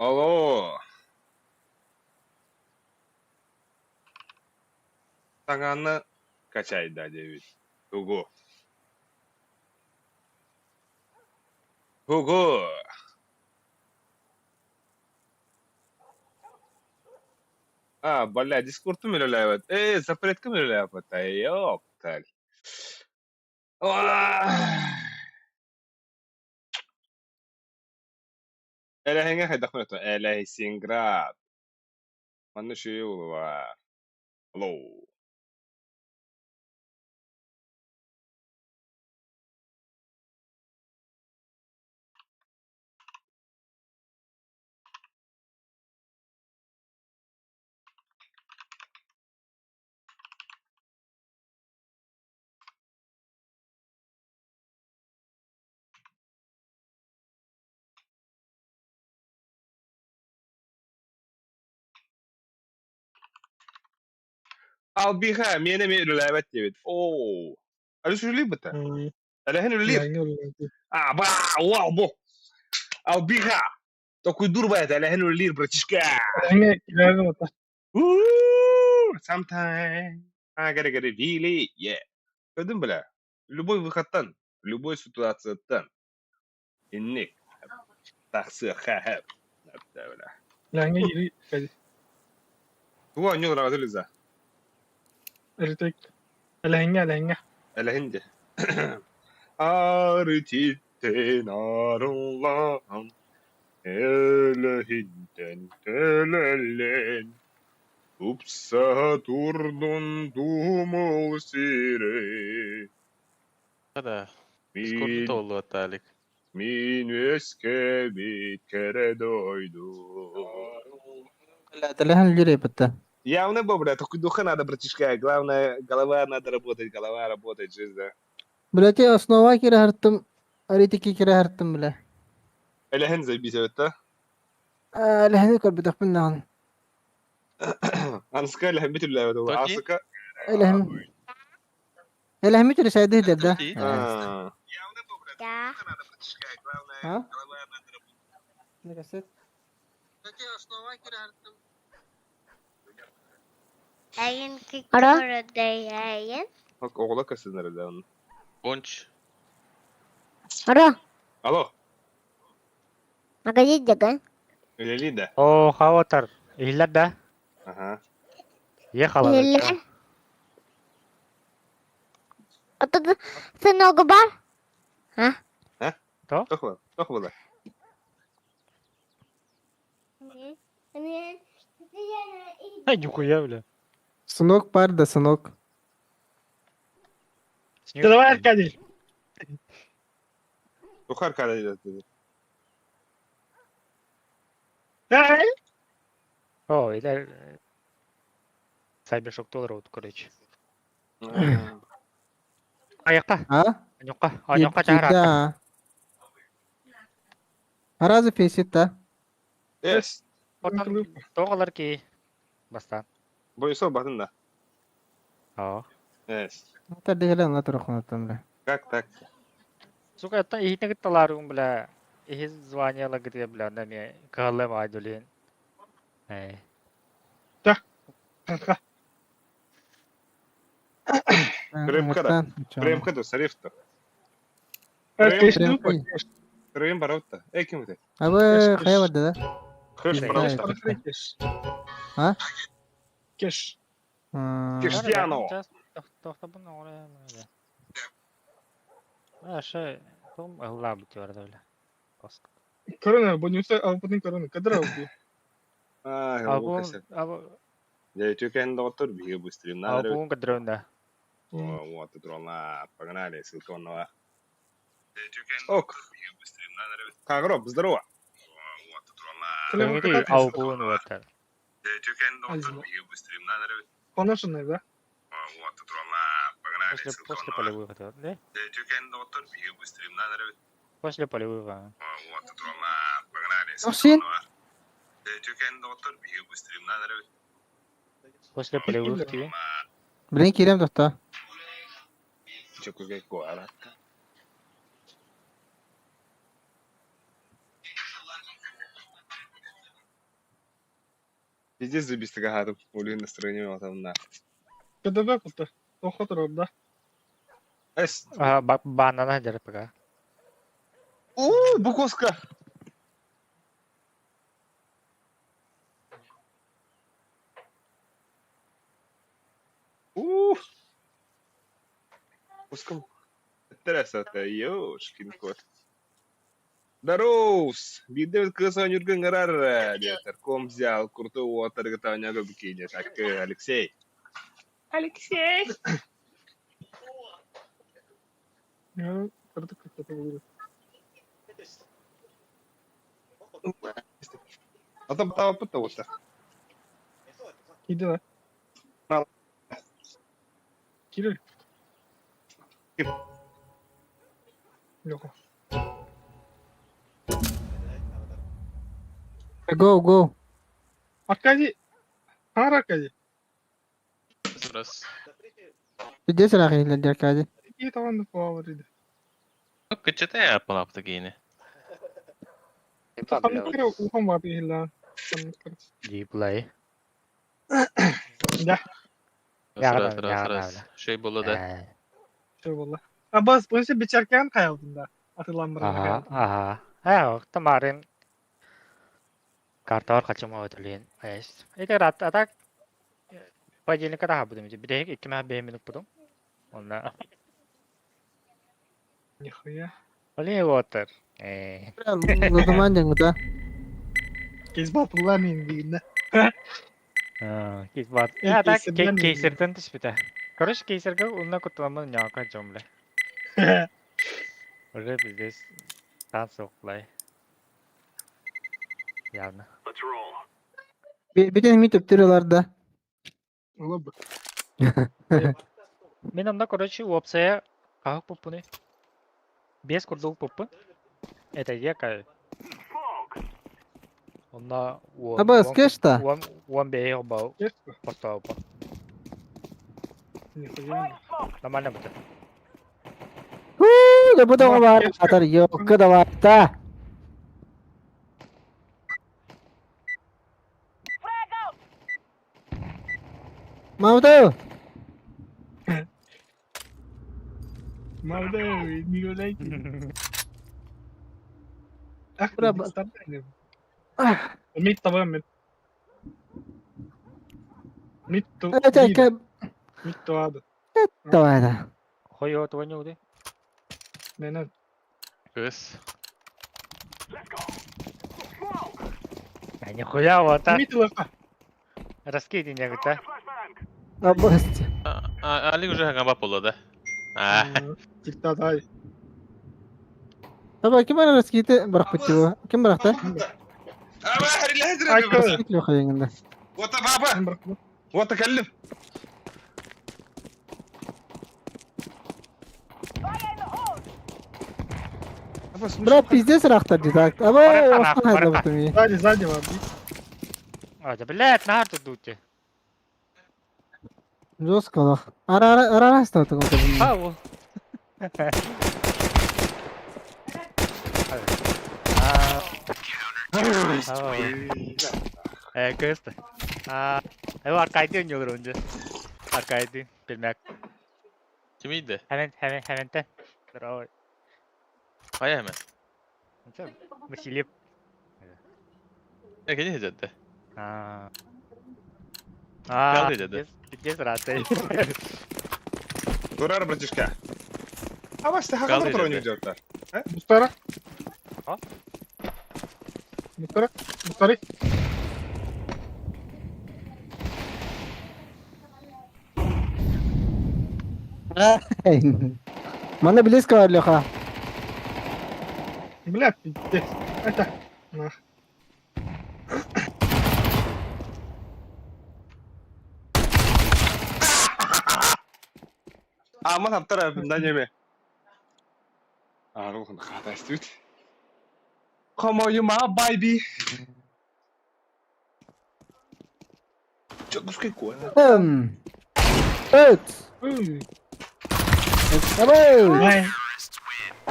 Alo. Sağanı kaç ayda David? Hugo. Hugo. Бля, Discord'u mu öyle evet? Zaporetka mı öyle yapıt? Yok tal. Ele henge haydak mı? Ele Singrad. Manı şey var. Alo. Al bir ha, miyene mi öyle evet David? Oo. Alı sürülü bata. Ele hen öyle. Wow bu. Al bir ha. Tokuy dur bayat ele hen öyle bratişka. Sometimes I gotta get it really, yeah. Gördün mü bile? Любой выходтан, любой ситуацияттан инник тахсы хахап. Hatta öyle. Lenge yeri kadi. Bu anyo rahat liza. Eritek. Lenge. Ele hindi. Artitte narullan ele hinden telellen Upsa turdun dumul sire هذا ديسكورد Min والله التالك Minüske bir kere doydu. Телефон Юрий Петта. Явно, бобра, только духа надо, братишка. Главное, голова надо работать, голова работает, жизнь, да. Блять, я основа кире хартым. Аритики кире хартым бля. Ele hen zaybis evet. Лехни кор битах миннан. Anska ele hen bitir evet. Toki? Asika. Элехм. Элехм تري سايده دبدا. ترتي؟ Aa. Ya. ها؟ نكسر. Ayın Ara. kikörödeyayın. Bak oğla kasın nerede onun. بونش Aro, Alo. magaji jaga. Öyleli de. Oh, khawatir. Ihlat dah. Aha. Ya khalas. Ile. Atau seno gobar? Hah? Tokla. Tokla da. Juku ya bile. Сынок бар да сынок. Kılıvar kadi. Tokar kadar dedi. Oh, ile Cybershock olur o короче. Ayakta. А? Anyokka cara. Да. Разве фесита? Yes. Tokalar ki. Basta. Boyusa bakın da. Oh. Yes. Tadi kalian nggak terus nonton lah. Tak. Suka это ihna kita larung bela. Ihis звание lagi dia bela nami kalle majulin. Eh. Крем-ка да, сарифта. Herkes Крем diyor bak. баротта. Ким это? Абы қая барды да? Хыш Крем. баротта. Herkes. Ha? Keş. Cristiano. Tohta bunu oraya böyle. Ha şey. Tom Allah bitiyor da öyle. Baskı. Korona. Bu nüsa Avrupa'nın korona. Kadar Avrupa. Лукас. Я тюкен доктор бige bu stream. Надо. Album kadronda. Вот это рона. Погнали, ссылка он на. Ок. Кагроб, здорово. Вот это рона. Kaya ki album water. Тюкен доктор бige bu stream. Надо. Konuşun nerede? Вот это рона. Погнали, ссылка После он на. полевых это, да? Тюкен доктор бige bu stream. Надо. После полевых. Вот это рона. Погнали, ссылка Осин. он на. Тюкен доктор бige bu stream. Надо. После полевых тебе. Блин, Кирем доста. Чеку гайко, алака. Пиздец забистый гадом. Улин настроение вот там на. КДБ пута. Тохот орда. Эс. Банана жарып пага. Букоска. Пуском. Интересно-то, ёшкин кот. Дароус! Видел, касан юрген гарар. Ком взял, крутой уотер, гатаня габкиня. Так, Алексей. Алексей! Я карту как-то выиграл. А там того потом-то. Иди, да. Кирилл. Лёха. Go. Аркадий. Аркадий. Раз. Пиздец рахи ледер кади. И таван поварили. No, kötse te elpalapta kiinni. Kan kira ухом вапи хила. G-play. Да, Раз. Şey bolu da. şey valla. Abbas bunu sen biçerken kayaldın da. Atılan Kemarin kartawar kaçım ödülün. İlk rat atak pajini kata habudım. Bir de iki mah beğenmedik budum. Onda. Нихуя. Oli water. Lo zaman jangan udah. Kes batırlar indiğinde. Kizbat. İlk Ya tak keserden mi? keserden tispita. Короче, keserga unna kutulamın nyaka jomle. Öyle bizde dans oklay. Явно. Bir tane mi tüptürüyorlardı. Ola bu. Мен анда, короче, опция как попуны. Без курдук попу. Это я кай. Онда Abbas kaçta? One бей обау Kes bu. поставил по. Нихуя. Нормально будет. Udah butuh kabar. Atar yok ke dawata. Mau tuh. Mavda niyo like. Ah, Berapa? Ah, Mid tamam mid. Mid to. cakep. Mid to abi. Dawata. Хойо твоню уды. Nenen. Kız. Нихуя вот так. Mid laka. Раскиди не гта. Abbas. Ali уже gamba poladı. Tikta tay. Apa gimana rezeki itu berakpit coba? Kim berakta? أباهر اللي هزرق Ay بس. kız. Lo kayang anda. وات بابا واتكلم. Bro pizdes rakta ditak. Aba Baraka, osman hada baraka. butumi. Sadi var bir. А, блядь, нахар тут дути. Жестко лох. Ara stał tego tego. Ау. Köstä. Evo arkaydı oynuyorlar önce. Arkaydı. Bilmek. Kimiydi? Hemen de. Bravo. Hay hemen. Мышилеп. Ege hizette. А, dedi. Пиздец ратай. Дурар, братишка. А вас ты Kaldı хакатор dedi. броню идет-то? Mustara. Ha? Mustara. Mustari. Mana близко var Леха. Бля, пиздец. Это. На. ما تبتر بالنجمة. روح نخاطر استوت. Come on, you my baby. Çok güzel koy. Evet. Uy. Aba. Ay.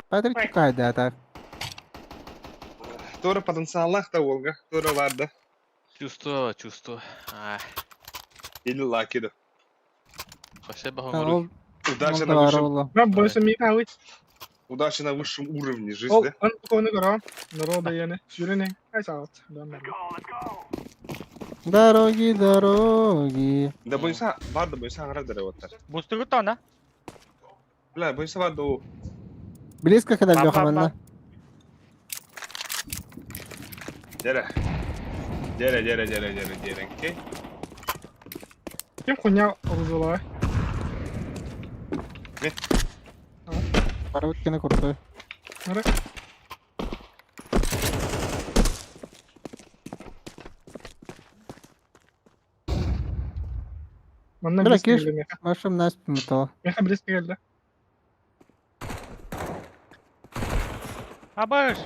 Patrick çıkaydı atak. Doğru потенциаллах da Volga. Doğru vardı. Чувство. Или лакиdo. Вообще Ha, бахомуру. ol Удача oldu на var высшем, oğlum. Ben boysa mi kawi. удача на высшем уровне O жизни. an konu gara. Naroda yani. Yürüne. Ay sağ ol. Dönmem. Дороги. Да бойся, vardı бойся аңырап да ревоттар. Бусту гутта она. Бля, бойся vardı o. Близко kadar Bam, yok bam, hemen. bam. Jere. Okey. Kim kunya oruzola? Para bitkeni kurdu. Nere? Bana Bırak, birisi geç. geldi. Başım nasıl bir mutlu. Meha birisi geldi. Абаш.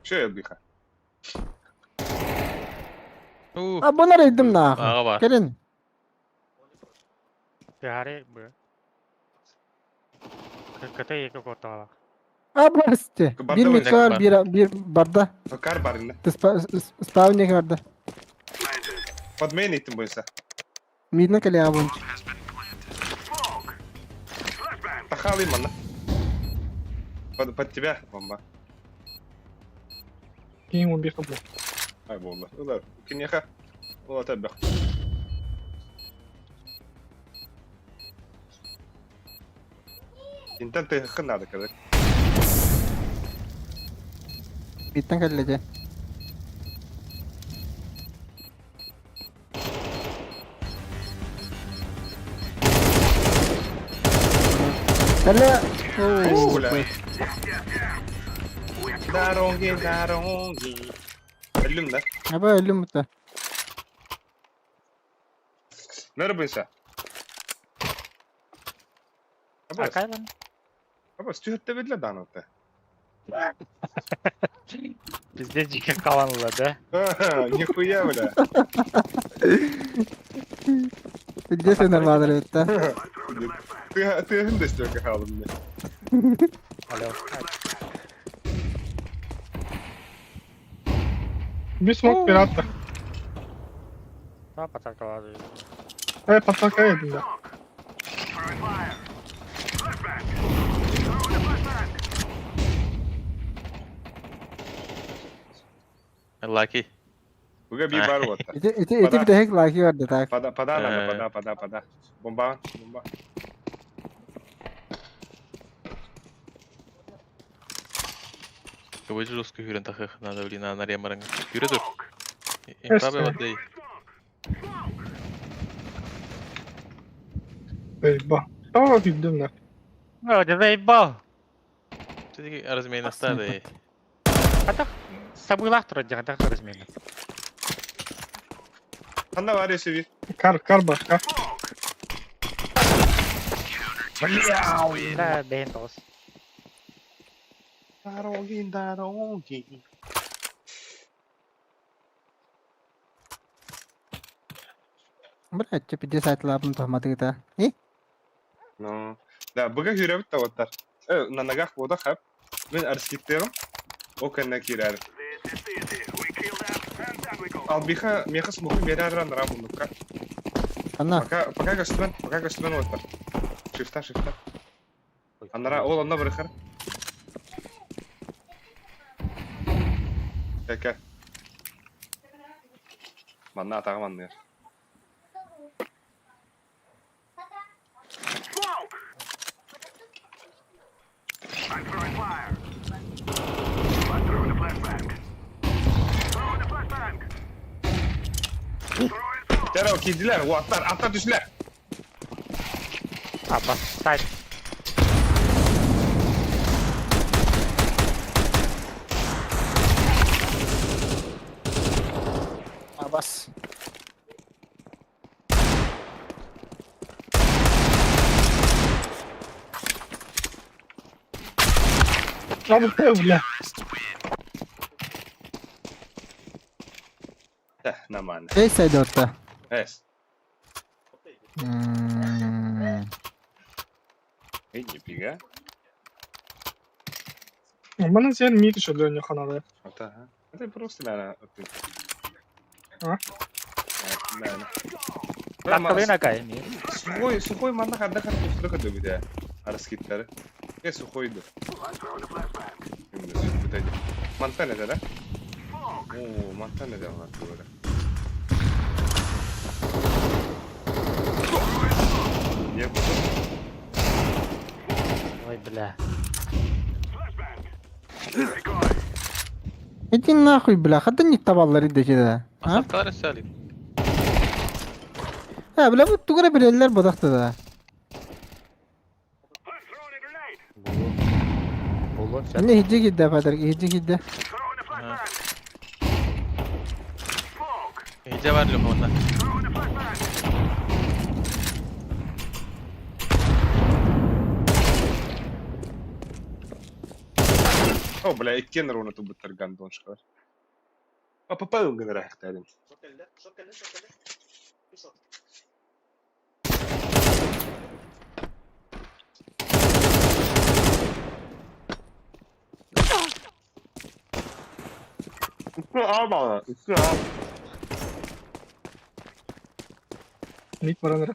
Что я отдыха? Ha bunları yedim daha. Ağa var. Gelin. Тиаре бу. Ката екі кота ала. Ha burası. Barda Bir mı? mikro var, bir barda. Кар барында. Spavnik vardı. Под мейн иттім бойса. Midne kale ya bunun. Тахалый мана. Под тебя бомба. Kim 11 kabul. Ай болды. Ular. Кинеха. Ула табақ. Интен тыхын надо казак. Midden kalece. Kale. Oo. Ulan. Darongi. Öldüm lan. Ha böyle öldüm mutlu. Nerede бойса? Акай lan. Абас түйетте бедле данылты. Bizde cikin kalanladı. Нихуя, бля. Bir de söner vardır evet de. Тыгын да стёка халым мне. Alo. Bir smoke bir attı. Ne patak kaladı? Evet patlak yedim de. Lucky. Буга bir var вот. İti bir de hack laki vardı tak. Пада надо, пада. Бомба. Кого жестко хюрен тахах надо, блин, на ремарang. Хюре dur. Импабе вадей. Eyvah. Aa güldüm de. Öyle zaybal. Все-таки размейна стады. Hatta sabılah duracak hatta kırızmayın. Kanda var ya sevi. Kar başka. La behin tos. Darongi. Bırak bir de saytlarını tohmadı gita. İyi. No. Да, буга хюре бит таваттар. На ногах бода хап. Мен арскиттерим. О кенне кирер. Албиха меха смухи бераран рамунукка. Anla. Пока гастмен оттар. Шифта. Анара ол анна бирхар. Кека. Манна атагы маннер. Terör kediler, o atlar düştüler. Abbas side. Bas. Abi öyle. Нормально. Şey saydı orta. Эс. Hmm. Нифига. Bana sen mi düşürdün ya kanalı? Ата. Это просто, наверное, А? Наверное. Takılıyına kayın. Сухой мандак отдыхать после того, когда я раскидали. Я сухой иду. Монтана это, да? О, Монтана это у нас было. Я буду. Ой, бля. Иди нахуй, бля, хата не tavalları da. Ha? Asaftalar esalit. Ha, bля, bu tugara bireller badakta da. Oğlum sen. Ne hicce gidde Patrick, hicce gidde. İyice var yok onlar. О, бля, и кеннер он тут будет гандон шкаф. А попал он генерал хтадим. Mid var onlara.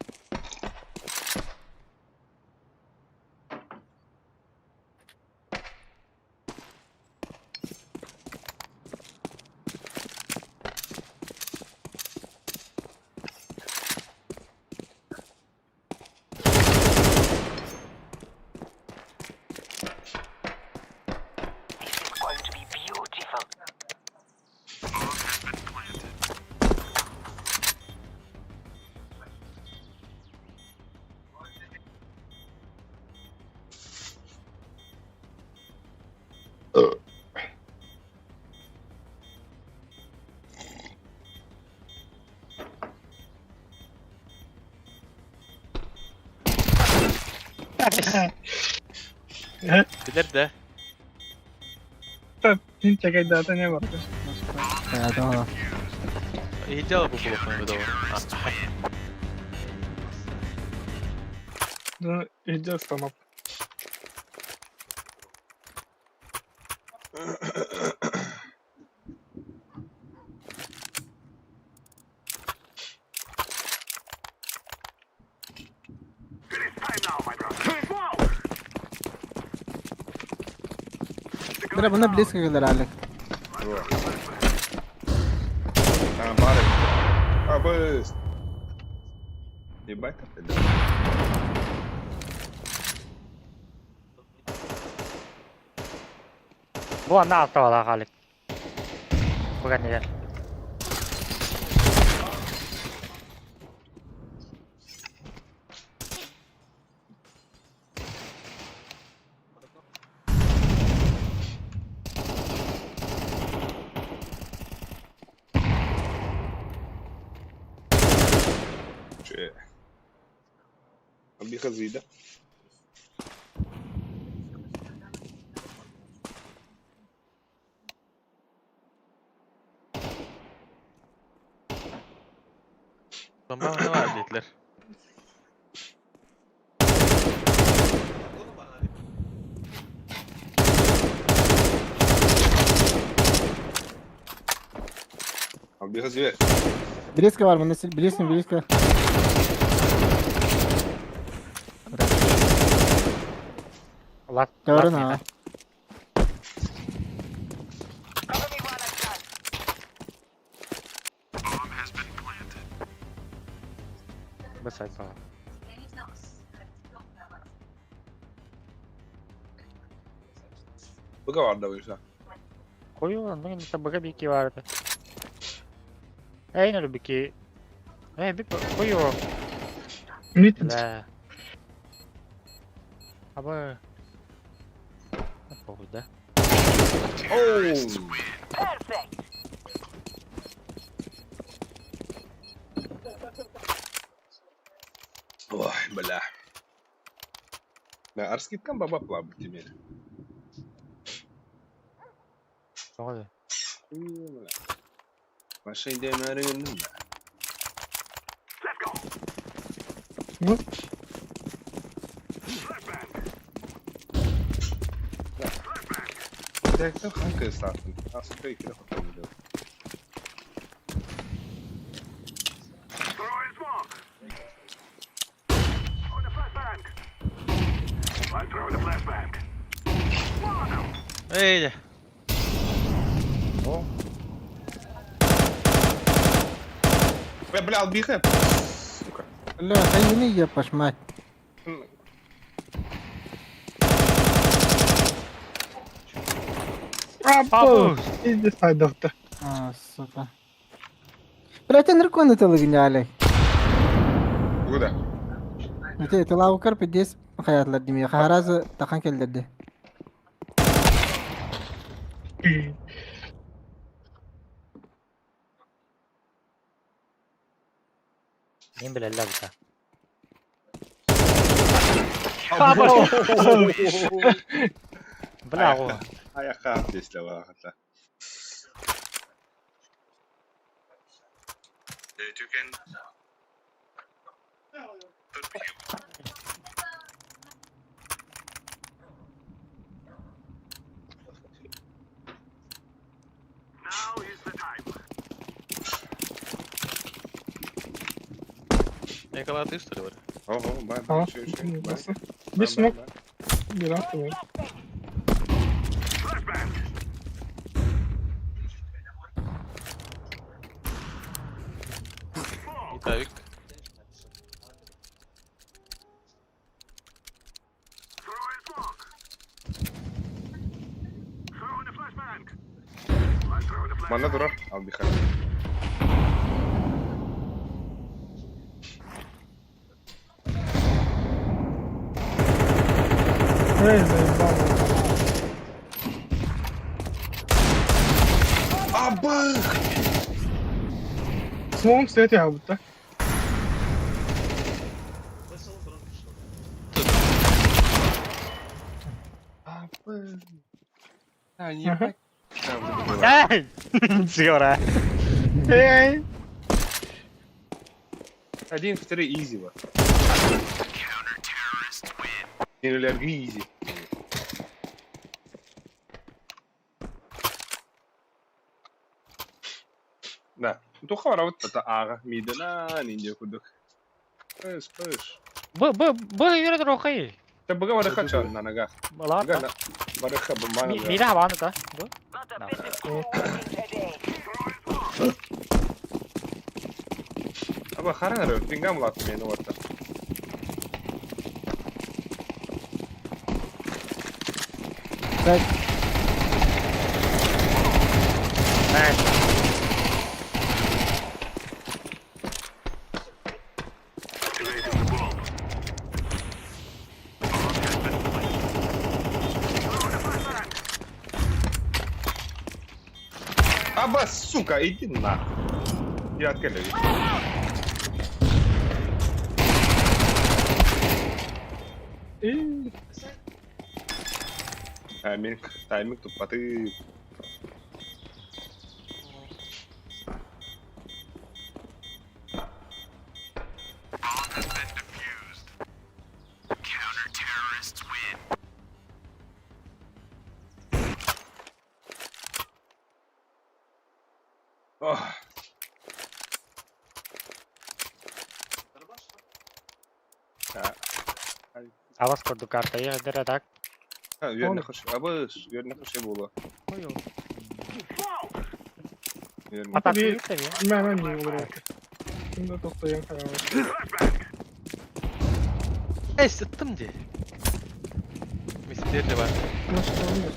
Bilir de. Hint çekeydi zaten ne vardı? Ya tamam. İyice al bu blokunu bir de o. Bunu edeceğiz tamam. Bля, bunda близко kadar Alek. Барик. Быст. Ебать ты, да. Bu anda altta var Halit. Bukan ya. Че? Обиха зида. Bomba ne var dediler. Обиха зида. Близко var bunda, близко. Allah. Doğru ha. Besar kau. Bıga vardı o yüzden. Koyuyorum ben işte baka bir iki vardı. Aynen öyle bir iki. Bir koyuyor. Mid. Lah. Apa? Apa udah? Oh! Ой, бля. Да, Арскит kan baba плавать теперь. Ne oluyor? Başka idemi arıyorum da. Direkten kanka ıslattın. Aslında iki de fotoğraf video. Ey. О. Бля, отбегай. Сука. لا خليني يبقى مات. Apo! He's the side doctor. Сука. بلا تنركون تلقيني عليك. Куда? انت تلاو كرب ديس خيات لدمي خاراز تخان كل دده. Mين بالله بتاع بلا هو هيا خاف يسلوا حتى. Yakaladıyız tabii var. Ого, Ага. бай. Nasıl? Bir smoke. Bir attı böyle. Итак. Bana durar. Al bir kere. Neyse, bravo. Aba! Smoke set ya burada. Aba! Ha, Hı hı. Hey! Sigara. Hey! Один, второй, easy var. Yenilergi easy. Da, tu خبر أود تتعاقة ميدنا نينجا كودك. بس. Bu yürü rokai. تبغى ولا خشان أنا قا. Bala. قا لا. ولا خب ما أنا. Mira bana da. Bu. أبا خرنا تنقام لا تمين وقتها. Bak Evet. أبا сука иди на. Я открыл. İyi. Тайминг тупоты. Avaz kurdu kartayı. Hadi atak. Верно хош. Верно хош было. Верно. Atak Bir- büyük seviye. Hemen iyi olur belki. Şimdi toplayayım karar Ey sıttım diye. Misleri de var. Nasıl olmuyor?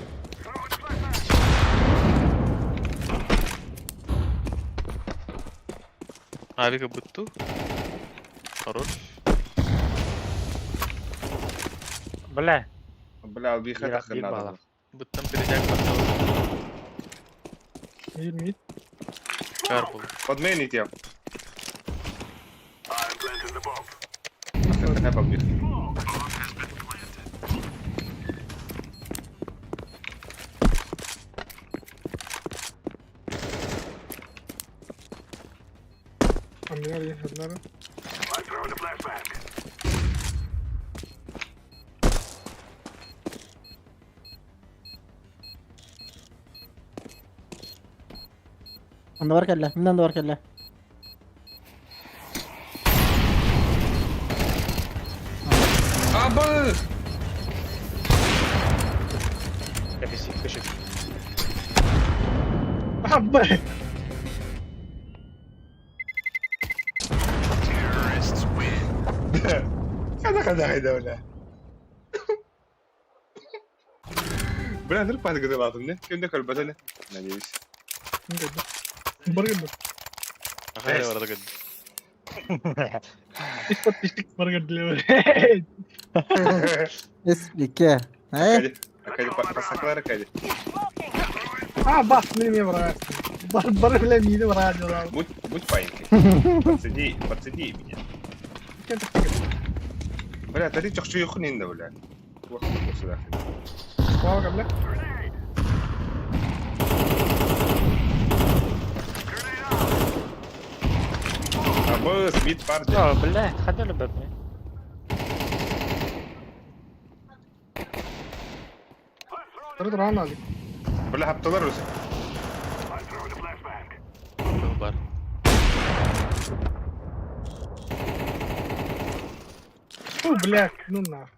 Abi kabuttu. Хорош. Bla. Бля, убегать Бира- охрена бирбала. надо. Bıttım перейдяк bakalım. 20. Карпул. Подменить я. Это побег. Hamdiler yaşadılar. Onda var kelle. Bundan da var kelle. Aba! Tepesi kışık. Abba. Kada hayda wala. Brother, pas gede langsung deh. Kayaknya kalau bahasanya. Nah, jadi. Burger. Ahare var da gad. Pistik burger delivery. Es 2. He? Kayak pasaklar kayak. Bas benim ya bırak. Burger bile miydi bırak diyorlar. Будь паинькой. Подсади меня. Бля, тadi чохчу юхун инде, бля. Уақыт болса да. Bak abla. Абыз, бит бар же. Yo, bля, hadi öyle be. Duran lazım. Бля, хапталар өзі. Бар. Блядь, ну на.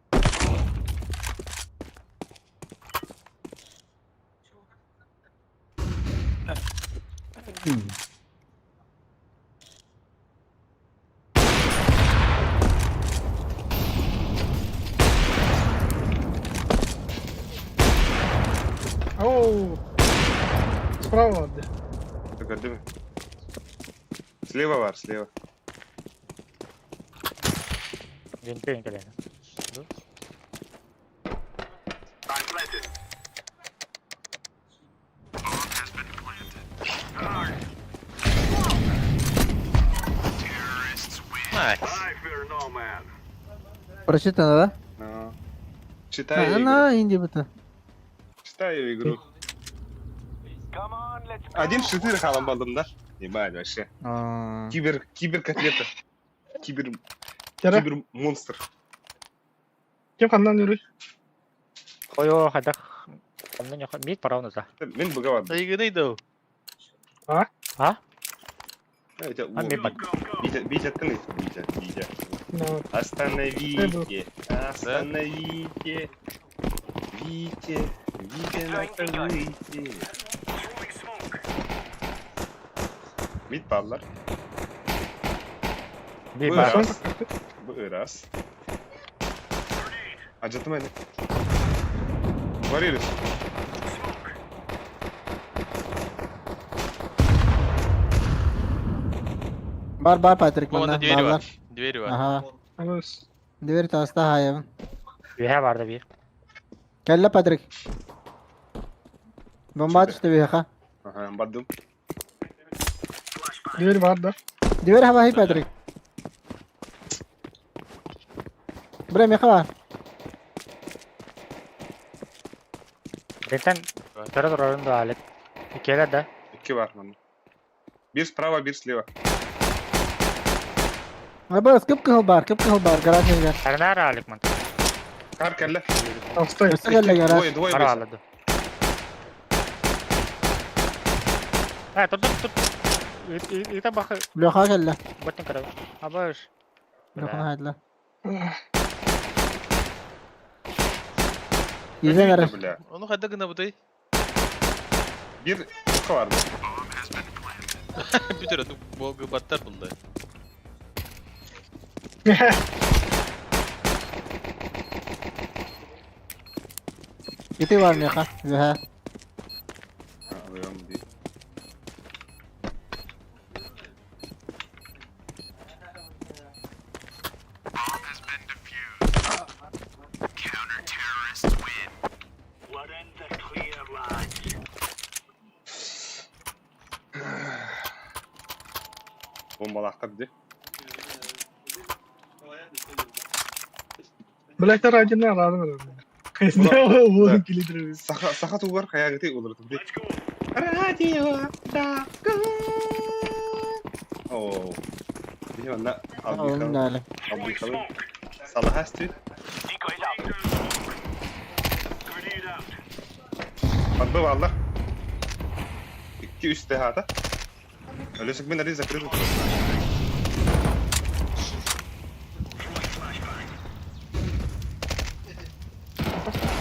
Оу. Справа отде. Так, отдыми. Слева var, слева. Gintin kalian. Nice. Прочитано, да? Ну. Читаю игру. Она инди быта. Читаю игру. 1-4 халам aldım da. Ебать, вообще. Кибер котлета. Кибер монстр. Kim kandan yürü? Koyo hadak. Kamu nyokap mid parau nusa. Мен быговат. Dayı neydi o? Ha? Бить открыть. Бить. No. Остановите. Остановите. Вите. Накройте. Mid ballar. Bir Bu par. Iras. Bu Iras. Acıttı beni. Varıyoruz. Бар Патрик Bu bunda. anda dveri Barlar. var. Dveri var. Aha. Evet. Dveri tasta hayvan. Ühe vardı bir. Kelle Патрик. Bomba at işte bir yaka. Aha, badım. Diğeri var da. Dveri hava hi Патрик. Buraya yaka var. Zaten terör oranda alet. İkiler de. İki var bana. Bir sправа, bir слева. Bas kıpkı bar. Garaj ne gel. Her alet mantık. Kar kelle. Hastayım. Nasıl kelle garaj? Двое Para бейся. aladı. Ha tut. Kita bak Bloka kelle. buat yang keren. Abas. Bloka hayla. İzle garaj. Bля. Onu hadi gına bu dayı. Bir kuka vardı. Bir türlü bu battar bunda. Giti var mı yaka? Zühe. Alıyorum değil. Bombalakta bir de. Black'ta racını aradım herhalde. Ne o bu kilidir. Sakat uvar hayaleti olurdu bir de. Radyo da. Oo. Bir anda Oğlum ne hali? Abi kalın. Salah hastı. Bak bu valla. İki üst dehada. Олесик мен арей закрыт.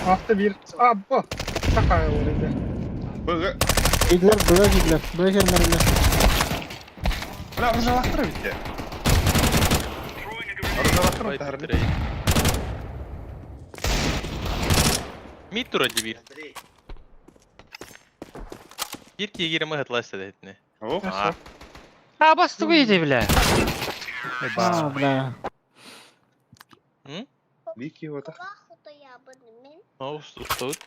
Hafta bir. Abba. Takaya orada. Bıgı. Giydiler, buraya giydiler. Buraya gelmeliler. Ulan arızalaştır bitti. Arızalaştır Fight bitti harbi. trade. Mid турadi bir. Bir ki 20 hıtlaştı etni. Оп. Ha bastı bu yedi bile. Aa, bla. Вики вот так. Бахута я абонемент. Уставыт.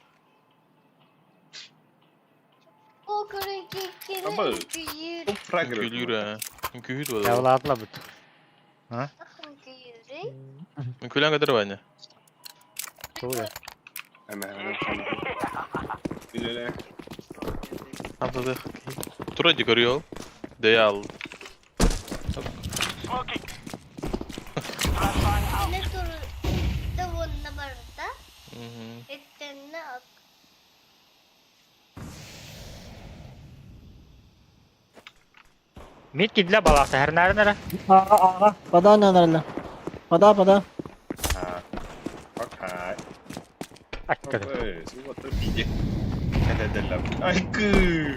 Абы. Топ фрагер. Gülür ha. Gühüt var. Evladıla bu. Külen kadar var ne? Doğru. Hemen. Bilele. Abla Turadi görüyor. Deyal. Ne turu da bununla barda. Ektenine ak. Mid gidile balaqsa her nere? Aa. Pada nerede? Pada. Ha. Okey. Hakikaten. Oy, su atır bilgi. Hele delam. Ay kı.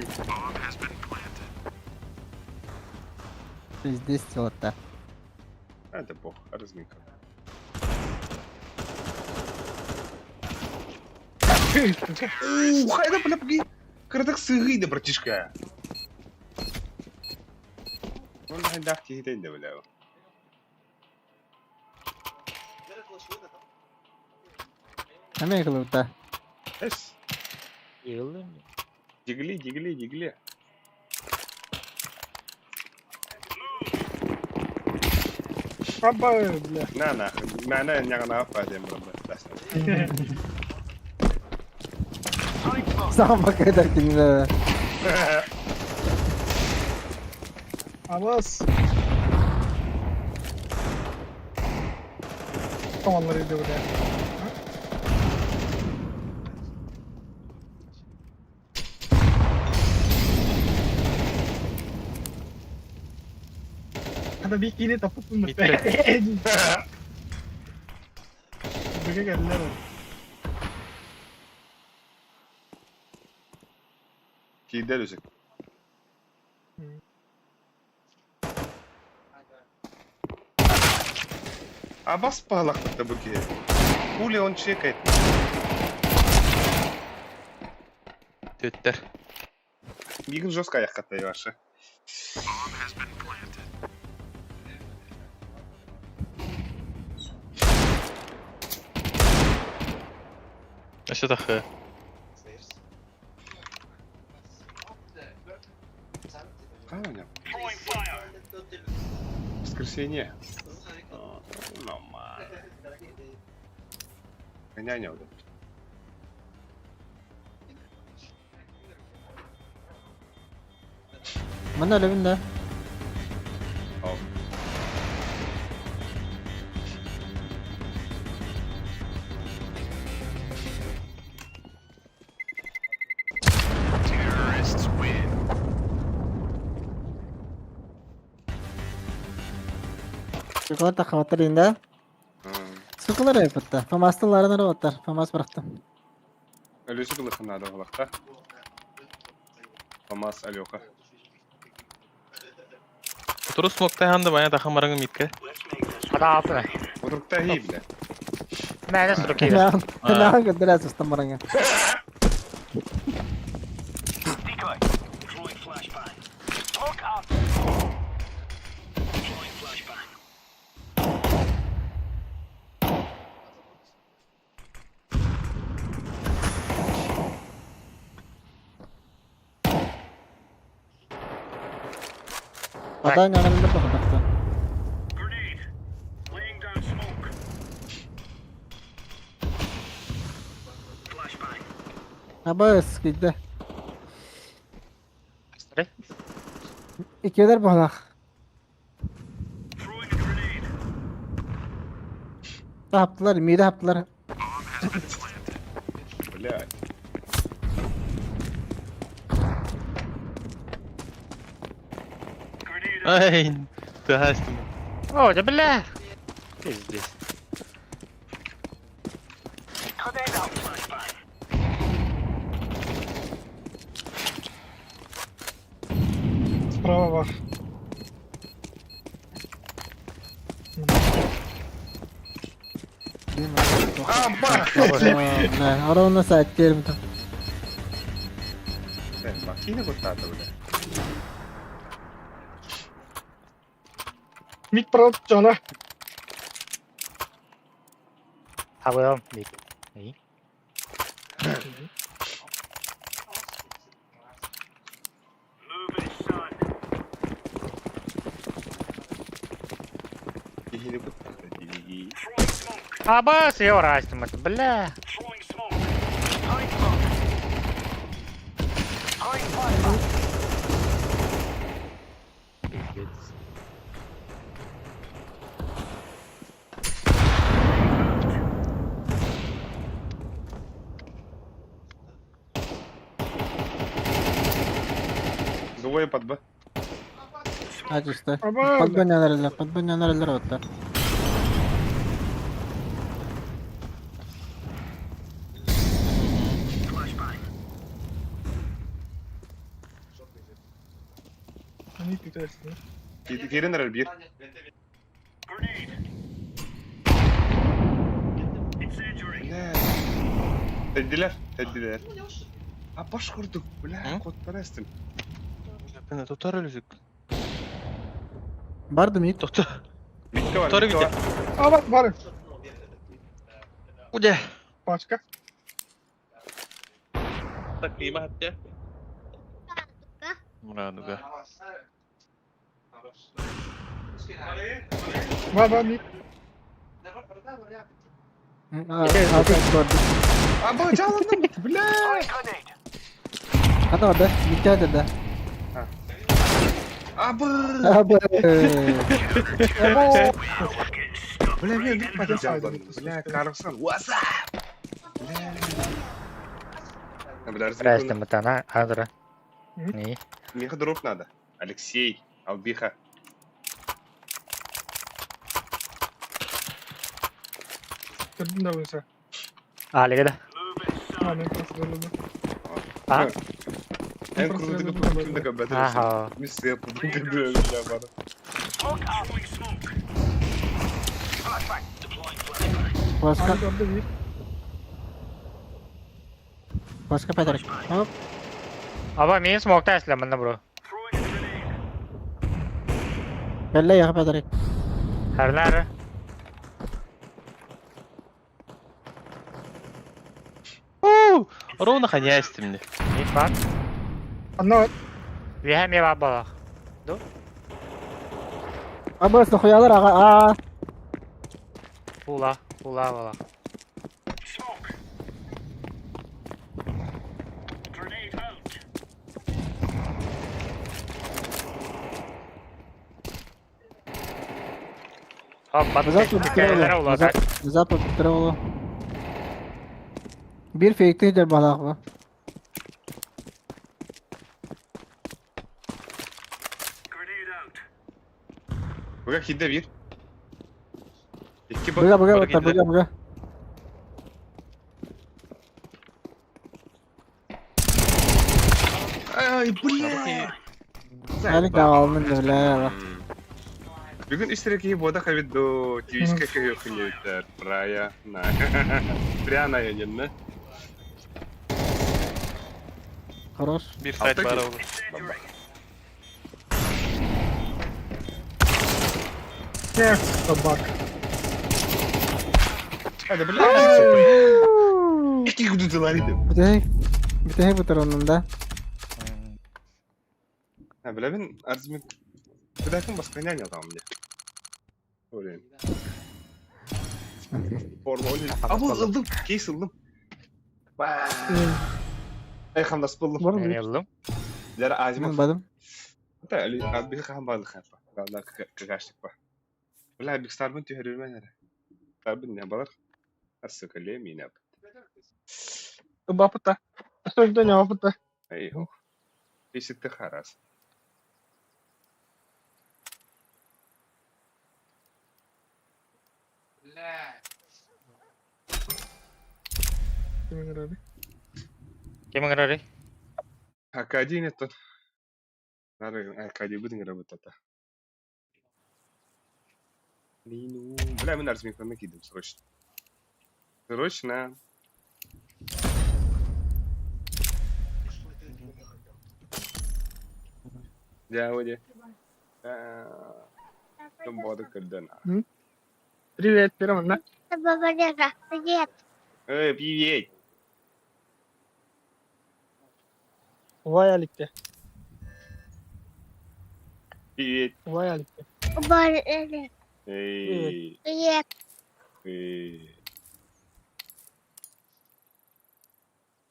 Здесь вот-то. Hadi bok. Arızmın kadar. Хайда, бля, погоди. Крадак сыгыйда, братишка. Он хайдах тихиден де, бля. Ne yapıyor burada? Эс. Yığılır mı? Дигли. Abba bile. На, нахуй. Мәна няғана ападем, брат. Sana bak ederken de. Abbas. Tamamları da buraya. Hadi bir yine tapıp mı? Bitti. Buraya geldiler o. Кейдер өзек. А бас палақтықта бүке. Хули он чекает. Tötter. Мигін жестко аяқ қаттай башы. Aşağı takı. Аня. Воскресенье. Нормально. Няня вот. Bana öyle bin de. Al. Çikolata kavatarıyım da. Sıkılar ya yapıtta. Famaslılardan robotar. Famas bıraktım. Ölüsü kılıkın adı olakta. Famas Alyoka. Turu smokta yandı bana takım marangı mitke. Hadi altına. Oturukta iyi bile. Mene sürük iyi. Ne hangi biraz ustam baranga. Ada nyanalında bakmakta. Abbas gitti. Sorry. İki eder balak. Haptılar, mide haptılar. Блядь. Ай, тахастым. О, да бля. Пиздец. Справа var. Ora onu saat geldim. Bak yine kurtardı böyle. Mid pro John'a. Thao không? Đi. Nghỉ. Yine kurtardı. Aba, siapa ras teman belah. Двое под Б. А чисто. Ama Под баннерler отта. Mid bitersin. Gelin herhalde bir. Ne? Teddiler. Ha baş kurduk. Bula kodları estin. Ben tutar ölüsük. Vardı mid. Tutar. Bitti var. Tutarı bitti bitti. var. Aa bak var. Udah. Başka. Taklimat ya. Muraduga. Var mid. Altı gördüm. Aba çalındım. Bula. Hadi orada. Dikkat et de. Aba. Abi. Bula ben bitmedi çalındım. Bula karıksan. WhatsApp. Bula. Ras teman tanah. Adra. Hı? Nghỉ. Миха дроп надо. Алексей. Албиха. Gördün de bunu. Ah, lagi dah. Ha ben kontrolü. Ah. En kurulduğu bu kimde kabul Ah, oh. Mis yapıldı gibi öyle şey bana. Başka. Hadi orada bir. Başka Patrick. Hop. Aba, main smoke dah Islam mana bro? Belle ya Patrick. Harlar. Ровно хозяйственный. Mid bak. Anla var. Vi hem ya baba. Abi nasıl koyarlar aga? Aa. Pula bala. Hop, Güzel tuttu Nerelere Trevolo. ulaşak? Güzel tuttu Trevolo. Bir fake'lidir balak bu. Buga kidde bir. İki Buga bak. buga. Ay bula. Hadi dağılın öyle bak. Bugün iştiraki boda kaviddo. Twitch'e köy okunuyor. Praya. Priyana yayınını. Хорош. Bir fight Alttaki- var oğlum. Ne? Bak. Hadi bula. İki kutucular idim. Bir tek bu tarafında. Ha bula ben arzımı. Bir dakika başka ne yapalım diye. Öyle. Forma öyle. Abo ıldım. Case ıldım. Vay. Ay hamdas buldum. Var Ne mı? yapalım? Lara ağzıma. Bilmedim. Hatta Ali abi bir kahve bağlı kahve. Vallahi kakaştık bak. Vallahi bir starbın tüyürür ben nere. Starbın ne balar? Asıl kalem yine yap. Bapıta. Sözde ne bapıta? Ay ho. Eşitti haras. Kimin kararı? Kimin kararı? Hakaji ne ton? Nare hakaji bu dingra batata. Linu. Бля, мы нарс микро накидываем срочно. Срочно. Джауди. Что буду кидана? Привет, Пироман. Бабаляга, привет. Привет. Vay Alik'te. Привет. Vay Alik'te. Бабаляга, Эй. привет. Эй.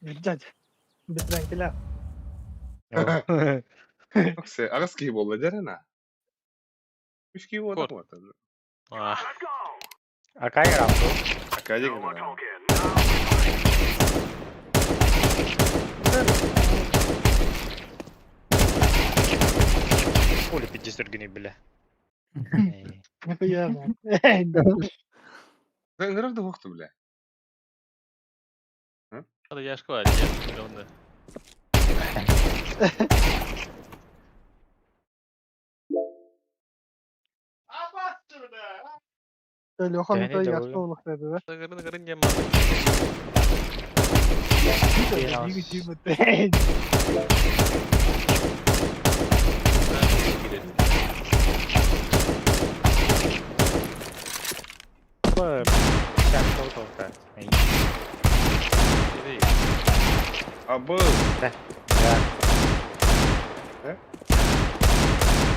Dad. Bir tranquila. Okse, agas ki bolla jarana. Üç ki bolla Kor. mı? Ah, Arkaya gel abi. Hakaji gana. Хули пиздец сürgünü bile. Ya lan. Sen nerede vakti bile? hadi yaşka var ya. Onda. Öyle o hanımda Yani de yaşlı öyle. olmak dediler. Garın garın yemem. Bir gücü mutlu. Bır. Sen sol tolta. Abı. Ya.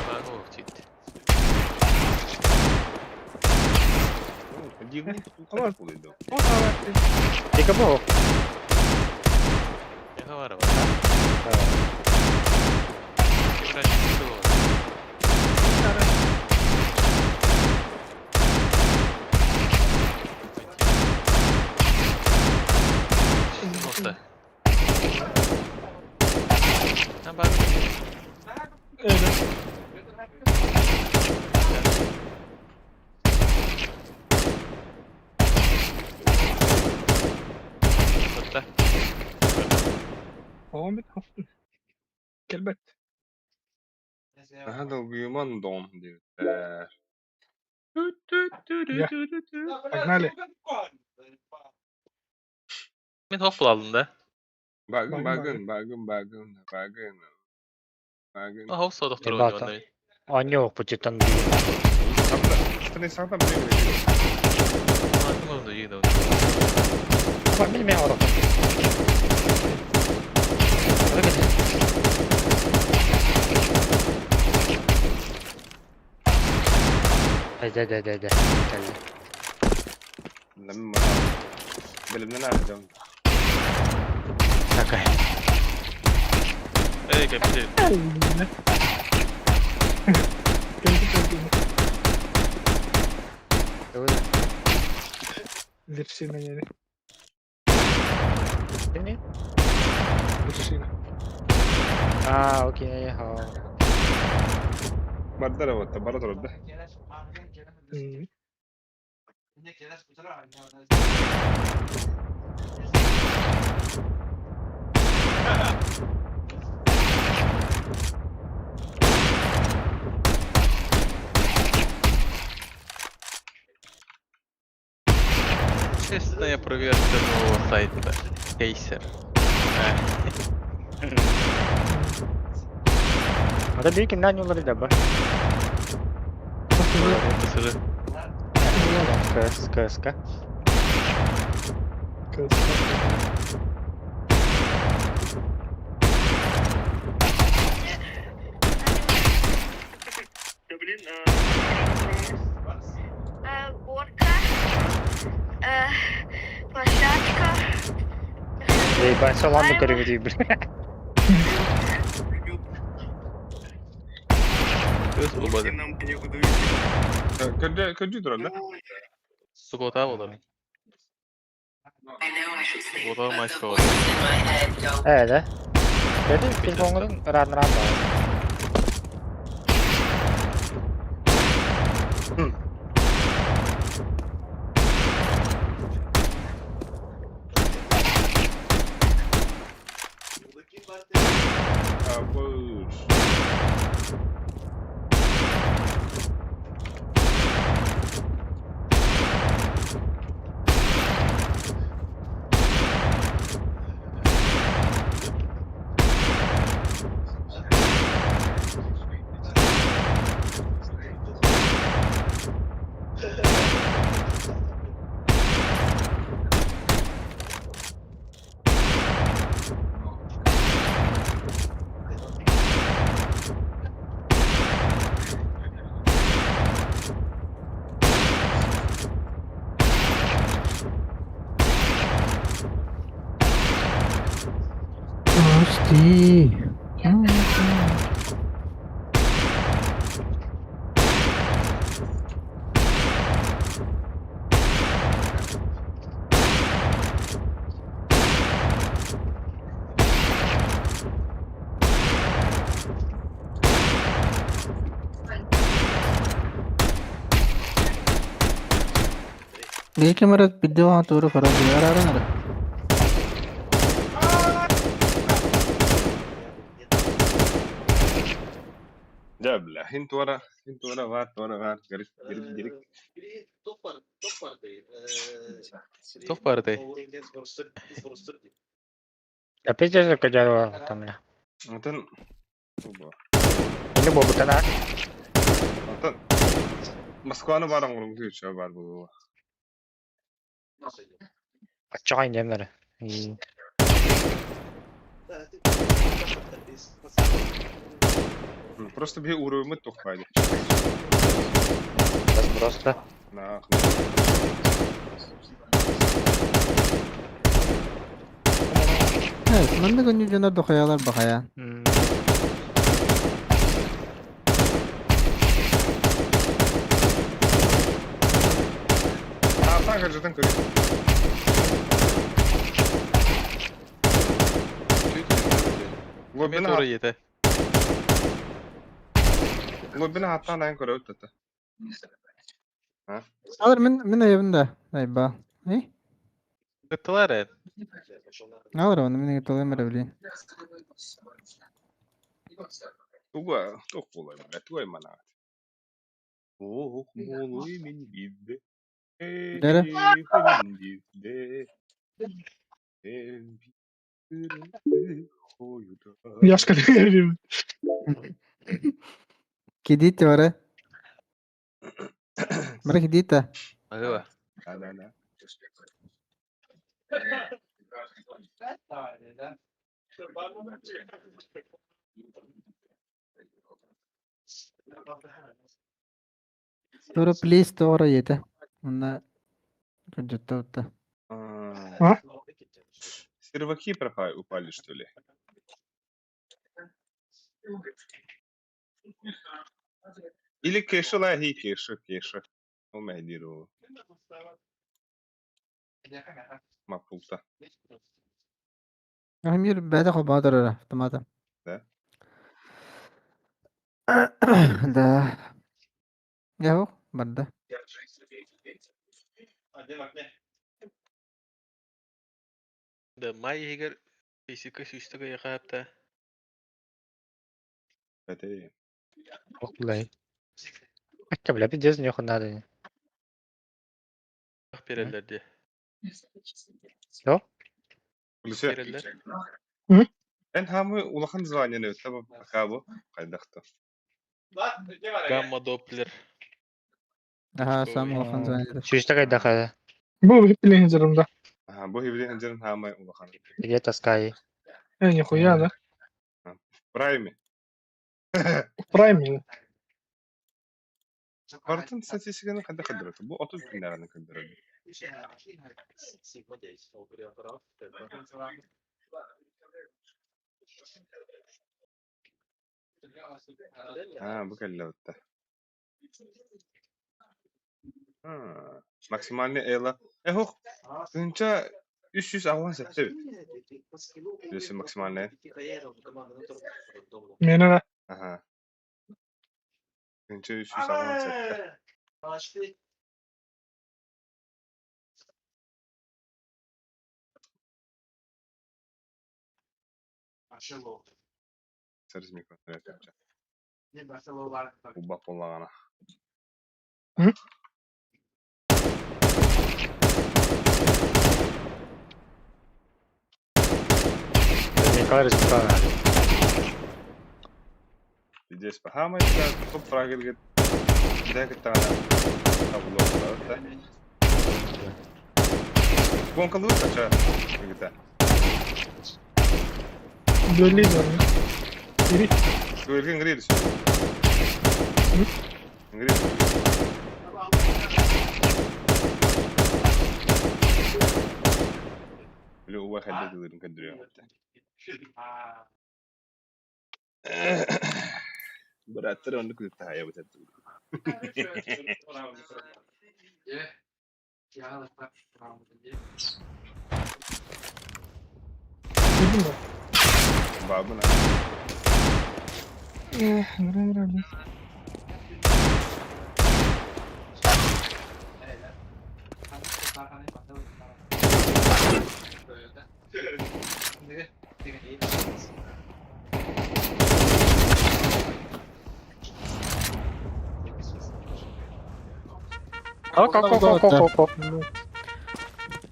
Oh, çit. Дивный Ama- oluyordu. O da var. Tika bu. Ne var var? Biraz çıktı bu. Nokta. Ha bak. Öyle. Nokta. Devam et. Kelbet. هذا بيمان دون diyor. Agnale. Ben Hoffel aldım da. Bagın Bagın, bagın. Ha Hoffel doktor Ne oynuyor bata? onda. Anne yok bu cidden. Sen sağdan bile bile. Hakim oldu iyi de. Ama bilmeyen orada. Hadi. Geldi. لما بلبنا نعرف جون Şaka. Kapitän. Eline. Kendi kendine. Öyle. Lirşine yani. Ne? Lirşine. Aa, okey. Ha. بدل وانت برا ترد Честно, я проверил нового сайта. Кейсер. Ada büyük imdan yolları da var. Mısırı. Kız. Kız. Горка. Площадка. Ben salam yukarı gideyim. Göz bulmadı. كجي ترد Sugota olur. Sugota maç var. Evet. Jadi pingpongun run-run var. Bir kamera video atıyor para diyor. Ara. جاب له انت ورا غار قريب قريب Toch party. Tapi saya kerja tamnya. Антон Ini bawa butan ah. Антон Москваны барам гөрөнгө чи бар буу. Açık aynı yerlere. Просто би уровень тухпайды. Просто. На. Evet, ben de günlük canar dokuyalar bakaya. Так жадан көрөт. Мен oraya yete. Лоббина хаттан айн көрөт тата. Alır min evinde. Ayba. Ne? Gittiler ya. Alır onu min gittiğim yere bileyim. Туга тох болой мана туй мана. Ох болой мен бидде. Nere? Yaş kalıyor. Gidit var ha. Bırak gidit de. Ayva. لا Sonra please de oraya yete. Onda kötü oldu. А? Серваки упали, что ли? Или кэши лаги, кэши. Умайдиру. Мапулта. Amir بعد خو بادر را تمام. Да? Da. Yahu barda. Da May higar fizika süstüge yakapta. Это и- Okulay. Acaba bile bir cezin yok onlarda. Bak bererler diye. Yok. Луся, Bererler. En hamı ulakhan звание ne tabi akabo kaydakta. Gamma Doppler. Aha sam olsun zanneder. Süişte kayda kayda. Bu hep bilen hızırımda. Aha bu hibli hancarın hamı ulakhan. Где таскай. En nихуя, да? Прайми. Прайм. Бартын статистиканы кандай кадырат? Bu 30 günlerini kaldırır. Ha bu kellevatta. Ha maksimalni ela. Hoh. Önce 300 avans etti. Bilirsin maksimalni. Mene de. Aha. Önce 300 avans etti. Sarız mikro. Evet yapacağım. Bu bak olağana. Мне кажется, Здесь пахама это топ правил говорит. Да как там. Табло, да. Гонка лучше, что? Где? Böyleyiz abi. Biri. Говорит, говорит. Говорит. Или у вас хотят говорить, как дрём. Братер, он такой тая вот это. Bildin mi? Бабу на. Nere. Оп.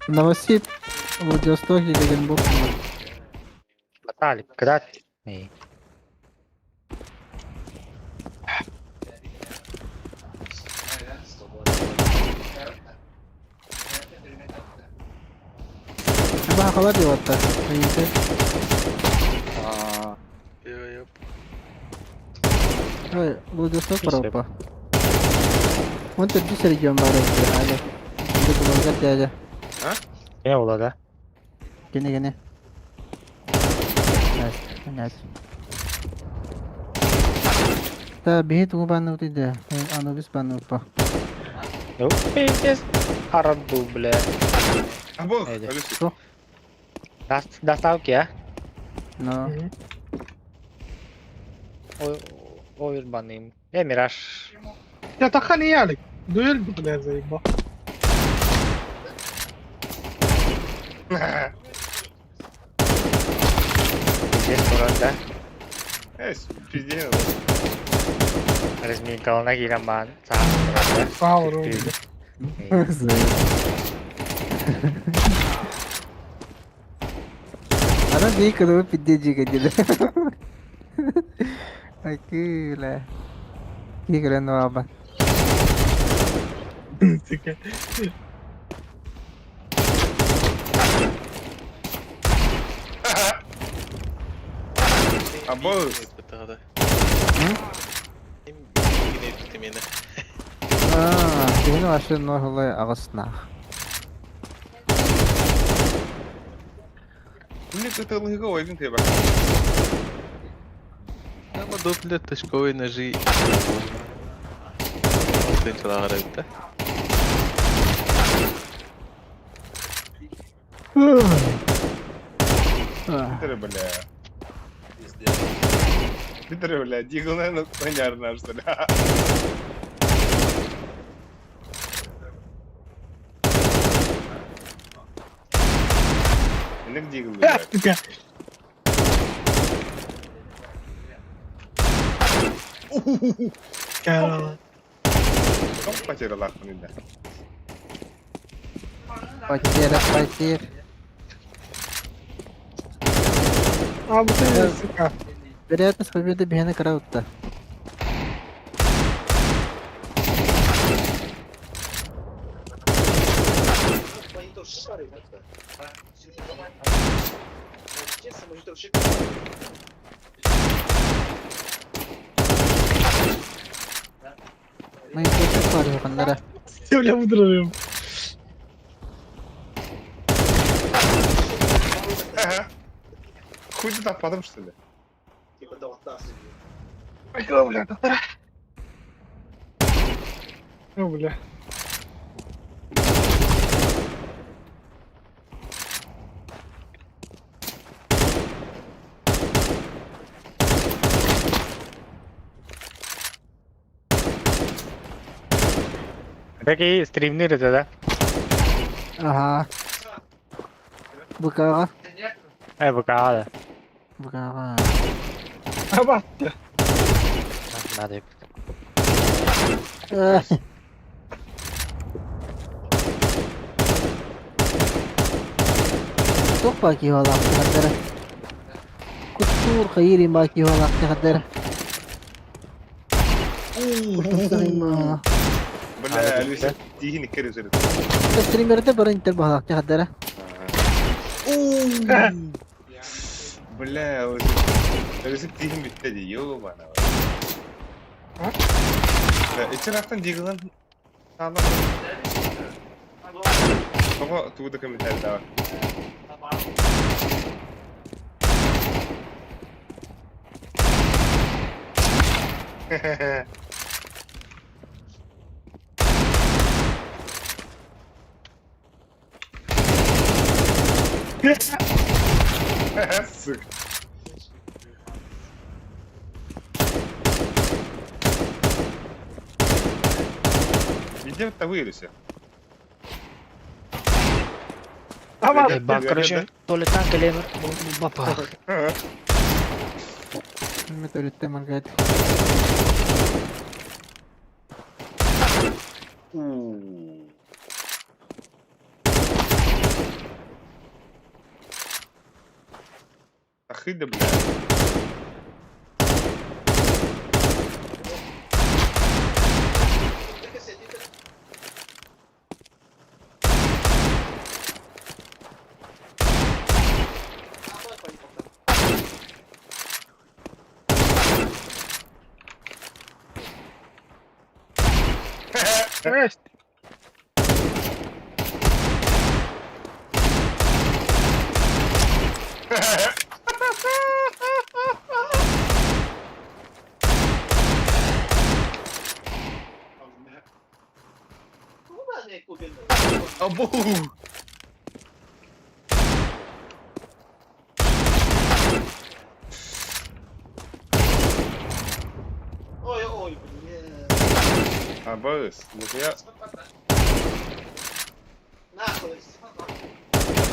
Новосиб, Владивостоке деген болып. Баталик, кидат. Ей. Баха қалар деп атты. Йо-йо. Ой, Владивосток Паропа. Он тут дис регион бар эти, али. Тут булгар дяде. Не было, да? Gene. Evet. Та бит у бану тиде. Ану бис бану па. Ну, пиздец. Араду, бля. Або, Haydi. ölüsü. Доставки, а? Но. Oyun banayım. Ne Miraş? يا تخني يالك دويل بطلع زي با Pиздец, burada. Evet, pizdiye Resmi kalına giren ban. Sağ صاور Ana bir kadar piddeci gecede. Akila. Kira no aba. Abo, Бытыгада. Hı? Yine bitti meni. Benim aşırı normal ağısına. bu ne kıtılığı oyun diye bak. Ama duple тышковые ножи. Тынчылагара битте. Bitir bile. Bitir bile. Diygulan oynarlar sana. Ne diygulan? كان Kamu pacar lakukan ini. Patir. ابو سكه Вероятность победы Бена Краутта. Мы их тоже пандара. ولا مدرب Хуй ты так подам, что ли? Ой, бля, доктора. О, бля. Peki streamini de da. Ага. Букава. Bu kadar. Букава. Абат. Надо. Çok baki valla kadar. Kusur khayri baki valla kadar. Sayma. Bля, Алиса, тихий кери сырт. Стримерде бара интер бахак kadar. Бля, Алиса тихий bitti diye, ёбана. İçeriden diygulan sağlam. Baba, tuğda komentar daha. Sık. Где-то вырыся. Tamam. Bak короче, tuoletaan kelimät mun vapaa. Me tulitte market. اخي ده بلاد Evet. ابوه بس مذيع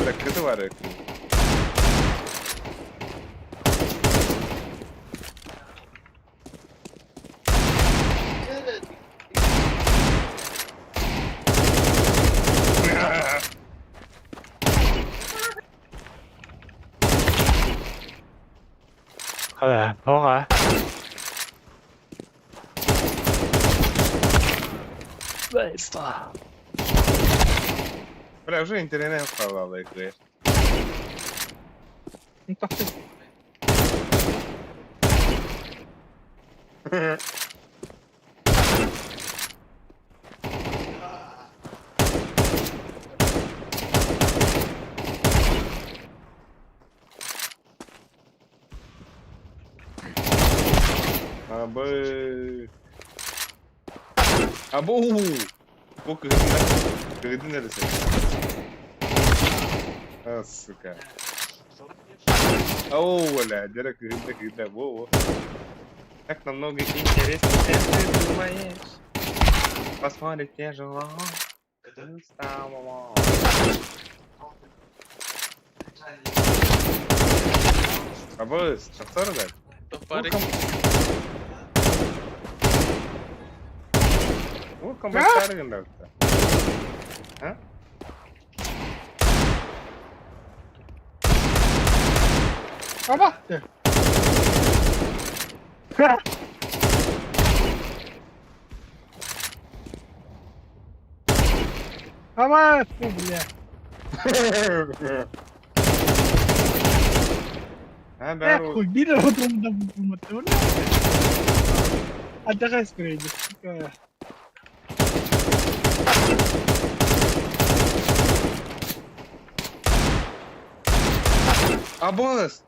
ركزوا عليك Không hả? Vậy bà. بلا уже интернет вставал игры. Não tá feio. ابو فوق كردنا لسه السكر ولا درك كده ابو так намного интереснее, чем ты думаешь. Посмотреть тяжело. Стало. Абыс, что раздать? Топарик. О, комментарий нравится. А? Kapattı. Kapattı bile. А, Eh, да, хуй, ротом да мотор. А давай скорее. Абус!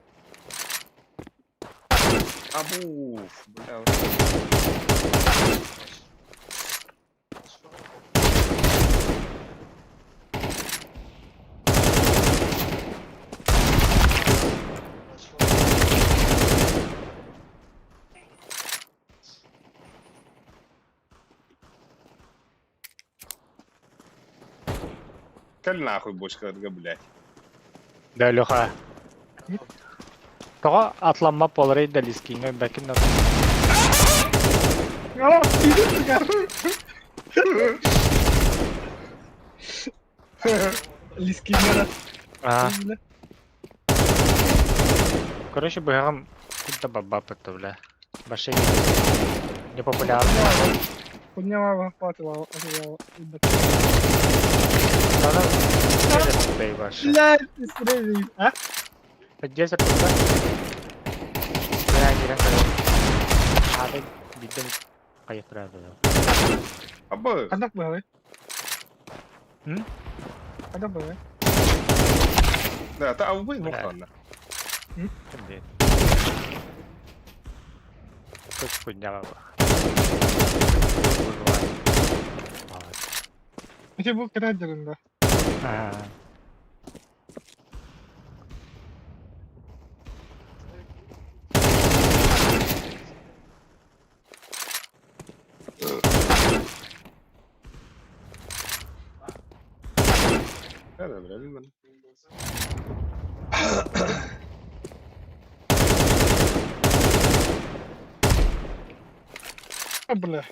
Абуф, бля. كل ناخذ بوشكا قبله. Да, Леха. Тоға атламап болар еді лискинге бәкін надо. Ya, seni çıkar. Лискинера. А, короче, бігам тут бабап это, бля. Башей не популярно. Подняла хватила. Надо через бей баш. Блядь, ты срезай. А? Поддержит туда. Я не рекомендую. Ada bidang kayak travel. Абус! Ada apa, weh? Hmm? Ada apa, weh? لا تعوي مخنا. Kemudian. Terus punya apa? Masih bu kira jalan dah. Ah. هذا بالعلم А, бля.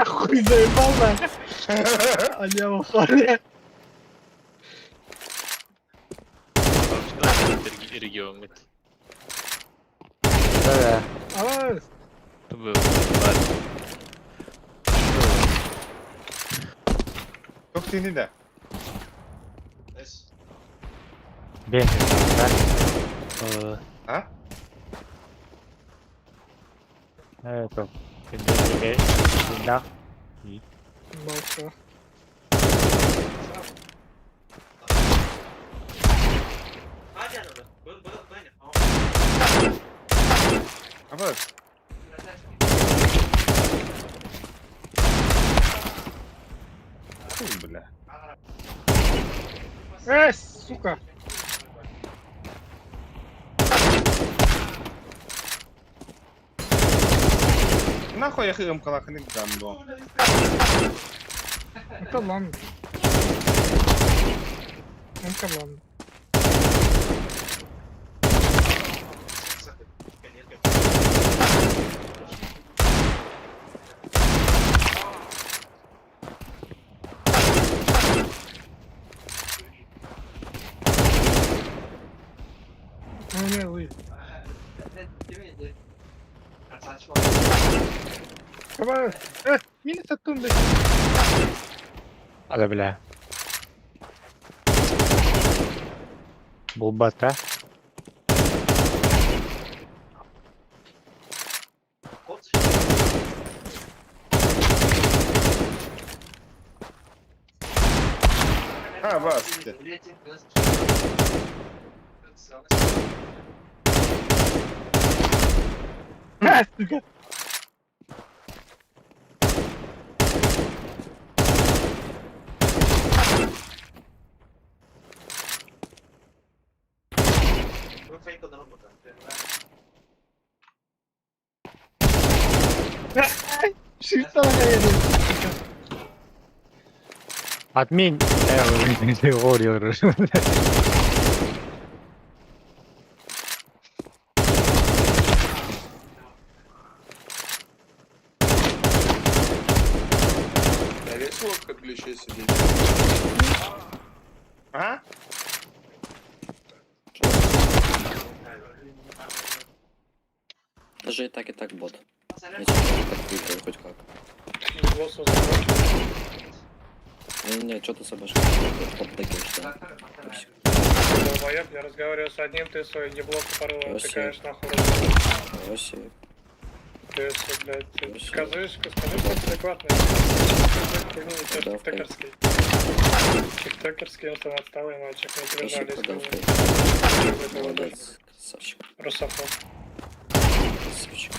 Хуй заебал, да? А я в охуе. Регион. Да. А, Был. Ладно. Çok seni de. Блин, Ha? это. Да. Балка. Ama Хуй, бля. Сука. Нахуй я хырым калаханик гандо. Это ладно. Это ладно. Ну не, вы. Давай. Минус оттуда. Hadi bile. Bulbat ha. Ha bas. Сука. Шифта нахуй. Admin. Warrior. А весело в котлище сидеть? А? Даже и так бот. Я чё-то так выиграю, хоть как. Не, что ты собашка? Подтыкаешься. Долбоёб, я разговариваю с одним, ты свой еблок порой Вообще. втыкаешь нахуй. Вообще. Ты, блядь, ты Вообще. скажи просто адекватно. Да, Тиктокерский. Тиктокерский, он там отсталый мальчик, не Вообще пережали. подавка. Молодец, красавчик. Русофоб. Красавчик.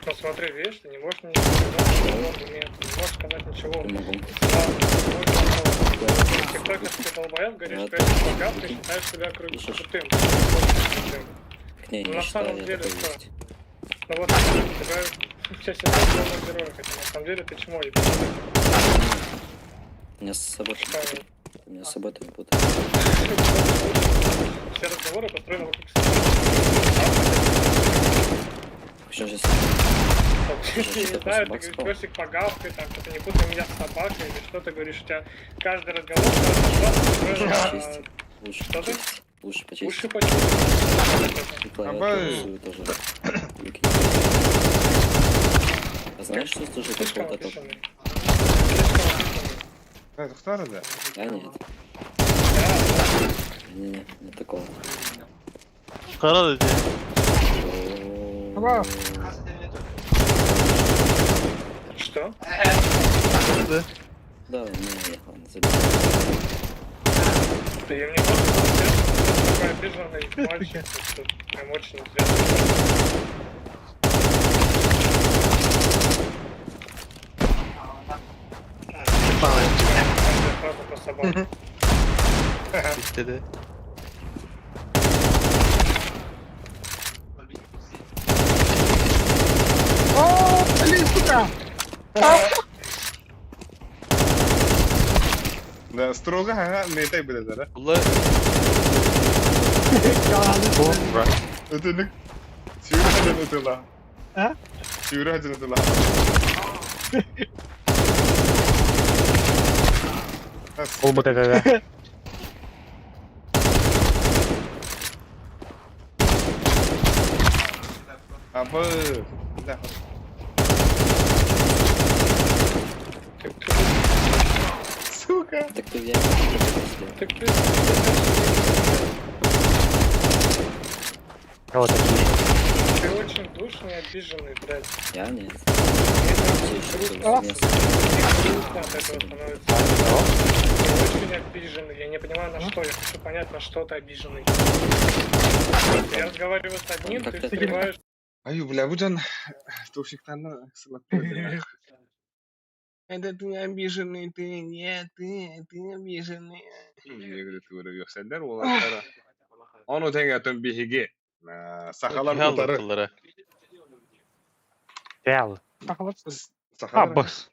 Ну смотри, видишь, ты не можешь ничего сказать, не можешь сказать ничего. Не могу. Тиктокерский долбоёб, говоришь, Да, что если богат, ты считаешь себя крутым. Не, Ну, не на считаю, самом я деле, такой что? есть. Ну вот, тебя сейчас главного героя, хотя на самом деле ты чмо, ебаный. Меня с собой Что? Меня с собой не путай. Все разговоры построены вокруг Почему здесь? Я не знаю, ты говоришь, песик погавкой, там, что-то не путай меня с собакой, или что ты говоришь, у тебя каждый разговор, каждый фраз построен Уши Что ты? почисти. Уши на почисти. уши почти. И клавиатуру свою тоже. Выкинь. А знаешь, что служит Слишком какого-то топ? описанный. Слишком описанный. Это кто это? А нет. Не такого. Karar dedi. Ага. Что? Да, не, ладно, забей. Да я мне просто интересно, такой обиженный мальчик, что прям очень интересно. Фраза про собаку. İstedi. Да, строго, ага, не тай буде зараз. Vallahi Ötülük. Sivri hacın ötüla. Ha? Sivri hacın ötüla. Olmadı gaga. Apa? Dah. Сука. Так ты я сделал. Так ты... Кого такие? Ты очень душный, обиженный, блядь. Я нет. Мне Еще грустно место. от этого становится. Я очень обиженный. Я не понимаю, на что. Я хочу понять, на что ты обиженный. Я разговариваю с одним, ты встреваешь. Аю, бля, bu can Tuşik'ten sılattı. Это ты обиженный, ты нет, ты обиженный. Ne kadar tüvere gösterdiler olanlara. Onu tengatın bir hige. Sakalar Kihaldı kurtarı. kıllara. Реал. Sakalar. Аббас.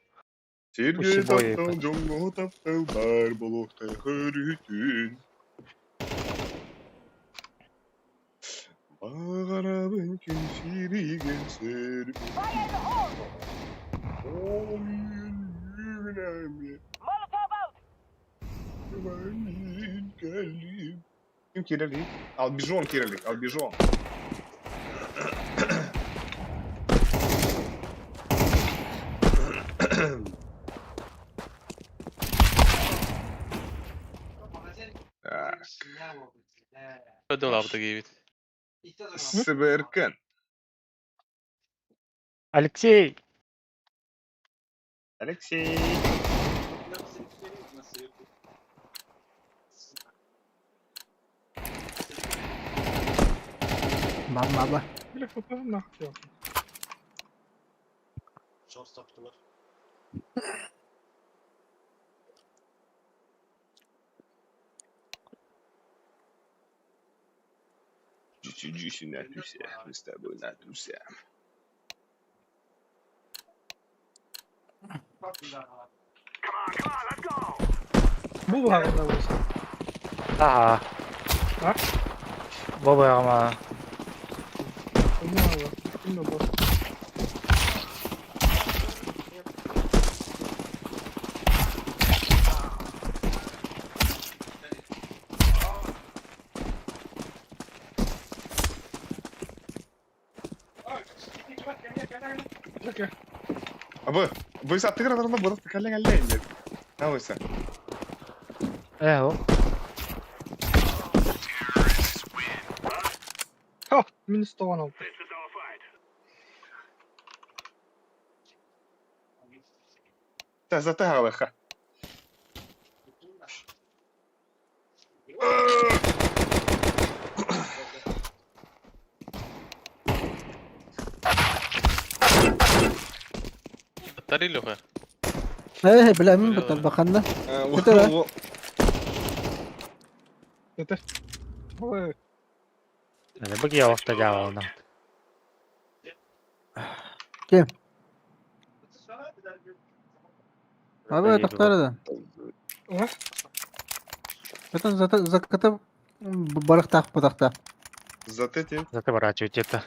Сирге Усибой таптал, это. жомго таптал, бар болокта хөрүтүн. Bağarabın gün sirigen serbi. Oyun yüğünemi. Güvenin geldim. Kim kireli? Albijon kireli, Albijon. Так. Что делал Абдагиевит? Сыбыркын. Алексей. Алексей. Baba. Бля, попал нахуй. Чуть-чуть на тусе. Мы с тобой на тусе. Bu var da bu. Ага. А? Баба ama. Мало. Ну, вот. Okey. Вы сатты кыратарында бұрық тікәлі әлі әйіндер. Ne oysa? Eho. Ha, minus 116. Тәзәті ғалыға. Atari Леха. Bela min betul bakanda. Betul lah. Это... Ой, Ne bagi ya waktu jawab nak. Kim? Abi taktar da. а? Betul zakata balık tak patakta. Затети. Заворачивать это.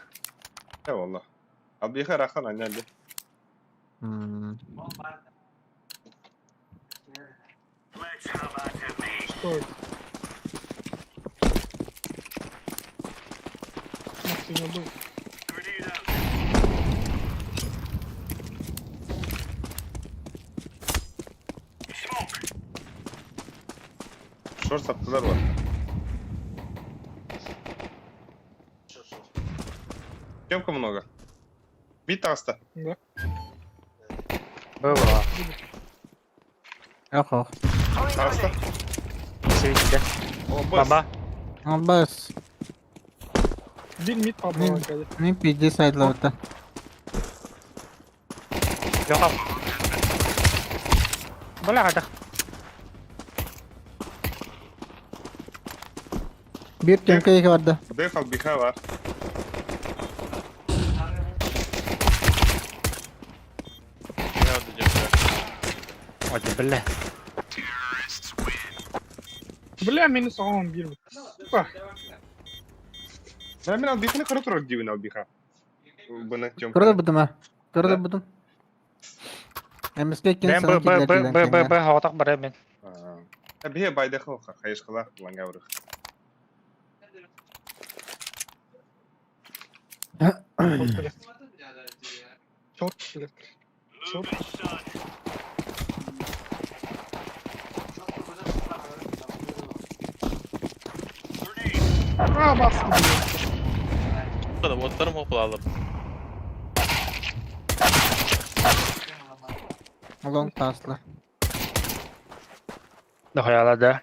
Eyvallah. Abi yıkar aksan annendi. Что это? Максим был. Şort sattılar var. Темка много. Бит таста. Да. Было. Yok yok. Таста. Сидите. О, бэс. Баба. Ambas. Бин мид попал, кстати. Min PD side la orta. Yok. Boleh ada. Bir temke iki vardı. Defal bika var. Hadi billah. Бля, минус он бил. Ben albihini kara turar gibi albiha. Bana jump. Kırdı bıdım ha. Kırdı bıdım. MSK ikinci Ben sana kilitler dilen b hawatak bara ben. Bihe bayda kau kayış kala langga uruk. Short bile. Short. Aa bastım. Bu kadar botları mı okula Long pass'la. Da hayalada.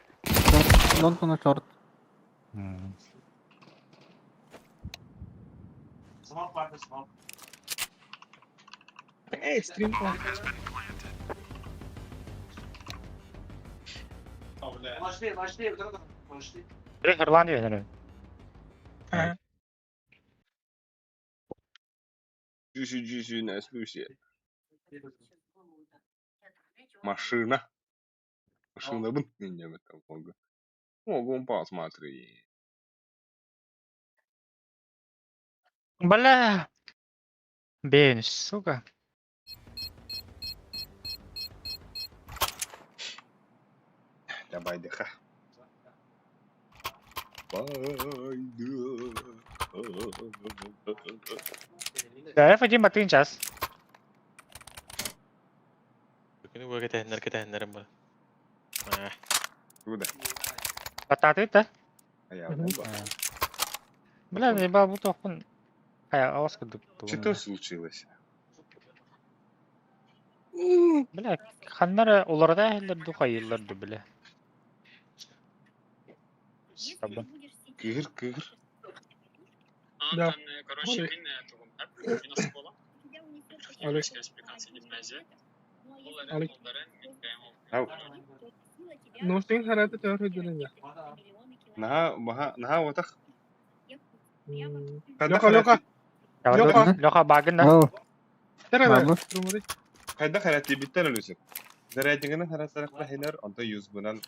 Long sonra short. Ey stream on. Direkt hırlan diyor yani. Juicy, nice Lucy. Машина. Машина бы не в этом могу. Могу посмотреть. Бля. Бенч, сука. Давай дыха. Да, я Фадим Батин час. Ini gua ketahanan mbak. Nah, Куда? Patah itu dah. Я Бля, я бабу тохун. Kayak awas keduk tuh. Что случилось? Бля, ханнар оларда хәлләр ду хайыллар ду бля. Сабан. Кыр. Да. Короче, Alik. Ау. Ну, син харата теория деления. Наha ватах. Лёха. Лёха багын да. Oh. Терәбә. Бабы. Трумады. Кайда харати биттен ölüsün. Derecenin harasarıkla hiner onda 100 bunan.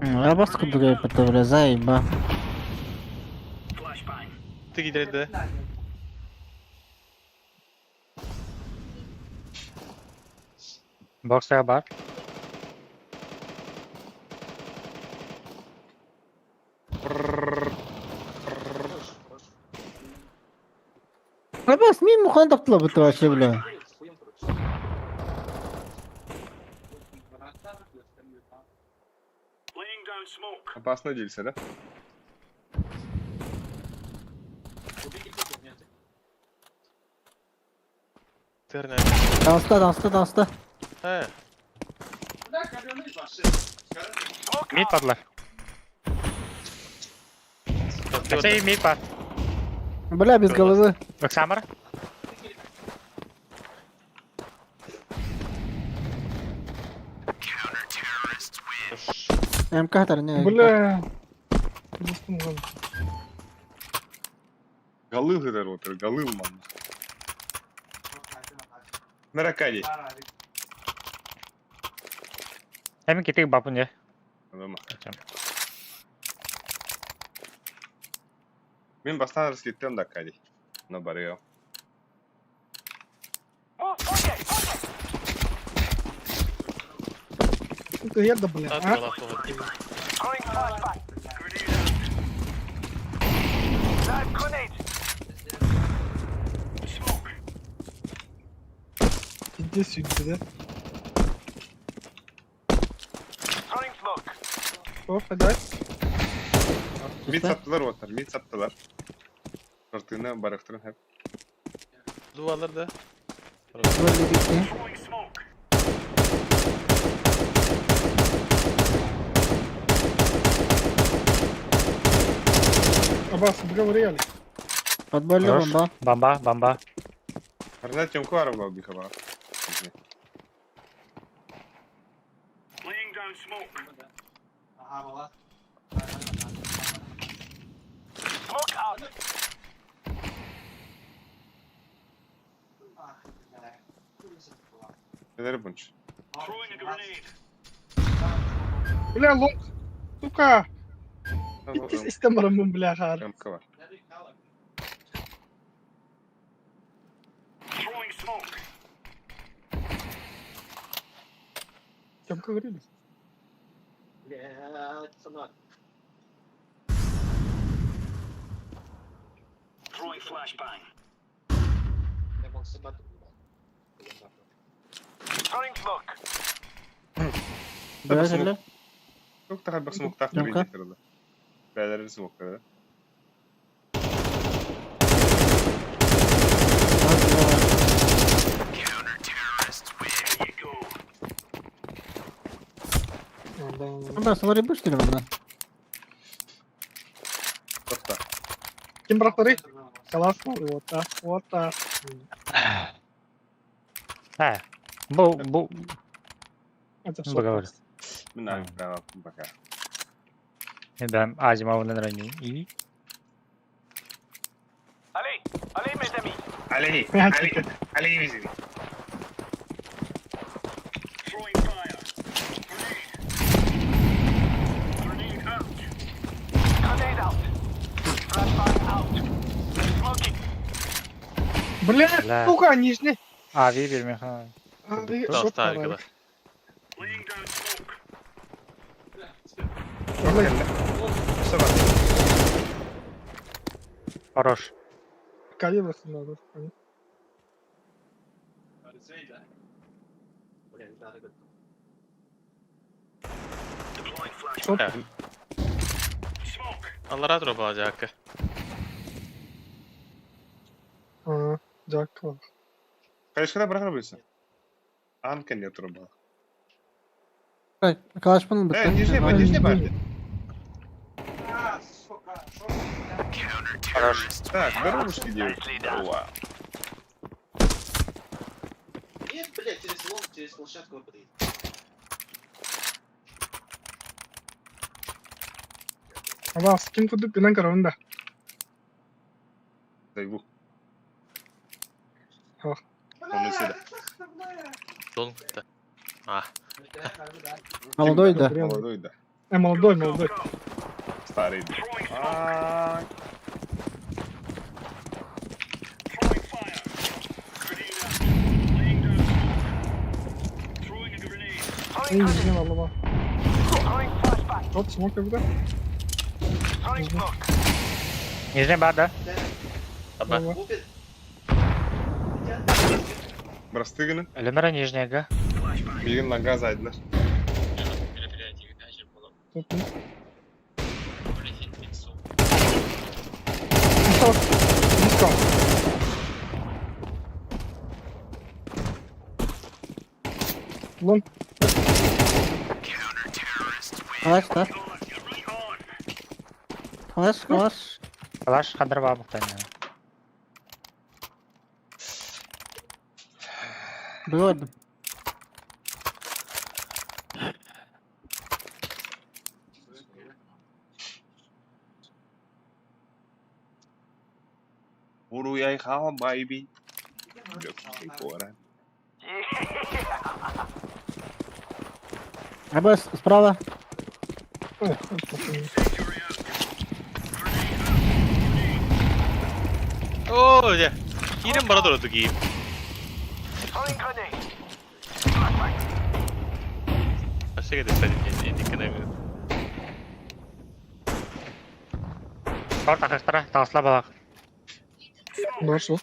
Я бас кудугай пата бля, заеба. Ты gidelim de. Боксая бар. А бас мен мухан таптыла быты вообще бля. Опасно делься, да? Terna. Dansta. He. Мид падла. Сей мид пад. Бля, без головы. Оксамар. МК тарне. Бля. Галыл гыдар отыр, галыл ман. Наракади. Hemen кетик бапын я. Adamı. Мен бастан раскеттем да кади. На барыгал. Сука, я да, бля. At А? bana falan. Иди сюда, да? О, подай. Mid sattılar otar, mid sattılar. Sırtına baraktırın hep. Duvarlar da. Böyle bitti. Абас, договорили. Подбольли бомба. Бомба. Арнат темку арабы бихава. Neler bunç? Бля, лонг. Сука. Истемарım бля хар. Ямка var. Чем говорили? Biraz öyle. Çok daha bir smoke taktı Ямка. bir getirdi. Beylerin smoke'ları. Ben sana ribuş dedim ben. Çok da. Kim bıraktı? Kalas mı? Вот так. He. Bu Это Ну, договор. Ben abi ben bakar. ben acıma bundan rangi. İyi. Ali, Мячики. Ali bizi. Бля, Бля. сука, нижний. Abi bir mekan. Abi, Daha çok harika. para. Хорош. Калибр надо. Çok Evet. Allah rahat drop alacak Hakkı. Aa, Jack var. Kayışkıda bırakabilirsin. An kendi oturum bak. Bak, Kalaşmanın bu. Evet, Disney vardı. Так, дорогуш gidiyor. Wow. Нет, блядь, через площадку подъедет. Ama skin kutup bilen kararında. Zayıf. Ha. Onu istedi. Dolun kutta. Ah. Молодой, да. Молодой, да. Молодой. Старый. Ай. İyi güzel valla. Hop smoke bir de. Нижний бада. Таба. Брастыгını. Ölümere нижнего. Bilgin lan gaz aydılar. Çok iyi. Çok. Nisko. Long. Kalaş da. Kalaş. Kalaş kadar var muhtemelen. Gördüm. Buraya ha baby. Yok koran. Абас, справа. Ой, спокойно. Oo ya. Yine bana doğru tukayım. Aşağı gidip sen indikine mi? Short akıştıra. Tasla balak. Дошел.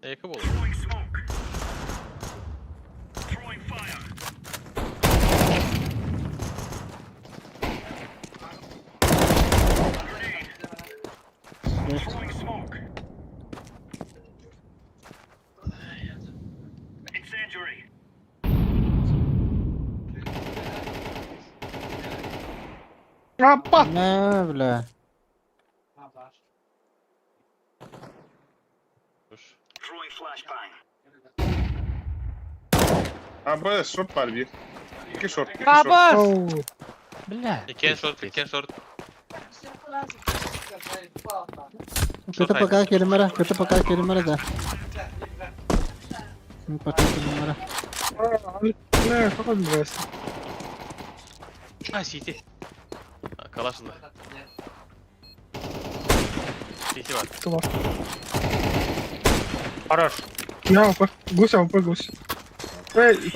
Yakıp olur. Опа! Ne bile. Dur. Abi short var bir. İki short. Abbas! Оу. Бля. Икен шорт. Kötü pakar kelimere. Kötü pakar kelimere de. Şimdi pakar kelimere. Бля, как он бросил? А, CT. Калашlı. CT var. Туда. Хорош. Я АВП. Гусь, АВП, гусь.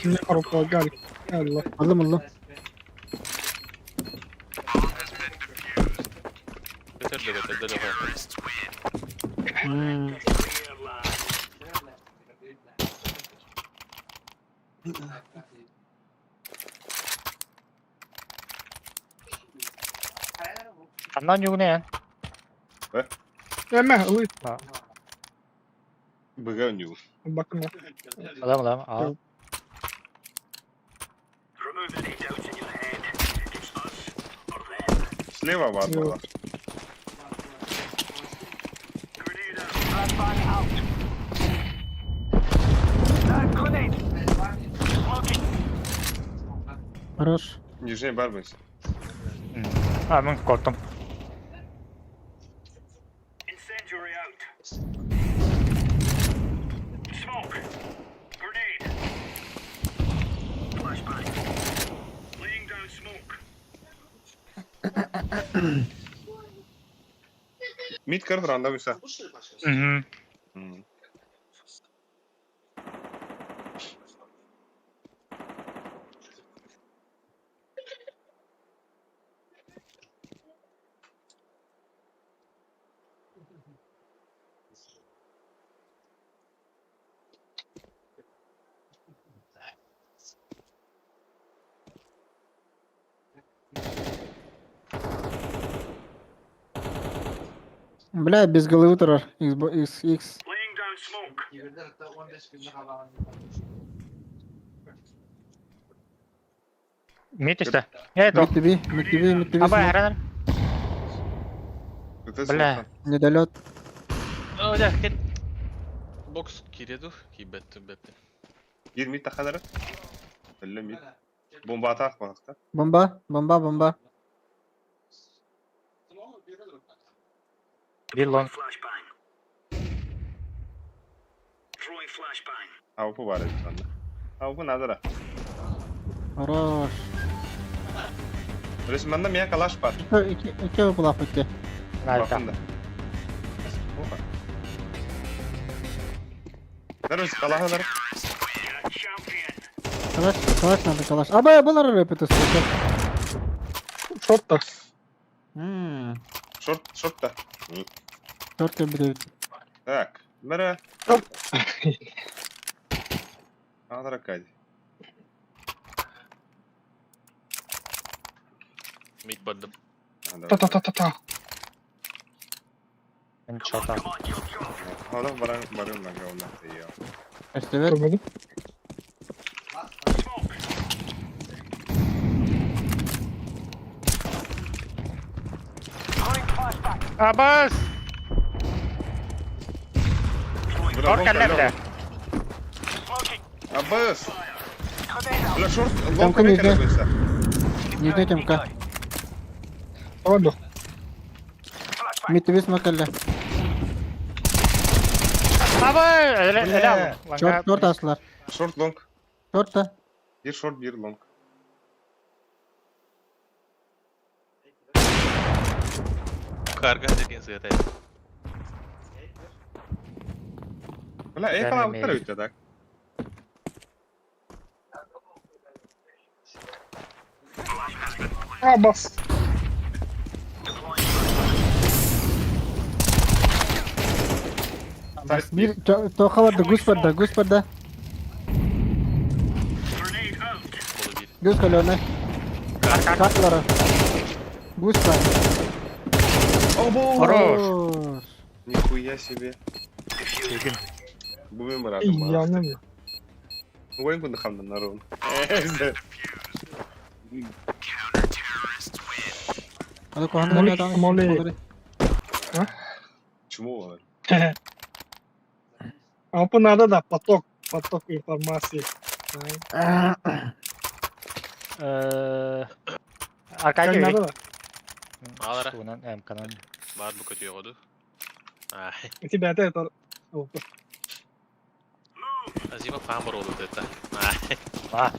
И мне коробку отгали. Аллах. Aldım. Götürdü. Hmm. Andan yok ne ya? Эме, ылый. Быга у него. Bakın ya. Adam. Aa. Слева var Yok. baba. Хорош. Нижней барбайся. Ha ben korktum. Mid kır randa bisa. Mhm. Бля, без головы турар. X. Mid işte. Evet o. Mid TV. Aba herhalde. Бля. Недолет. Öyle ket. Box kiriyordu ki betti. Gir mid takaları. Öyle mid. Bomba atak bakta. Bomba. Bir long. Avpu var bir tane. Avpu nazara. Хорош. Resmende miye kalaş var. İki bulak bitti. Найта. Bakında. Neresi kalahlar? Kalaş nerede kalaş? Aba yapılar repetisi. Шорт-то. Short da. Dört bir de. Так. Mere. Оп. Adarak kaydı. Mid badım. Та-та-та-та-та. Ben çota. Hala barın lan ondan ya. Evet. Görmedim. Abbas! Short kelle bile. Abbas. Bula short. Tamka ne neydi? kadar mesela? Yüzde temka. Ладно. Mid TV smoke'lle. Aba ele al. Short aslar. Short long. Short da. Bir short bir long. Karga dediğin sayıda. Bula Ben kala de avuklar mail. ötüyor. Бас. Bir toka vardı. Gus vardı. Bolu bir. Gus kalıyor ne? Kartlara. Gus var. Хорош. Нихуя себе. Bu benim bıraktım. Я не знаю. Bu benim bunu kamdan narın. Hadi kohandı ne adam? Моли. Чему var? АВП надо, да, поток информации. Arkaya Kanada gel. var. Ağlara. Tuğunan kanan. Var bu kötü yokudu. Ay. İki bete yeter. Oldu. Azima fan var oldu dedi. Ay. Ah.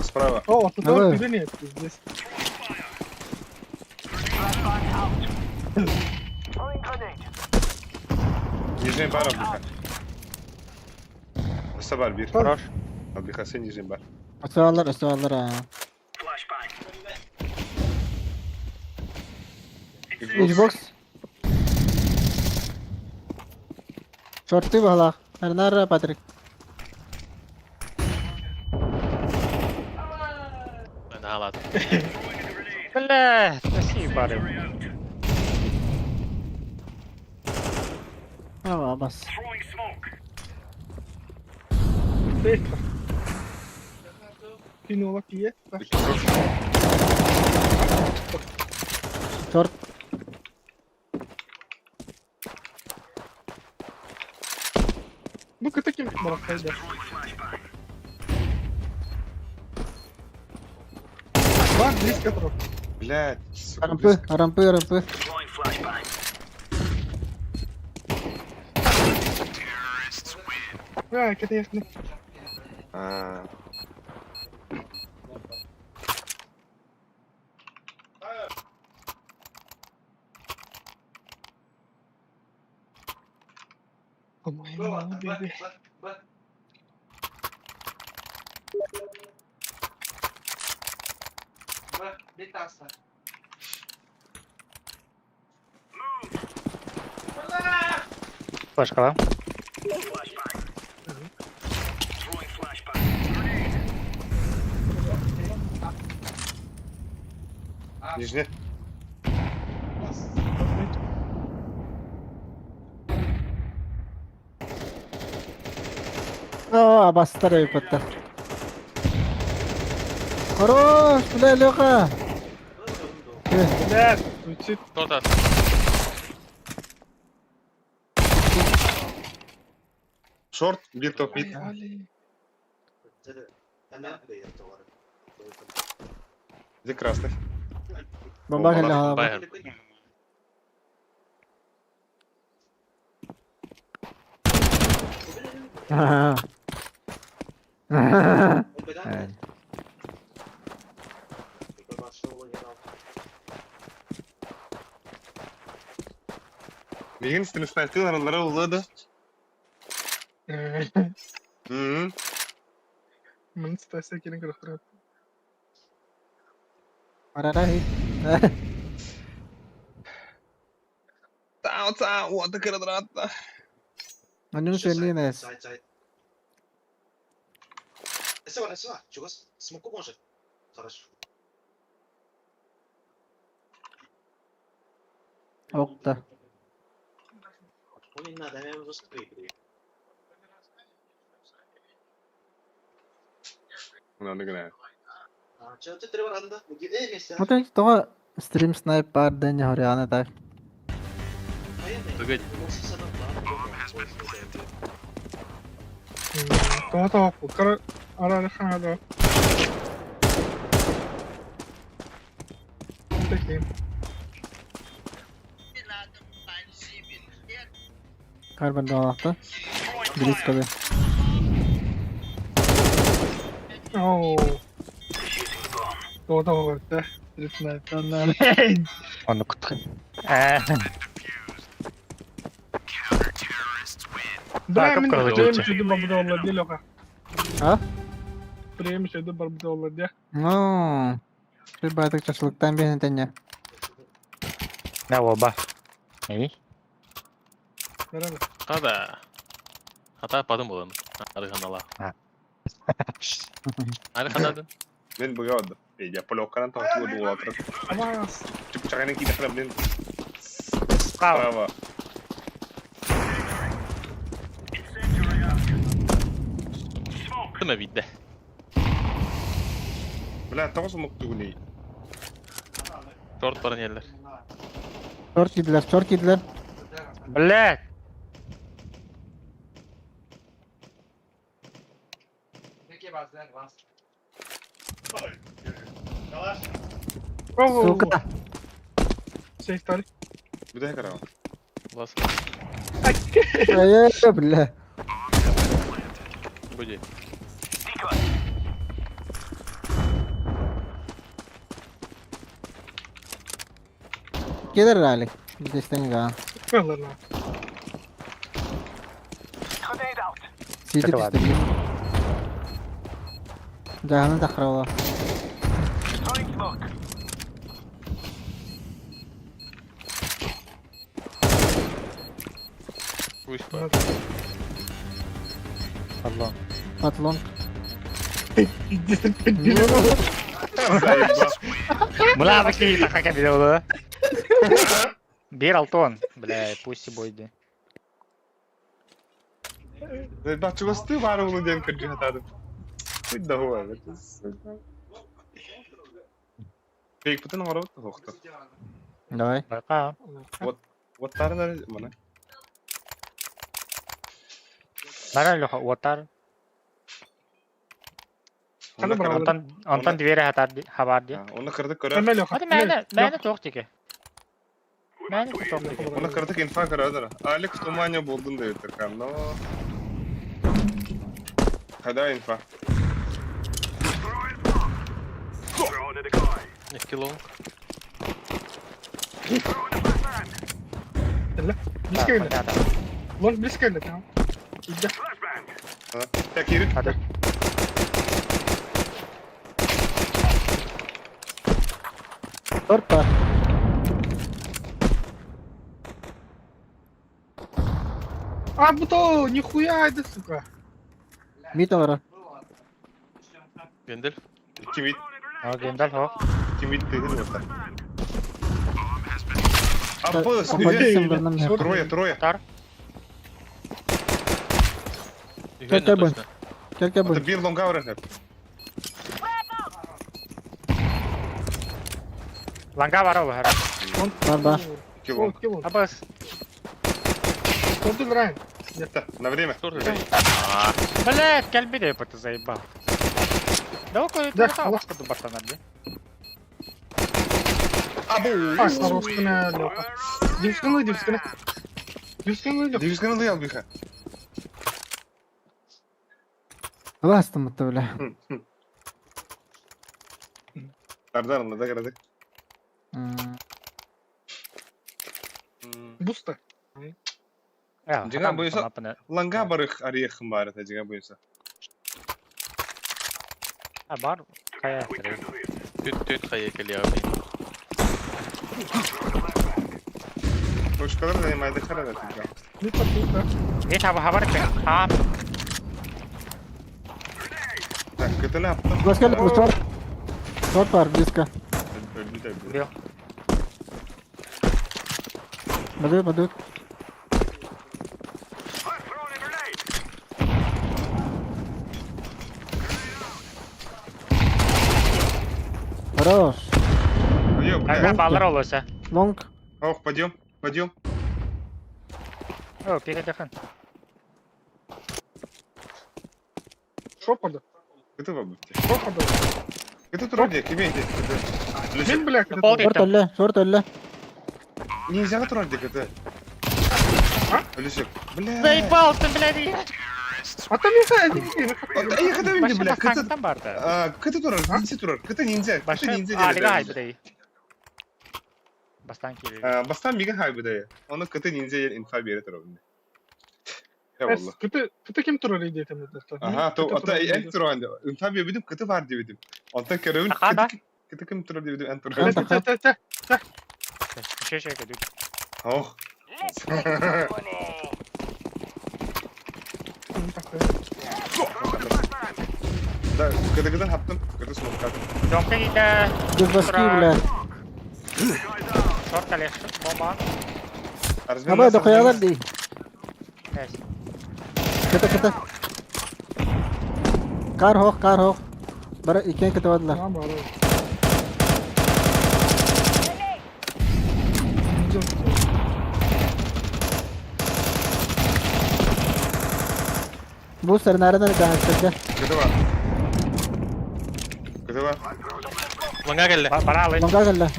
Справа. О, тут Давай. тоже нет здесь. Нижний бар Абдиха. Üste var bir. Хорош. Abdika sen nижний бар. Üstü alır ha. Xbox. Short tip hala. Nerede Patrick? Ben ağladım. Бля, спасибо, бары. Tamam bas. Быстро. Кинула пье. Short. Ну-ка таким бросай, да. Бар близко трог. Блядь, сука, Rampı. А, конечно. А, По-моему, беби. Флешка, да? нижний. О, бастыры пытты. Хорош, бля, Лёха. Блядь, звучит. Кто-то. Шорт, bir top mid. Али. Где красный? Bomba geldi Bombalar. hala. Bayern. Evet. Единственный снайпер на Лада. من ستاسي كده كده خراب. Mararahi. Ciao, вот так радрата. Anjung seni nes. Чего? Смоку может? Хорошо. Okta. Он не надо, я его заскрыли. Надо гнать. А что ты тревожно? Где место? Mungkin toh stream sniper dan Horiana tak. Погоди. توقف قرر على هذا. تكليم. Karbon dioxide. Bilis kabe. اوه. توقف ده. سنايبر. Onu kutu. Да, как من правда بريم лучше? مش يدبر بدولار دي لغة. Ha? بريم مش يدبر بدولار دي. No. Bir batık çaşılıktan bir nitenya. Ne oba? İyi. Beraber. Hada. Hata padım olanı. Hadi kanala. Hadi kanadın. Ben بجد يا بلو كان تحت ود واتر خلاص. شوف شغالين كده احنا بنين Bravo. برافو Değil mi bir de? بلا انت وصل مقتولي Short paran yerler. Short gidiler. Блядь. Сука. Сейфтали. Буде карава. Лас. Ай, бля. Буди. Kiधर डाले जिसने Кэлла на. सीधे Katawa. जहाँ में तक रहा Пусть по. Allah. पतलों Бля, такие так как я видел, да? Bir Алтон. Бля, пусть и бойди. Бачу гости вару Володян каджи хатаdım. Будь да хуа. Пейк путан вару та хохта. давай Бака. Вот тардар мана. Нара Леха, отар. Hadi bravo. Ondan diveri haber diye. Onu kırdık kara. Temel yok. Hadi mene çok tiki. Mene çok tiki. Onu kırdık infa kara. Alex Tomanya buldun da yeter kan. No. Hadi infa. Нефть лонг. Близко или? Лонг близко или там? Иди. Ya Kirin. Hadi. और पर А, буту, нихуя, это, сука. мид और Гендель. Kimit. O Gendal ho. Kimit değil orada. Abbas. Композиция бърнам है Troya. Tar. Играй Какая на бы? точно. क्या Hadi bir longa var hep. Langa var o her. बार İki long. Килл. Abbas. Что ты нравится? Yeter. Na время. Кто ты? Блядь, кельби да ты заебал. Да около Да, этого вот. что ты бартана, да? А, старостная Лёха. Дивсканы. Лёха. Divizyon al bir ha. वास्तव में तो बला Nereden anladı karadık? Буста. Ya, Jangan boyasa- apa nih? Langa barık araya kembarat aja buysa. Ah, baru kayak Tüt kayak kali abi. Hoş kadar da mayda karadık. Мита. ini habar ke? Ah, Kötü ne yaptın? बस कर शॉट पर जिसका Öldü. beliau. मदद хорош Пойдем. Kayak baller olursa. лонг Ох, пойдем. Oh, pika jakan. Шопада. Kötü var bu. Шопада. Kötü turacak kimi idi? Мен, бля, как Пол это? शॉट तल्ले Ninja turacak kötü. Ölüsük. Bля. Заебал ты, блядь. А там не знаю, иди. İyi kadar indi Başka bля. Kötü. bakandan vardı. Kötü turar. Ninja turar. Kötü ninja. Kötü Başka ninja aliga diye. haydı değil. Bastan kiri. Bastan bir haybi de. Onu kötü ninja yer infa bir yere turar. Eyvallah. Kötü kim turları idi etemde? Aha, to ata en turan. Infa bir bidim kötü var diye bidim. Ondan kerevin Aha, kötü kim turar diye bidim en turar. Şey kadar. Oh. Da kötü hattım. Kötü smoke attım. Jongka kita जबरदस्ती बला short kali ya. Bomba. अबे दो खयाल दी Yes. kita car हो बर इके के तवदला Tamam abi. bu sar nereden kan çıktı Kötü var. var. Langa geldi. Bara alayım.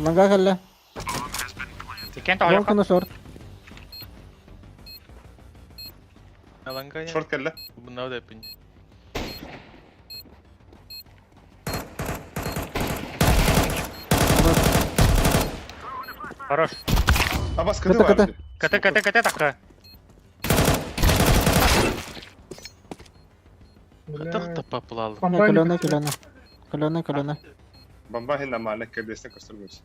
Langa kelle. Tiken Long toyok. kena short. Langa ya. Short kelle. Bunlar da yapınca. Хорош. Abbas kıtı Kıtı, var. kıtı. КТ такая. Kıtır da papıl aldım. Kelone. Bomba hina maalek kırdesine kastırmıyorsun.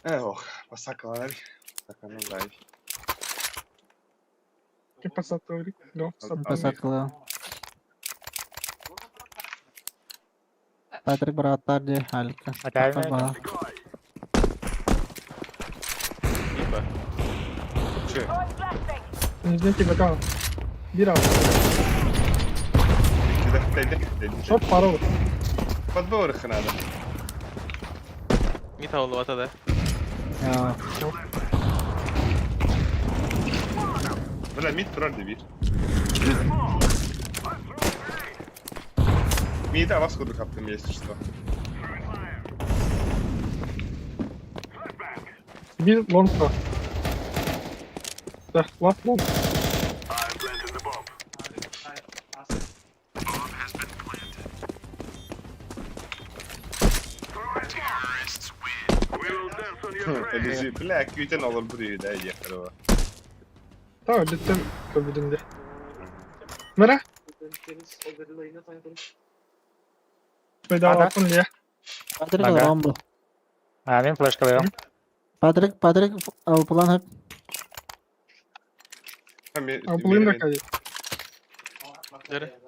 Oh, passaklavar. Sakanın live. Che passato lì? No, Pasakla. Patrick beratar dia halka. Ada Apa? İpa. Şey, Не знаете, братан. Бира. dedi. Шоп парол. Подбор хнада. Mid havlu ata da. Ya. Bela mid durar bir. Mid avaz kodu kaptım jest что. Bir лонг. Да, ласт лонг. Elisi black güten olur burayı da yakar o. Tamam, bittim köbüdümde. Mera? Bedava Ada. atın ya. Patrick Langa. Rambo. Мен флеш koyuyorum. Patrick pulang hep. Hem Bulayım da kaydı. Dere.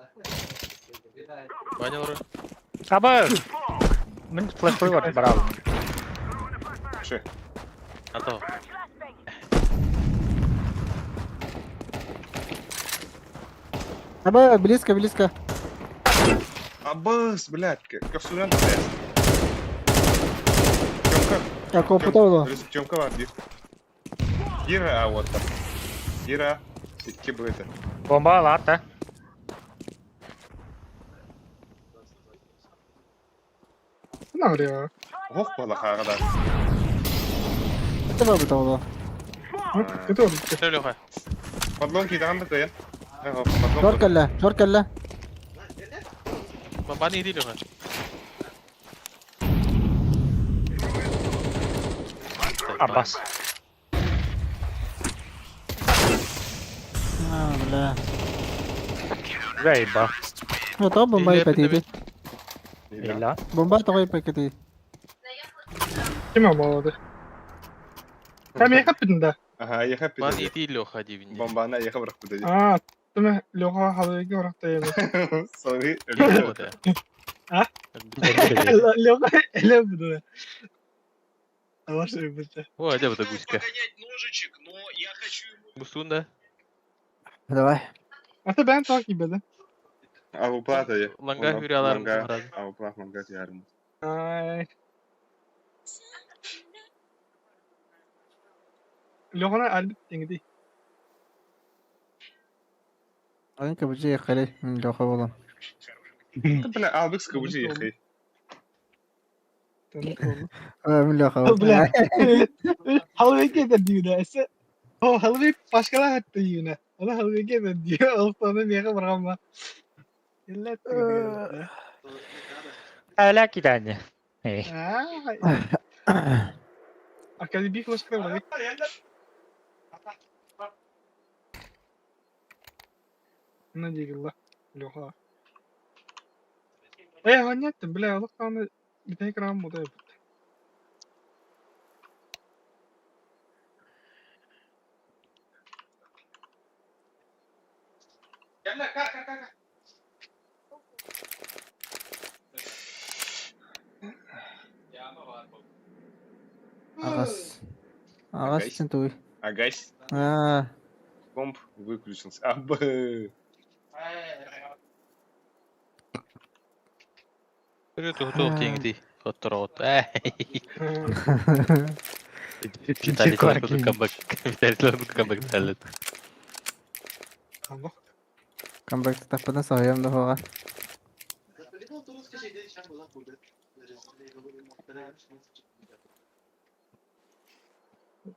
Banyak orang. Apa? Men flash koyuyorum. Bara alayım. Şey. Atau. Apa близко. Abbas, блядь, капсулен тез. Тёмка. Aku putar. Тёмка var bir. Bir ha orta. Bir ha. İki böyle. Bomba al at da. Ne var ya? Hoppala kadar. Itu betul. Kötü oldu. Kita lihat. Padlon ki devam et ya. Short kelle. Bani di lihat. Abbas. Ah, belah. Zeyba. Nggak tahu bomba Iya, ipat itu. İlla. Bomba atau ipat itu. Kime bağladı? Hem yakıp bidin de. Aha, yakıp bir Bani de. di lihat di bini. Bombana yakıp bırak bir de. Aa, değil mi? Loha havaya olarak da yedim. Sorry. Lihat ya. Ha? Loha ele bidin. Ama şey bitti. О, ada betul guska. Musun da. Давай. Hatta ben takip edin. Avu plata ya. Langa yürü alarm. Avu plata langa yarım. Ay. Lohana albit dengi. Ini kebetulan ya kali. Jauh belum. Bela aldık sıkıcı ya. Tanık oldu. Min jauh. Bla. Halveki eder diyor neyse. O halvek başkalar hatta yine. Ona halveki eder diyor. Altanı niye bırakma. İllet diyor. Hala kitanya. Akali bir flash kırıldı. Ne diyor Allah? Loha. Hanyattım bile alıp kanı bir tek ram moda yaptı. Gel lan kalk. Agas century. Агась. Комп выключился. Абы. Tuh tinggi. Kotor. Vitalis Чекор lagu comeback. Vitalis lagu comeback talent. Allah. Comeback tapına sayıyorum da falan.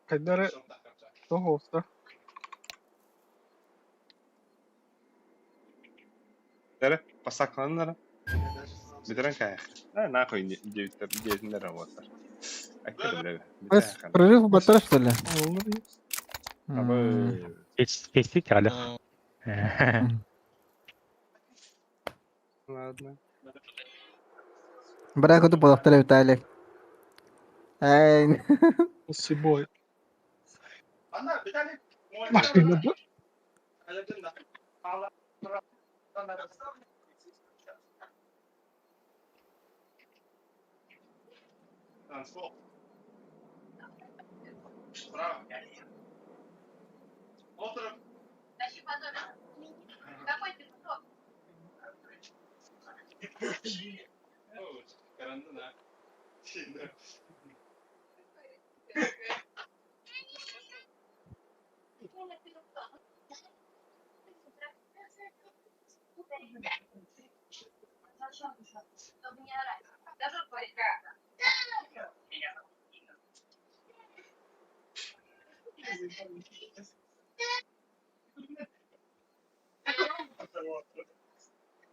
Kadar o olsa. Nere? Pasaklanın nere? Bitiren kaya. Ha, ne koyun diyetin nere olsa. Akıllı bile. Bas, прорыв батараш что ли? Olur mu? Ama Kestik hala. ладно. Брако tu подохтер Виталий. Ай, Сибой. Машина bu.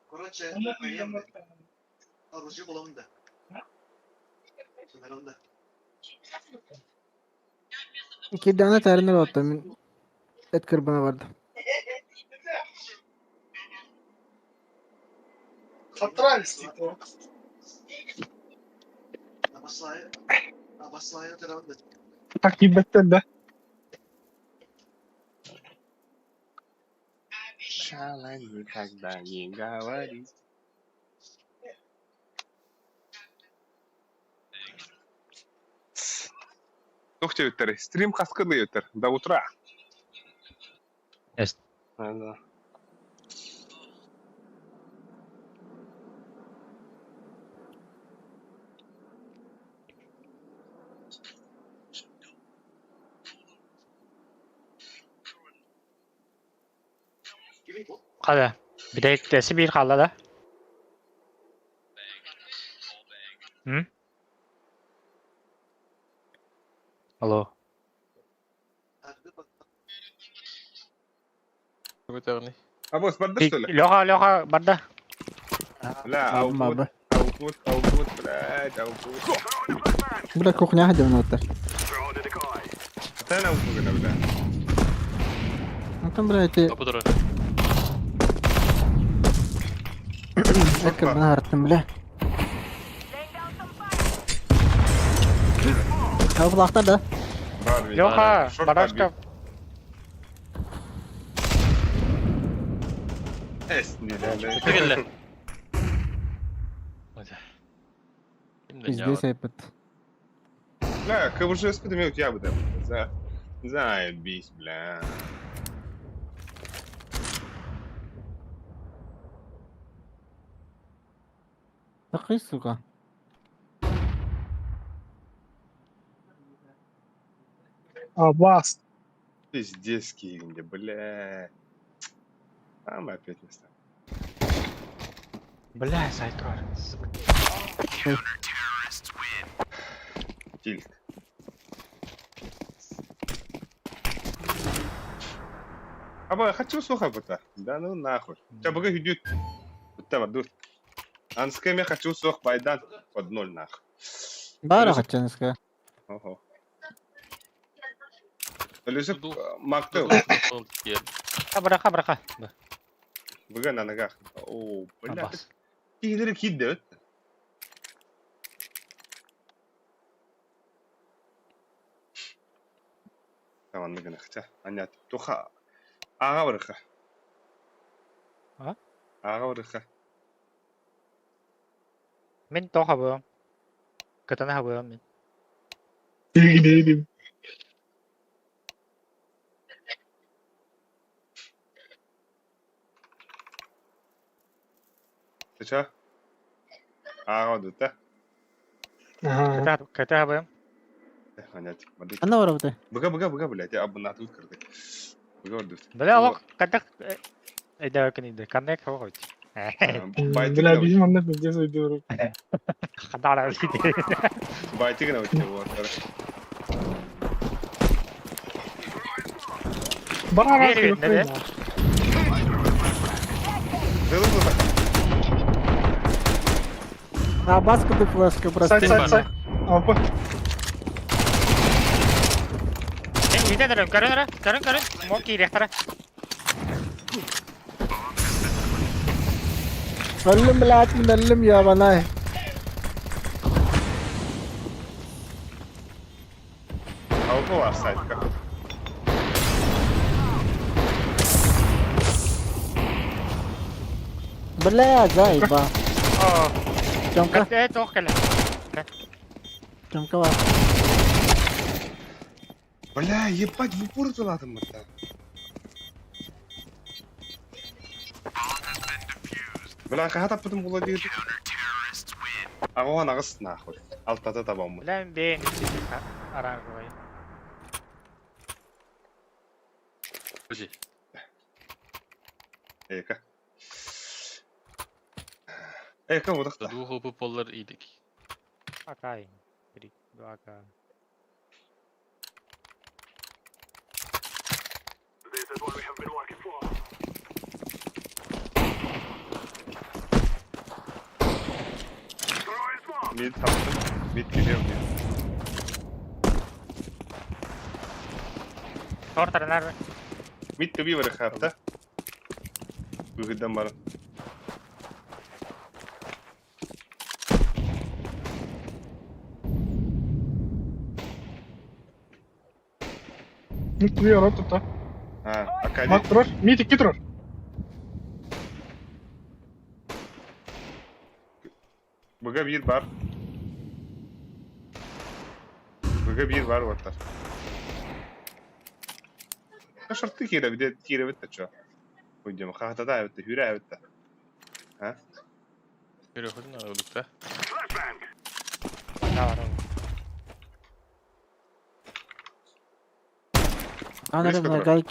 Короче, Arıcı bulamında. Sınırında. iki tane teriner oldu. Et kırbına vardı. Katran istiyor. Abasaya tarafında. Takip etten de. Шалай, когда не говори. Слушайте, Виктор, стрим хаскады, Виктор, до утра. Есть. Да. Hadi. Bir de eklesi bir kaldı da. Hı? Alo. Komputer nih. Абос, подда, что ли? Леха, банда. لا Мабы. аутпут, блядь, аутпут. Бля, кухня где внутрь. أنا autput أنا بلا. Ну там, бля, эти Apa tuh? et kırbına harttım bile. Ya bu lakta da. Барби. Леха, Шорт барашка. Эсни, да. Gel lan. Hadi. Kimden Пиздец, ya? айпад. لا كبر اسكت ميوت يا بدر. زايد بيس بلا. Такой, сука. Абас. Пиздец, Кинги, бля. А мы опять не стали. Бля, Сайкор. Тильт. Аба, хочу слухать это. Да ну нахуй. Тебя бога идет. Там дур. Анскем я хочу слух байдан под ноль нахуй. Бара хачанска. Ого. Лежит Мактел. Браха. Бога на ногах. О, бля. Абас. Тигры кидают. Tamam ne kadar kısa. Anlat. Tuha. Ağa bırakı. Ha? Ağa bırakı. Min to habıyorum. Katana habıyorum min. Gidelim. Sıça. Duta. Ага. Kata apa? Понятик. Anda var burada. Быга, блядь, я бы на тут кырдык. Быга Duta. Bela awak kata ada kan ini karena kau kau. Байтыгына Bizim anlat bir kez ödüyorum. Kata ada sih. Байтыгына өтті вот. Bana Nereye arası yok. gitti, nereye? Дылы быга. А баска флешка просто. Say. Apa? Ini kita dalam karun. Mau kiri akar. Ölüm bilat ölüm ya bana. Avrupa var saytka. Bela acayip ha. Oh, Çamka. kata itu kena. Çamka var. Бля, ебать, в упор тулатым мырта. Бля, каха таппытым була дейді. Ағуан ағыс нахуй. Алтата табамын. Bilen ben arang kau. Подожди. Эка. Эка, одақта. Двух опы поллар идик. Akai. Jadi dua akai. Mid tapptım. Mid geliyor diyor. Kau ternar. Mid de bir var hatta. Bu hıddan bana. Mid duruyor orada. Ha, Akali. Bak durur. Mid 2 durur. Bıga bir var. Bıga bir var orta. Kaşarttı kire bir de kire bitti şu. Hocam kahta da bitti, hüre bitti. Ha? Yürü hadi ne olduk da. Mana var? Anladım. Gel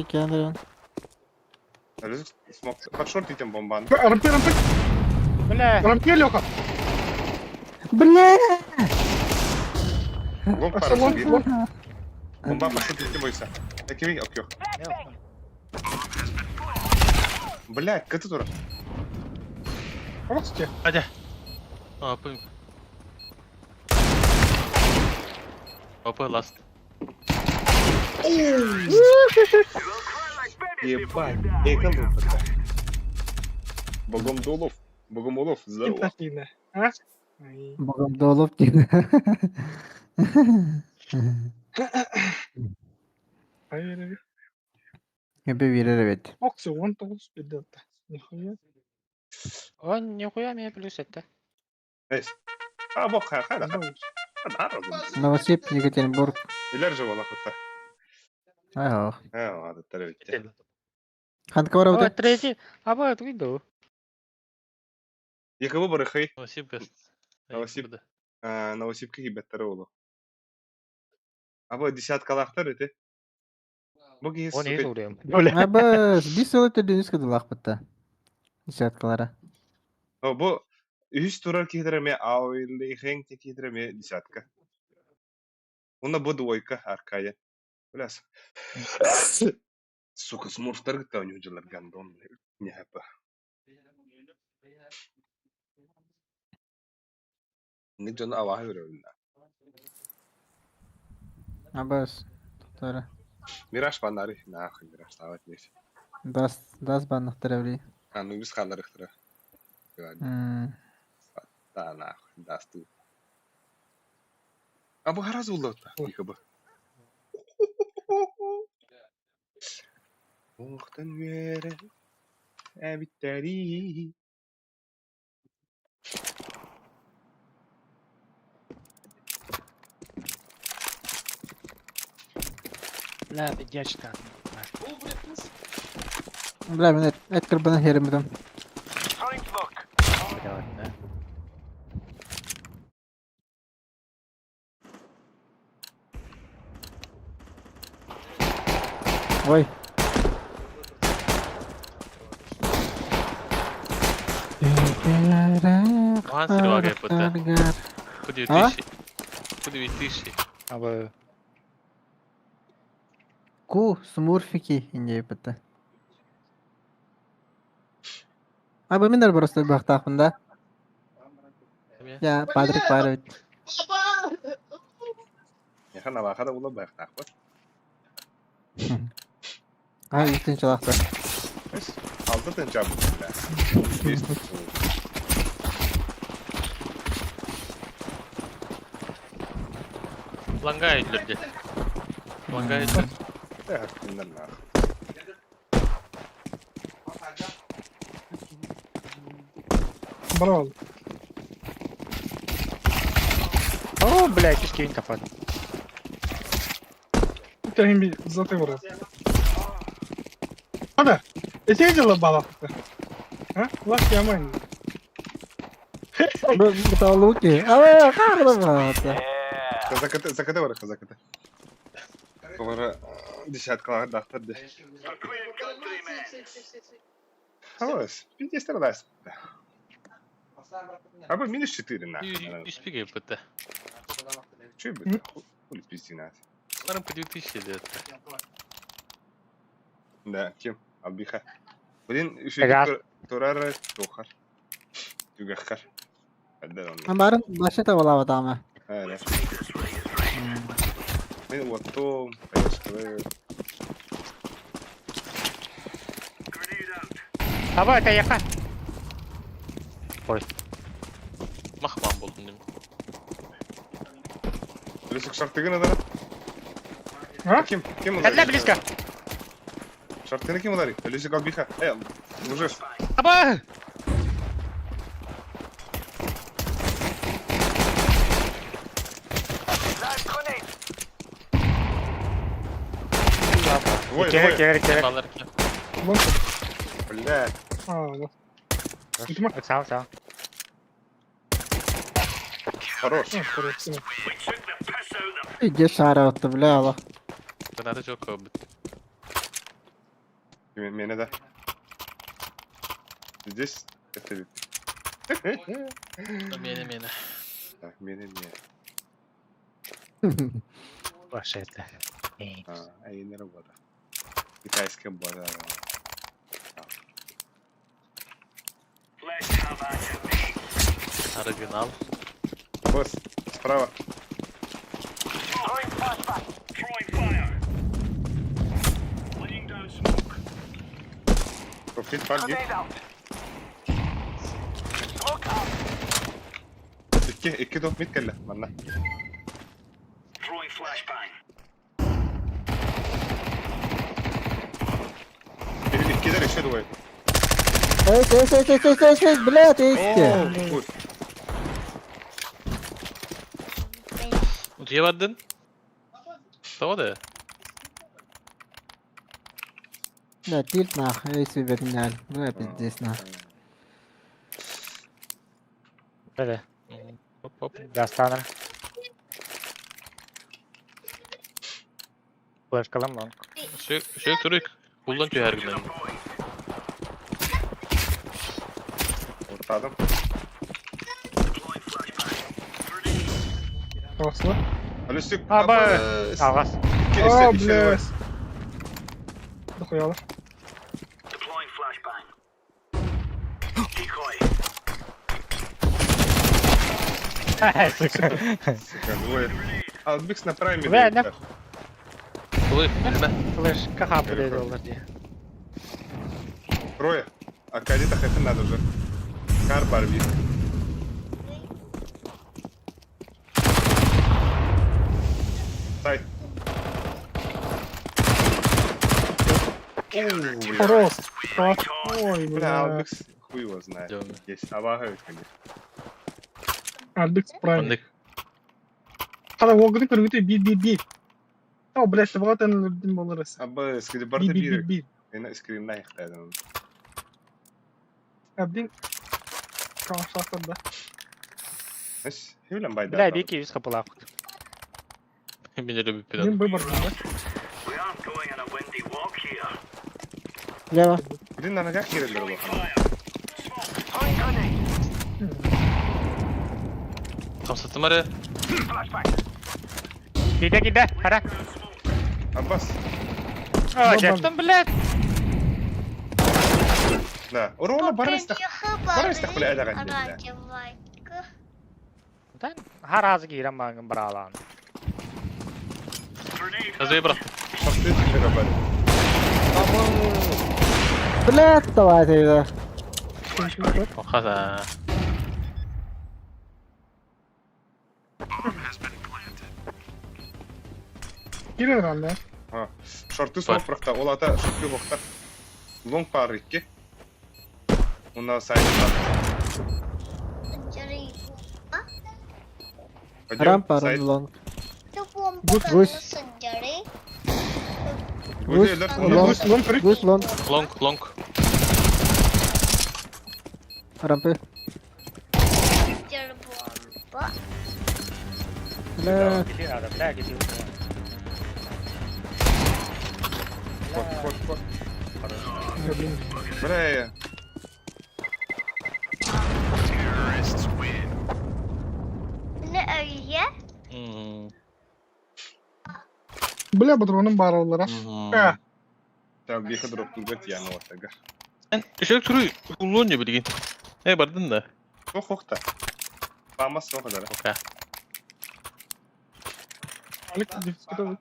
kenara. Öyle smok. Bak short item bombanı. Rampi. Bela. Rampi geliyor kan. Bela. Gol parası bir. Bomba parası item oysa. Ekimi yok. Блядь, kötü dur. Orası ki. Hadi. Ne yapayım? Опа, last. Ебать. Экон был тогда. Богомолов, здорово. Git yine. Ha? Ay. Babam dolup gibi. Hayır. Hep verir evet. Oksi 19 bir de. Nihayet. Oh, nihуя мне плюс это. Neyse. Ha bak ha. Hadi Doğru. arasın. Новосиб, Екатеринбург. İlerce bana hatta. Ага. Ha, hadi tabii. Ханка var Oh, burada. третий. Apa itu itu? Якобы барахай. Новосибка. Новосиб. Новосибка хибеттері олу. Aba десяткалақтар өте. Bu kez Oh, ini suka. sudah. Boleh. Абы, бис өлөтө дениз кыдылак бытта. Десяткалары. Bu 100 turar kihdireme, ağırlığı hengte kihdireme десятка. Onda bu двойка arkaya. Bilas. Сука, смурфтар гыта өнөжөлөр гандон. Не хапа. Ne canı avahı veriyorum. Абыс. Туттары. Мираж банары. Нахуй мираж ставать нейсе. Дас баннықтыр әвли. Ну biz қаларықтыра. Да, нахуй, дасту. А bu гараз oldu hatta. Yıkabı. Muhtan vere. Bitteri. Lah, bejasta. Бля, мен эт кырбана херимдим. Ой. Ага, Серега, это. Куда А? тысячи? Куда тысячи? Абы. Ку смурфики инде бітті. Абы мендер просто бақтақпын да. Я Патрик бар өт. Яхан абақада ұлы байықтақ ба? А, үстінші лақты. Алды тынча бұл. Лангай идлерде. Лангай идлер. Hakkından ne? Брал. О, блядь, кишкейн кафад. Тәһим заты вырыл. Ада, эти видела балақты? А? Лак ямайн. Бұта луки. Абы, қағыда бағатты. Закаты бар, закаты. Олары десяткалар дақтырды. Халас, пиздестер даст. Абы минус 4 на. Испигай ПТ. Че бы? Хули пизди нас. Старым по 2000 лет. Да, кем? Албиха. Блин, Ага. турары тухар. Түгәхкар. Әддән оны. Амбарын башы табалап атамы. Әне. Мен оттом, кайшкылы. Аба, это яка. Ой. Махман болдun değil mi? Лесик шарттыгын адана. А? Кем? Кем Кәдлә близко. Шарттыгын кем удари? Лесик албиха. Мужик. Аба! Кевер, кевер, кевер. Mallar ki. Вон. Бля. А, вот. Итма. Сам, сам. Хорош. Хорошо. İyice şara attı bile Allah. Kanada çok kabul. Mene de. Здесь это вид. Mene. Так, mene. Baş это. Aynen работа. Китайская база. Оригинал. Босс, справа. Профит пальги. İki top mid kelle bana. Bir iki de reşe duvar. Ey, блядь, eski. Ой, Где ваддın? Что да? Да, тильт нах, ey сюбетнял. Ну я пиздец нах. Böyle. Hop hop. Gastanır. Flaşkalım lan. Şey Türk. Kullanıyor her gün. ortadım. Хорошо. Alüstük. Aba. Ağaz. А, блядь. Дохуя. Сука. Двое. Албикс на прайме. Бля, да. Kılıç bilme. Flaşka hapı olur diye. Трое. А кадета хэхэн надо уже. Кар барби. Сайт. Хорош. Ой, Бля, бля. Албикс хуй его знает. Дёрно. Есть. Обагают, конечно. Альбикс прайм. Fındık. Хана огды көргөтө би. О, блядь, вот он людин болорос. Абы скрибарды Би. бирек. Ена скримна ихтадым. Абдин. Каштатыр да. Эс, хевлен байда. Бля, беки yüz kapılar. Beni de bir Мен plan. выбор да. Leva. Birinin anacak yerleri bu. خمسة مرة. Gide, hara. Abbas. Oh, jatuh belat. لا والله برا Baru يستقبل أداء غني. Raja Baikah. Dan haraz giram bang beralan. زيبرة. حطيت في الربال. بلاد طبعا هذا. وخذها. Girin herhalde. Ha. Şortu soğuk bıraktı. Ola da şortu bıraktı. Long var iki. Ondan sayı var. Mencari. Rampa long. Itu bom Good, bukan good. senjari. Goose long. لونج. Rampa. Senjari bomba. Bلاد. Gidi ada belat gitu. Bak. Buraya. Ne öyle? Bile patronun bağırılara. Ha. Tabii bir kadar oturacak yani ortada. أنت شو تروي كلوني بدي. إيه بردن ده. Yok da. Kalmaz o kadar. أوكي. Alik diskutu.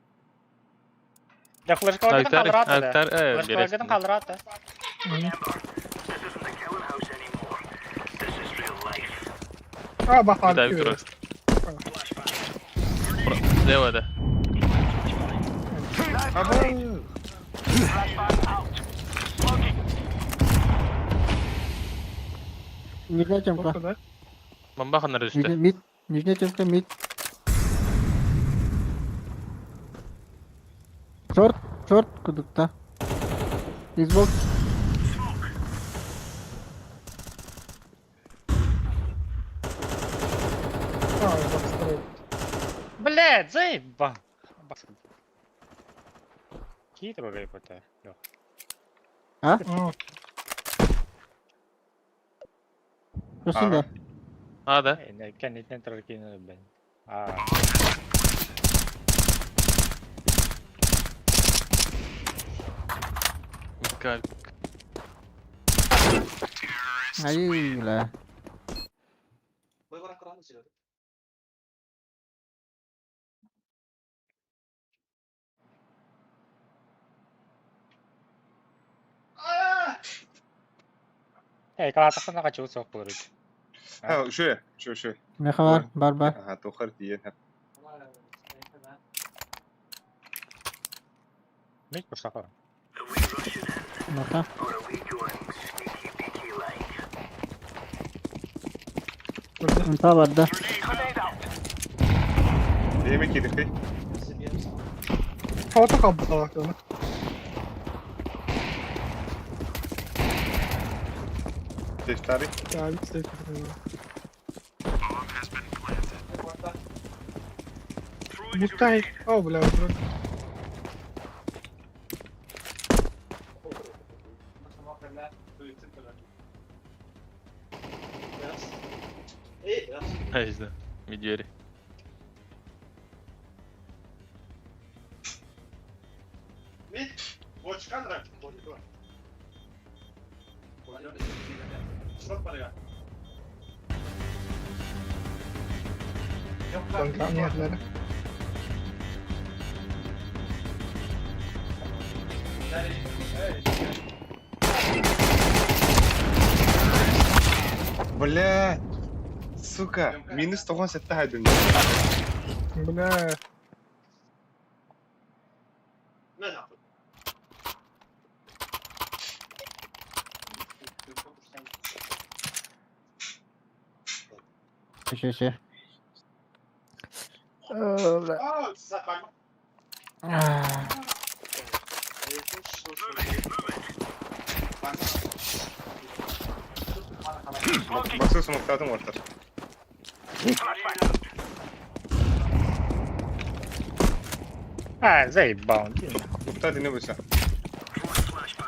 Ya flash call kan kalrat ada. أكتر إيه Flash call kan kalrat ada. Ha bak Bir daha abi. bir tur. ده وده. Nijne çamka. من باخذ نرجته. Mid. Nijne çamka mid. Short kudukta. Xbox. Ha bak straight. Belat, zaibah. Kita bagai pata. Loh. Ha. Kesin de. هذا. Ini kan ini terkini ben. Ah. مكال. Ayo lah. Kalau atas kan nakachusok po rin. Ha şöyle. Ne kadar? Barbar. Ha tokhar diye. Mik gusto ko. Maka. Entah barda. Yemek yedik bey. Foto kapı bak onu. Teştari. Yani işte. Mustahil. Oh bile bro. هاي ده. ميدياري. Kontra yerlere. Бля. Сука. Minus 97 haydın. Bile. Şey. Ah. Baksa smoke'ladım orta. Ah, zaibah. Nokta dinle bu sen.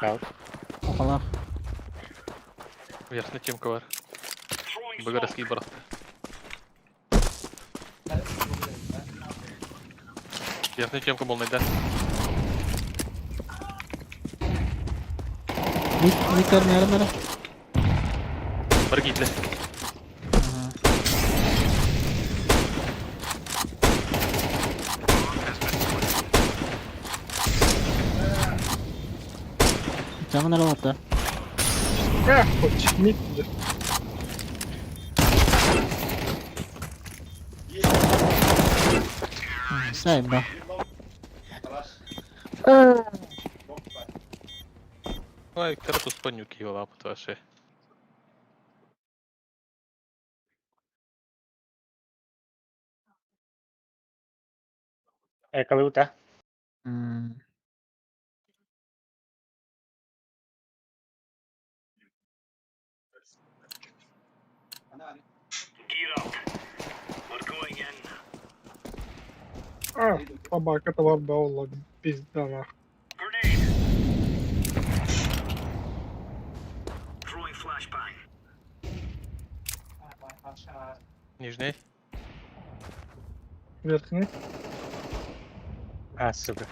Scout. Oqalaq. Верхний темка var. Багарский брат. Верхний темка болмайды. Виктор нәре. Bir gitli. Canı nere battı? Хоть мид. Sayın bak. Ой, Крату спанюки его лапы ваши. Коли ута. Собака, это var be valla. Pizda var. Нижний. Верхний. А, сука.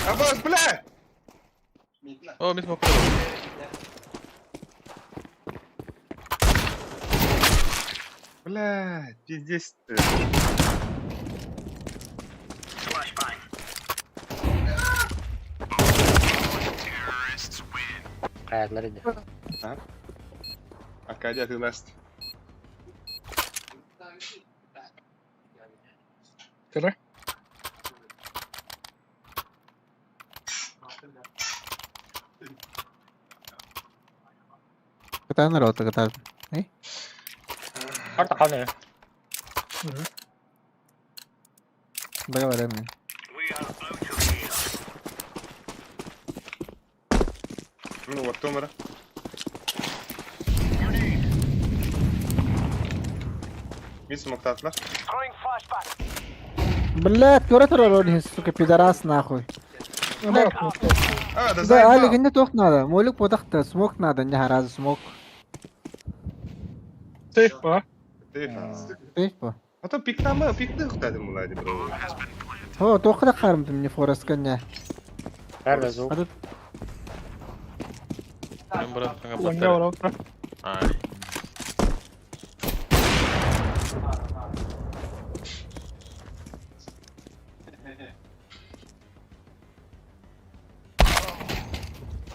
Абас, бля! О, мид мог продал. Бля, пиздец ты. Ayakları indi. Аркадий atılmazdı. Kırı. Kata nere battı kata? Orta kalıyor. Baga var emin. Ну вот Томара. Мид смоктатlar. Блядь, кёрә торар он, сука, пидорас нахуй. А, да Да, заебал. алигинде тох надо. Молик подахта, смок надо, не хараз смок. Сейф па. Сейф па. А то пикнама, пикны хтады мулади, бро. Ho, тохра қарымды мне форестка не. Nerede Zoom? Hadi. Ben брат, аңа Ланга var бастар. orta. Ай.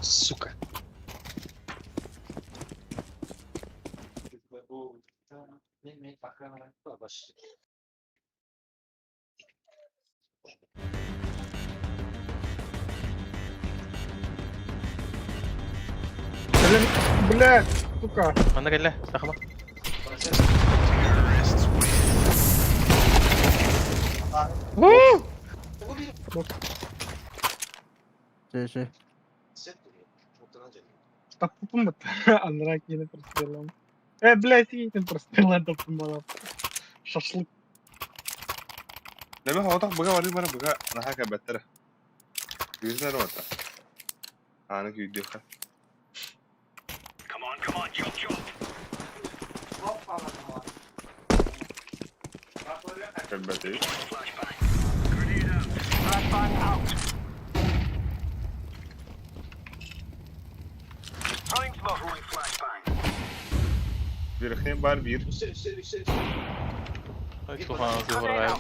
Сука. Бля, сука. Anda gel takıma. Şey. Топом это. Анраки не прострелом. Блядь, я не прострелом топом бала. Шашлык. Deme havadak bıga var bana bıga naha ka better. Yüzler orta. Anı ki video ka. Kabete. Верхний бар bir. Hadi soğanınızı vurayım.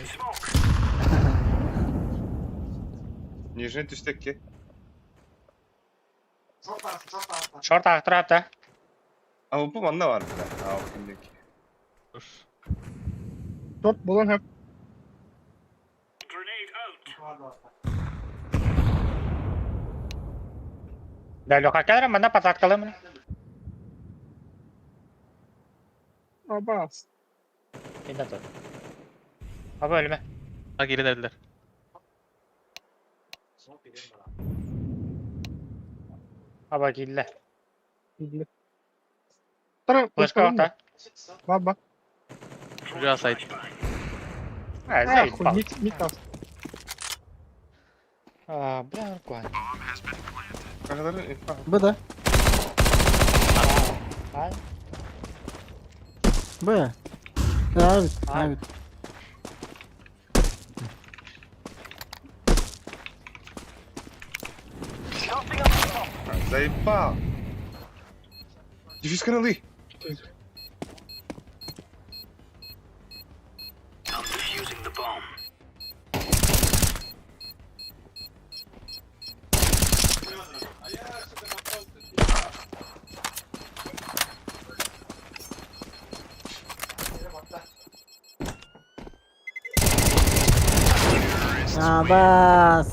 Нижний тüstteki. Short tarafta. Ama bu banda var bir de. Ha, o kimdeki. Dur. Top bulan hep. Dah lokal kan mana patak kalam ni? Abbas. Indah tu. Apa ölme? Ha geri dediler. Apa gila? Bildi. Tamam. Flash orta. Baba. Çocuğa sait. Заебал. Не там. Бля, рукой. Kakların infaz. Bu da. Ай. Bu ya. Abi. Abi. Заебал. Дефис каналы. Abbas.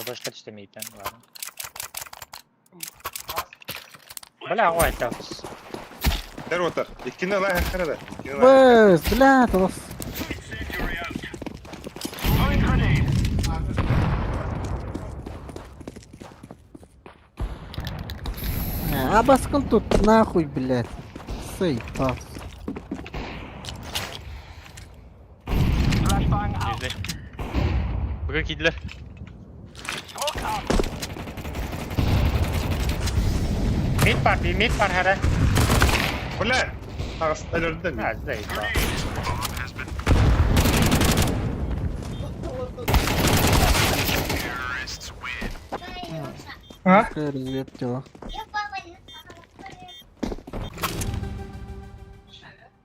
Başka istemeyden var. Бля, ой, это. Der otar. İkine la hekara da. İkine la. بس لا خلاص. Abbas кыл тут нахуй, блядь. Сэй, пас. İzle. Bırak gidiler. Mid par hara. Ulan. Ağız elörde mi? Заебал. А? Разведка.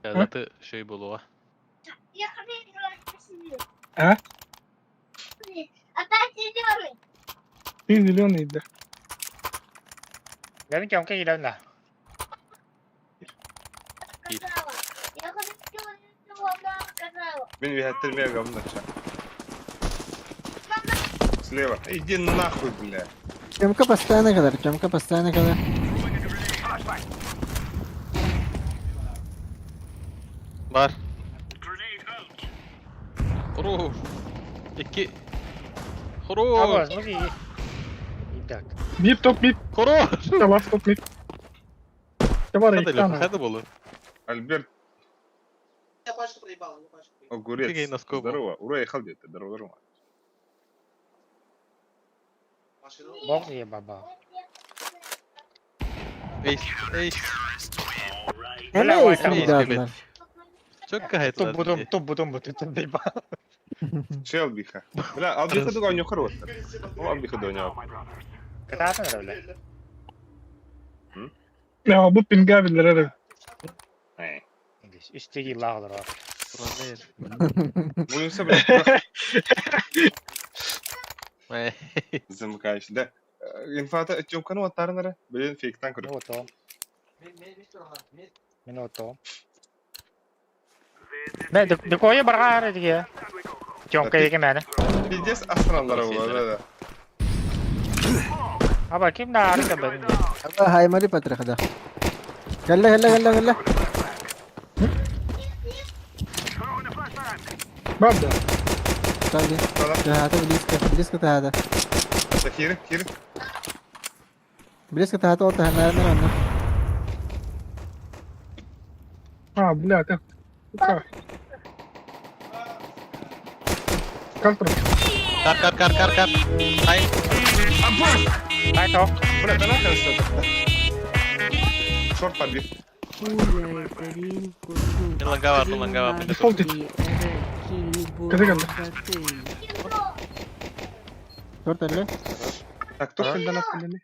Yazatı şey bulu o. А? Опять зеленый. Ты зеленый, да. Gel bir kemke gidelim de. Сказала. Я хочу сделать, что она сказала. Beni bir hatırmaya gamda çak. Слева. Иди нахуй, бля. Кемка постоянно kadar. Кемка постоянно kadar. Var. Horoz. İki. Horoz. Abbas, bu iyi. İdak. Мид, топ, мид. Horoz. Давай, топ, мид. Давай, Hadi Рейкана. lan, hadi bulu. Альберт. Я пачку проебал, я пачку проебал. Огурец. Фигей на скобу. Здорово. Ура, ехал где-то. Здорово. Машину. Бог є, баба. Eys. Eys. Hele ой, isim там geldiler. Çok gayet Туб lan. бутум, туб бутум, бутум, заебал. Шелбиха. Бля, Албиха дуга не хорош. Ну, Албиха дуга. Kata atın öyle. Ya bu pingabiler herhalde. He. Üstteki lağlar var. Ulan değil. Bunu ise bırak. Ey. Замыкаешь. Да. Инфата ötüyorum atarları. Böyle fake'ten kırıp. Minuto. Minuto. Ne, de koyu bargar diye. Çonka yeke mene. Pideceğiz aslanlara bu arada. Ama kim daha harika benim. Abba hay mari patra kada. Galla galla galla galla. Правда? Tabii. Tahta bliska tahta. Kiri, kiri. Bliska tahta होता है नया नया. А, бля, ты. Контр. Kar. Hayır. Hayır top. Bля, да нахер что это? Шорт побил. Bir langa var, bu langa var. Bir de Дефолт. Кады кады. Short elle. Так, кто хилдан атқанды?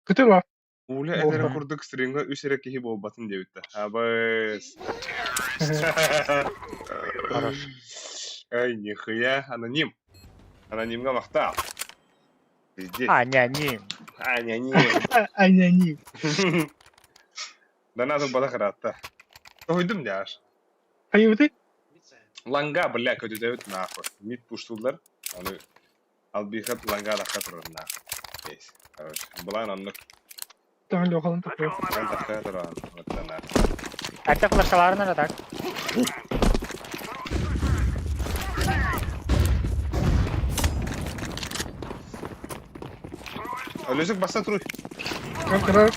Каты ла. Уля эдері құрдық стринга үш рет кехи болбатын дебітті. Абайс. Ай, нихуя. Аноним. Анонимға мақтал. Пиздец. Аняним. Аноним. Аняним. Да надо бала қыратты. Тойдым дяш. Hayırdır? Ланга, бля, көтөтөбүт нахуй. Мид пуштулар. Аны албихат ланга да қатырыр нахуй. Короче, былан аннык Tamam yokalım takıyor. Ben takaya duran. Vatan Erkek flaşkalarını da tak. Ölüsük bassa duruyor. Kırar.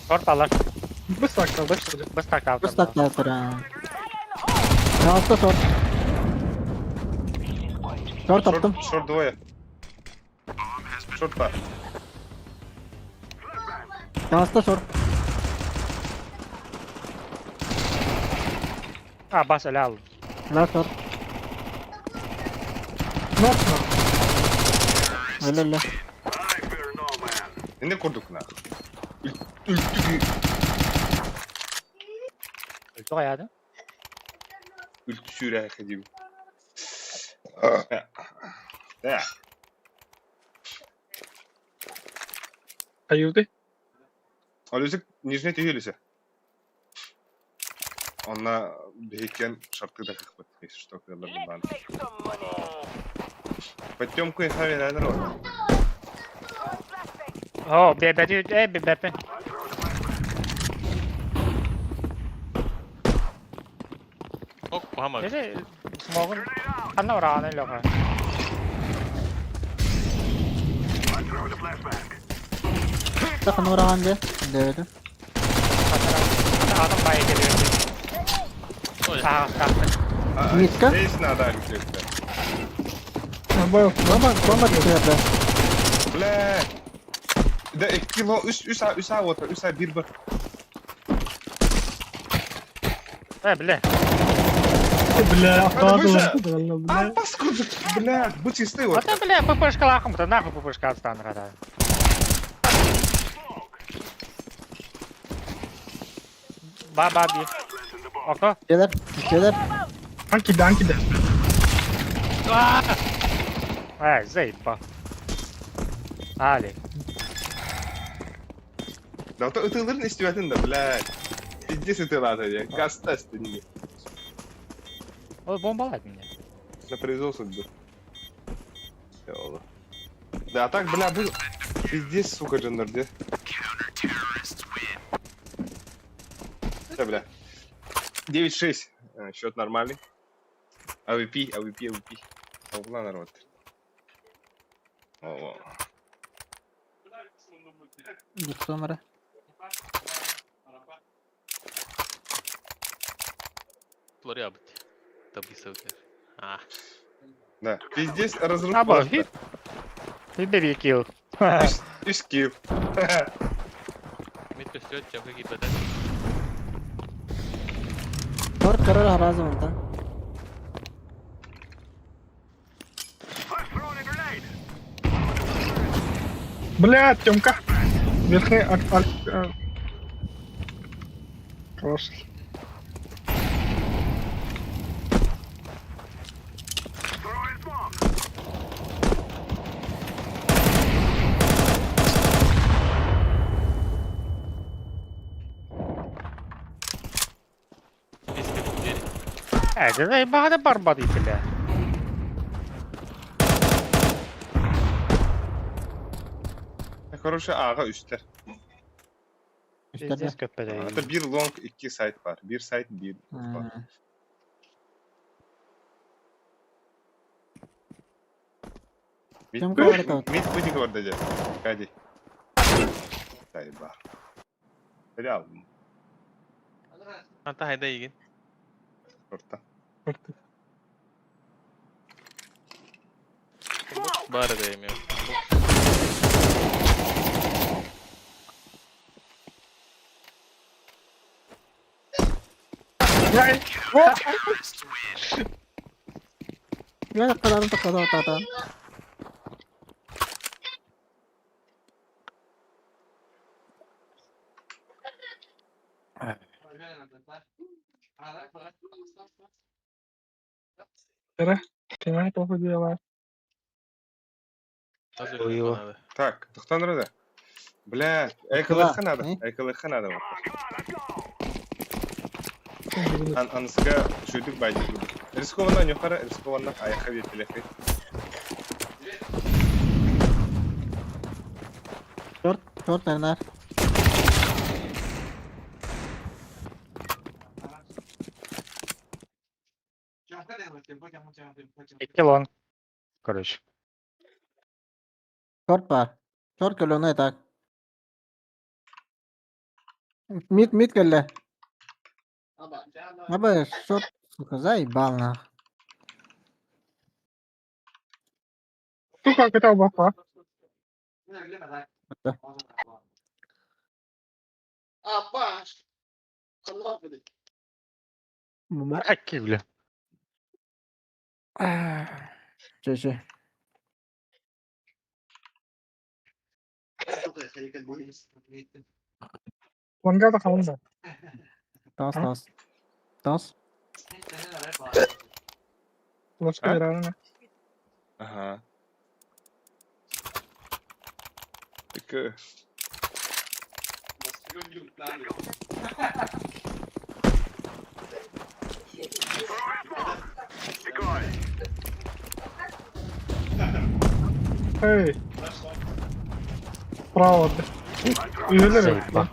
Short alır. Bıs takla bıs. Bus tak alır. Bus tak ya kira. Şansta short. Short attım. Short двое. Short var. Şansta short. Ha bas öyle al. Last short. Nasıl? Öyle. Ne kurduk lan? Öldü ayağı. Ültü şuraya kadar. Ya. Ayıldı. Ölüsük nижне тяжелесе. Она бейкен шарты да как если что когда бан. Потёмку и хави на народ. Oh, bir bepe. Ok, Muhammad. Jadi smoke'un kanna orağını yok ha. Takın uğrayan diye. Devedi. Adam bayağı geliyor. Sağ. Митка? Здесь надо альфа. Bomba düşürdü. Бля. Да 2 kilo üst вот üst bir bu. Bile. Бля, выше. ахтадым. А, паскуда, бля, будь чистый вот. Ата бля, ППшка лахым-то нахуй ППшка отстань, рада. Баби. Око. Şeyler. Анки да. Заеба. Ali. Да вот ытылырын истебетін да, бля. Пиздец ытылады ya. Gazta üstünde. O bombalaydı mı? На производство был. Да, а так, бля, был. Пиздец, сука, Джандарде. Да, бля. 9-6. Счет нормальный. АВП. Аугла народ. О. Bir sonra. Floriabit. Таблица вот. А. Да, пиздец, разрыв Або, просто. hit. Bir kill. Üst kill. Mid пристрёт, чем какие беды. Short karar harazım ondan. Бля, Тёмка. Верхний Класс. Заебали барбады, бля. Короче, ağa üstler. Здесь köpede. Hatta bir long, 2 side var. Bir side, bir var. Тёмка var da. Mid pudding orada же. Hadi. Sayba. Hadi aldım. Anta hayda yiyin. Orta. Bari de yemiyor. Ya kadarın takladı ortadan. Снимай плохо дело. Надо. Так, кто надо? Бля, эколэха надо. Вот. Анысыга шүйдік бәйдік. Рискованнан yukarı, рискованнан аяққа бетелеқи. Short enar. İki long. Короче. Short var. Short kelo ne tak. Mid kelle. Apa short suka zaibal nah. Сука, это бафа. Betul. Abaş. Allah bilir. Mübarek bile. Şey. Ванга да халында. Tas. Ложка рано. Ага. Так, Эй. Право. Үйленер. Заебал.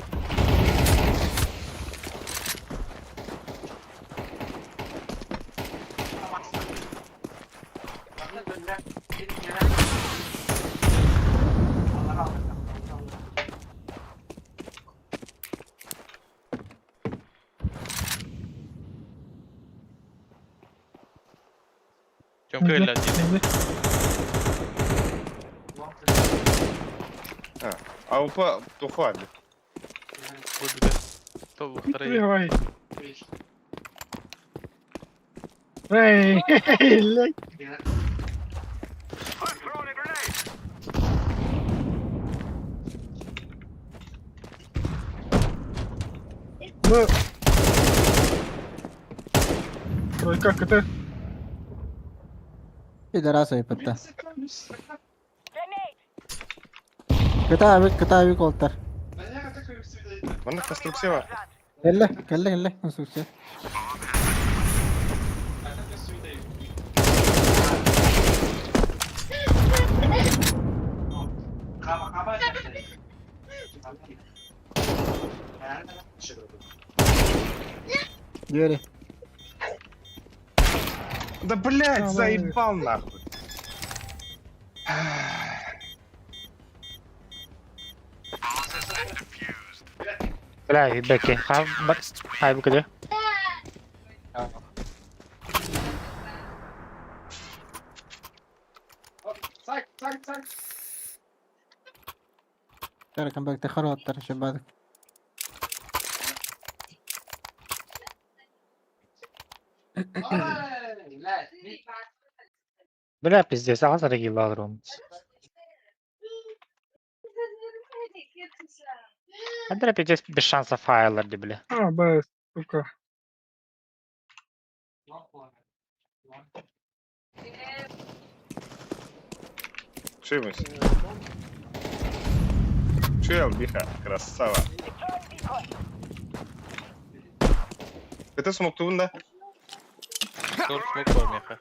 Тёмка или один? А упа, то хватит. Будет, кто во вторые? Давай. Эй, лей. Ну. Ой, как это? Пидораса и пытта. Ketabi koltar. Mana konstruksi var. Kelle konstruksi. Гери. Да блять, заебал нахуй. Bela bekle. Ha bak. Hay bu kadar. ترى كان بدك تخرط ترى شبابك. Bela pizdes. Ağzına gibi alır onu. Andra pizdes без шансов файлерdi bile. А, б, сука. Чимось. Чел, биха, красава. Это смокту bunda. Dur smoke var meha.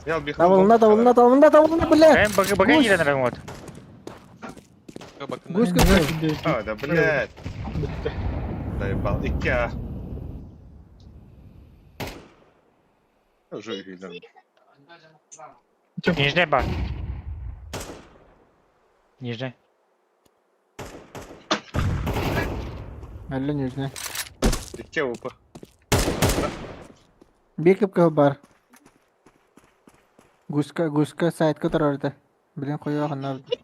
Снял биха. Давылна, блядь. Ben bakın gidelim remote. Bakın. Гусь какой. А, да блять. Заебал. Икя. Уже видно. Нижний бak. Нижний. Әлі нежне. Икя упа. Бекіп бар. Гуска сайтқа тұрарды. Білен қойу ағын абды.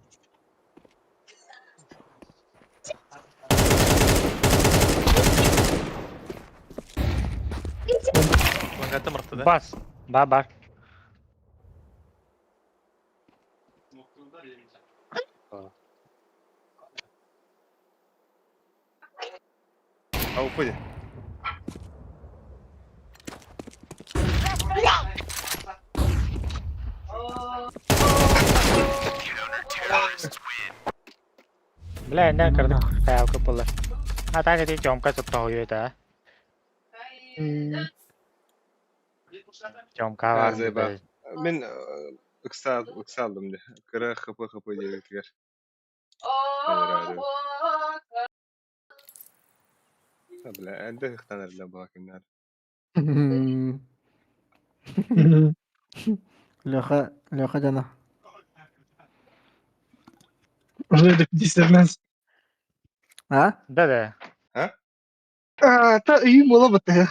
Mangata mırtı da. Bas. Bak. А уходи. Bela ne kırdık. Hayal kapalı. Hatta dedi Jomka çok pahalı da. Jomka var. Zaybal. Ben ıksaldım de. Kıra hıpı diyelikler. Tabii elde hıktanırlar bu hakimler. Loka cana. Уже это 50 нас. Ha? Да. Та iyi mola batı.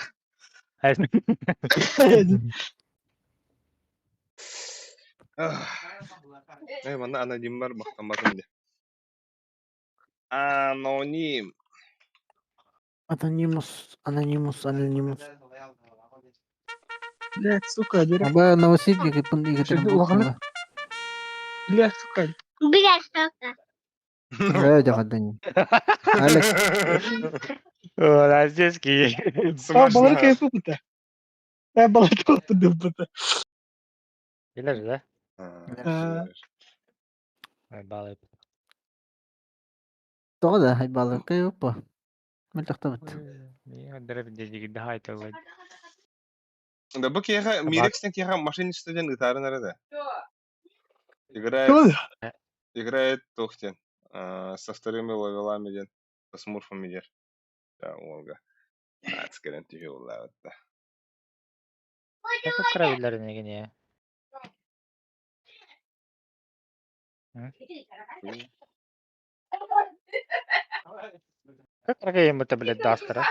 Bana anonim var bakın de. Anonim. Anonymous. Блядь, сука, дерек. Aba nawasit pun ikatan Şimdi buka. ulanık. Блядь, сука. Блядь, сука. Ayo jangan tanya. Alex. Российский. Balık yapı bıta. Balık yapı bıta. Bilir de. Balık. Tuh dah hai balak kayak apa? Mantap tabat. Ya direkt jadi daha iyi tabii. Da bu kere Mirex'ten kere maşın isteden ıtarı nerede? Играет Тохтин. Со вторыми ловелами ден. Со смурфами дер. Да, Волга. Скорее тяжело, да. Çok kırabilirler ne ya? Как рогаем это, блядь, Дастера?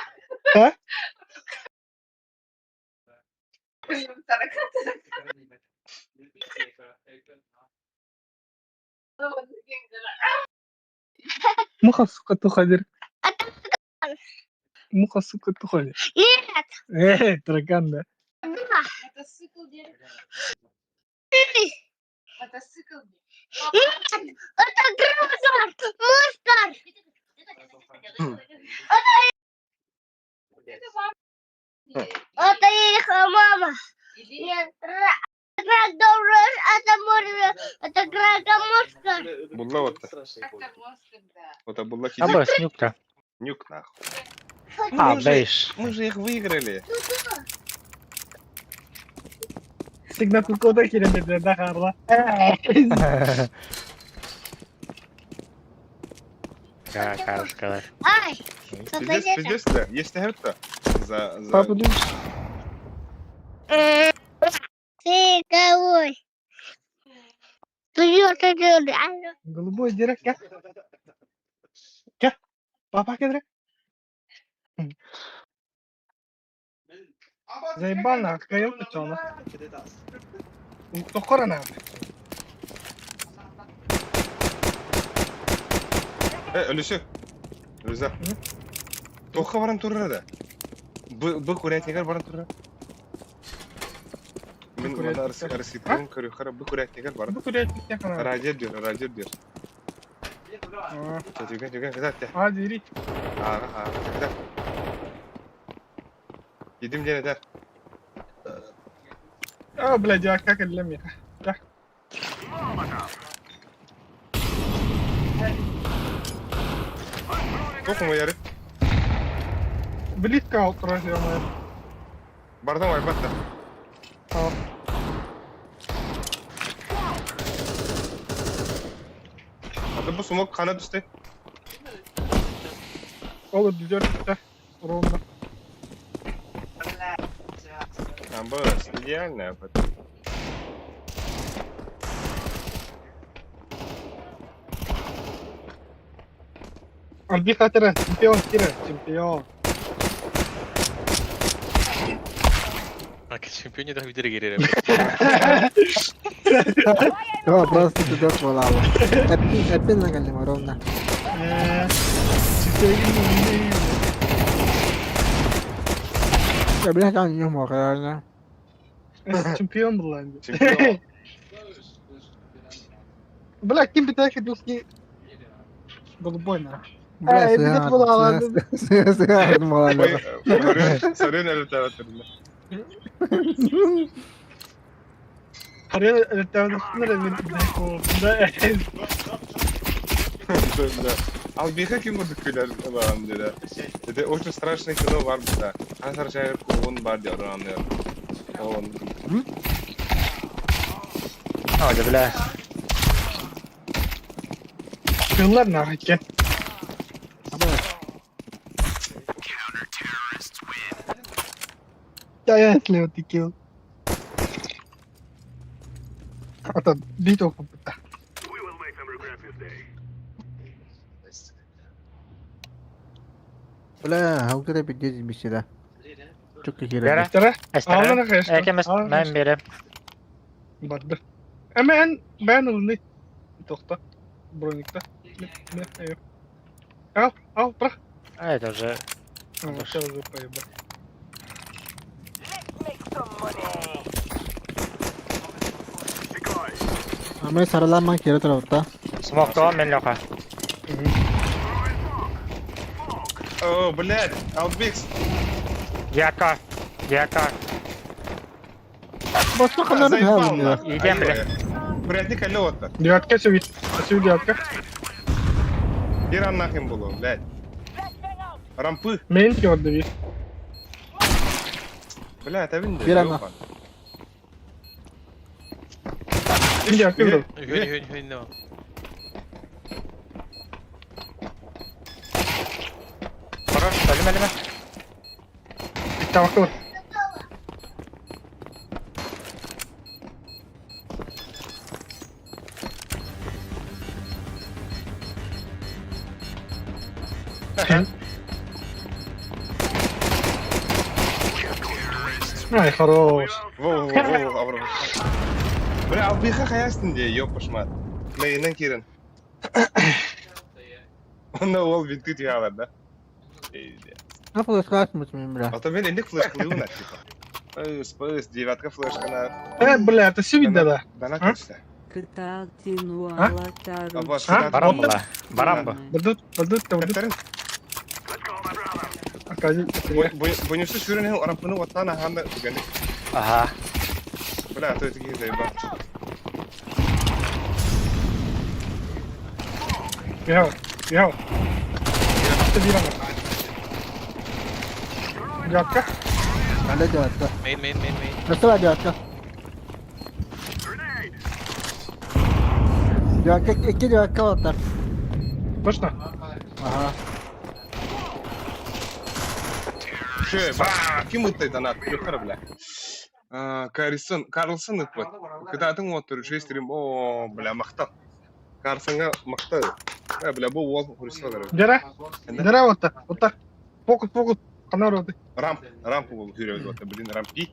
Муха, сука, тухадер. Муха, сука, тухадер. Нет. Таракан, да. Мотоцикл дерек. Это грузор. Это их мама. Нет, Крагдорож, это море, это Крагоморская. Булла вот. Вот Булла А хидик. бas, нюк-то. Нюк нахуй. А, Мы бейш. же их выиграли. Signa Turco'da kilometre Dakar'la. Как сказать. Ай, Пиздец, да. Есть это. За... Папа, ну, ты кого? Ты голубой дерек, я. Я. Папа, кедрек. Заебал на, откроем пацана. Тохора надо. Ölüsü. Rıza. Toka varan turra da. Bu kuretnigar varan turra. Ben bana arası kırıyor kara bu kuretnigar varan. Bu kuruya gittik kana. Racer diyor. Juga kızat ya. Hadi yürü. Kızat. Yedim gene der. Блядь, я как для меня. Да. Toku mu yarı? Близко утрозил моя. Bardan var batta. Tamam. Adı bu smoke kanat üstte. Olur düzör gitti. Ровно. Босс, идеально. Albi Hatera, чемпион. Bak şampiyon da bir geri. Oh, просто ты док волала. Эппин на галима ровно. Я блядь, он не мог, реально. Чемпион был, Анди. Чемпион. Бля, кем бы ты хотел ски? Голубой, на. Блядь, bir de bulalar. Sıra mola. Sarı nerede taraflarında? Арена, это Да. Албиха kim vurdu köyler olan dedi. Dedi o çok страшный кино var burada. Hasar şehir kovun var diyor anlıyorum. Hadi bile. Yıllar ne hakken? Giant Leo kill. Ata dito pupunta. Wala, huwag ka tayo pagdidibis sila. Çok Yara. kikira. Tara. Estara. Ağlana kaçtı. Ekimiz ben birim. Badı. Hemen ben onu. Tokta. Bronikta. Ne? Yok. Al bırak. Evet уже. Ha, şey oldu payı. Ama sarılanma kira tarafta. Смог то, мен лёха. О, блядь, Outbix. Яка. Яка. Başka kadar ne Заебал yapayım ya? нахуй. Идем, бля. Блядь, колёта. Девятка сюда. Сюда девятка. Биран нахуй было, блядь. Рампы. Main gördü bir. Блядь, а винди. Bir anda. Bir девятка gördü. Hün ne var? Хорош, elime. Bir tavakta var. Ай, хорош. Воу, Авром. Бля, Outbix'e kayasın diye yok başıma. Main'den kirin. Onda ol binti diyorlar da. Ne flash kaçmış mıyım bra? А то ben ellik flash kılıyor nak. Spurs, девятка flash kana. Бля, это сюда да. Bana kaçtı. А başka Барам была. Барам бы. Badut da badut. Kaptarın. Akazi. Bonyosu sürünen arampını vatana handa tügenik. Ага. Bля, то это гизей ба. Yav. İşte bir an. Девятка. Hala cevapta. Main. Nasıl var cevapta? Cevapta iki cevapta var. Точно? Aha. Şöyle bak kim mutlu etana yukarı bile. Карлсон ıpıt. Kıdatın otur şey isterim o bile makta. Karlson'a makta. Bile bu wall hurisular. Дара вот так. Фокус. Канал роды. Ramp bu hürüyoruz orada bilin rampi.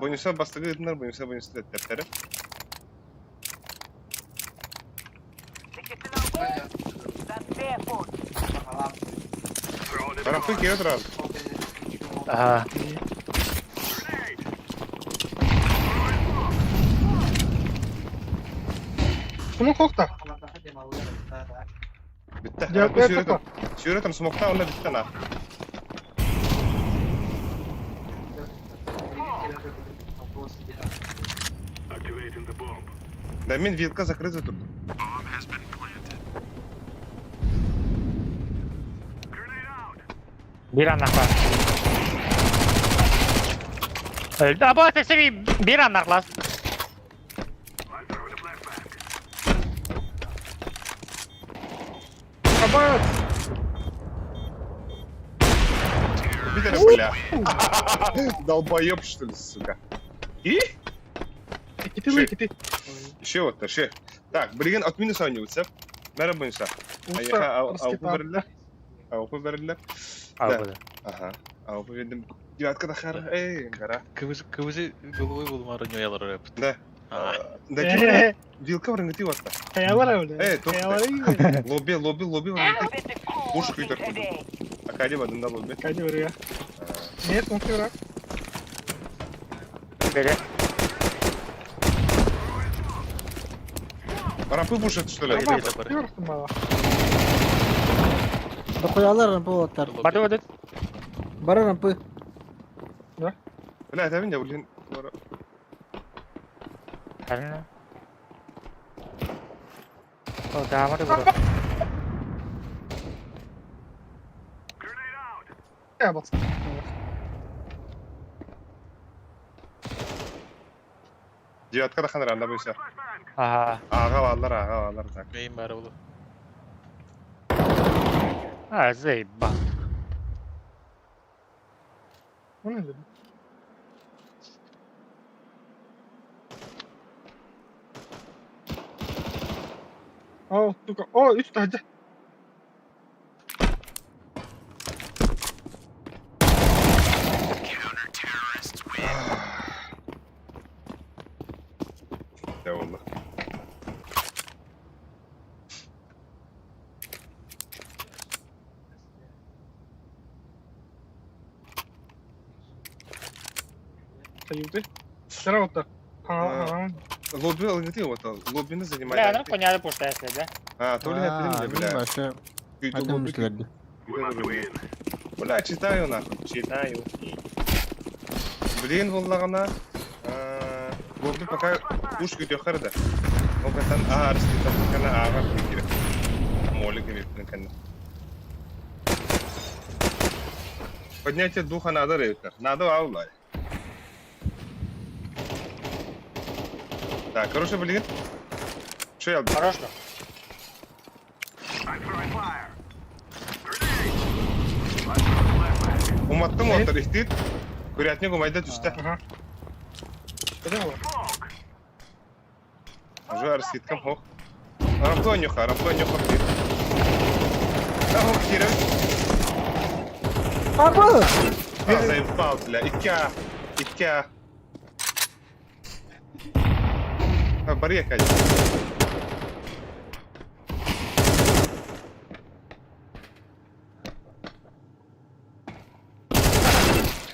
Bonyosa bastığı edinler bonyosa da teptere. Rampı kere durar. Ага. Şunu kokta. Bitti. Cevap ver, kapat. Sürüyorum smokta onda bitti na. Demin вилка закрыта durdu. Bir an nakla. Öldü. Abo sesi bir an nakla. Kapat. Bir tane bля. Долбоёб что ли, сука. И? Кити. Еще вот то, ще. Так, Бриген от минуса не уцеп. Merhaba Musa. Avrupa verirler. Aldı. Aha. Avrupa verdim. Девятка да хара. Гора. Кывызы головой булмары нёялар рэп. Да. А. Да. Вилка врангати ватта. Kayalar öyle. Tof. Kayalar iyi. Лоби врангати. Уж квитер. Акади вадында лоби. Hadi oraya. Niye smoke'luyor? Biri. Рампы пушат что ли? Kapat. Bakıyorsun bana. Da koyarlar rampı otar. Бады. Bara rampı. Бля, это винда, блин. Karına. O devam ediyor. Ya bak. Cihatka da kanır anda bu işe. Aha. Ağa varlar tak. Main bari oğlum. Ha zeyba. O ne dedi? Сука. О, üst hadi. Eyvallah. Союзы. Здорово-то. Лобби алгыты вот, лоббини Бля, занимали. ну поняли пустая да? А, то ли я Aa, бля. başka Күйті adam лобби. müşterdi. Бля, читаю нахуй, читаю. Блин, воллагана. Лобби пока уж күтө хырды. Окатан арсты тапкана ага керек. Молы керек кана. Поднятие духа надо, Рейтер. Надо аулай. Так, короче, блин. Что я делаю? Хорошо. Уматтым отыр, истит. Курятник умайда түсті. Ага. Здорово. Уже арситкам хоқ. Рамплонюха бит. Да, хоқ тирі. Abi! Заебал, бля. Икя. Барье, конечно.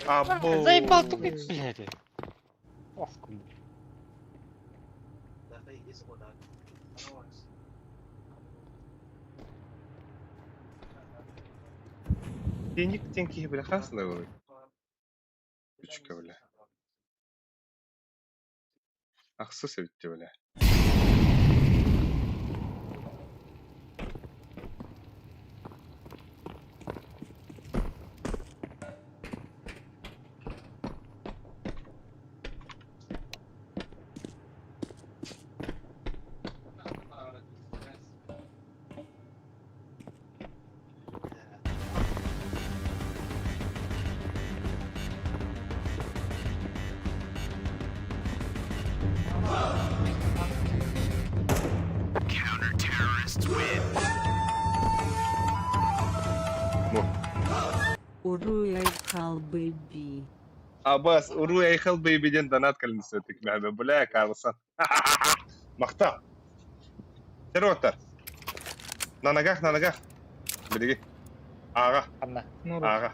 Або. Заебал тупик, блядь. Ох, Денег тенки, бля, хасна, бля. Кучка, бля. Ахсус битти, бля. Уруя kalbibi. Абас, уруя ихал бейбиден донат калнисетик, бля, бля, Карлсон. Мақта. Теротар. На ногах. Беги. Ага. Анна. Ага.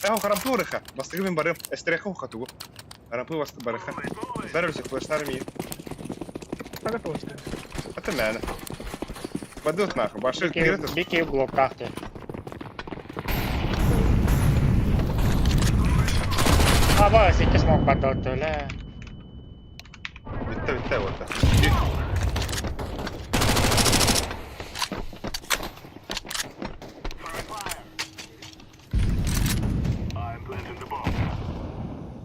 Эхо харампуриха. Бастыгым барым. Эстерехо хатугу. Харампу басты барыха. Барырсы флештар ми. Hadi posta. Это мяна. Бадут нахуй. Башир кирит. Бики в блоках-то. А, бай, сики смог подать, бля. Витте вот.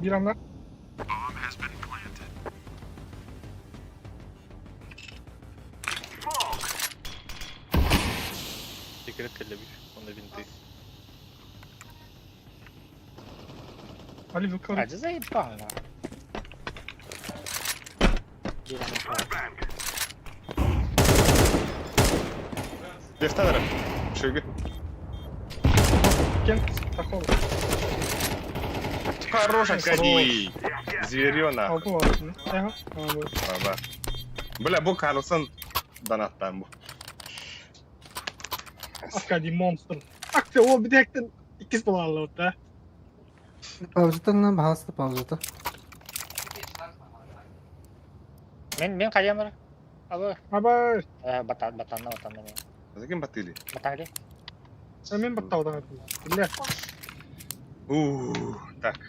Bir anda. Секрет калебиш. Он на винты. Ali Vukan. Hadi заебал, на. Где стадра? Шиги. Кент. Такого. Хорош, Акади. Зверёна. Altı var şimdi. Aha. Abi. Baba. Бля, bu Карлсон donattan bu. Akadi monster. Akça o bir dekten ikiz dolarla orada. Pauzatan lan bahaslı pauzata. Мен қайдан бар? Абы. Abi. Батанна. Зачем батили? Батан Hemen battavdan atıyor. Bile. Так.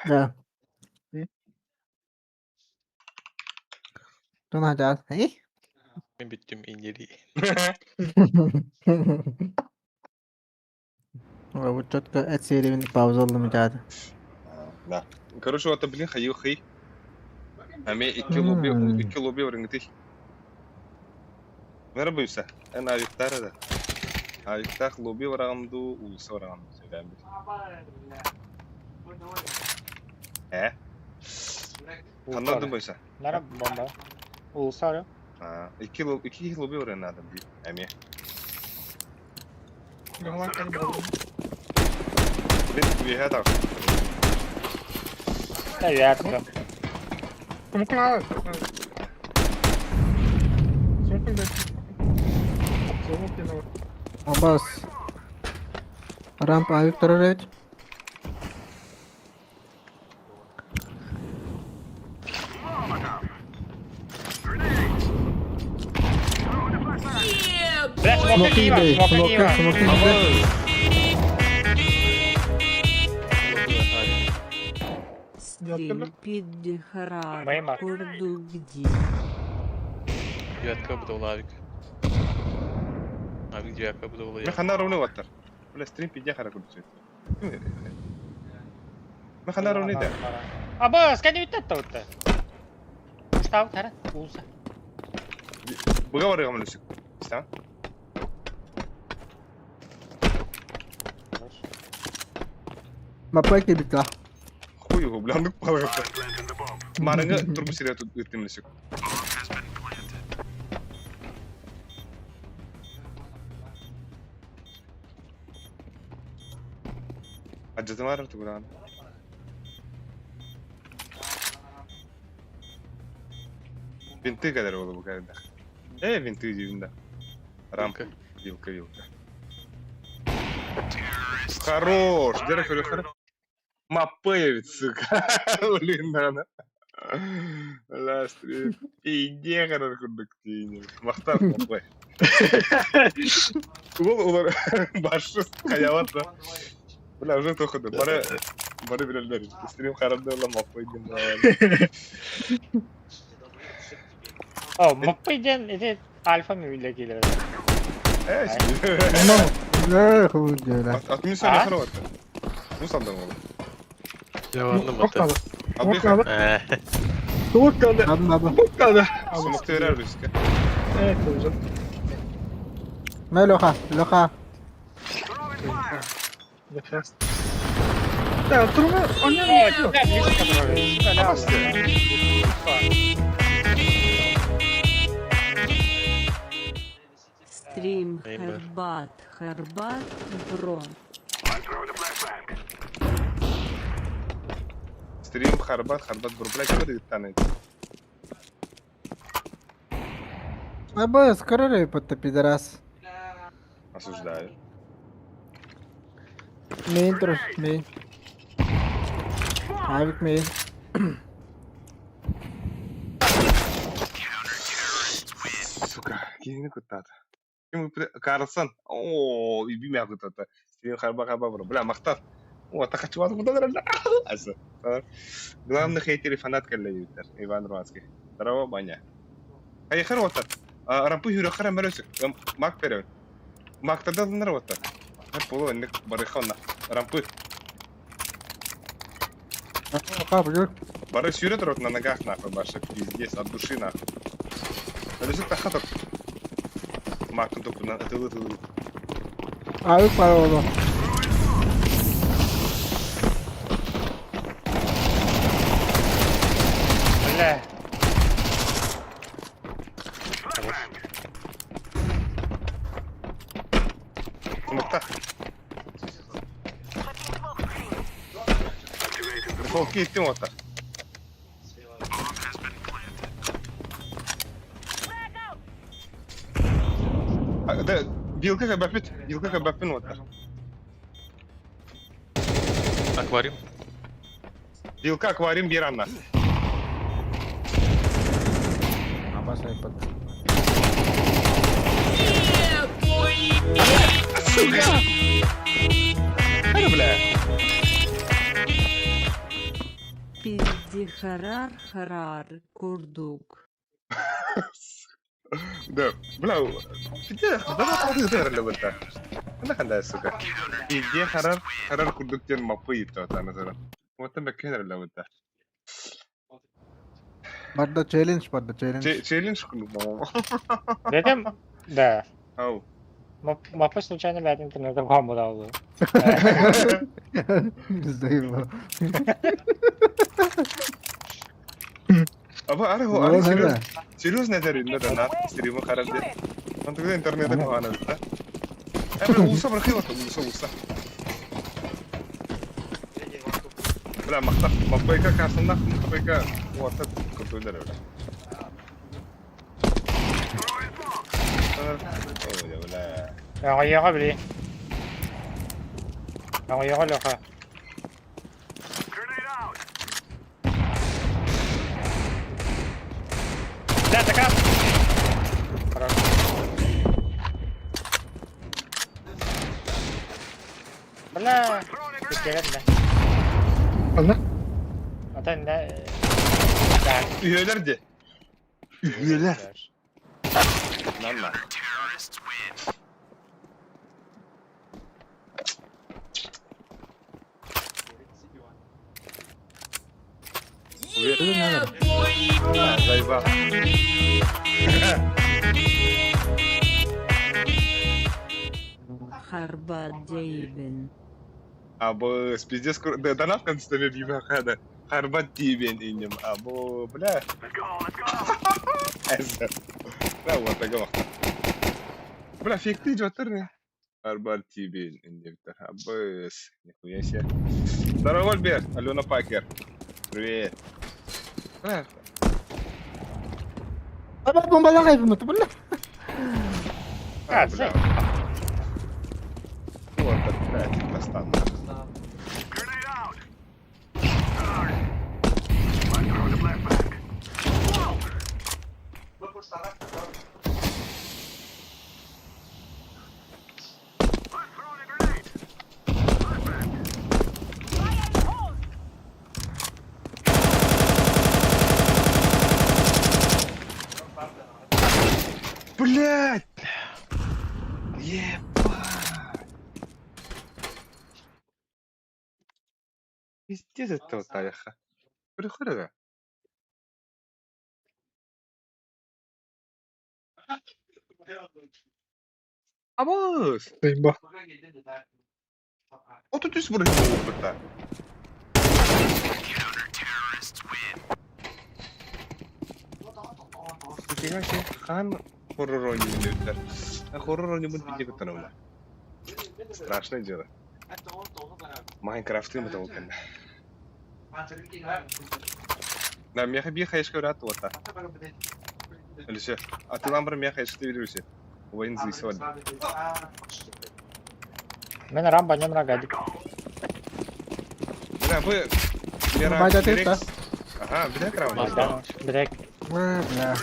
Да. Don't have that. Hey? Ben bittim inceli. Вот четко от серии пауза ломитады. Да. Короче, вот, блин, хай. Ами 2 лобби варынгытый. Мера буйса. Ана авиктары да. Авиктах лобби варагамду, улса варагамду. Сөйләм бит. Қандай буйса? Нара бомба. Улсары. 2 лобби варынгады бит. Ами. Блин, вихата. Ятка. Mungkin awal. Mungkin awal. Аббас. Рамп авик торговать. Бля, смоки не ва, смоки не ва. Стрим Пиддихарар. Меймар. Курду где? Девятка буду лавик. Авик девятка буду лавик. ما خلنا روني وتر ولا ستريم بيجي خلنا كل شيء ما خلنا روني ده Аббас, кәне үттәтті үтті. Ұстау, тәрі, улса. بقى وريهم لسه استنى ما باكي بتاع. خوي هو بلاندك باور ما رنجا تربو سيرة تتم لسه أجد ما رحت تقول أنا بنتي قدر والله بقى ده إيه بنتي جيبين ده رامك يوكا хорош дерек хорош ما появится сука блин надо لاستري иди قرر كندكتيني مختار مطوي والله باشوس خيالات ده ولا уже تاخد بره بالله ستريم خرب ده والله ما поедем О, Макпейден, это альфа мюлля келер. ايش لا خود لا. اتمنى سنه خروت مو صدق والله Devamlı batı. ابي Tokadı. أبا. سمكت يرى ريسك Evet hocam. ما لوخا لوخا. Defans. Ya turma oynayamıyor. Стрим Меймар. Харбат, Брон. ستريم خربات بربلاك كده الثاني أباس كرر يبطل بيدراس. осуждаю مين تروح مين؟ عارف مين؟ сука كيف كنت كارلسون اوه يبي ما كنت ستريم خربات بربلا ما اختار واتخذت واحد مدرب اسف главный хейтер и фанат كله Иван Руанский здорово баня اي خير وتر رامبو هيرو خير مرسك ماك بيرو ماك تدل نروتر هبولو انك بريخونا رامبو خاف جور. Борис Юрий рот на ногах нахуй, баша пиздец, от души нахуй. Лежит на хатах. Мак, он только на тылы. عارف والله. Бля. Смокта. Фолки тимота. Да, билка как бапин вот. Аквариум. Билка аквариум бирана. أباس يبطل. Сука! бля. Пиддихарар, Харар, Курдук. Да, бля, где давай ты вот так. Она когда сука. Иди харар курдуктен мапы ито та назара. Вот там кенер ла вот. Padda challenge, padda challenge. Челлендж кunu. Dedim, да. Ау. Мапы случайно, блядь, интернетом комбо дал. Заебал. Аба аре Ну, аре да. серьезно это ринда да на стрима харабде. Он тогда интернета кохана да. Бля, улса брахила то улса. Бля, мапайка карсында мапайка вот это контроллер. Ой, бля. Yang iya ka beli. Yang iya ka lo ka. Dah tekan. Bala. Kecil dah. Ana? Ata ne? Üyeler de. Üyeler. Nalla. Зайба. Харбат Дейбен. Або пиздец да донат константно бива хада. Харбат тибен инем. Або бля. Да вот так. Бля, фиг ты джотерни. Харбат тибен инем. Абос. Нихуя себе. Здорово, Альберт. Алена Пакер. Привет. Бля. Apa bomba lang kayo mo? Tupal lang. А, бля. Вот это, блядь, достану. Блядь! Ебать! Пиздец это вот Аяха. Приходи. Абос! Заебал. Вот тут есть вроде опыта. Нифига себе, хан хоррор не будет. А хоррор не будет видеть это. Страшное дело. Майнкрафт им это вот. Да, меня бегает говорят вот так. Алисе, а ты нам про меня хочешь ты видишь? Воин здесь сегодня. Men ram banyak meragadi. Бля, вы... Baca cerita. Ага, бля, крау. Direct. Wah, ya.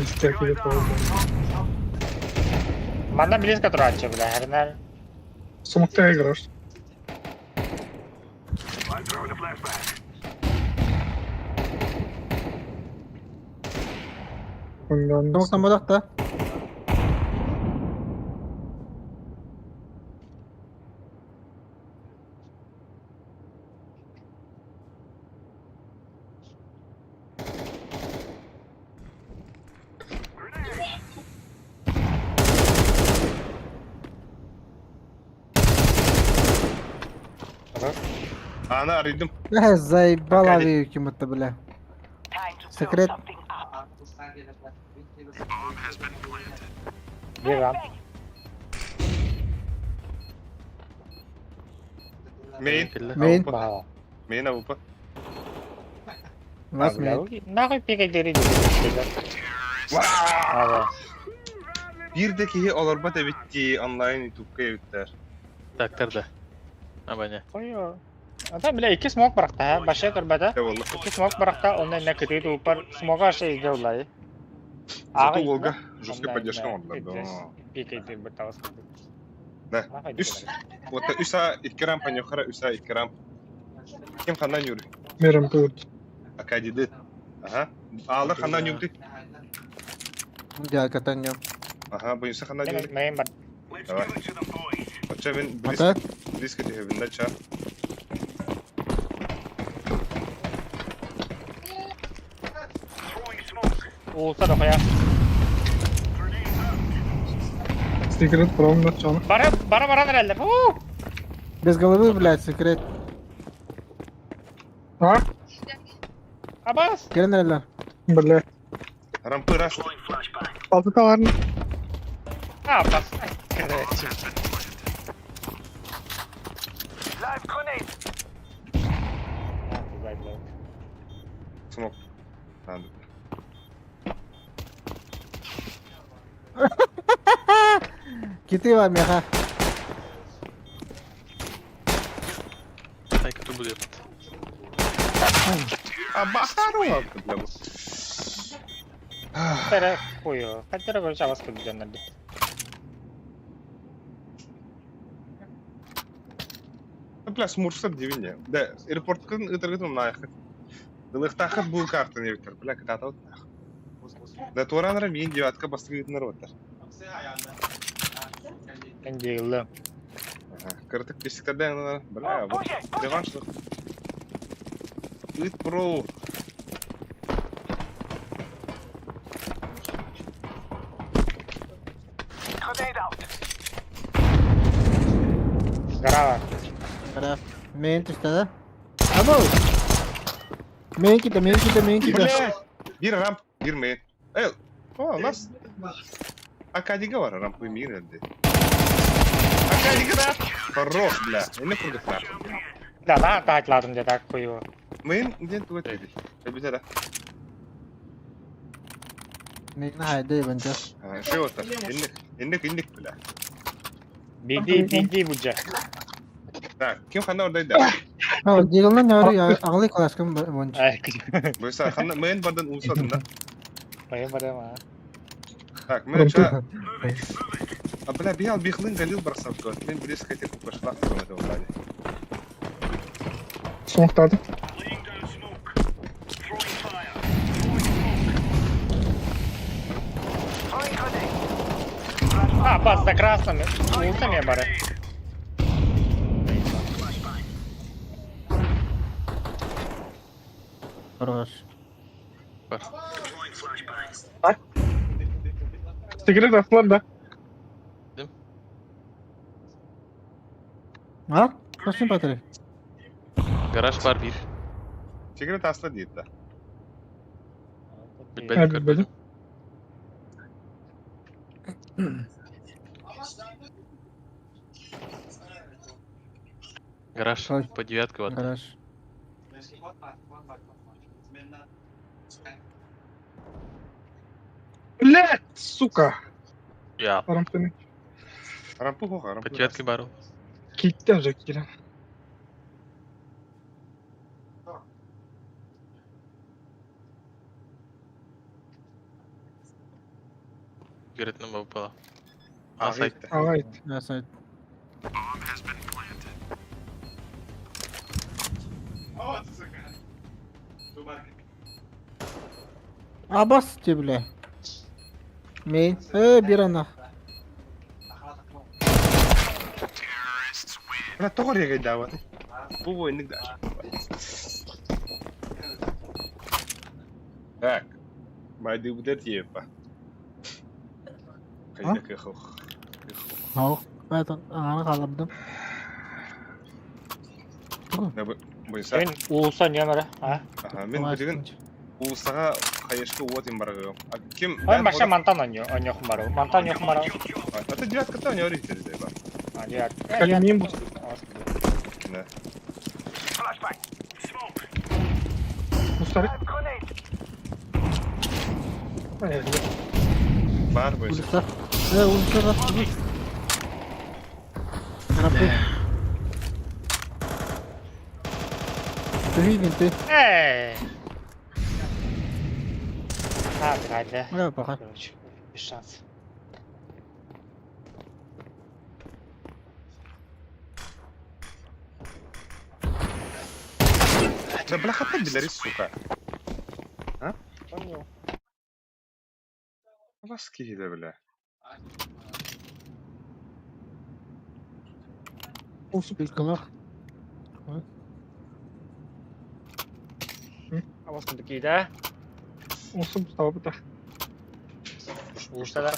Стяки такого. Mana близко трачу, бля, хернер. Сумка играешь. Tunggu sama dokter. Ana arıyordum. Zaybal abi hükümette bile. Sekret. Bir ram. Main. Main. Bawa. Main apa apa? Last Bля, minute. Nah, aku pikir diri juga. Vaa! Evet. Birdeki alarba da bitti. Online YouTube'ga evitler. Taktırdı. Abone. Koyo. Ata bile iki smoke bıraktı ha. Başka kırbada. Eyvallah. İki smoke bıraktı. Ondan ne kötüydü. Upar smoke'a şey izliyorlar. Зато Волга жестко поддержка он, да. Pikir diri bertawas. Ne? Üst. Ota üsa ikram panyokara üsa ikram. Kim kandan yürü? Миром тут. Akadide. Aha. Ağla kandan yürü. Dia katanya. Aha bu insan kandan yürü. Main bat. Давай. Отча мен Ата? близко тебе видно, ча. Olsa da koyar. Секрет промна чана. Bara nereler? Без головы, блядь, секрет. А? Abbas. Gelin nereler? Бля. Rampı rast. Altı tavarını. Abbas. Короче. Смок. Надо. Kiti var mı ya? Ай, като буде път. Абахару yaptı bile bu. Tere koyuyor. Kaç kere böyle Abbas koyacağım nerede? Бля, смурфсат дивине. Да, аэропорткын ытыргытым наахы. Дылыктахы бул карты не битер. Бля, ката вот. Да туранра мен девятка бастыргытынар баттар. Ben değilim. Кыртык бесиктерден, бля, bu реваншлык. Ит про. Gara var. Ada main işte de. Abo. Main kita. Бля, bir ramp, bir main. Ey, o nasıl? Акадига var rampı main elde. Акадига da. Хорош, бля. Ne kurduk lan? Daha takladım diye tak koyuyor. Main den tuvat dedi. Tabii de. Main haydi bence. Şey oldu. İndik bile. Bildi buca. Так, kim kanda oradaydı? Ha, diğerler ne arıyor? Ağlı kalaşkın bence. Ay. Bu sefer kanda main badan usadım da. Bayım pada mah. Так, мен ça. Бля, биял бихлын галил барсам кот. Мен близко этих пошла в этом плане. Смоктады. Abbas da красным. Olsa ne bari? Хорош. Var. Секрет atlar da. Ha? Kaçın patri? Garaj var bir. Секрет asla değil de. Bilmedim Hadi görmedim. böyle. Гараж Ой. по девятке вот. Хорош. Блядь, сука. Ya Рамканы. Rampı hoha, по rampı. девятке бару. Киттен же кирен. Говорит, нам выпало. А, А, сайт. Алайт. Ya sayt. Abbas diye bile. Main. Bir ana. Bля, тоже я гайдава. Bu indik de. Так. Майди будет епа. Kayda kıhık. Ha. Ben ana kaldım. Ne bu insan? Ben olsa ne bari? Ha? Aha, men bilgin Ulusağa kayışkı uvatim baragım. Kim? Oyun başta mantan oynuyor kumarı. Mantan yok kumarı. Это девятка-то не оригинальный, да? Hadi ya. Калимин bu. Да. Mustarık. Hayır. Var bu işin. Ulsa. Ulsa da. Rapı. Tuhigin tu. Eee. Hadi hadi. Ne bakar? Bir şans. Бля, хапать белорис, сука. А? Понял. Вас кида, бля. Кылах. А вот он такие, да? Усum sabıta. Usta da.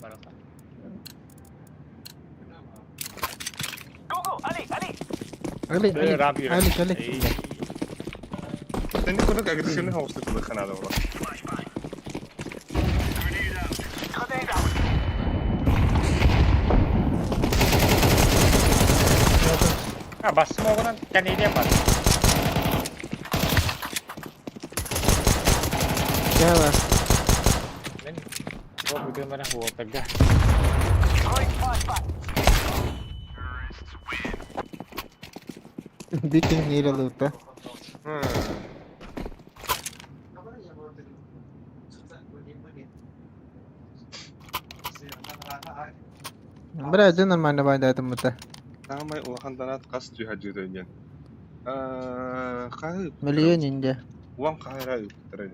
Barata. علي رامبي علي علي Ты не куда агрессивный хаос ты туда хана давай. Ah, bastım o kadar Canadian var. Java. Ben o bugün bana huwa pagda. Bikin hero luta. Bra döner manne bayda muta. Самый улаханданат кас түйхаджы дөнген. Кайып. Миллион инде. Уан кайра юктыры.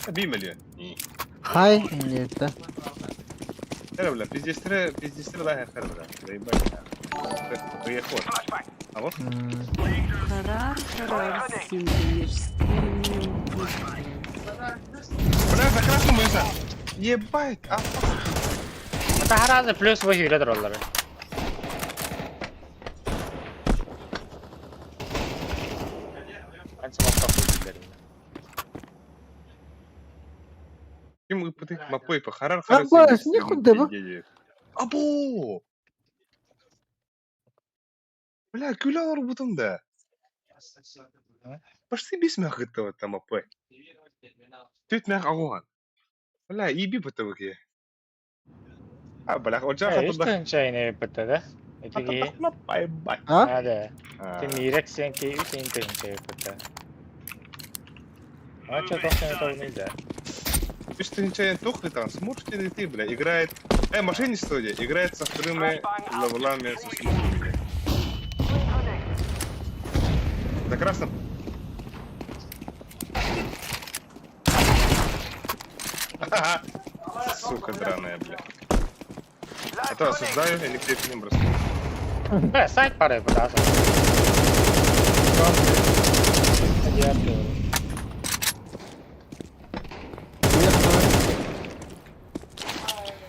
1 миллион. Хай инде та. Тера бля, пиздестре да хер бля. Заебать. Приехал. А вот? Karar sindirsin. Бля, за красным мыса. Ебать, а Hatta her an plus bu hile onları. Ben smoke kapıyorum. Kim ıpıtı? Mapı ипы. Харар Аббас, не хунда bu. Або! Бля, күлі алар бұтымда. Почти бесмәк ғытты там апы. Төтмәк ағуған. Бля, иби бұты бұке. А, бля, ocağın Hiç hatırda. tınçayını yapıttı da. Öteki Hatırlatma bay. Ha? hadi. Tümürek senki üçün tınçayı yapıttı. А что то этого нельзя? Пишет нечаянно тухнет, сможете ли ты, бля, играет... мошенничество, играет со вторыми левелами со смутными. За красным. Сука драная, бля. А то осуждаю, я не к тебе не бросаю. Да, сайт парой пытался.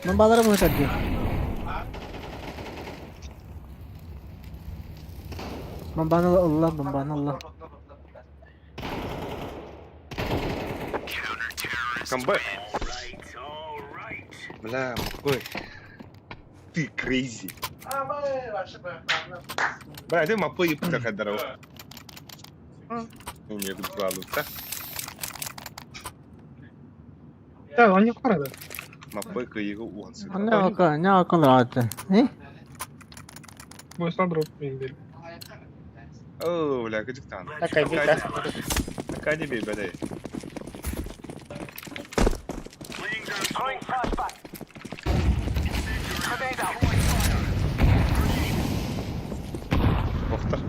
Mambalara mı takıyor? Mambana Allah, mambana Allah. Камбэк. Бля, какой. Ты крейзи. Бля, ты мапы и птаха дорога. Не буду да? Да, он не вправо. Мапы кайгы уансы. Ne akıl rahatı. Ne? Мой сандрук индель. О, бля, где там? Такая бита. Акади бей, бля. Кофта.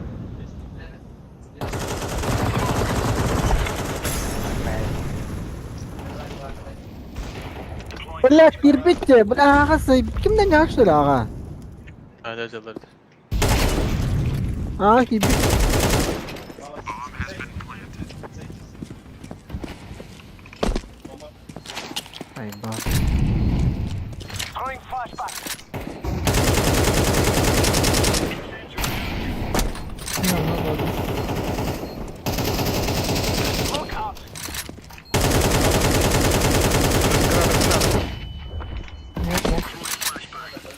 Bıla kirpitte. Bıla ağası. Kimden yaşlı ağa? Hala calar. Ağa kirpit. Ay bak.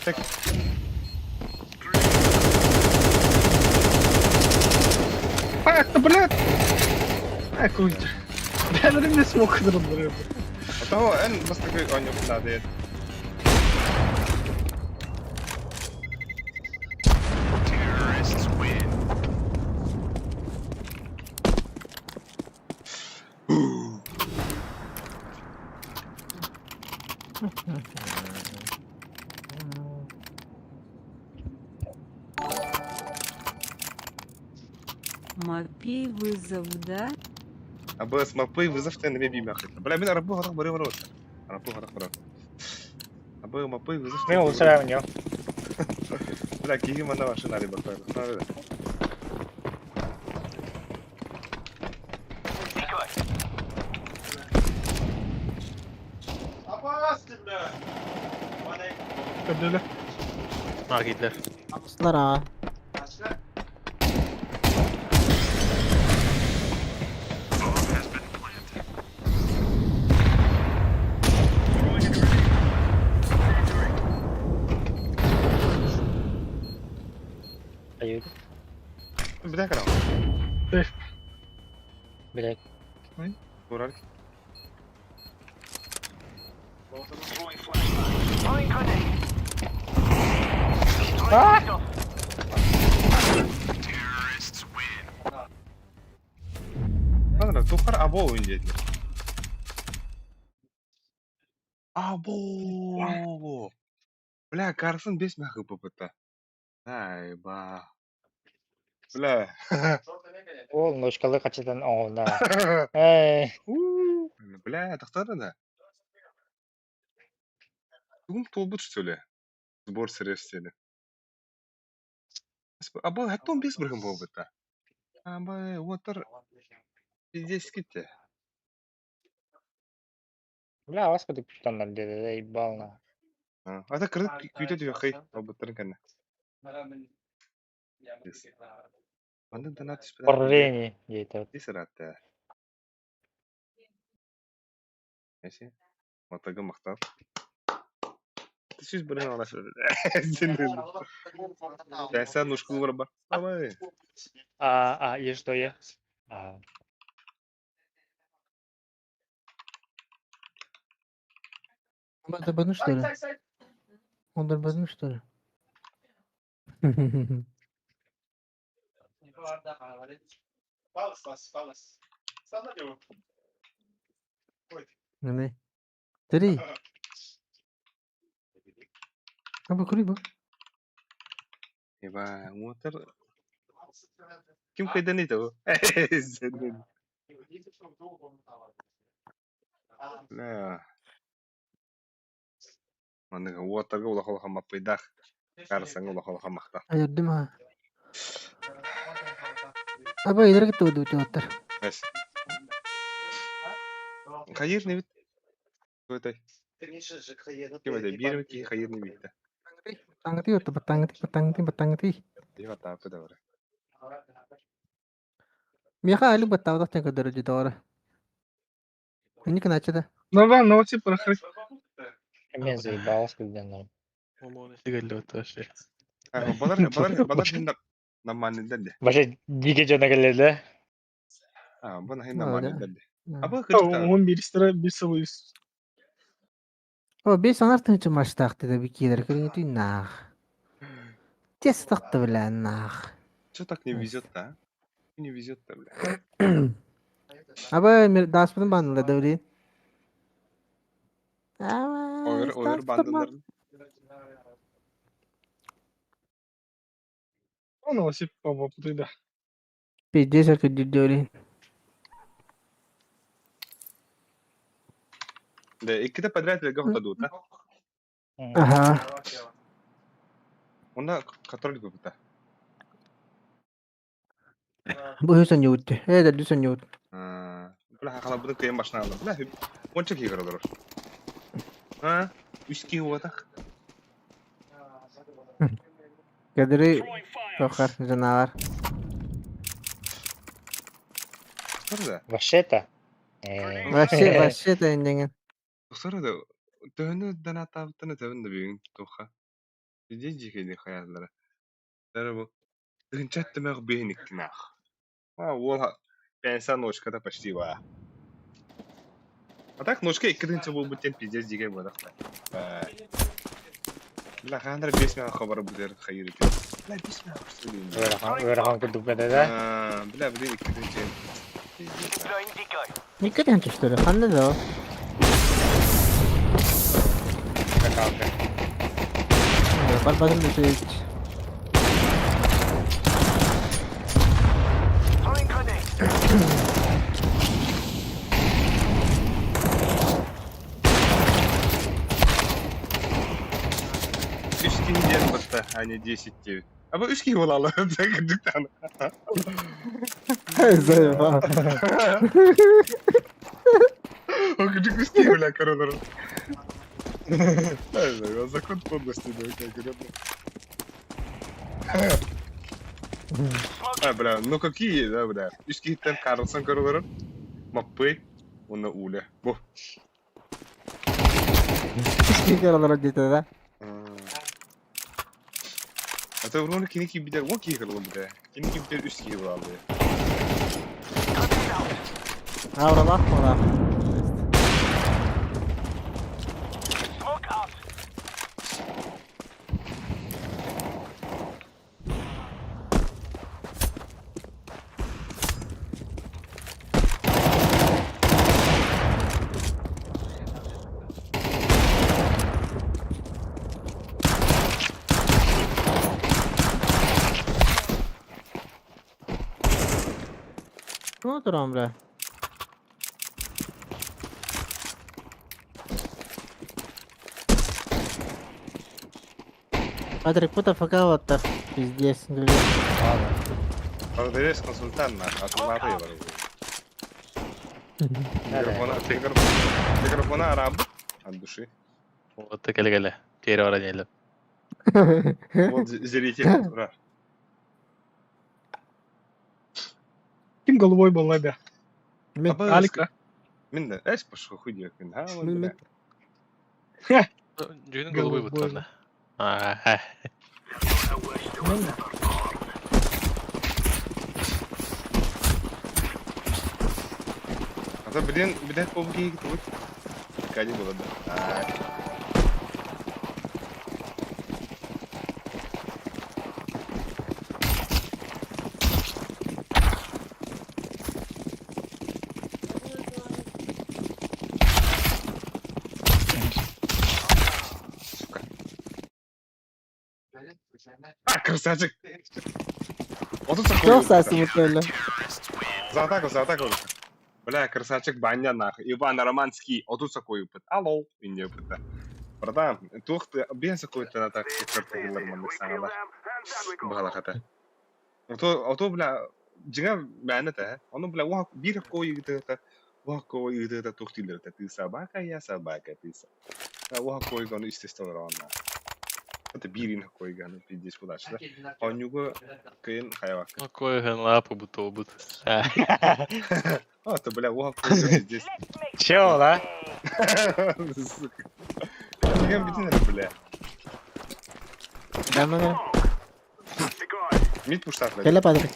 Так. Ах ты, блядь! Ах, ой. Я не смог разрубить. А того, бас такой, он не надо. Мапей вызов, да? Абы смапы вызов ты на меня бимах. Бля, мен арабу харах барым рот. Арабу харах барым. Абы мапы вызов. Мен устраиваю. Бля, киги мана ваши нали бакар. Опасный, бля. Бля. Gittiler. Aslar ha. Ayun. Bir dakika lan. Bilek. Uğrar. Ладно, тухар abo oynayacak. Abo. Бля, Карсон без мяха попыта. Ай, ба. Бля. Ол ночкалы качадан оңда. Эй. Бля, тахтары да. Бүгін толбут что ли? Сбор средств. Абы хәтта 15 біргім попыта. Абы отыр. Пиздец кетті. Бля, вас куди питандар деді, ей бална. Ата кірдік күйтеді жо қай. Обыттырын кәні. Анда донат іспеді. Поррени, дейді. Десір атты. Несі? Отығы мақтап. Сөз бірін ала сөйлі. Дәсән ұшқыл бар ба? Абай. И что я? Он добанул, что ли? Он добанул, что ли? Не. Три. Абы кури ба. Еба, отыр. Кім қайдан еді о? Оныға отырға олақ-олақа маппайдақ. Қарысаңа олақ-олақа мақта. Ayırdım ha. Абы идер кетті өді өте оттар. Әс. Қайыр не бит? Өтай. Кем өтай? Берімі ки қайыр не битті? Batangti өтті, batangti. Еға тапы да бар. Меха али баттауды тен көдірі жеді оры. Мені кіна açıды. Ну, типа, прохры. Мен заебалась, когда нам. Onu sigarlı otur. Балар хинда наманнелден де. Баша диге жана келеді. Бұны хинда наманнелден де. Абы Да, кычықта. он бесовый. О, бей санар тыңчы маштақты да бекелер көріңі түй нақ. Тес тақты білә нақ. Что так не везет-то, а? Не везет-то, бля. Абы даспыдың банылы да білейін. Овер бандыларын. Он его себе попутает, да. Пиздец арка жүрді білейін. Да, и кита подряд лега отадут, а? Ага. Онда который көпіті. Бұл үйсен еуітті. Дәл үйсен еуіт. Бля, қала бұдың көйен башына алдым. Бля, онша кей қыры дұрыр. Үш кей оғатақ. Кәдірі тоқар жанағар. Сұрды? Вообще-то. Вообще тәйіндеген. Сұрды, төні дана табыттыны тәбінді бейін тоқа. Жеде жекейді қаядылары. Дәрі бұл. Дығынчат дымақ бейін іктінақ. Ол пәнса ношкада почти ба. А так ношка иккідінші бұл бұттен пиздец деген бодақта. Бля, қандар 5 меға қабары бұдер қайыр екен. Бля, 5 меға құстылейін. Өрхан күдік бәді да. Бля, бұден иккідінші. Никкеден түштірі, қанды да о. Барбадым да сөйт. Üç kişi diyelim hatta hani 10 diye. Ama 3 kişi olalım. Sen gıdıktan. Zayıf. O gıdık 3 kişi bile karıların. Evet, закон подлости, да, как говорят. Бля, ну какие, да, бля. Üç kişiden Carlson karıların. Mappay. Ona ule. Bu. Hiçbir olarak getirdi. Ata bunu kini ki bir de 10 kişi karılı bir de. Kini ki bir de 3 kişi var diye. Avra bakma lan. Ne oldu Amre? Патрик, кто-то факовато. Пиздец, блин. Благодаришь консультанта, а ты лапы его. Микрофона арабы от души. Вот так геле. Кері бара нейлеп. Вот зритель. Ура. Ким головой был лобя? Алика. Мен de эш пошел хуй кин. Ha, Жүгінің голубой бұттанда. Ха. Ata birden kovgiye gitti bu. Kadi buladı. Красавчик. Вот тут такой. Çok saçma böyle. За атаку. Бля, красавчик баня нахуй. Иван Романский. Вот тут такой опыт. Алло. И не опыта. Братан, тух ты без какой-то на так четвертый гиллерман саңалар. Бала хата. Ото бля, жига мәнәтә. Оны бля ва бир койды та. Ва койды та тухтилер та. Ты собака, я собака, ты. Ва койганы естественно ранна. Это бирин койганы пиздец кудачта. Онюго кыйын хаявак. Койған лапы бұты бұт. А, то бля ва койганы здесь. Чё, да? Жигам битин бля. Да, ну, Мид пуштат. Gel Патрик.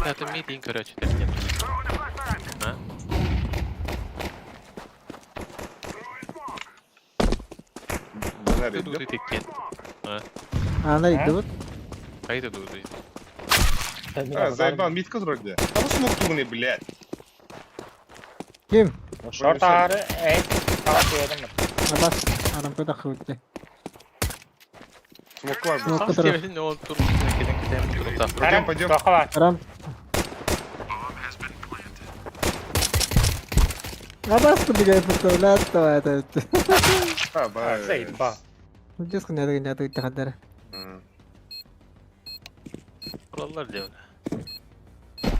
Это митинг, короче, так нет. А? Ты дуды теккен. Anda gitti bu. Қайда дуды? Заебал, мидка вроде. А вот смог не, блядь. Kim? Şort ağrı en sağ koyalım mı? Bas. Adam kadar kıvırdı. Смог var bu. Смог Сам kadar. стебелин, он турмuşuna kedin тұрып. Пойдем. Bakı var. Aram. Абасты бегай представляет, давай это. А, ба. Заебал. Диск не отгоняет эти хадары. Kurallar diyor.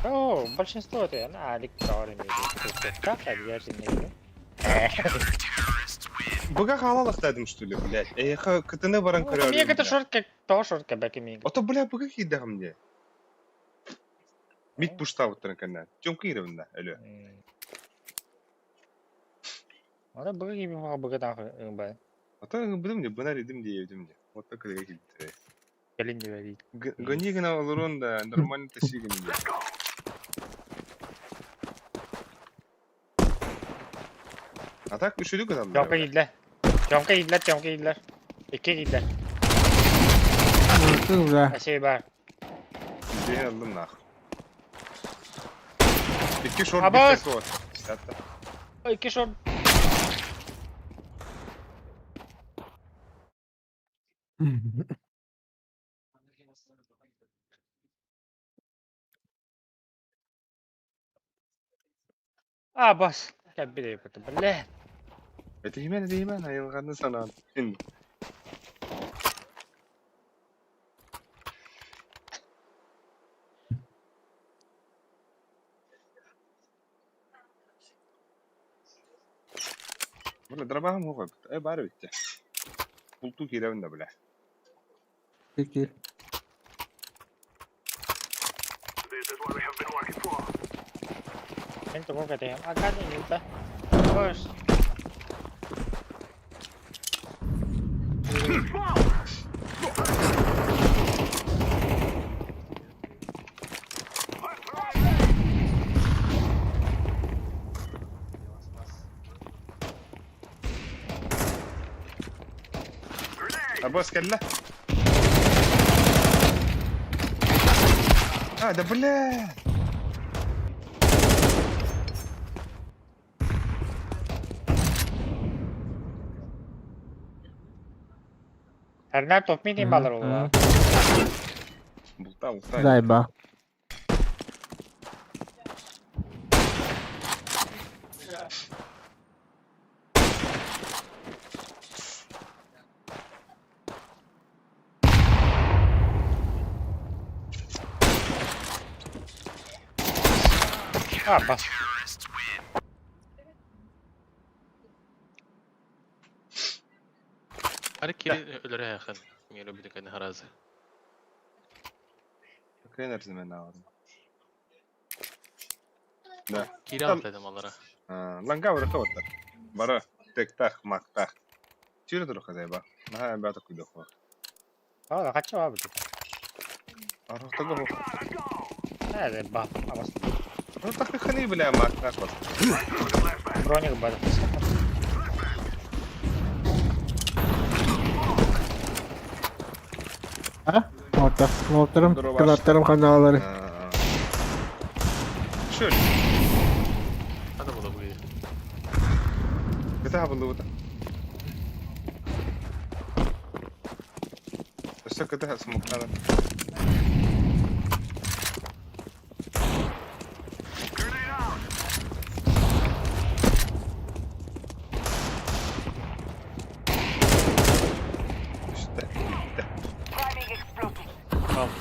О, большинство это на алик товары как объяжен Бага халалах дадым, что ли, блядь. Эха, кытыны баран көрөр. Мне это шортка, то шортка бәкемейін. Ото, бля, бага хидагым мне. Мид пушта вот транкана. Тёмка иревында, әлі. Ада бұғы кемей бұға бұғыдан қойын. Ото, бұдым не, бұнар едім де, едім де. Вот так кыдыга хидді. Gelin de vereyim. Гонигана олорон да, нормально тащиган де. А так, үшілік адам. Çomka giydiler. Çomka giydiler. İki giydiler. Vurdu bura. Şey var. Ben aldım nah. İki short Abbas! bir tek var. İşte hatta. İki şort. بس كان بدي كنت بالله ديمان هاي غادي نصنع هند والله ضربها مو غلط اي بعرف انت قلتو كده والنبله Peki. انتوا ممكن تهم اكاد انت بس ابوس كله هذا بالله karena top minimal ruang بطاو Zayba. بس Hadi kiri ölür ya kan. Miro bir de harazı. كاين رزمه نار لا Kiri atladım onlara. لانقاور كوتر برا تك تاخ ماك تاخ شيرو دروخ زيبا ما هي بعتك يدخل هذا kaç abi اروح تقهو هذا باب بس روح تاخ خليه بلا ماك تاخ بس bronyak bada Ha? Mortar. Mortarım. Dur, o var. Kılatlarım kanalları. شو Hadi bu da buraya. بتاع باللوطة الشكل ده اسمه كذا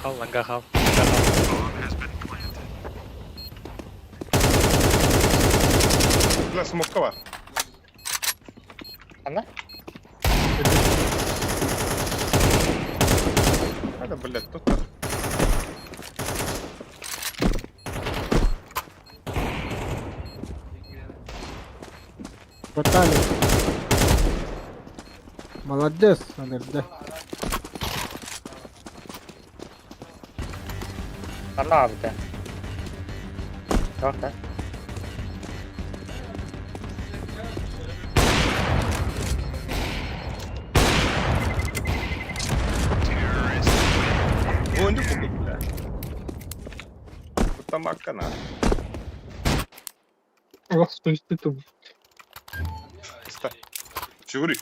kal langga kal لا اسمه كوا ana هذا بالله توتر Батали. Молодец, Алерде. karena abi de yok da هو عندكم بالله كنت معك انا استنى شغري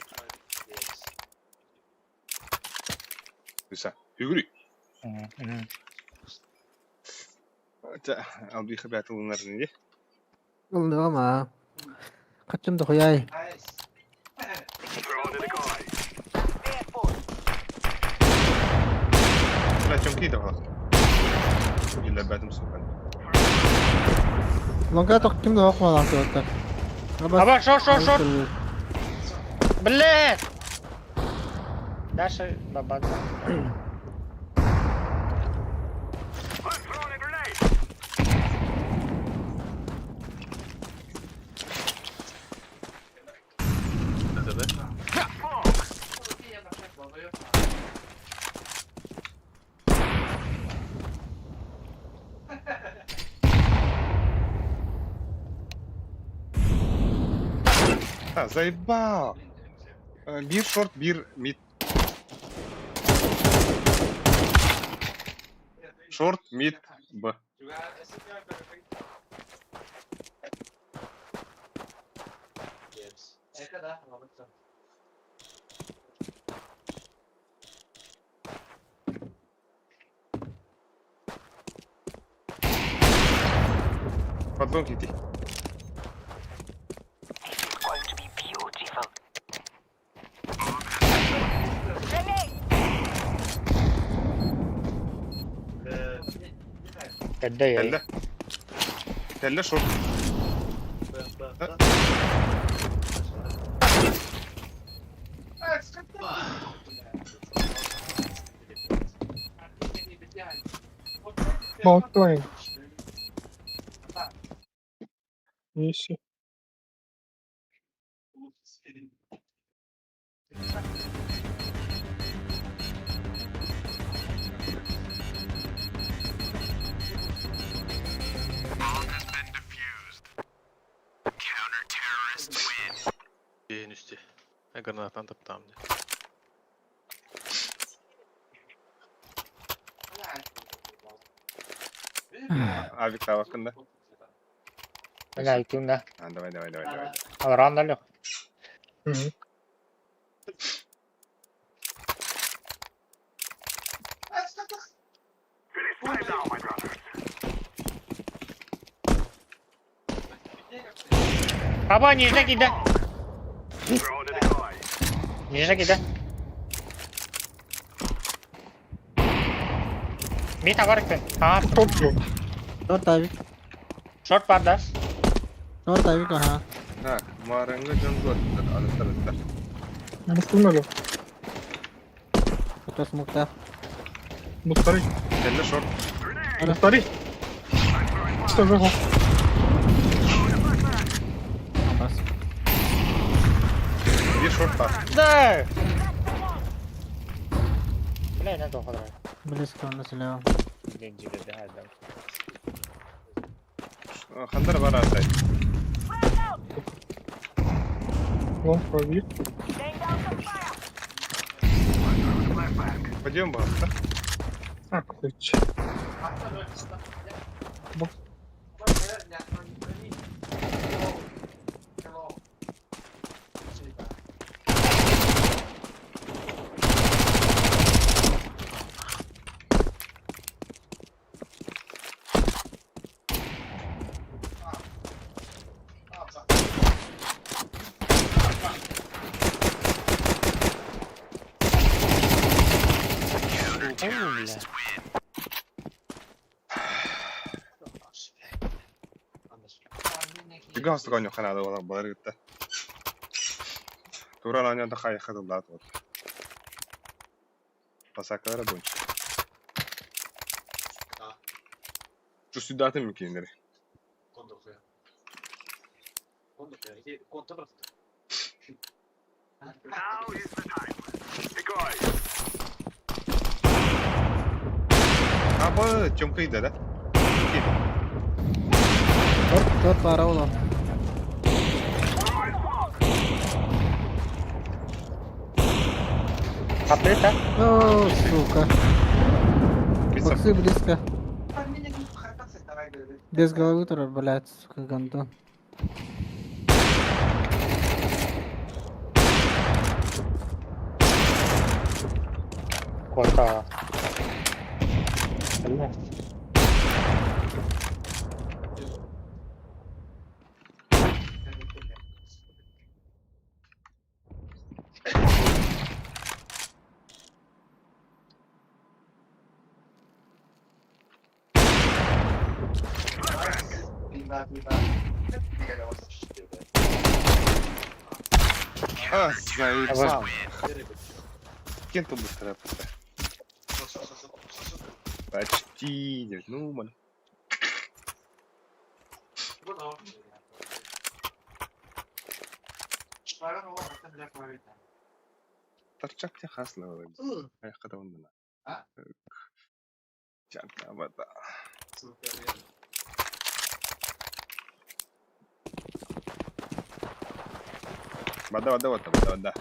لسه يقولي أبي خبيت ونرني دي Oldu ama. Kaçım da koyay. لا كم كده خلاص إلا بعد مسوقا Longa tok kim de bakma lan kılatlar. Ama short بالله ده شيء بابا Hadi be. Ha zayıba. Bir short bir mid. Short mid B. Поддон кити. Kelle ya. Kelle. Kelle short. Bot твои. Миссия. En üstü. Granattan taptım. Avik daha hakkında. Bela ikunda. Давай. Randal yok. Baba нижний кида. Нижний кида. Mid var kan. Ha, Top mu? Short Avik. short pardas. Short Avik ha. Ha, maranga jungle alıklar. Мускулнали. Кто смог-то? Мустари. Kelle short. Мустари. Что за гол? Бас. Bir short var. Да. Bela ne to kadar. Близко он слева. Деньги de adam. Хандар var artık. Вон пробит. Пойдем бasta. А, хоть. Juga hasta konyo kanada wala balar gitti. Turan anya da kaya kadar lat var. Pasaklara bunç. Şu südatın mümkünleri. Abi çok iyiydi de. Short para ulan. Kapita. О, сука. Боксы близко. Без головы тоже, блядь, сука, гандон. Korta. А, заебал. Кем ты быстро просто? Почти. Ну, ман. Торчак тебе хасло. Ай, когда он на. Чанта вода. Вода.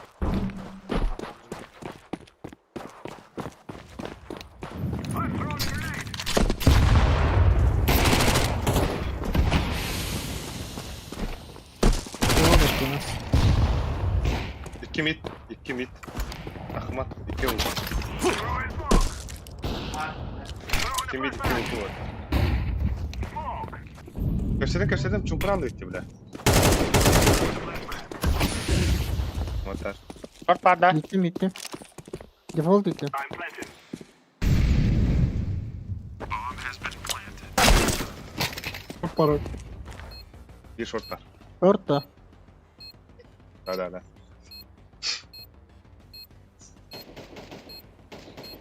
İki mit. Ahmet, iki ul. İki mit, iki ul. Köşeden çumpuran da gitti bile. Motor. Short parda. Bitti. Default bitti. Bir short var. Orta. Да.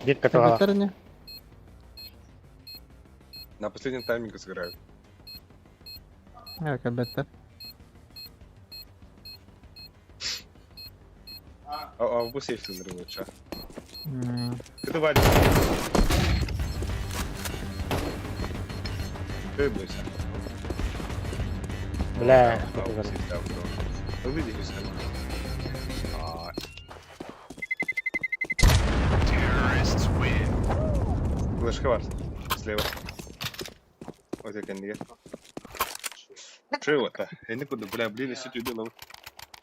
Bir katı var. Better не. На последнем тайминге сыграют. Как better. А bu сейф сыгрывают, ша. Hmm. Это Вадик. Ты бойся. Бля. Bu сейф, да, bro. Увидите сами. Флешка var. Слева. Вот я kendine. Что это? Я никуда, бля, блин, если ты делал.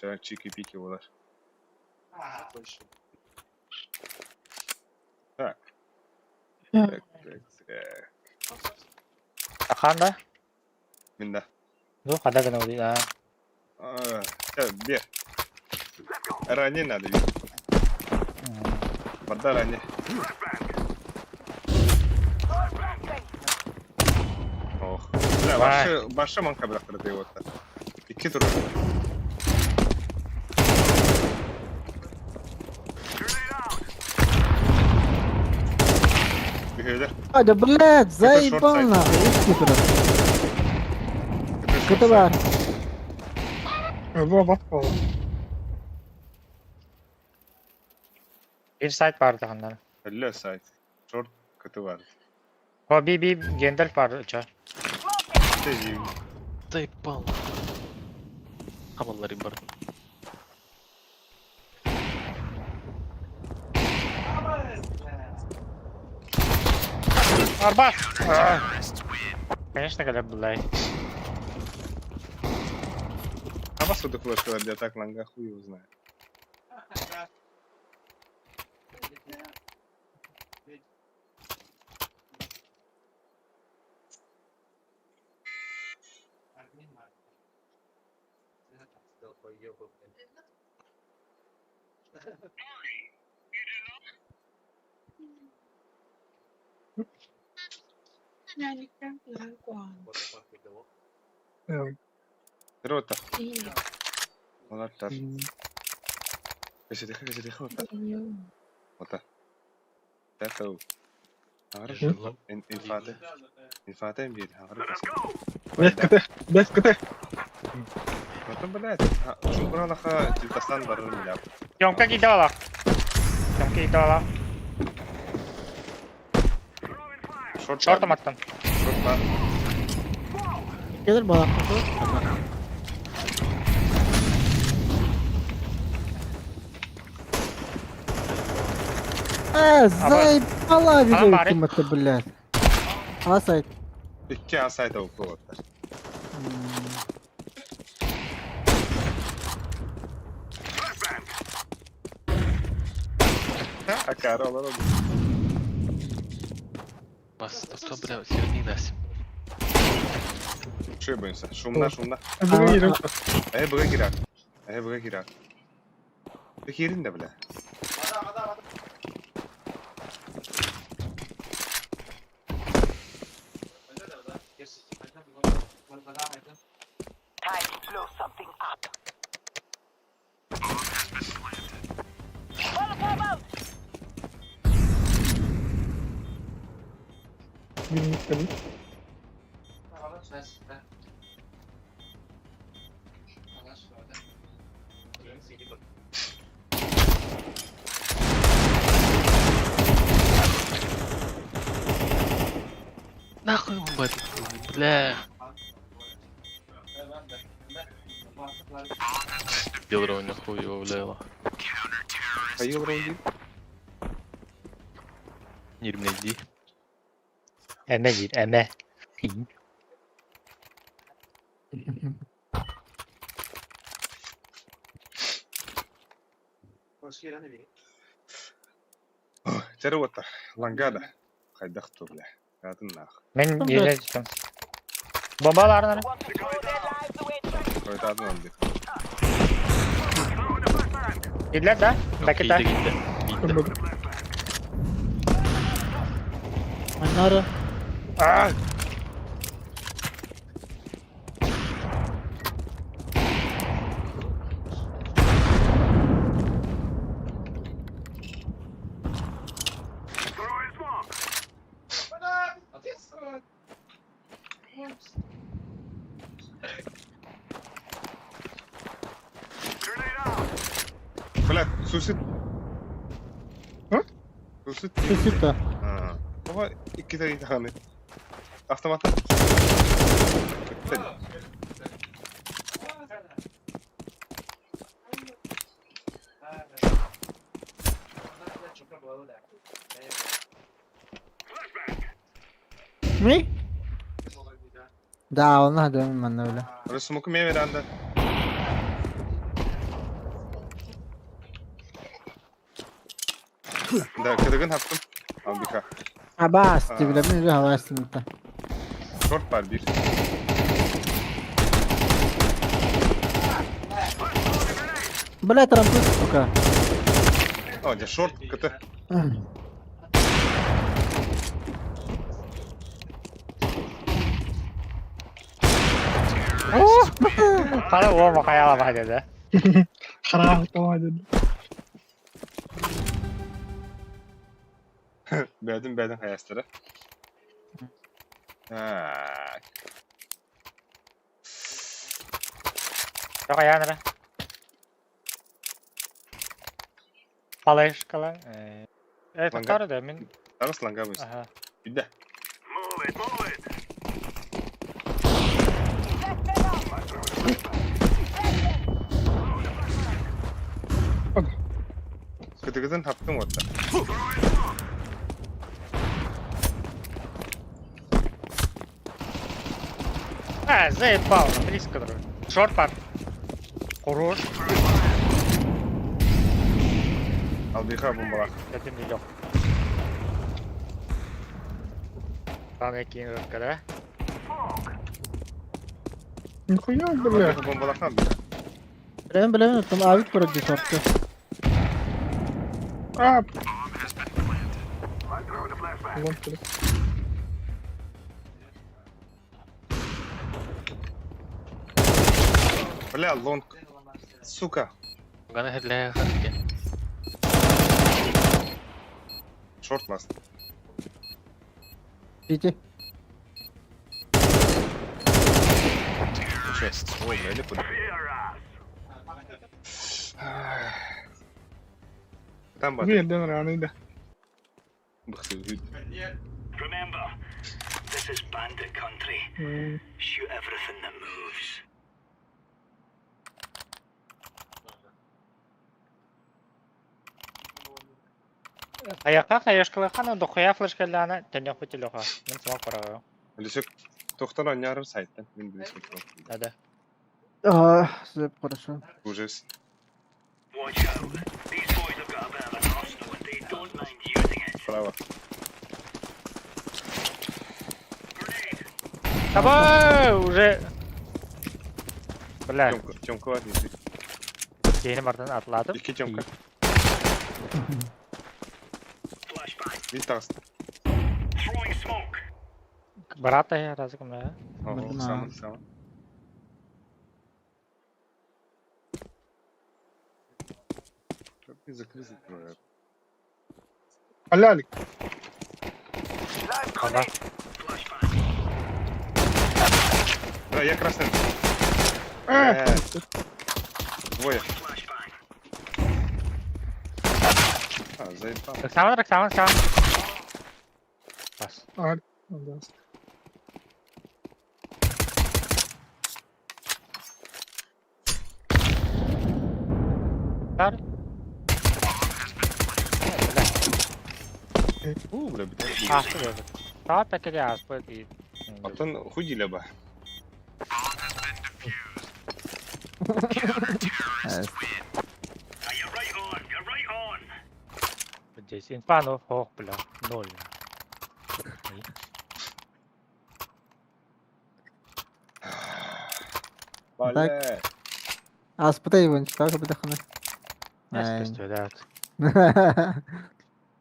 Сейчас чики-пики вот. Так. Так. Akanda? Minda. Dur ada kena ulit lah. Сейчас, бег. Ранее надо бить. Вода ранее. Ох. Бля, başa manka bıraktırdı ya orta. İki tur. Bir höyler. Hadi блядь, заебал short нахуй. Иди туда. Kötü var. Bir site vardı onların. Hello side. Short kötü var. O bir Gandalf var uçağı. Заебал. Хаваллар бар. Arba! Конечно, когда была. А вас вот флешка для так ланга хуй его знает. Рота. Вот так. Качай, вот так. Вот так. Это. Хорошо. Инфата имеет. Без КТ. Ну, блядь. Шунгра лаха Тильтасан барыр миллиард. Yomka gidiyorlar. Yomka gidiyorlar. Short'um attım. Short var. Gelir bana. Заебала Adam var. видео ты, блядь. Асайт. İki asayda oku orta. Акара олар oldu. Бас, то, бля, сверни нас. Şey boyunsa. Şumla. Bugün girer. Peki yerinde bile. Нахуй он батит, бля. Белрова нахуй его вляло. Hayır değil. 27. Eme gir, eme. Çare otta. Langada. Kaydaktı bile. Kadın nah. Ben yere çıktım. Bombalar nerede? Koydadın oldu. Gittiler de. Bakıta. Gitti. Анара. Блядь, суицид. А? Суицид. Суицид-то. Ha. Ama iki de hani. Автоматы. Ne? Да, он надо ben öyle. Orası smoke'u meyve verende. Da kırgın attım. Al bir ka. Abbas bile bir hava istemiyor. Short var bir. Блядь, рампус, сука. Önce short kıtı. Qara o makaya bak dedi. Xarab tamam dedi. Beğendim hayasları. Ha. Yok ayağını. Palay kalan. Evet, Manga. tutar da min. Tarız lan gabız. Aha. Bir de. Kıtı attım orada. Заебал, близко друг. Шорт пар. Хорош. Al bir ka bombalar. Dedim yok. Tam ekin rökkere. Нихуя, блядь. Al bombalar kan bir. Bilemem unuttum. Abi kurdu şortu. А. Вон туда. Bля, long. Сука. Gana headlaya kalktı. Short last. Cici. Chest. Ой, я не буду. Там Bu bak. yerden ranıydı. Bıksız. Remember, this is bandit country. Shoot everything that moves. Аяққа қайышқылы қаны дұқия флешкаланы тәнек бітіліға. Мен смақ бараға. Лисек тоқтар ойнарыр сайттан. Мен білесек. Әді. Zep хорошо. Ужас. Watch out. These boys have got a bit of an arsenal and they don't mind using it. Право. Табай! Уже... Бля, Тёмка var. Neyse. yeni bardan atladım. İki Tёмка. Bir tas. Throwing smoke. Брата я разыком ya. Ого, самый, самый. Как закрыть твоя? Алялик. Ага. Да, я красный. Двое. А, заебал. Рексаман. Бас. Ар. Да. Тар. Бля, bir tane. Astı dedi. Saat tekeli astı değil. Atan hudiyle bak. Evet. You're right on. You're right on. Здесь инфану, ох, бля, 0. Vale. А спытай его, как бы дохны. Естественно,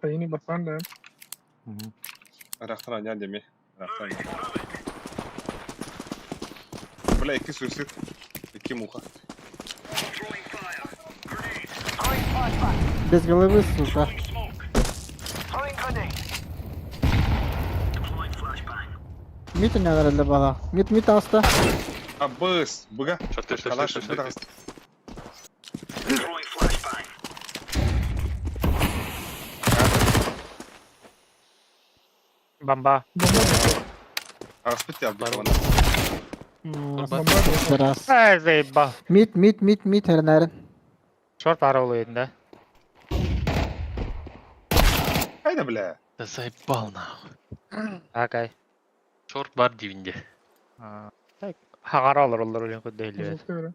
Yeni basan da. Raktan oynayan demi. Raktan. Bля, iki suicid. İki muha. Throwing fire. Grenade. Без головы, сука. Throwing smoke. Throwing grenade. Deploying flashbang. Mid ne herhalde bala. Mid hasta. Abbas. Bıga. Short. Kalaş. Bıga. Throwing flashbang. Бомба. Аспит yaptı bana. Biraz. Ай, заебал. Mid herhalde. Шорт ары болуйын да. Hayda bile. Да заебал нахуй. Акай. Short бар дивинде. Так, хагара алыр олар өлен көдді елі.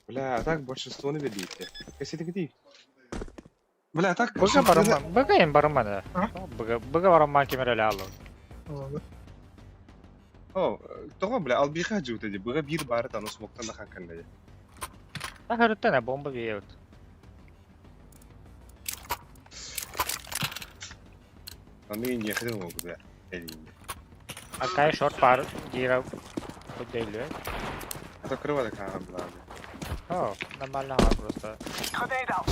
Бля, а так большинство не видите. Если ты где? Бля, так... Бұға барыман. Бұға ең барыман да. Бұға барыман кемер әлі алыр. О, тоға бля, ал биха жуыт эди. Быга бир бары тану смоктан да ханкан эди. Так өріттен бомба бейеуд. Аны не ходил могу, бля. Элинде. Акай шорт бар жира көдді елі. А то крыва да каган бля. О, нормально ағар просто. Grenade out.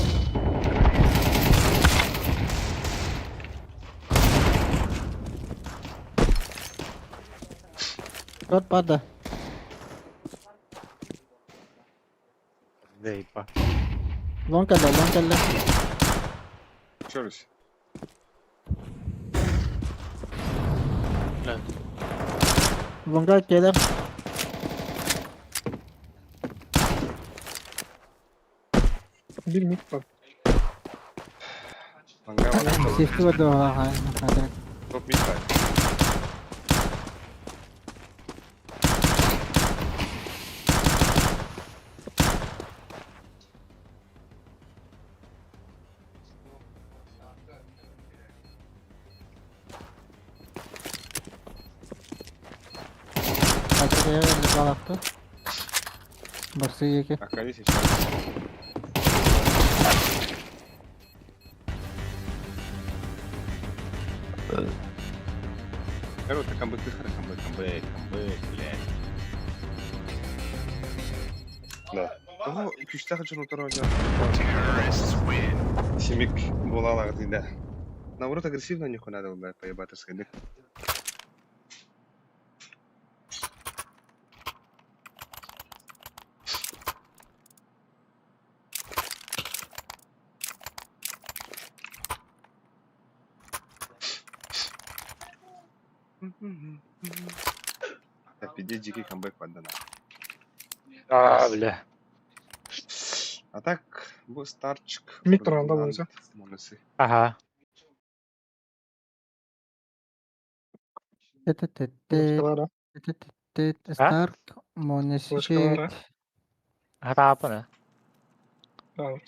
Short pada. Заебал. Long kalla. Чорыш. Блядь. Longa keler. Bir mid var. Manga var. Safety var da ha. Top mid var. Arkaya balaktı. Baksı yeke. Akali seç. Короче, камбэк, блядь. Да. Ого, 2-3 хочу утырып Семик бола алады да. Наоборот, агрессивно нихуя надо было поебаться с кайдык. Так, иди дикий камбэк поддана. Бля. А так, bu старчик. Митрон, да, вынесу. Монысы. Ага. Ушкалара. Stark. Monesi. Ушкалара. Hata apa ne? Да.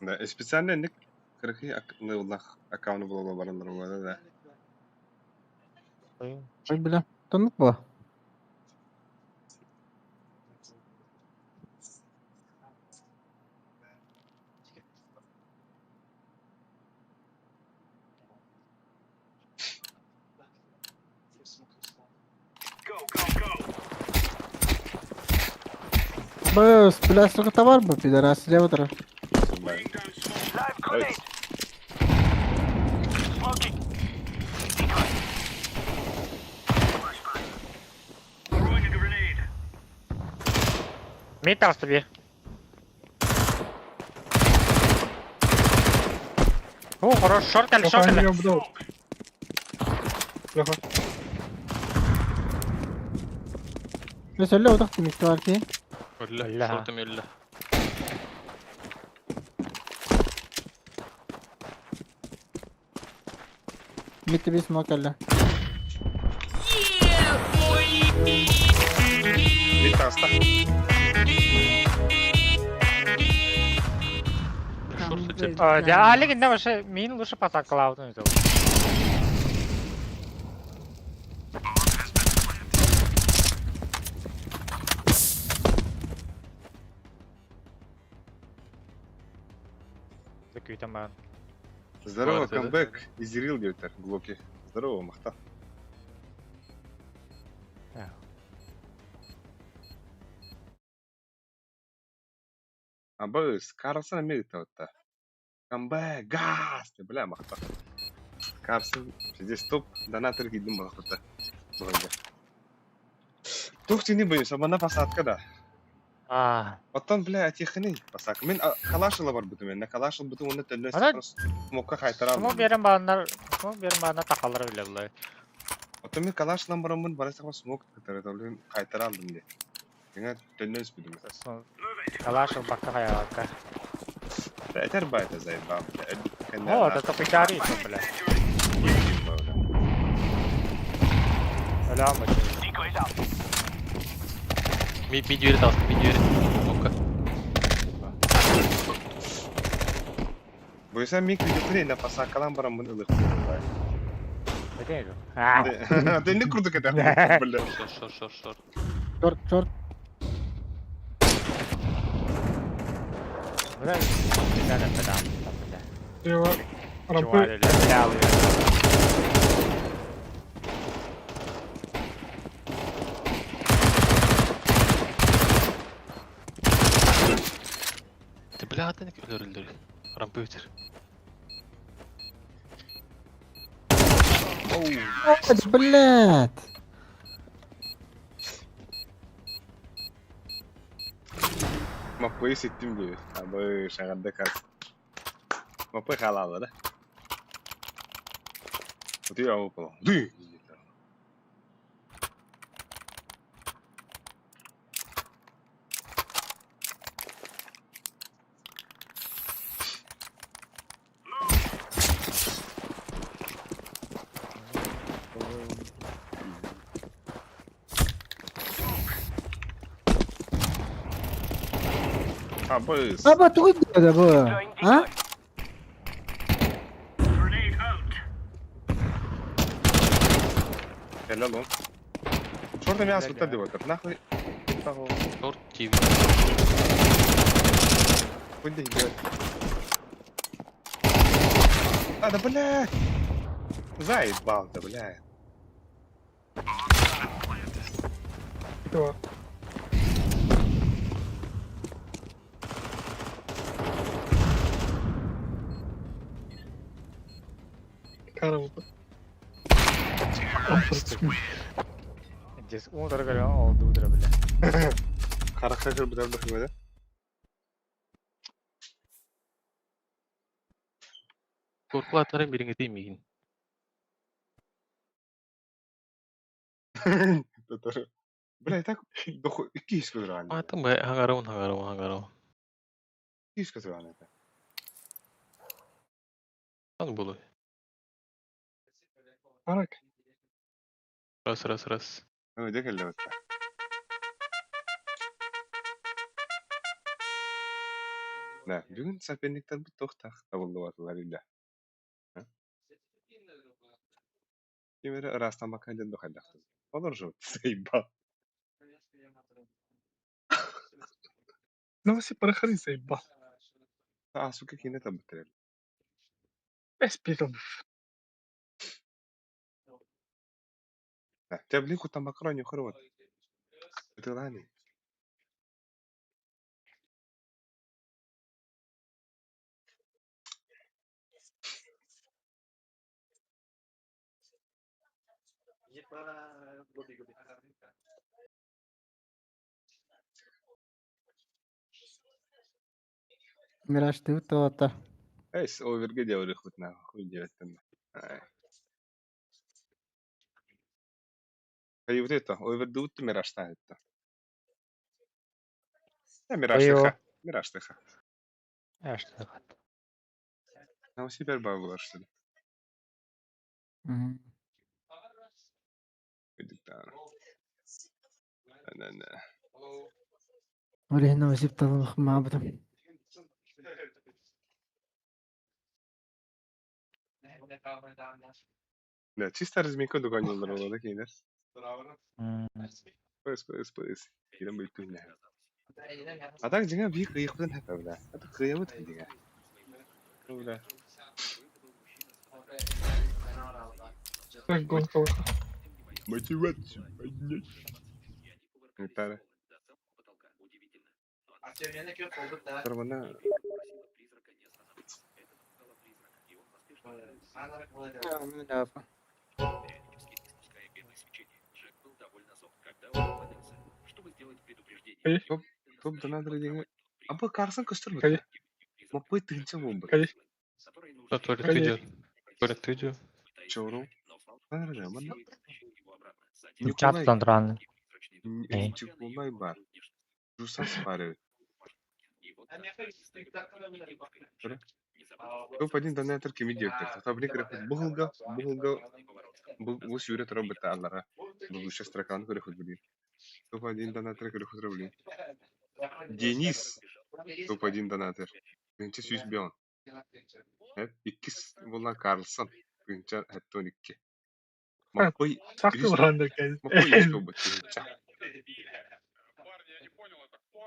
Да, специально ник кырхи аккаунт аккаунт было барандар было да. Ой бля. Tanık bu. Bas, plastik var mı? Pidara silah var. Live grenade. Smoking. Throwing a grenade. Mid tarafta bir. Хорош, шорт geldi. Yok, bu da oldu. Yok. Ne söyle o da kimlik var ki? Öyle. Öyle ha. Short'um öyle. Bitti bir smoke elle. Mid hasta. Short Там хотя Да, Олег, давай, мин лучше потак клаудом. Күйтаман. Здорово, Бывает, да? камбэк. Изерил девтер, Глоки. Здорово, махта. Да. Абыз, карасына мегіт тауытта. Камбэк, газ! Бля, махта. Карсын, здесь топ, донатор гидім махта. Бұғынды. Тух тені бойымса, мана посадка да. Оттан, бля, атехini посадка. Мен калашылы бар бұты мен. Калашыл бұты оны тәлінесі Ана- құрыс. Смокка қайтара Смог берем бағанар тақалары біле бұлай. Оттан мен калашылан барамын, барасақ ба смок қайтара алдым де. Жаңа тәлінесі бұдым. Калашыл баққа қаяғаққа. Әтер байта зайба. О, да топы чари ишін біле. Öyle ama şey. Decoys out. Mid yürü de alsın, mid yürü. Okka. Bu yüzden mik video kurayım pasakalan baramın ılık. Ne değil o? Ha. Ne kurduk eder? Short. Short. Böyle bir tane pedal. Его рампы. Çuval öyle bile alıyor. Ты, бля, ты не öldür. Rampı bitir. Hadi блядь. Mapayı siktim diyor. Abi şakada kalsın. Mapayı halalı da. Bu diyor ama falan. Duy. Abi. Apa tuh ada bu? Ha? Grenade out. Helal on. Şurada bir asfaltta diyor. Nahvi. Short TV. Kundi gidiyor. Hadi bля. Заебал ты, бля. Его. Карамба. Jes uğdur göre olduğudur bile. Karakter bir tane bakayım hadi. Korku atarım birini değil mi? Doğru. Bля, так 200 квадрат. Atım be, hangarım. 200 квадрат. Lan bulu. Арак. Ras. Evet, geldi bak. Ne? Bugün seferlikten bir tohtak tabuldu varlar illa. Kimere arastan bakınca da kallaktı. Olur mu? Sayba. Ну, все проходи, заебал. Suka kine tabutter. Без пиков. Ne? Tabli kuta makron yukarı. Betul. Miraj tuh tota. Eis, overge de orich goed na. Goed je het dan. Hey, wat is dat? Over doet de mirage staan het. Ja, mirage Ayo. tegen. Mirage tegen. Ya işte. Nou, super bağlırsın. Gidikten. Ne. Oleh hina masih tahu ma betul. Ne, çister izmin dogonyolar olarak yine. Pues. Yine büyüttün ne. Adak jingga bir kıyıktan hep öyle. Adak kıyamı tüydüğe. Öyle. Так, гонка вышла. Мотивация поднять. Виталий. Бана. Топ донатор деген. Абы карсын көстір бі. Маппой тыгынча бомба. Туалет видео. Туалет видео. Чору. Чаттан тұраны. Николай бар. Жусан спарывает. Топ-1 донатор кеми директор. Табли крепит бұғылға. Бұл сүйрет робот аллара. Бұл үші строканы көрехуд білін. Топ-1 донатор көрехуд робот. Денис. Топ-1 донатор. Гынча сүйіс беон. Иккис болна Карлсон. Гынча әттон икке. Маппой. Шахты вранда, конечно. Маппой еш робот.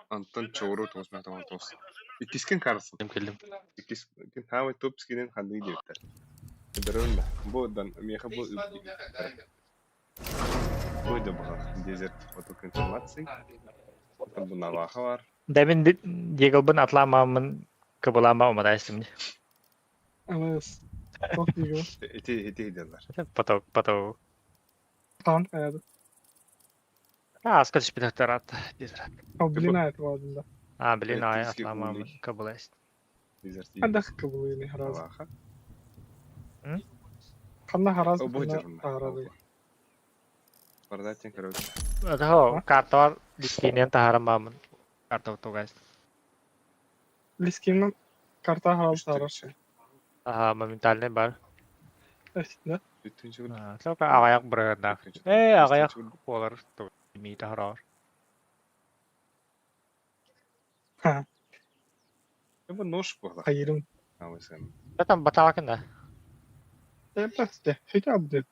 Антон Чору тосна тамам тос. Иккискен Карлсон. Кем келдим. Иккискен хавай топ скинен ханды директор. Дөрөндө. Бодан меха бу. Бойда бага. Дезерт фото информации. Потом наваха бар. Дәмин дегілбін атламамын кыбылама омадайсым. Анас. Çok iyi. Эти дерлер. Потау. Tamam kaydı. Аска түшпедіктер атты. Блин, это ладно. Блин, атламамын кыбылайсым. Дезерт. Hadi kıbılıyını haraz. Наваха. Kanna haraz. Бойда. Aradı. Продать короче. Адахо, карта бар, дискинен тахарамамын. Карта утугайс. Liskinin karta haraz araşı. Моментальный бар. Eşitler. Бүтүнчү. Сока ағаяқ бұрығында. Ағаяқ олар мей тахарар. Ha. Bu нож бала. Hayırım. Авай sen. Там баталакында. Просто. Хотя бы.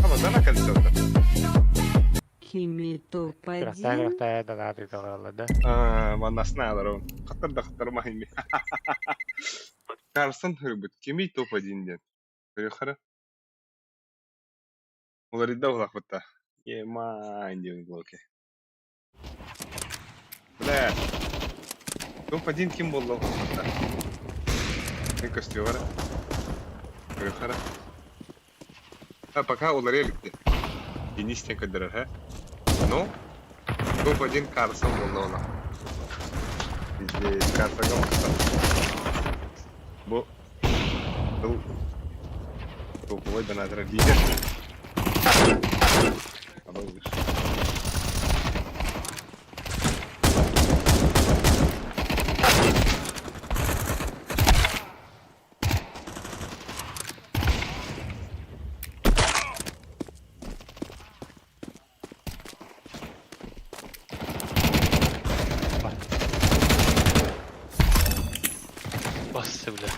Ama dana kalsın. Хими топ-1. Кырахтая донаты тоғалады. Ваннасына алар он. Қатырмайым. Карсон хөрбүт. Кеми топ-1 ден. Көрөхөрө. Олар идда улак бутта. Емайн ден голке. Бля. Топ-1 ким болду бутта? Не костювара. Көрөхөрө. Пока олар эликти. Денистен кадырыр, ха? Ну, топ-1 Карсон болду она. Bizde Kartaga baksa. Bu topu donator lider. Adam bir. Bas bile.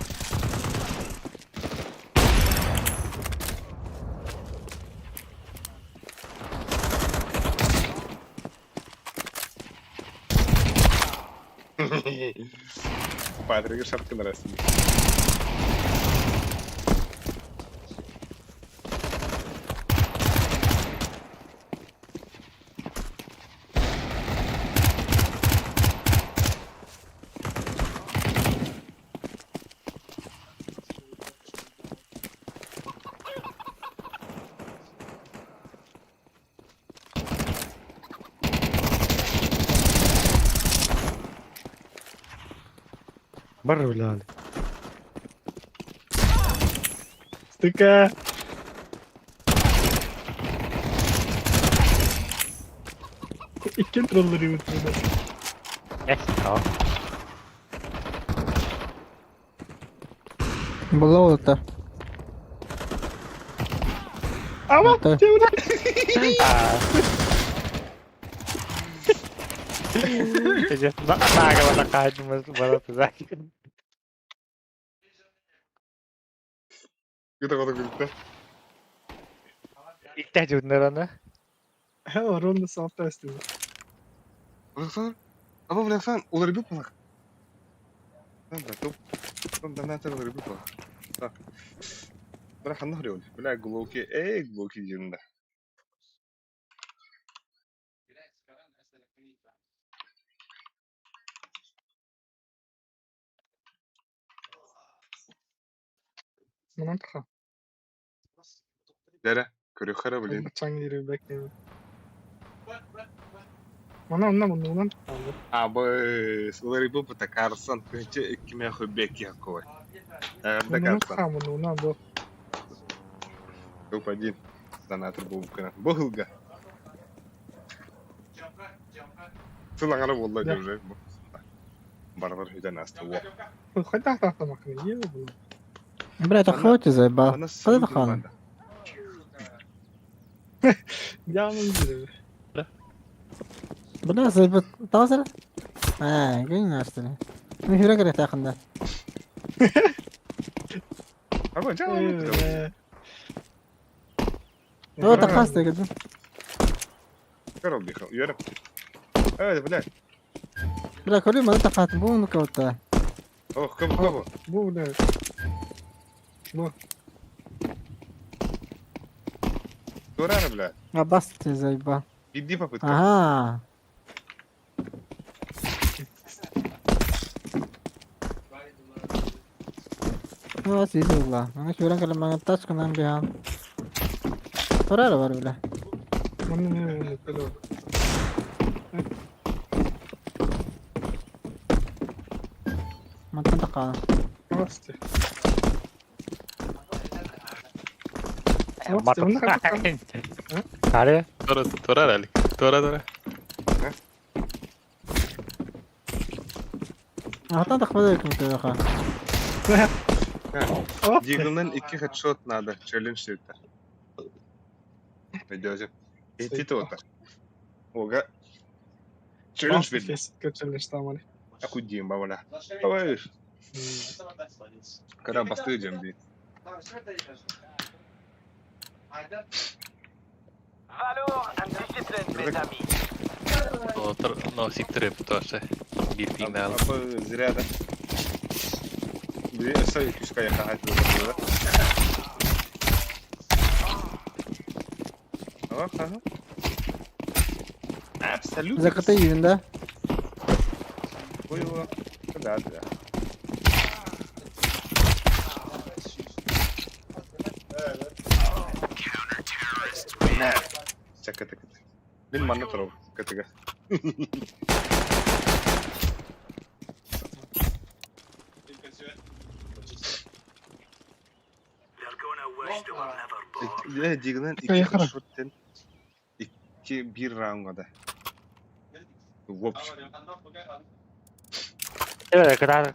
Patrick şarkılar aslında. Бар уляли. Стыка. İki trolleri götürdü. Tamam. Было вот это. Ama Evet. çevre. Naga matakain mo sa Zaki. Kita kota birlikte. İhtiyacın ne lan? He var onu da safta istedim. Bıraksan. Ama bıraksan olur bir bak. Ben bıraktım. Ben tabii bir bak. Bırak anlar yol. Bırak Glocky. Glocky yerinde. منطقة Dere. Körü kara bilin. بتشانج يري باك أنا من Abi, suları bu takarsan önce kime hübbek yakoy. Nerede kalsan? من ده Yok один. Sanatır bu kana. Bu hılga. Sılangana vallahi görürüm bu. Barbar hüden astı bu. خدها تحت مقنية Блядь, охоти заебал. Bana Что это sıkıntı хан? يا من جري Бля, заебал. Тазер? Гейн что ли? Ну, хюре говорит, яхында. Ama canım. О, так хаста гэдэг. Karol bir yürü. Evet bile. Бля, коли мана тахат бу ну кого-то. Oh kapı. بو ده Doğru bile. А бас ты заебал. Иди попытка. Ага. Ну, видел, ла. Она хюрен kalau mangan touch kanan bihan. Ora var bile. من كده Mantan takal. خلاص Kare? Tora rally. Tora. Atan takmadı hüküm tüyaka. Diğerinden 2 headshot надо. Challenge şeyler. Videocu. Ehdit otar. Oga. Challenge verin. فيس كتشلش تعمل Aku diyeyim babana. Hayır. Kadar bastıracağım diye. No sitter upp tuossa. Birkin täällä. Apa zirada. Bir sayı küskaya kahat böyle. Aha. Absolut. Zakata yiyinde. Buyur. Kadar. Ne? Çakı. Benim anne tarafı. Katıga. They're gonna wish they were never born. Ya diğerinden Ya, 2 yakara. shot'ten 1 round'da. Whoops. Evet, kare.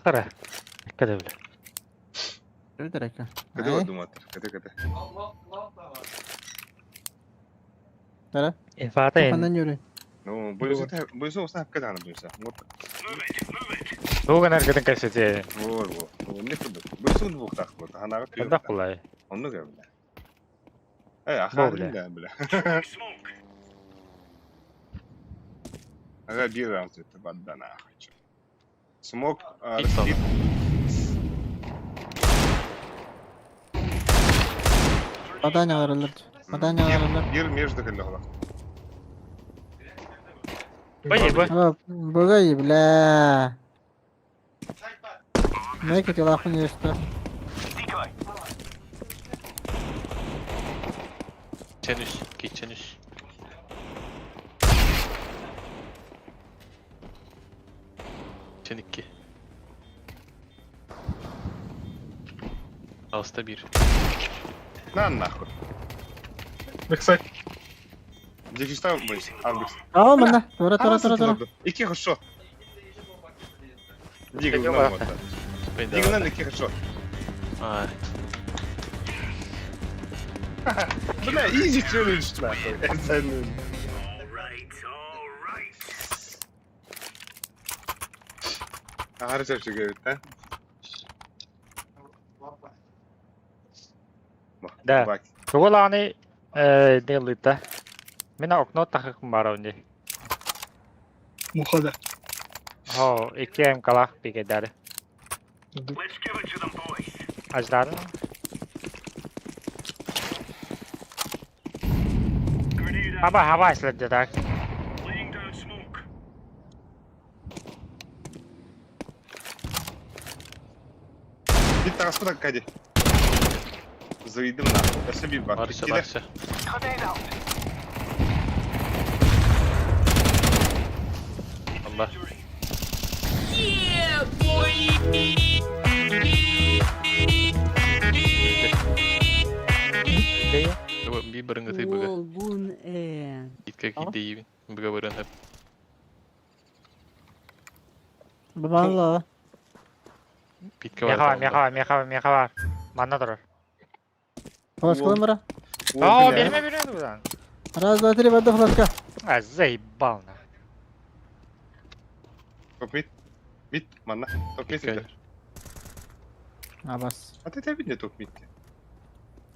Kare bile. Şöyle direkt. Kada öldüm atır. Kada. Tara. İnfaata in. Kafandan yürü. No, bu yüzden olsa hakikaten hanım bu yüzden. Doğugan herkesin kaçıcı. Bu. Ne kadar? Bu yüzden bu tak bu. Hana Ben de kolay. Onu gör bile. Ahırın da bile. Smoke. Aga bir round etti badana. Smoke. Hiç sağlam. Badanya varılır. Bir между киллогла. Ой, О, богай, бля. Найка телаху не что. Decoy. Kitchen. Kitchen 2. Alsta 1. На нахуй. بكسك Дефиста boys. Aldık. Al bana. Tora. 2 headshot. Yok, Diğerinden yok. vurdu. Ben de Diğerinden 2 headshot. Ay. Bu ne? Easy challenge lan. Efendim. Alright. Harika çıkıyor ha. Да. Bak. Tuolani delita. Minä okno tahak marondi. Muhada. Ho, 2 kalak bir gederi. Let's give it to them, boys. Acıladın mı? Grenade out. Baba hava açıldı da. Laying down smoke. Bir tanesi bırak hadi. Zıydım lan. Başka bir bak. Barış'a İkide. Barış'a. Grenade out. Allah. Değil. Bir barıngıtı bıga. Волгун Git gideyi. Bıga barın hep. Valla. Bitki var. Meka var. Manda durur. Flaska mı ra? Oo, belime veriyordu buradan. Раз, два, три, вода флажка. Ha, заебал на. Top mid. Mid. Manna. Top mid. Dikkat. А бас. А ты видно top mid.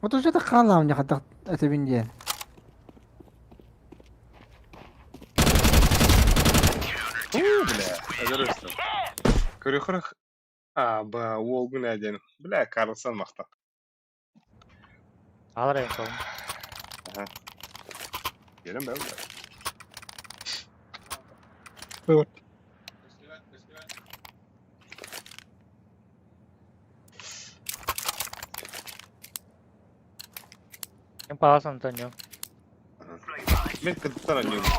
Вот уже так хала мне хата это винде. Бля. Adırırsın. Kırık. Ba, olgu ne diyeyim. Bля, karısan makta. Alır en son. Gelin ben bля. Evet. Kim palas Antonio? Mid kırıktan anlıyorum.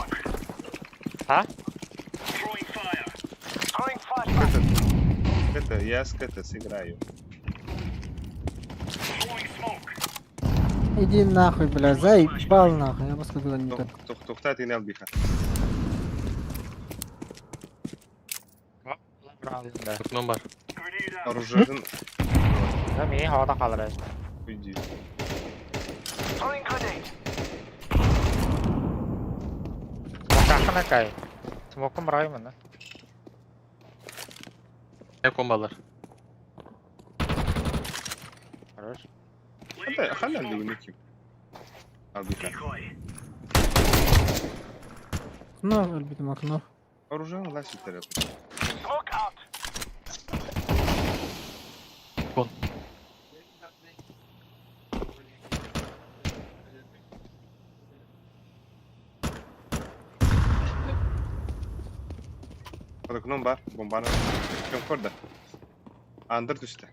Ha? Throwing fire. Throwing flashbang. Это, я с это сыграю. Throwing smoke. Иди нахуй, бля, заебал нахуй. Я бы сказал не так. Тухтат и Nelbiha. Bravo. Tutmam var. Grenade out. Оружие'nin Hem iyi havada kalır işte. Иди. Throwing grenade. Smoke ne kay? Smoke'um bırakayım mı? Ne kombalar? Хорош. خلنا ندوي كيم. Nelbiha. Decoy. Кнов, البيت ما кнов. Оружие'nin لا ситер. Smoke out. Kon. Kırıknım var. Bombanı. Kim kurdu? Andır düştü.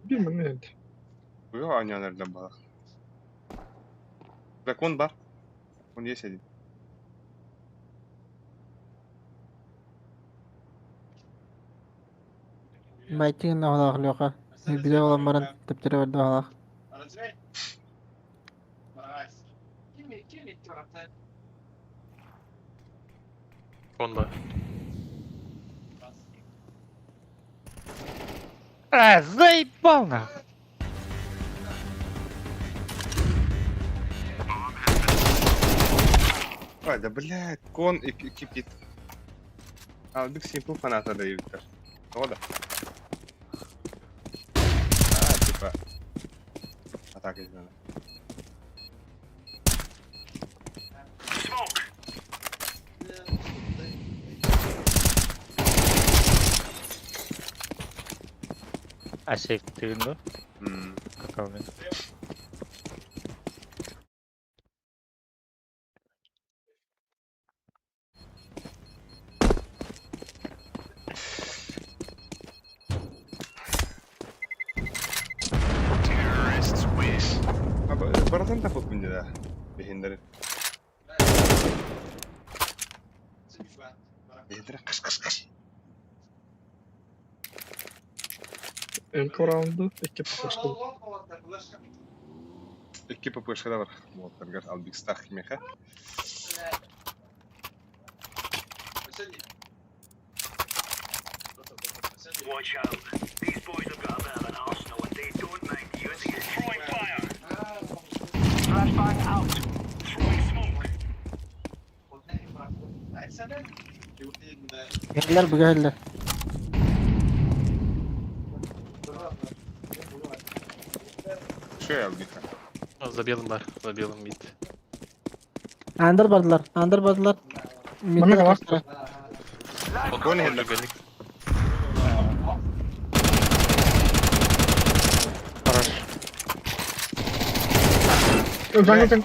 Bir момент. Bu aynı nereden bak. Bak on var. On yeşil. Байтин на халах лёха. Биде olan баран тептери берди халах. Kon var. Заебал на. Ой, да блядь, кон и кипит. Aldık simple fanata da yürütür. O da. Tipa. Atak etmeli. Smoke. Aşağı tığındı. Hmm. Kakao ne? Abi baradan da bu bindi de. Behinlerin. Behinlerin kış. İlk roundu iki pataşkı. İki papışkada var. Muhatlargar aldık stah meha. Watch out. These boys have got a bit of an arsenal and they don't mind using it. Throwing fire. Flashbang out. Throwing smoke. Geldiler bu geldiler. Şey aldık ha. За белым бар. За белым мид. Under bardılar. Bana bak. Kone Он hella. органик. Хорош. Jungle.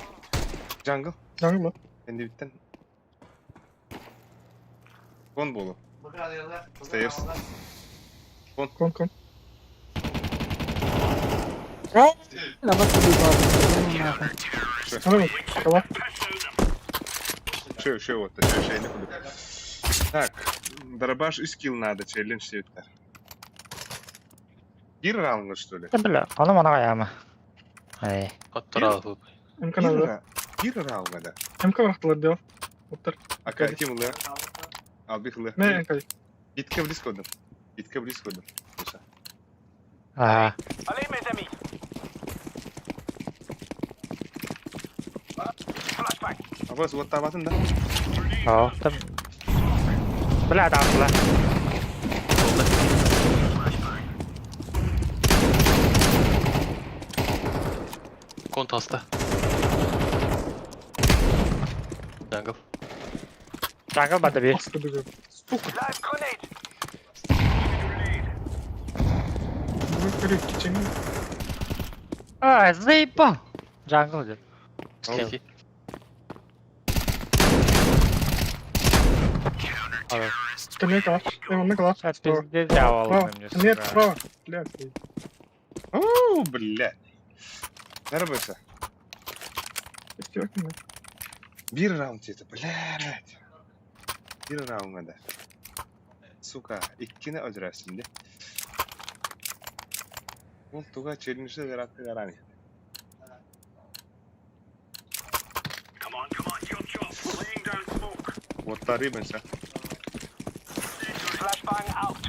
Jungle. Jungle mı? Kendi bitten. Kon bolu. Stairs. Kon. La bak bu bardı. Sana bak. Tamam. Şey вот, şey ne kuduk. Так, дробаш и скилл надо, челлендж сетler. Bir round что ли? Bля, onu bana ayağıma. Hey. Attıralım bu. MK nerede? Bir round da. MK baktılar diyor. Otur. Aka kim ulu? Al bir hılı. Ne MK? Gitke близко dur. Gitke близко dur. Aha. Allez, mes amis. Flashback. Abbas вот tabatın da. Oh, tam. Bля, adam bля. Kont hasta. Jungle. Jungle bende bir. Askı duruyor. Live grenade. Bu kırık için. Aa, zaybal. Jungle diyor. Скики. Evet. Ne kadar? Ne kadar? Evet, biz de cevap Право. alamıyoruz. Нет, право. Блядь. Оу, блядь. Ne yapıyorsun? İstiyor ki ne? Bir round yedi, блядь. Bir round da. Сука, ikkini öldürersin şimdi. Bu tuga challenge'ı yarattı garani. Come on, your job. Laying down smoke. Botları ben sen. Flashbang out.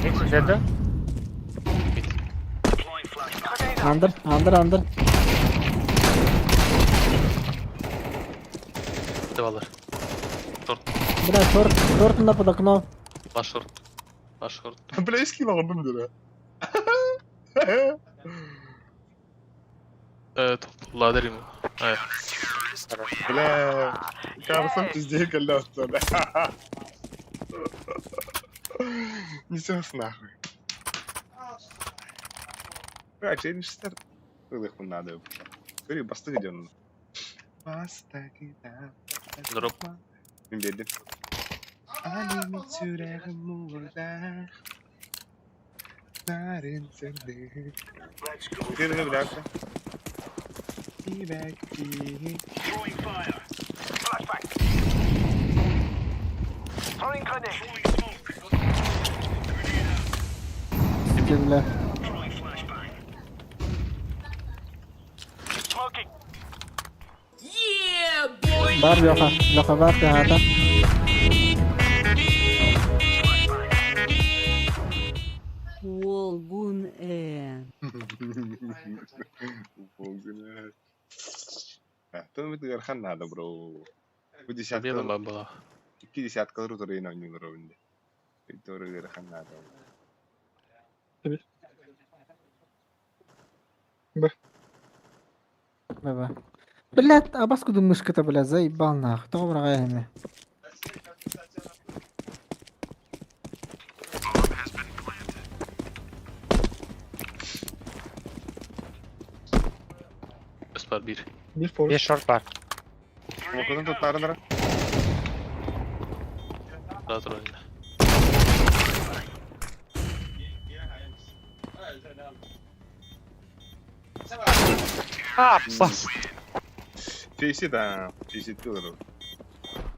Hiç dedi. Deploying flashbang. Under. Давалар. Short. Bля, short под окном. Last short. Last short. Bля, eski aldım diyor. Ладер ему. Ай. Бля, кажется, пиздец, когда оттуда. Несёс нахуй. Бля, челлендж'ler ылых bunu надо. Görüyor, bastı gidiyor onu. Bastı gidiyor. Drop. Ben verdim. Alimin sürerim burada. Narin sende. Let's go. Bir de bırakma. Bir belki. Throwing fire. Flashbang. Throwing grenade. Throwing smoke. Sikirler. Throwing flashbang. Smoking. Var yoka var ya adam. Волгун Bugün. Tuh itu kan ada bro. Aku di За белым saat была. iki di saat kalau tuh ini nanya bro ini. Itu kan ada. Баба. Блядь, а баску мышка-то, блядь, заебал нахуй. Добро время. Spar 1. Bir force. Bir short var. Okudan tutarlar. Rahat ol önünde. Aa, bas. Feysi tuğru.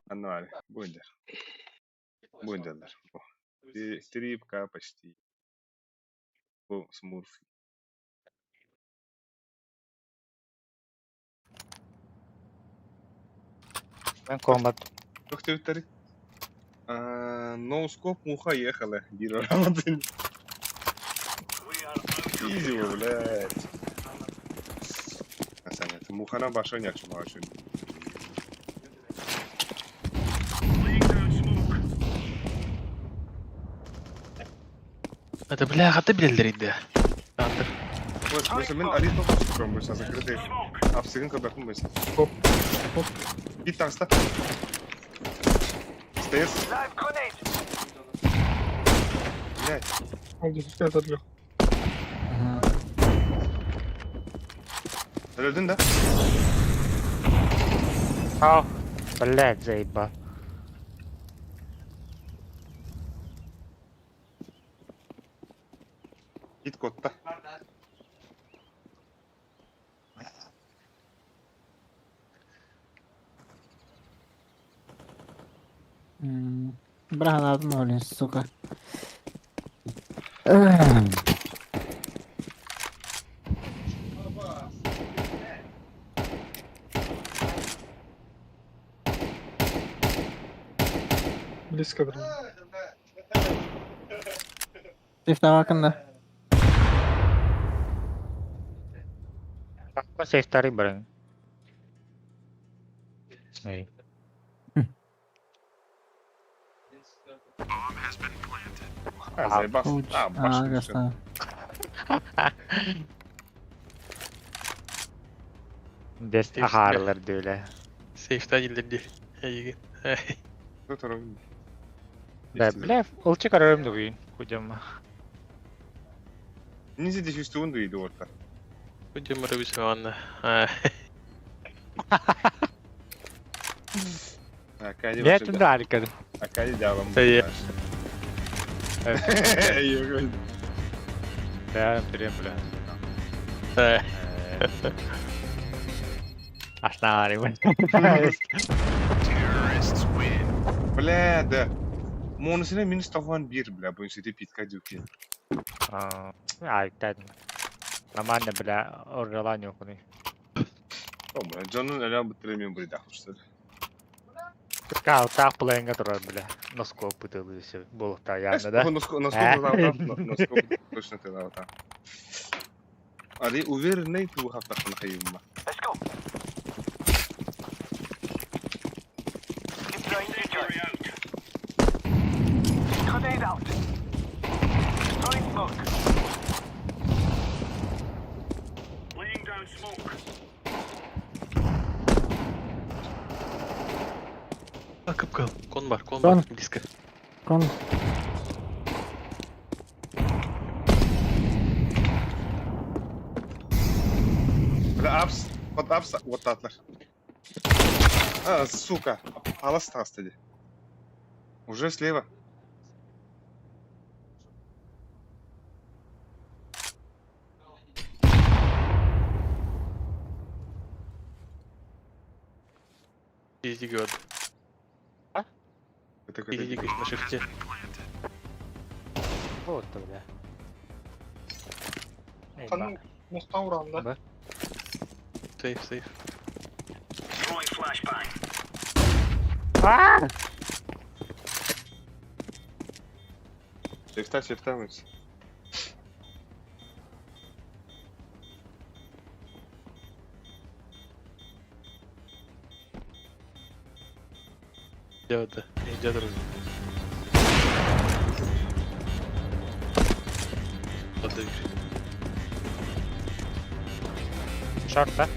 Anne var. Bunlar. Bunlar. Трипка почти. Bu smurf. Ben combat. Как ты вторик? Ноускоп муха ехала. Гиро работали. Изи, блядь. Асаня, ты мухана башо не очума очу. Laying down smoke. Это, бля, хаты билдерийdi. Антыр. Mesela ben Ali top tutuyorum böyle закрытый. Апсыгын кабакын mesela. Hop. Hop. Bir tarzda. Stairs. Live grenade. Блядь. Он здесь этот лег. Öldün de. Ау. Блядь, заебал. Git kodda. Бранат молин, сука. Близко дрон. Safe'de bakında. Aku save tari bareng. Hey. Zaybaf. Uç. Ha, Aa, başka bir şey. göster. Best Yes, aharlar böyle. Safe'den yıllardı. İyi. Ne tarafın? Бля, улчик арарым дугуйын. Кудема. Nizi dişüstü onu duydu orta. Будем рубить ванна. Akali Нет, başladı. ударика. Akali devam. İyi. İyi öldü. Да, прям, бля. Останавливай. Terrorists win. Bля, da. Monusine minus tavan bir bля. Bu işte pitka diyor. Ай, так. Нормально, бля, оргаланию хуй. Tamam. Canın ele bitiremiyorum burayı da hoştur. Така, так половинка турар, бля. Носко пытался. Было та явно, да? Носкоп точно ты дал там. Ари уверенный ты хапта ханхайма. Let's go. Deploying Incendiary out. grenade out. Throwing smoke. Laying down smoke. Bakıp kal. Kon var, kon Kon. var. Diske. Kon. Апс, под апс, вот татлар. А, сука, аласта стади. Уже слева. Изи год. Это Изи год на шифте. Вот, бля. Эй, Там моста уран, да? Да. Сейф, сейф. Throwing flashbang. Шифта мы. Идет, да. Идет, друзья. Поддавишь. Шорт, да?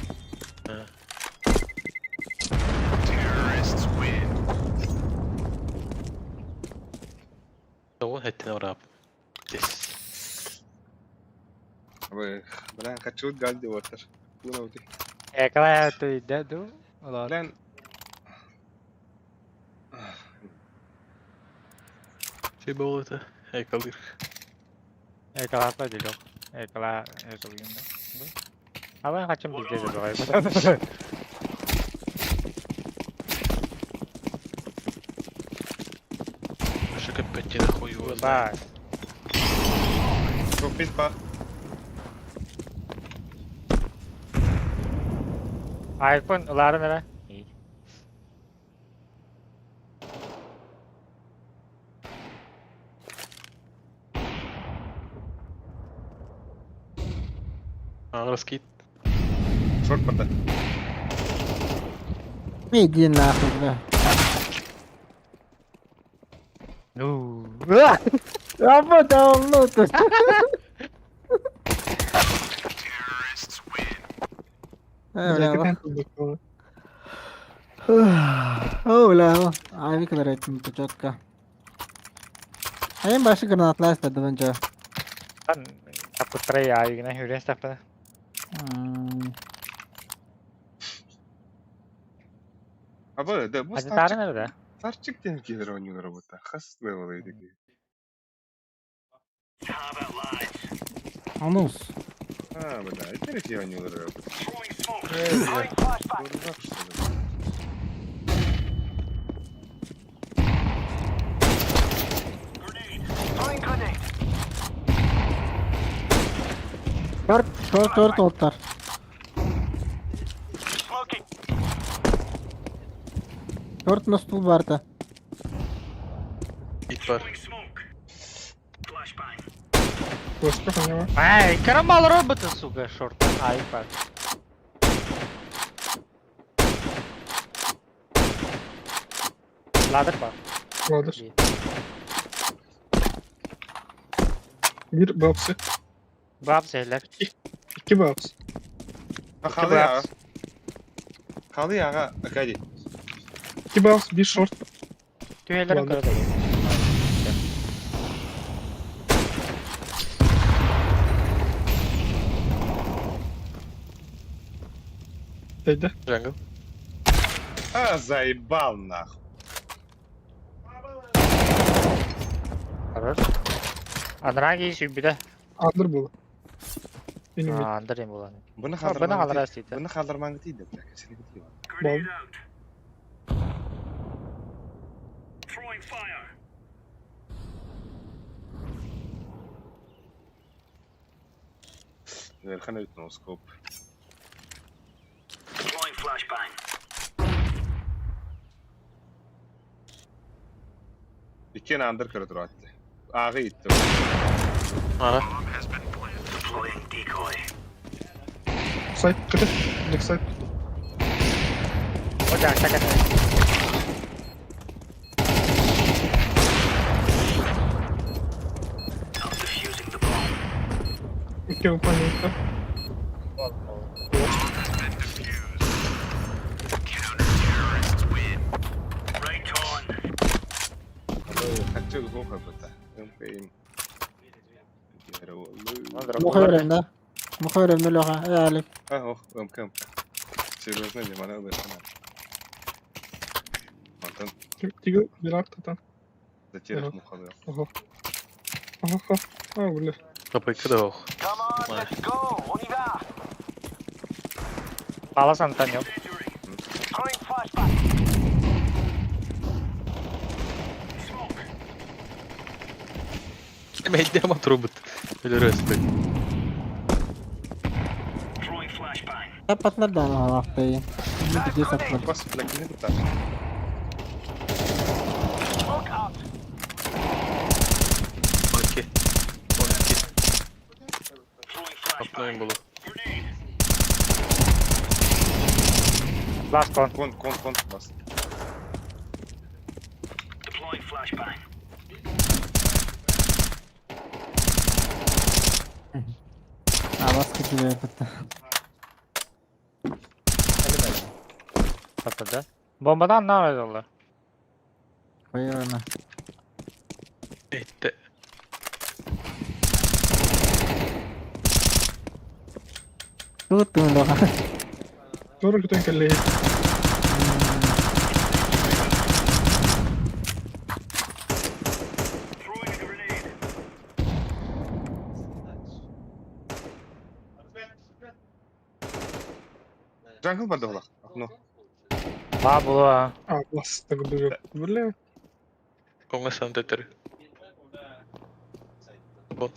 Terrorists win. Того хаттина урап. Здесь. Вы, бля, хочу галди вотер. Кунаути. Экла ты деду. Ладно. Бля. Şey bol это. Ey kalır. Экла apa aja dong? Ekla, ekla gimana? Apa yang kacem DJ coba kayak Шика пяти нахуй его знает. Bebas. Купить па. iPhone ularım ya. İyi. Раскид. Шорт пата. Иди нахуй, бля. Apa download tuh? Oh lah, abi kadar ettim bu çotka. En başı granatlar istedi bence. Kan takut tray ya yine hüren staffı. Abi de bu Hadi tarih starçık nerede? starçık temkiler oynuyorlar bu da. Has level'ıydı ki. Anons. Ha bu da. Herif iyi oynuyorlar abi. Throwing smoke. Evet. Throwing flashbang. Durdular işte. Grenade. Throwing grenade. Short otlar. Smoking. Short nasıl vardı? Git var. Throwing smoke. Flashbang. Ай, карамал робота, сука, шорт. Ай, пак. Ladder bak. Vardır. Bir babsı. Bab zehirler. İki babsı. Ha kalı ya. Kalı ya. Hadi. İki babsı. Bir short. Tüyelerin Ladder. kırıldı. Değdi. Jungle. А, заебал нахуй. Хорош. Адраги işi bir de. Andır bu. Benim Aa, andırayım ulan. Bunu Bana kaldırman kalır değil. aslında. Bunu kaldırman değil de bırak. Seni gidiyor. Grenade out. Throwing fire. Verkhana ütün scope. Throwing flashbang. İki under kırı dur attı. Ağı itti. Ara. Deploying decoy. side kırı. Back side. Ocak şaka. I'm defusing the bomb. İki open yoktu. Right on. Kaçacak bu kapıda. Beyin. Muhayren loha. Yani. Ah oh, ömkem. Seriyosuna ne bana öyle sana. Mantan Tigo bir arkadan. da çerek mu kalıyor. Aha. Aha. Ha böyle. Kapıyı kırdı o. Come on, let's go. On y va. Bağlasan tan yok. Throwing flashbang. Smoke. Medya ama robot. Böyle röstü. Throwing flashbang. Kapatlar da ana haftayı. Bir de saplar. Bas plakini tutar. Smoke out. 12. 12. Throwing flashbang. Atlayın bulu. Grenade. Last con. Kon bas. Deploying flashbang. Avaz gidiyor yapıtta. Patladı. Bombadan ne yapıyorlar? Koyuyor ona. Etti. Tuttum loha. Doğru kötü engelleyi. Throwing a grenade. Jungle bada ola. No. Aa bu. А, класс. Так дуже. Böyle. Con esa teteri. Kon.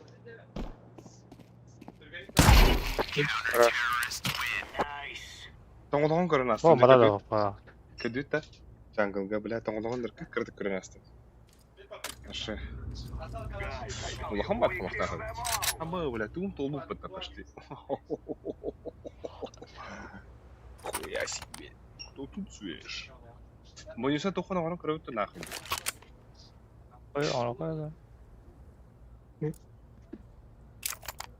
Nice. Тоңолгон көрөн астын. Bombada da hoppa. Кедүт та. Jungle бля тоңолгон дыр кырдык көрөн астын. Ашы. Улахан бар тамакта. Ама бля тум толуп бата почти. Хуя себе. Кто тут свеж? Монюса тохона гана кырыт нахуй. Koy onu koy da.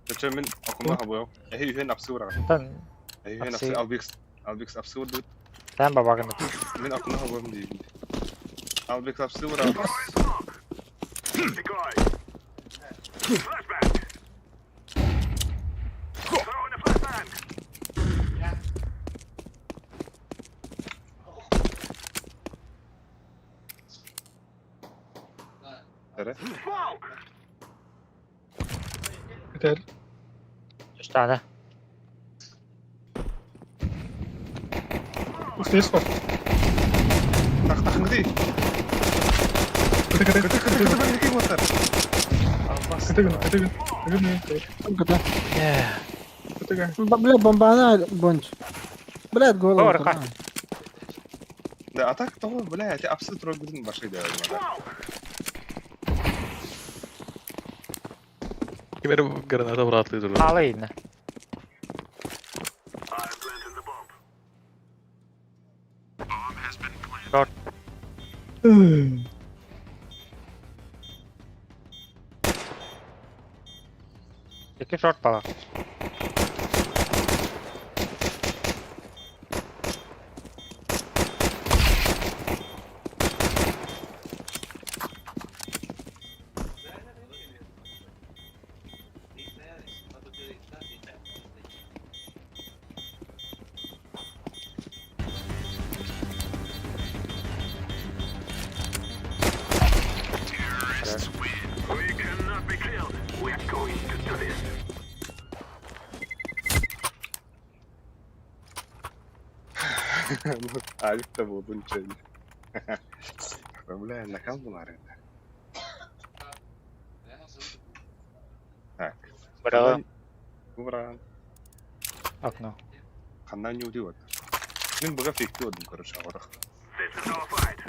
Geçen ben aklıma bu yok. Hühen apsı var. Tan Hühen Apsı. apsı Albix apsı var. sen babakın. Ben aklıma bu değil. Albix apsı var. The guy. Flashbang. Throwing a flashbang. Nere? Smoke. 3 tane. Tak tak ngedi. Kete ben ngedi motor. Бля, бомбана, бонч. Блядь, голову. Doğru, tamam. kaç. Да атак того, бля, эти апсы трог будем başka da. Kimere bu granata bıraktı durdu. Ağla yine. I'm planting the bomb. Bomb has been planted. İki short bala. We cannot be killed. We're going to do this. Alif de buldun çayı. Bля, nakal bunlar ya. Так. Браво. Бра. Окно. Kandan yudi var. Min buga fikti oldum karışa var. This is our fight.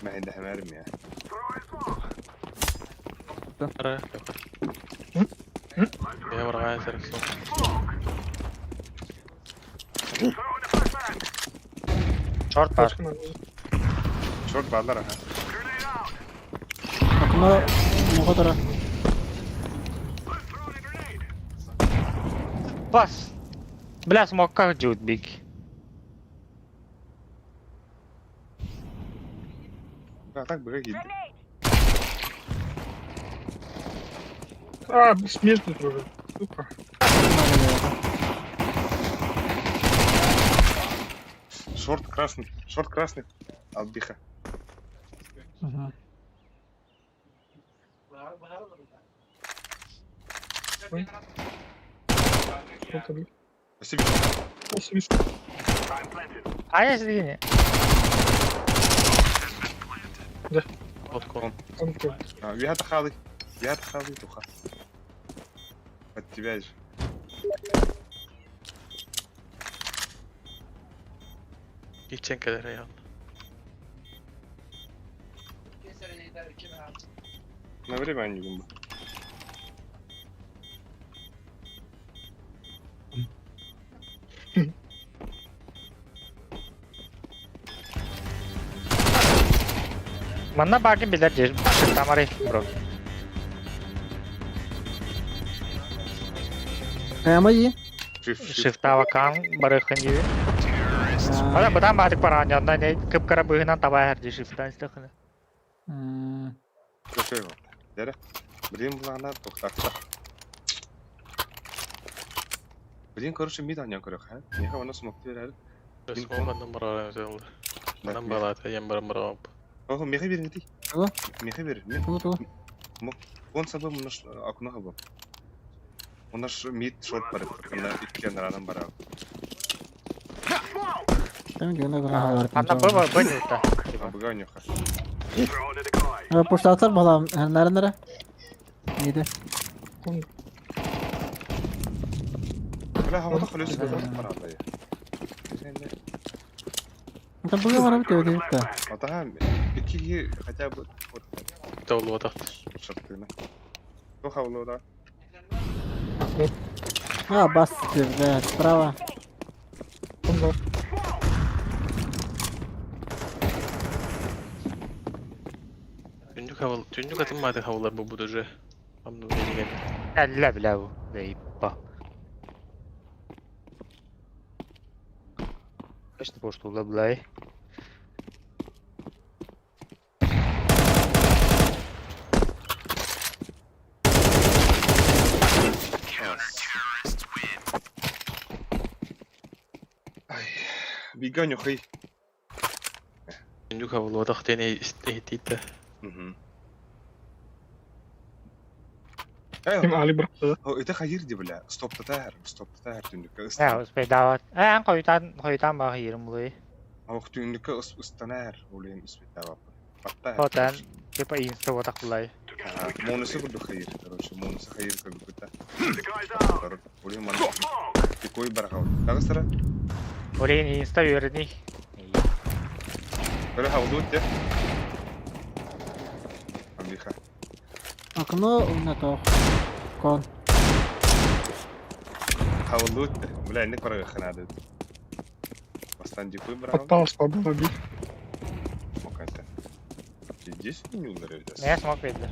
Ma hende hemerim ya. Throwing smoke. Ara. Ya var gayet servis. Smoke. Throwing a flashbang. Short var. Short bağlar ha. Grenade out. Aklıma ne kadar? I'm throwing a grenade. Bas. Bля, smoke как жут big. Atak buga gitti. А, бессмертный тоже. Сука. Short красный. Албиха. Спасибо. I'm planted. А я сидим. Откон. Виата хали. Туха. От тебя же. Gideceksin kadar ya. На время они гумба. Mana bagian bilar je. Tamare bro. Kayak iyi. Shift awakan barıkın gibi. Ada betam batik paranya da ne kıp kara bıhınan tabay her shift'tan istakını. Çok iyi. Dere. Блин, булана тохтакта. Блин, короче, мид аня көрөк, ха? Неха оны смокты берер. Resmen bana özel. Bana balata yan barım. Ого, меха берин ди. Ого. Меха берин. Мен Ту. он сабы мунаш акуна хабы. Унаш мид шорт бар. Кана икки наранан бара. Там gene gına var. Anna baba bınyutta. Абыга аняха. Throwing at the guy. Poştatlar balam. Nere? Neydi? Бля, havada хөлөс барады я. Там bu var abi de değil de. Атаха икки хотя бы вот Davulu atak. шыртына. То хавлода. Ha bastır be. Bravo. Gündük haval. Tündük atılmadı havalar bu buduje. Amnu beni gel. Elle bile bu. Deyippa. İşte boş tuğla bulay. Ay. Biga nyoxay. Tündük haval vadak tene istehdiydi. Kim Ali bıraktı. هو إذا خير بلا ستوب تتاهر تندك Ya uspedavat. En koyutan bakıyorum bulay. هو تندك استنار ولين اسم تابع Otan tipe insta vadak bulay. مونس برضو خير كروش مونس خير كبكتا The guy's out. ولين من Got smoke. تكوي برخاو لا سرا Oraya insta yürüdü. ولا حوضوت ده أمريكا Akno una to. Kon. حوضوت ده ولا عندك برا خنادة بس تنجي كوي برخاو Попался, побил. ممكن انت تجيش не ударил Neye smoke verdi?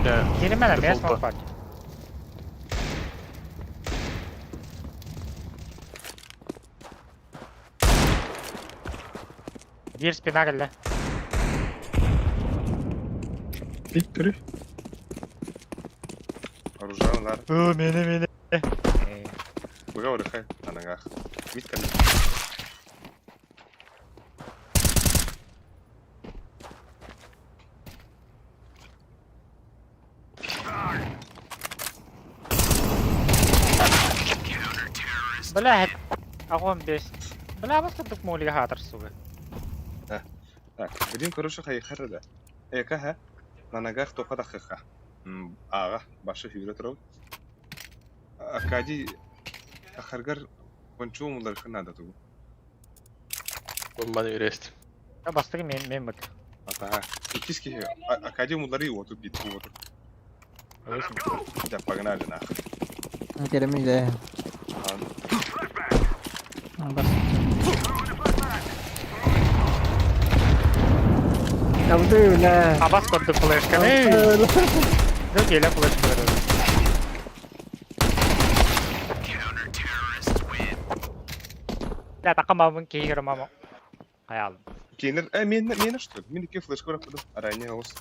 Ya. Girmeden neye Default'ta. smoke var? Bir spina geldi. Виктор. оружие Mini. بقى خير انا غاخ ميتكلم Bela أقوم بيش بلا بس كنت مولي هاتر السوق. بدين كروش خي خرده هي كها انا غاخ تو قد خخه اغا باش في رترو اكادي اخرجر ونشو مدر خناده تو Bombanı üretim. Ya bastı ki men bak. ата киски акади мудари вот тут бит вот да погнали нахуй Kerem de. Bas. Ya bu da öyle. Abas kodu flash kan. Dur gele flash kodu. لا تقمع من كي ماما خيال كينر مين اشتغل مين كيف فلاش كوره كده اراني هوس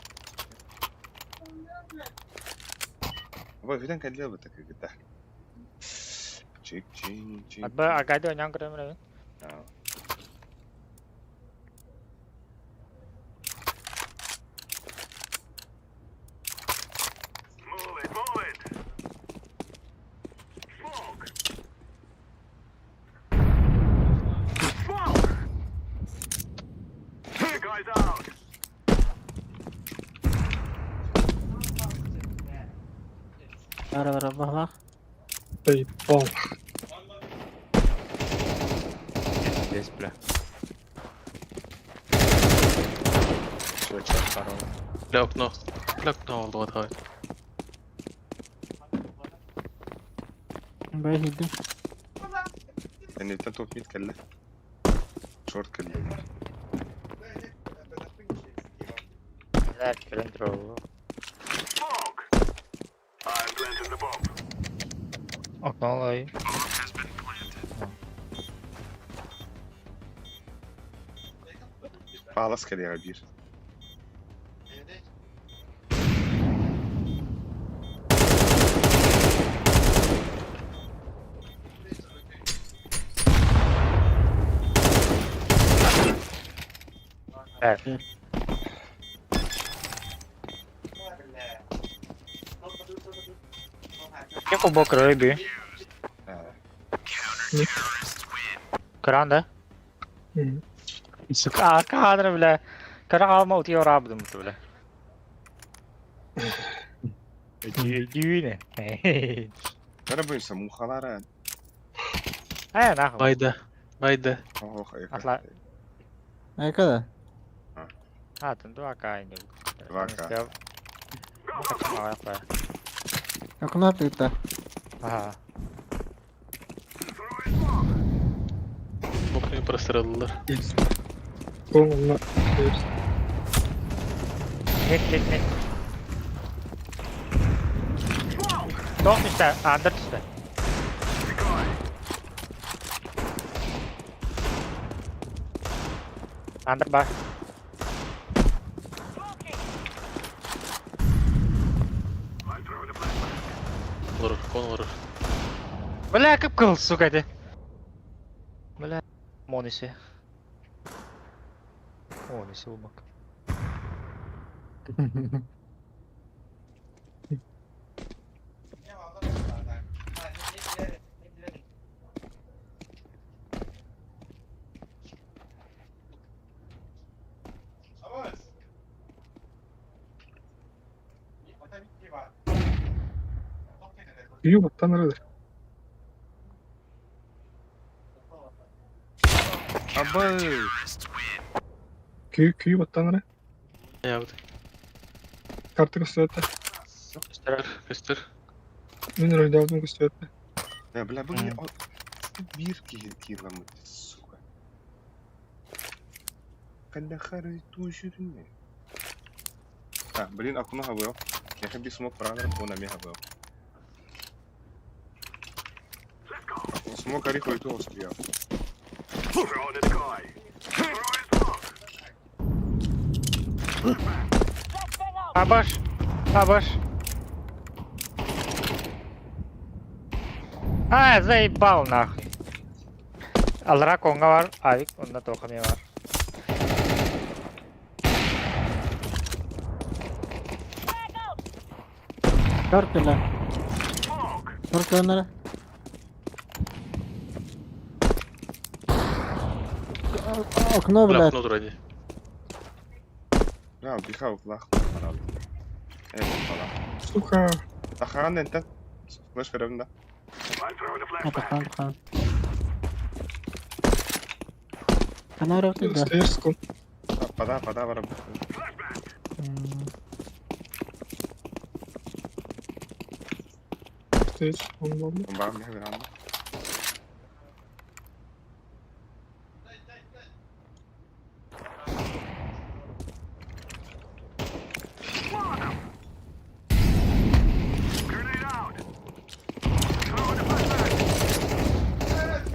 ابغى فيدان كان لعبتك كده تشيك تشيك أبغى أقعد وأنام كده Move it, move it. Smoke. Smoke. The guy's out. Ara bak. Поебал. Здесь, бля. لا okno. لا okno oldu o da. Ben gittim. يعني انت توب ميت كله شورت كله لا كلندرو Smoke. I'm planting the bomb. أوكي خلاص كده يا كبير Evet. Che con bocca rebi? Kıran da. Sık kadar bile. Kıran alma utuyor abdım bile. Düğüne. انا بيسموه خضارات He nah. Bayda. هو خير Atla. Ne kadar? Ha tentu akan ini. Vaka. Apa? Yok ne yaptı da? Aha. Oknuyu прострелилар. Onunla Net. Top işte, under işte. Under bak. Vurur, kon vurur. Bля, kıpkıl suka de. Bля, monisi. Monisi bu bak. Кью battan nerede? Aba. Kью battan nerede? Ya bu da. Kartı gösterdi. Göster. Мен ройда алдым gösterdi. Ya bla bu ne? Bir kilometre suka. Когда харой тушит мне. Блин, окно хавал. Я хочу смог правильно, он на меня хавал. Смог ореху и то успел. Абаш. А, заебал нахуй. Алра конга var, Avik onda Tokami var. Torpila. Torpila. Okno Bля, bilet. окно ради. Ya bir hav lak herhalde. Evet falan. Сука. Tahan ente. Flash verelim de. Atakan. Kana roktu da. Stairs kon. Pada var. Stairs kon oldu. Bak ne veranda.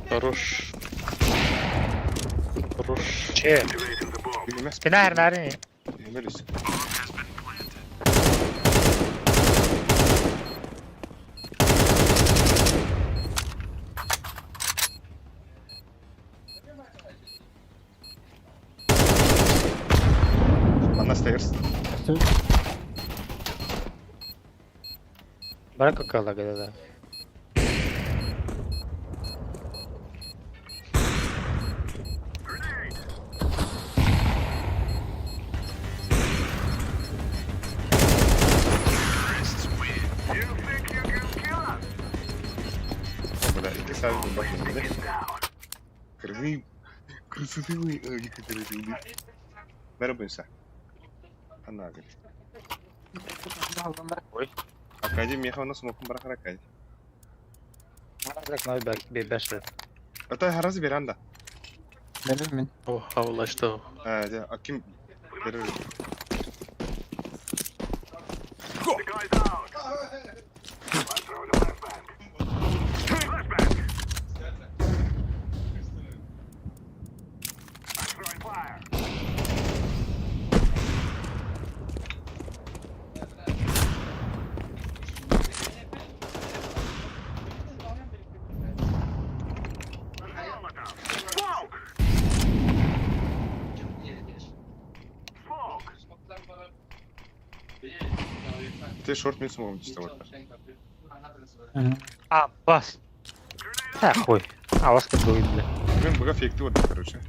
Хорош. Че? Bilmez. Spina her nerede? Bilmez. Bana stairs. Bırak akıllı gede de. Бля, и ты сам бахнул, да? Красивый Екатерина. Merhaba İnsan. Ana abi. Академия ехал на смоку барахара академия. Bırak navi belki bir 5 lira. Это раз веранда. Benim О, havlaştı o. Да, Аким. Ты шорт мен смогу чистовать. Abbas. Ha koy. Avaz kırdı oyun bile. Блин, бога фейк вот, короче.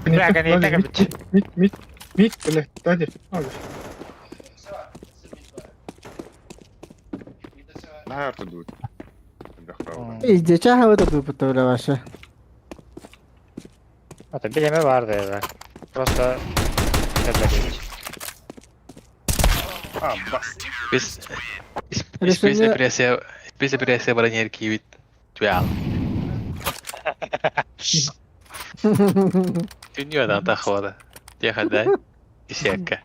Bırak hani ne kadar Mid, блядь, Тади. На арту дует. İzleyeceğim havada bu böyle başa. Hatta bir yeme vardı ya. Просто tebrik. А, бас. Biz Especie presa baranyer kiwit. Tual. Tunyo da takhwada. Тихо, да? Исяка.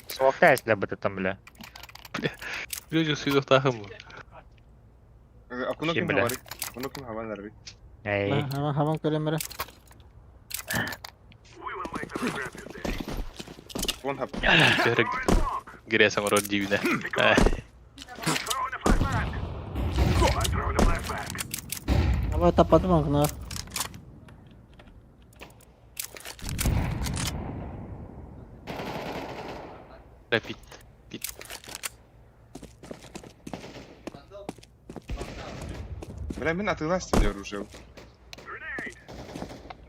Soğukta esle bıtıttım bile. Люди сюда тахым. Akuno kim Kim bile? havari? Akuno kim havan larbi? Ey. Havan kalemere. Kon hap. Terek. Giresen orada dibine. Ama tapadım akına. Rapid. Бля, мен атыла стиле оружие.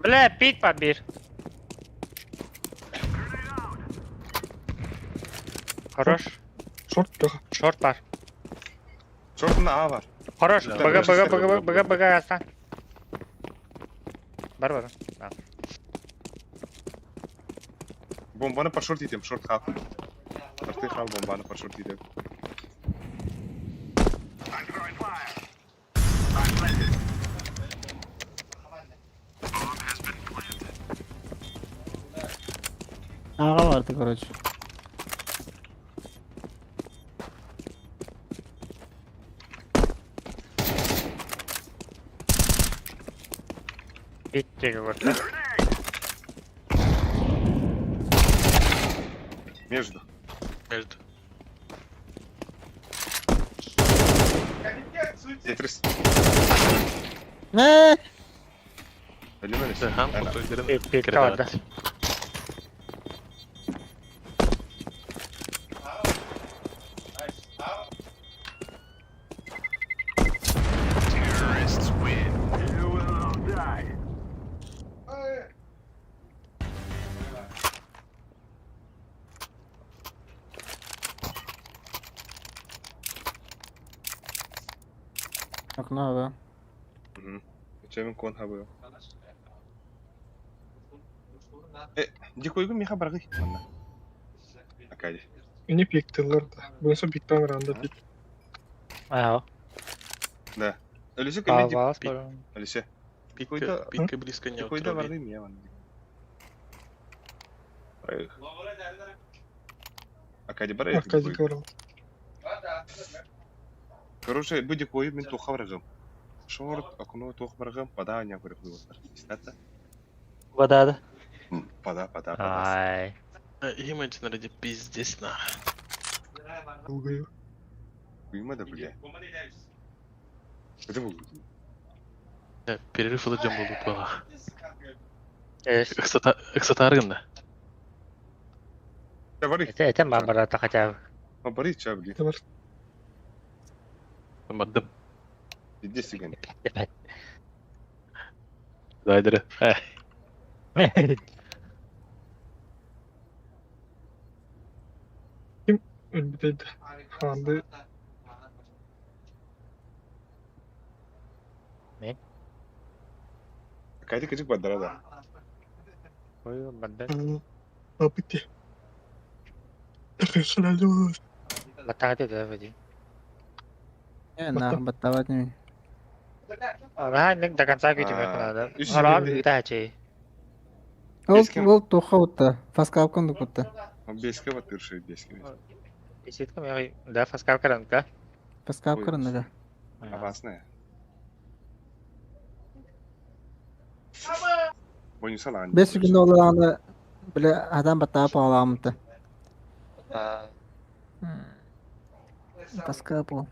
Bile pit var bir. Хорош. Short var. Şortunda A var. Хорош. Да, Бага, больше бага, всего бага, было. бага, бага, aslan. Var. Ha. Bombanı par short item, short hal. Artık hal bombanı par short item. Ağa vardı koruyucu. Pit çekiyor burada. Между. Между. Тетрис. Ne? Ölümeniz. Ham kutuların Pit kaldı. Terrorists win. You will all die. Akına abi. Geçemin kon habı. Дикойгу меха баргы. Манна. Акади. Не пиктелер да. Bunsa pikten randa pik. Ага. Да. Ölüsü kemi Ава, dip. Ölüsü. Пика близко не Дикойда отруби. баргы мия манна. Баргы. Акади баргы. Акади говорил. Короче, bu dikoyu мен тоха баргым. Шорт, акуно тох баргым, пада ня көрөп булар. Истата. Вода. Пада. Ай. Имайте ради пиздец на. Долгою. Uyuma da bile. Это был. Перерыв alacağım bulduk bana. Evet. Iksatаргын да. Ya var ya. Eten ben bana takacağım. Ha bari içe bile. Var. Maddım. Ciddi sigen. Evet. Daydırı. Ölmedeydi. Handı. Kaydı küçük bandara da. Koyuyorum ben de. Ne bitti? Takıyorsun herhalde olur. Batang itu dah tadi. Ya nah batavat ni. Orang yang dakan sakit cuma kena ada. Üç Orang gibi. kita aja. Ol toxa utta. Faskapkan dukutta. Beske batır şey beske. Di situ kami udah fast kau kan ka? Faskapkan naga. Abasına ya. Boyunsa lan. 5 günde olağanı bile adam batap ağlamıntı. Faskapol.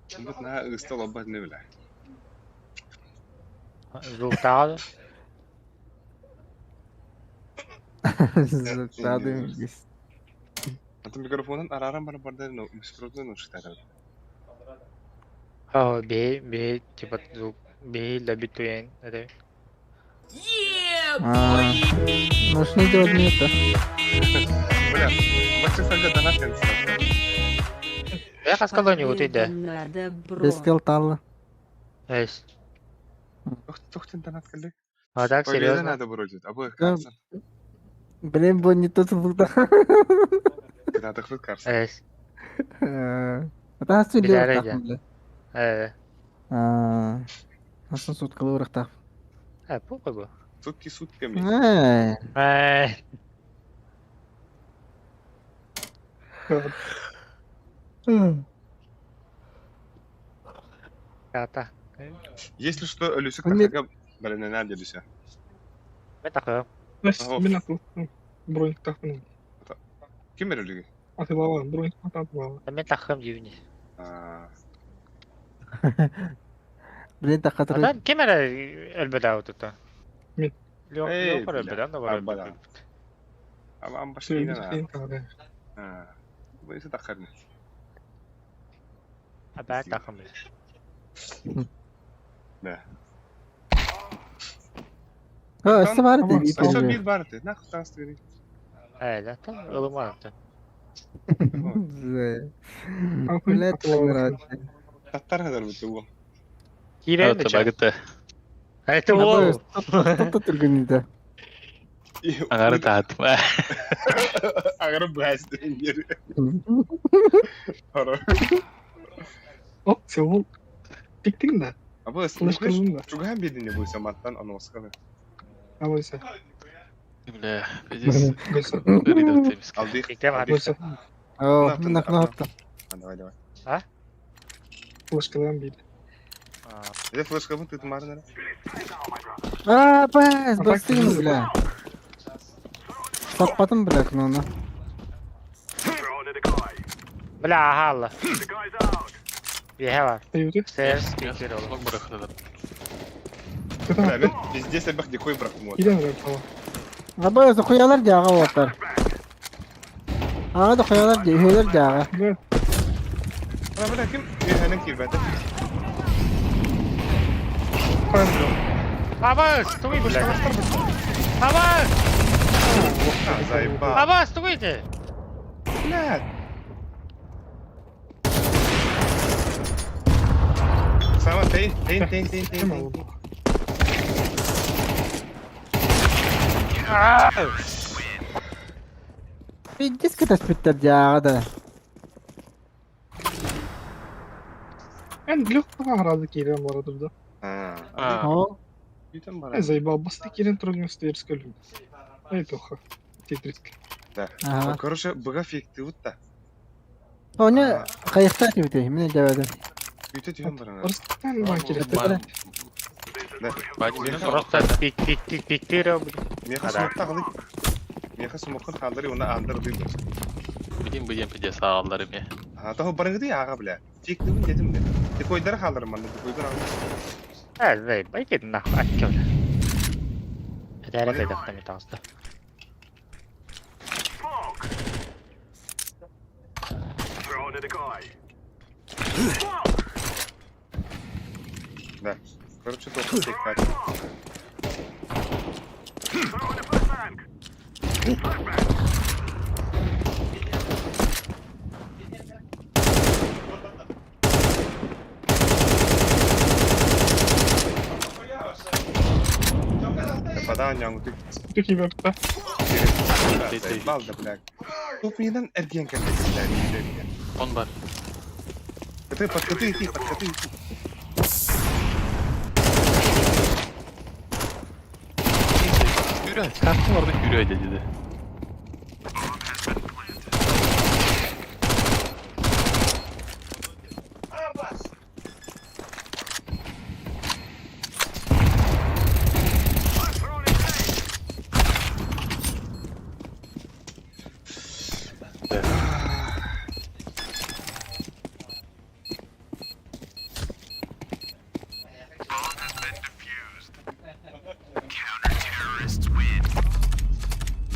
Şimdi ne ısta labba ne bile. Resultado. Zaten biz. Atın mikrofonun araran bana barda mikrofonun uçta. Oh, be cepat zoom. Be lebih tu yang ada. Может не делать мне это. Бля, бачы сага донат кенсин. Ya kas kalau ni udah dah. Надо, бро. Без скилл талла. Yes. Тохтен донат келди. А так Серьезно серьезно. надо вроде. Абы Да. Блин, bonito tutuldu. Kıda tıklık karşı. Evet. Ata söylüyor Biler takım ege. bile. Evet. Nasıl sut kılı uğrak takım. Ha bu bu. Sutki sut kemi. Evet. Kata. Если что, ölüsü Hani- kakaga barına nerede düşe? Ben takım. Ага. Мен атыл. Бронька тақтым. Kim verir ölüyü? Атып алған. Бронька атып алған. Ben takım cibini. Aa, Bilen takatır. Adam kim era ölbeda tutu? Мен. Yok Ey, yok ölbeda da var Arbada. ölbeda. Ama an başka yine Сөйледі ha. қиын тағы. Ha. Bu ise takarını. Ben takım. Ne? Ha, işte var Tamam, dedi. Kısa bir vardı. Ne kadar vereyim? Evet zaten ılım vardı. Bilen takımlar. Tatlar kadar bitti bu. Hile mi Hadi çal? bagıta. Evet bu. Tut turgunida. Agarı tahtım. Agarı bu hastayın yeri. Para. О, сен тиктің да. Ama Kılıç kırıldı. çok hem bildiğini bu semattan anons kadar. А бойся. Bile. Becez. Бойса. Öyle de ötemiz. Aldık. Tekrar hadi. Бойса. Oh, nak yaptı. Hadi hadi. Флешкадан бейді. Bir de flash kapı tuttum var nere? Bastın bile. Sapatım bırakın onu. Throwing to the guy. Bla halla. The guy's out. Bir he var. Аюты. Ses kekir olur. Smok bırakılır. Ulan ben bizde sebek dekoy bıraktım orada. Идем, ребят, tamam. Abi koyarlar cağa otar. Ağa da koyarlar cağa, höyler cağa. Evet. Ama bir dakika bir hemen kirvete. Abbas, stój bля. Abbas! Ha zayıf bak. Abbas, stójcie! Lan. Sama teyin. Кем алды? Bir disk tespitler cağa da. Мен легкого раза келем барады да. Ha. O. Bütün bana. Заебал, басты келен трудно стоит скажем. Ай, тоха. Тетриск. Да. Aha. Короче, быга фекти вот да. Onu kayıkta atıyor bir de. Cevabım. Bütün tüyüm bana. Арыстан бан келет. Тетрис. Да. Bacı Просто пик-пик-пик-пик Меха смокта кылып. Меха смоктан халдары уна андыр дыйды. bileyim bileyim pide sağlarım ya. Ha tahu barıngı diye ağa bile. Fekti mi dedim de. Dekoyları kaldırım bana. Dekoyları aldım. Evet, baik itu nah, acol. Ada beda kami tahu dah. Smoke. Throwing to the guy. Да. Короче, только фекти. Throwing to flashbang. Flashbang. Kafadan yangutuk. Ты киберта. Bal da bile. Topunyadan ergen kendisiler. 10 var. Patkatı iti. Yürü. Kartım orada yürü dedi.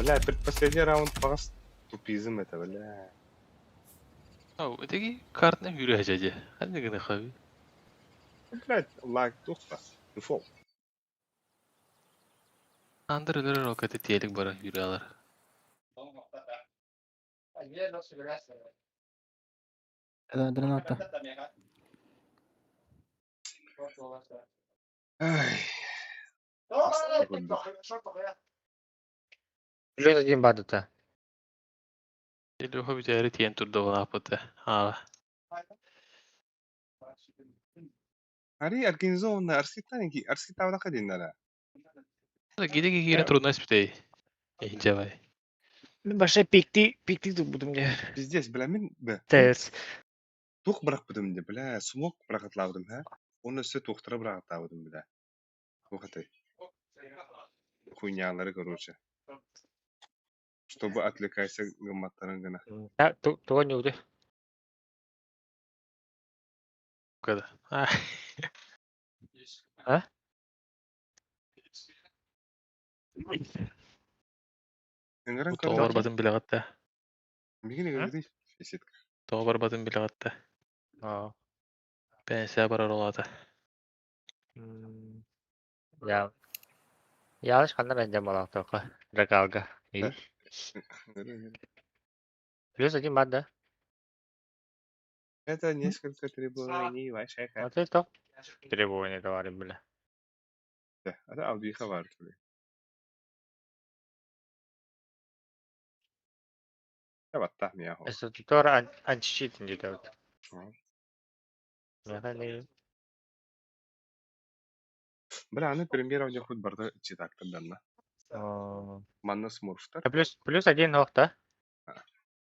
Бля, предпоследний раунд пас. Тупизм это, бля. Öteki kartına yürü hacacı. Hadi gene abi. Блядь, лаг тухта. Дефол. Andırılır roketi tiyelik bara yürü alır. Adrenalin attı. Ay. Плюс один бадыта. Илюха битери тиен турда лапыты. Ари организованно арскитаники, арскитавда кадиннара. Гиди гири трудно испытей. Давай. Мен баша пикти будем мне. Пиздец, бля, мен бе. Тес. Тух бырак будым де, бля, сумок быракатлавдым, ха? Оны все тухтара быракатавдым, бля. Тухатай. Хуйнялары, короче. Чтобы отвлекайся гамматтарын гына. Да, то не уйди. Когда? А? Энгерен Тоғар короче. батын билағатта. Бигине гыгыды. Эсетка. Тоғар батын билағатта. Пенсия барар олады. Ya. Yanlış kandan bence malah toka. Regalga. İyi. Плюс один бада. Это несколько требований ваших. Вот это. Требования говорим, бля. Да, это Албиха var. Evet, tahmin ya. Если ты тоже античит не делает. Бля, аны премьера не хоть барда читак тогда. Манна смурфтар. Плюс один нокта.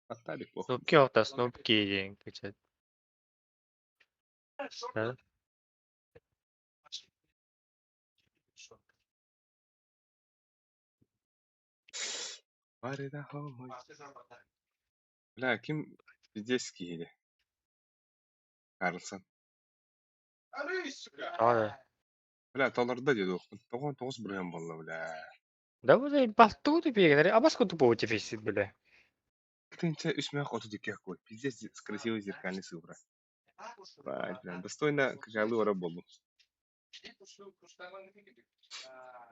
Оттали плохо. Снупки нокта, снупки день качать. Варида хомой. Бля, ким здесь киели? Карлсон. Бля, таларда деді оқын. 99 бірген болла, бля. Да вот и басту ты перегнали. А баску тупо дефицит, бля. Ктынча үсмәк оту дикек қой. Пиздец красивый зеркальный цифра. Бля, достойно какалы ора болу.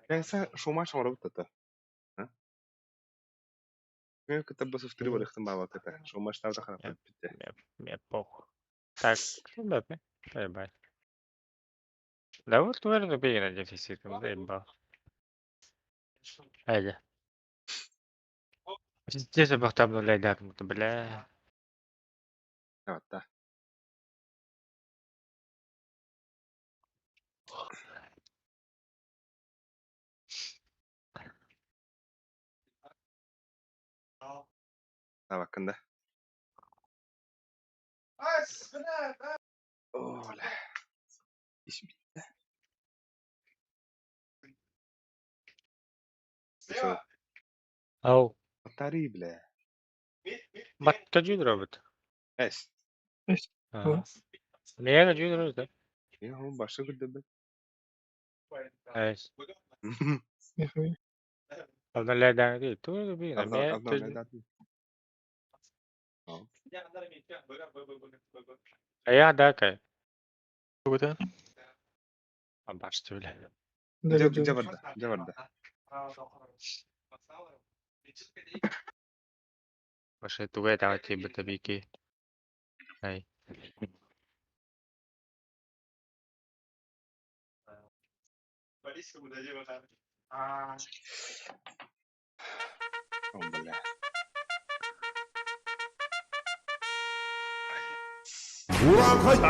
Я шума шамара бұттата. Мен кітап басып түрі бар иқтым баба кіта. Шума штавда қарап бітті. Мне похуй. Так, да, бай. Да вот наверное перегнали дефицит. Да ебал. Айда. Здесь бахтам нуля бля. Evet, da. Ha hakkında. Ola. İş bitti. Şu. Ау. Atari bile. Батка жүйді робот. Es. Нені жүйді робот? Ya onun başka bir de ben. Evet. Onlardan değil. Doğru bir. Ya da kay. Көбітен? Başta öyle. Javarda. Başta tuve davet edip tabii ki. Hay. Oh, bля. Ulan kaçtı!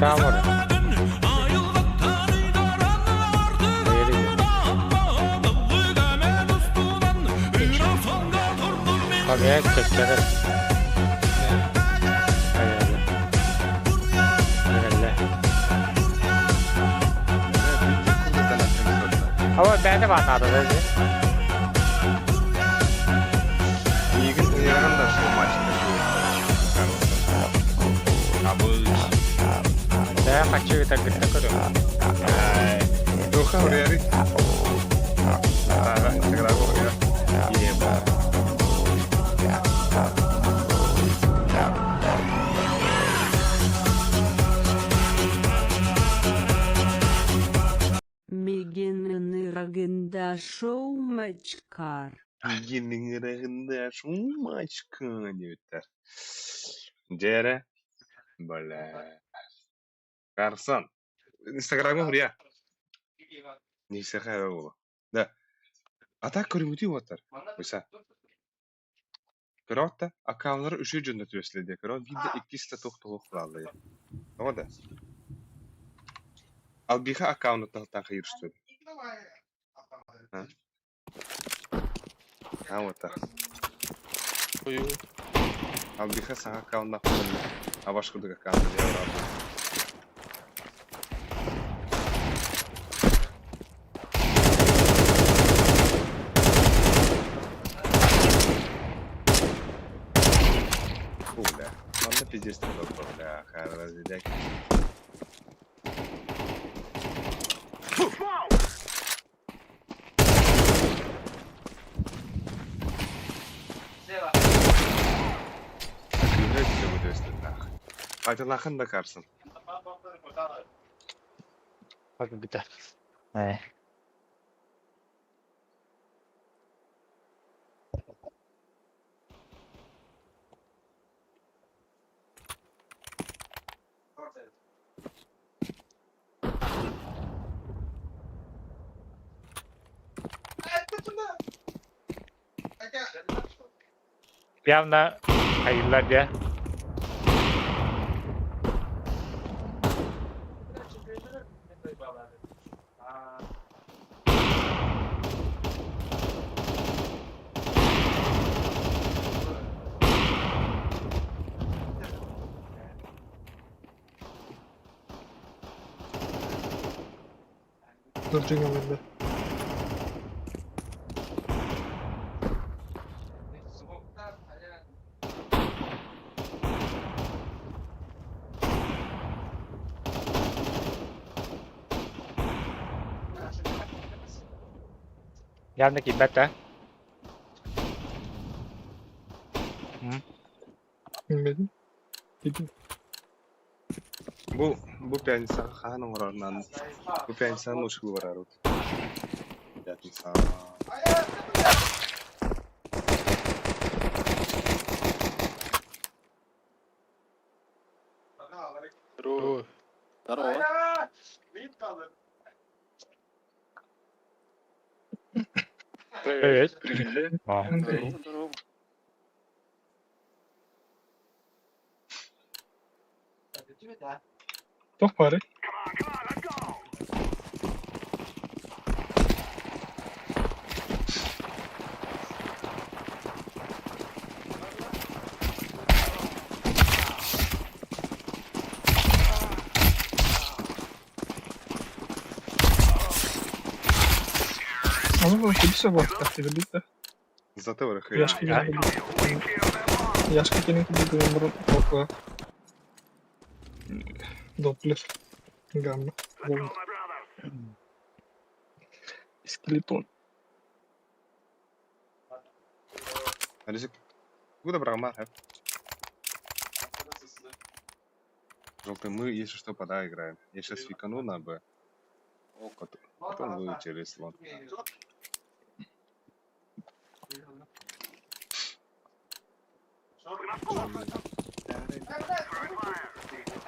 Tamam orada. Abi ya kökleri. Ama ben de anladım dedi. İyi gün yarın da şu maçta. Abi. Ben maçı tak kuruyorum. Doha oraya ri. Instagram oraya. İyi bak. Мигенный рагында шоу мачкар. Bilginin rağında şu maçka diyorlar. Jere. Бля. Карсон. Инстаграме хуя. Несе хайра болу. Да. Ата көрүмүтү отар. Мыса. Кыротта аккаунтлары үшü жөндөт өследи. Кырот бирде 200 токтолук кылалы. Тода. Ал биха аккаунттан кайырышты. Ha вот так. Ой, Ал биха сага аккаунтна кылды. А башкырдык аккаунтты жабырады. Бля. Ладно, пиздец, бля. Разведяки. Айтылахын да карсын. Как gitar. Явно hayırlar ya. Durdurun bende. Yanındaki beta. Bilmedim. Gidin. Bu пятница ханың ораннан. Bu пятницаның ушугу барарут. Пятница. здорово. Здорово. Evet. Здорово. Кто в паре? А ну вообще все вот так ты видишь, да? Зато вырахай. Яшка кинет буду умру около. Доплер. Гамма. Скелетон. Алисик. Куда брагмар, а? Желтый, мы, если что, пода играем. Я сейчас фикану на Б. Потом вы через лон.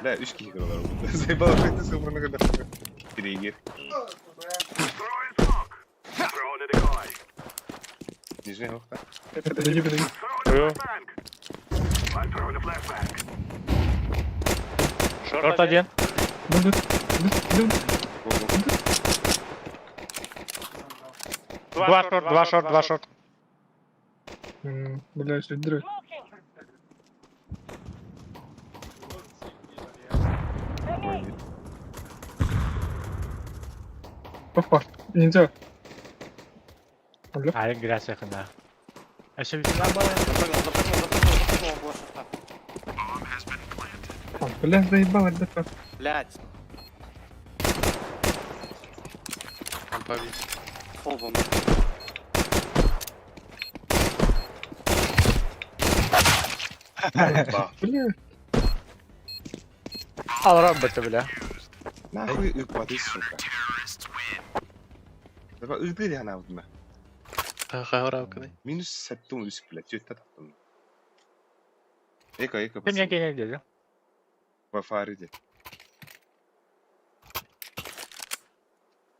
Да, 3 kişi kadar oldu. Zeybalı bekle sıfırına kadar. Bire gir. Нижний хохта. Подойди. Шорт один. Два шорт. Бля, что драть. Опа, нельзя. Hayır biraz yakında. Şimdi Бля, заебал, это. Блядь. Компави. Оба. Бля. alırım bu bile. Нахуй упади, сука. Давай упади она вот меня. Хайра кыдай. Минус 7 üst, блядь. Что это там? Эко, Kim yang kayaknya dia? Вафариди.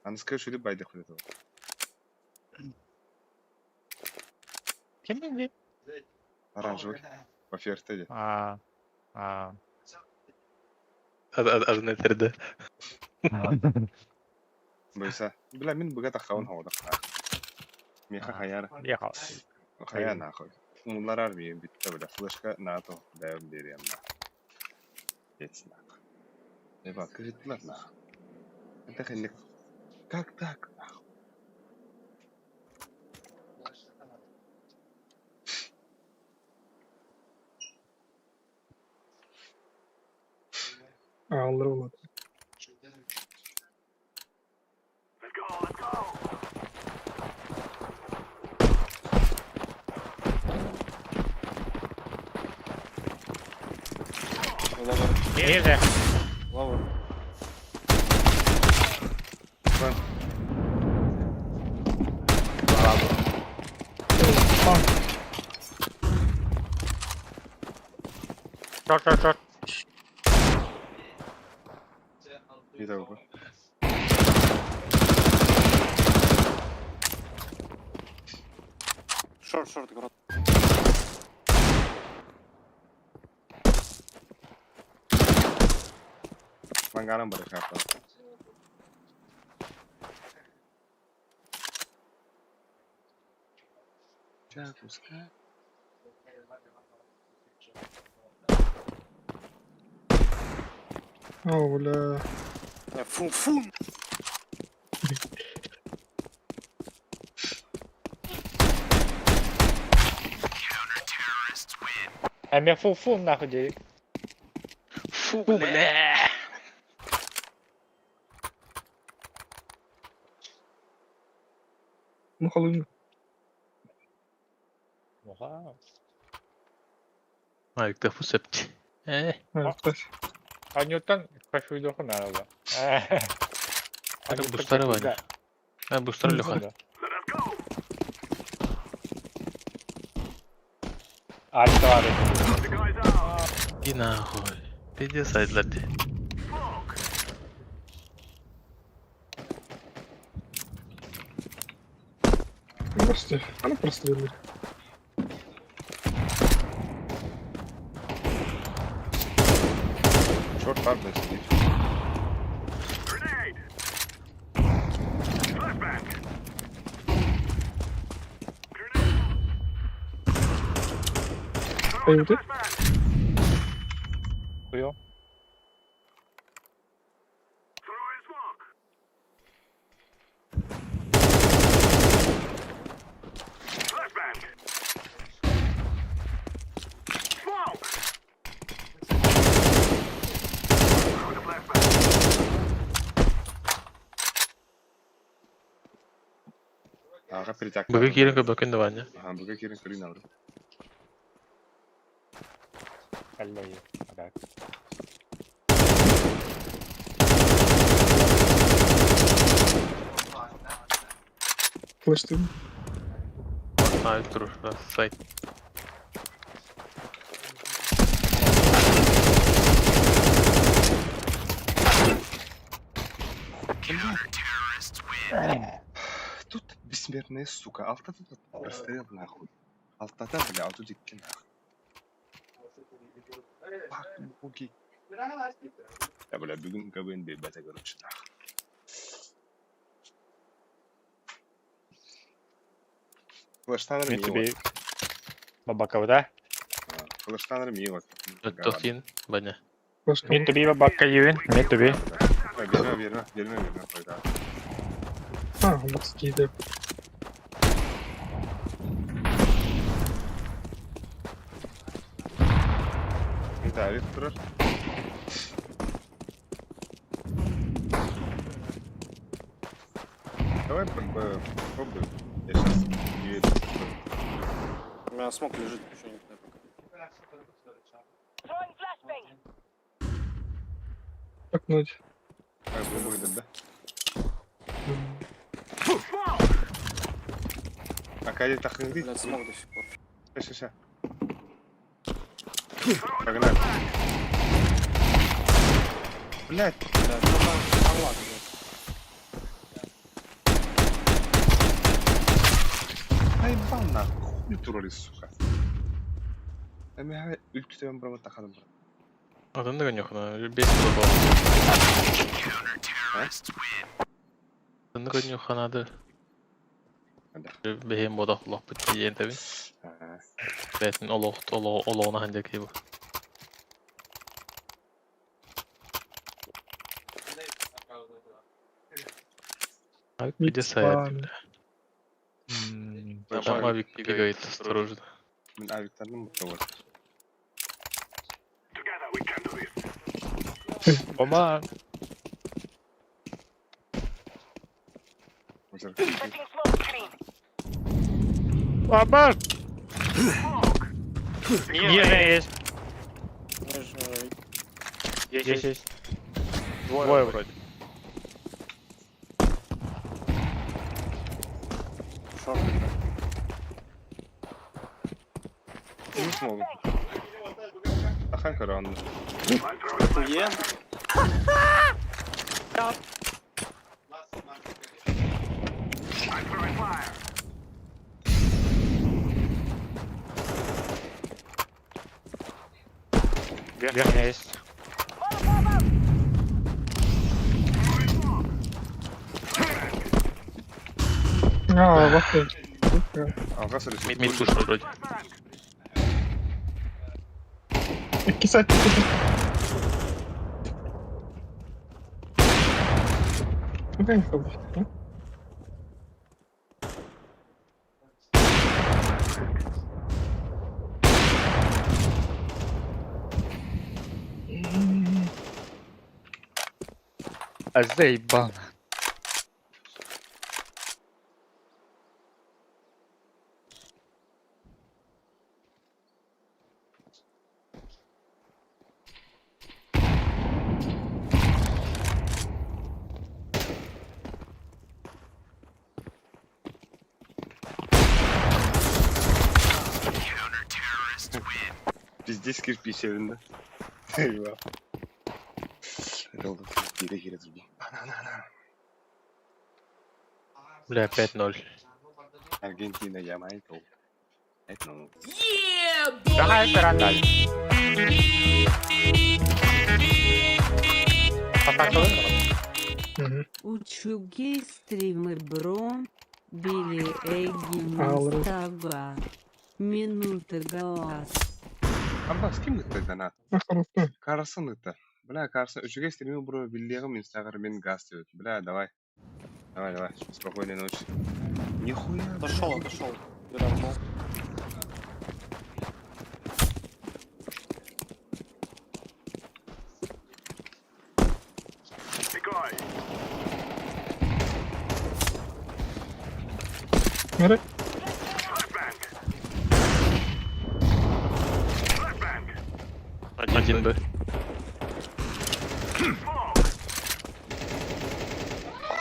Аны скажи, или байдах вот этого. Kim yang dia? Оранжевый. По фертеде. Aa. Adı nedir de? Быса. Бля, мин быга тахаун хавда. Миха хаяра. Dia kau. Хая нахуй. Муллар армия битте бля. Флешка НАТО. Даем берем на. Есть нахуй. Эба, кажет нахуй. Это хенник. Как так? Alır olmadı. Let's go. Ниже. Лава. Short. И того. Шорт, город. Мангарам барахапа. Ча, пускай. О, бля. Фун. Hem full нахуй дерек. Фу, бля. Ну, халуйну. Oha. Ha yükle fus septi. Evet, taş. Anyotan kaşıydı okun araba. Hadi boostları var ya. Ben boostları lokan. Altta var. Yine ahoy. Pedi saydılar diye. Просто, она прострелила. Шорт правда сидит. Grenade. Flashbang. Пойдет? Duyuyor. Throwing smoke. Flashbang. Smoke. Throwing a flashbang. Ага, перетяг. Bugün kirin köbökün de var ya. Ага, быга кирин кырын авры. Kallayı. Bak. Флэш ты. Ha durur. Say. Тут бессмертная сука. Алтата тут прострел нахуй. Алтата, бля, а тут дикки нахуй. Бак, буги. Ya bля, бүгүн кабын бебете көрүнчү нахуй. Флэштанер Mid to мии be. вот. Babaka da. Флэштанер мии вот. Öttokин bana. Флэш Mid to be babaka yün. Mid to be. Верно. Пойда. А, морские, да. Виталий, турар. Давай попробуем. Я сейчас не верю. У меня смог лежит, ничего не знаю пока. Окнуть. Давай будем, да? А Кадик так не Блядь, смог до сих пор. Ща. Погнали. Блядь. Hayvan nahı. Хуй туралист, сука. Эми үлкүтөбөн бирок тахадым. Adam da конюхана, 5 кило был. Adam da конюханады. Бехем бодақ лох бит диен таби. Бетин олоғына ханде кейбі. Авик биде саят. Там авик бегает осторожно. Мен авиктардан мутта бар. Together we can do this. Ома. Setting smoke screen. Оба! Не, есть. Есть. Двое вроде. Не смогу. Ахай каранды. Охуенно. I'm throwing fire. Верхняя есть. Алга сырыш. Мид пуш вроде. А заебал. Пиздец кирпич evinde. Eyvah. Herhalde geri gireriz bu. Бля, 5-0. Аргентина, Ямайка. Это ну. Давай пирандаль. Учуги стримы бро. Били Эгги Мустага. Минуты глаз. Abbas kim gitti kana? Karısın gitti. Bля, karısı üçüge stream'i bro bildiğim Instagram'ın gaz diyor. Bля, давай. Давай. Спокойной ночи. Нихуя. Отошел. Decoy. Flashbang. Один бы.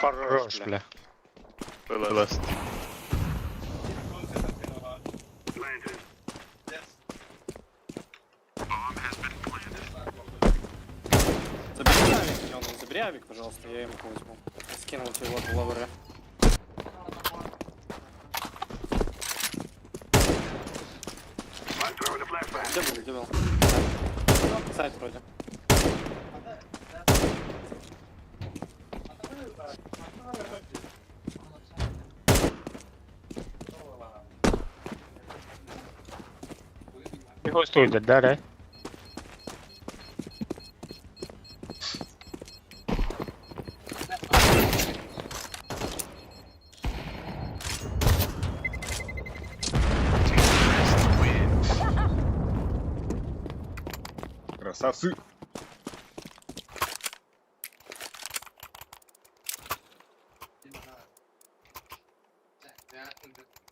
Хорош, бля. Ласт. Planted. Забери авик, пожалуйста, я ему возьму. Скинул его в лавре. I'm throwing a flashbang. Где был? Сайт вроде. Его стоит, да? Красавцы.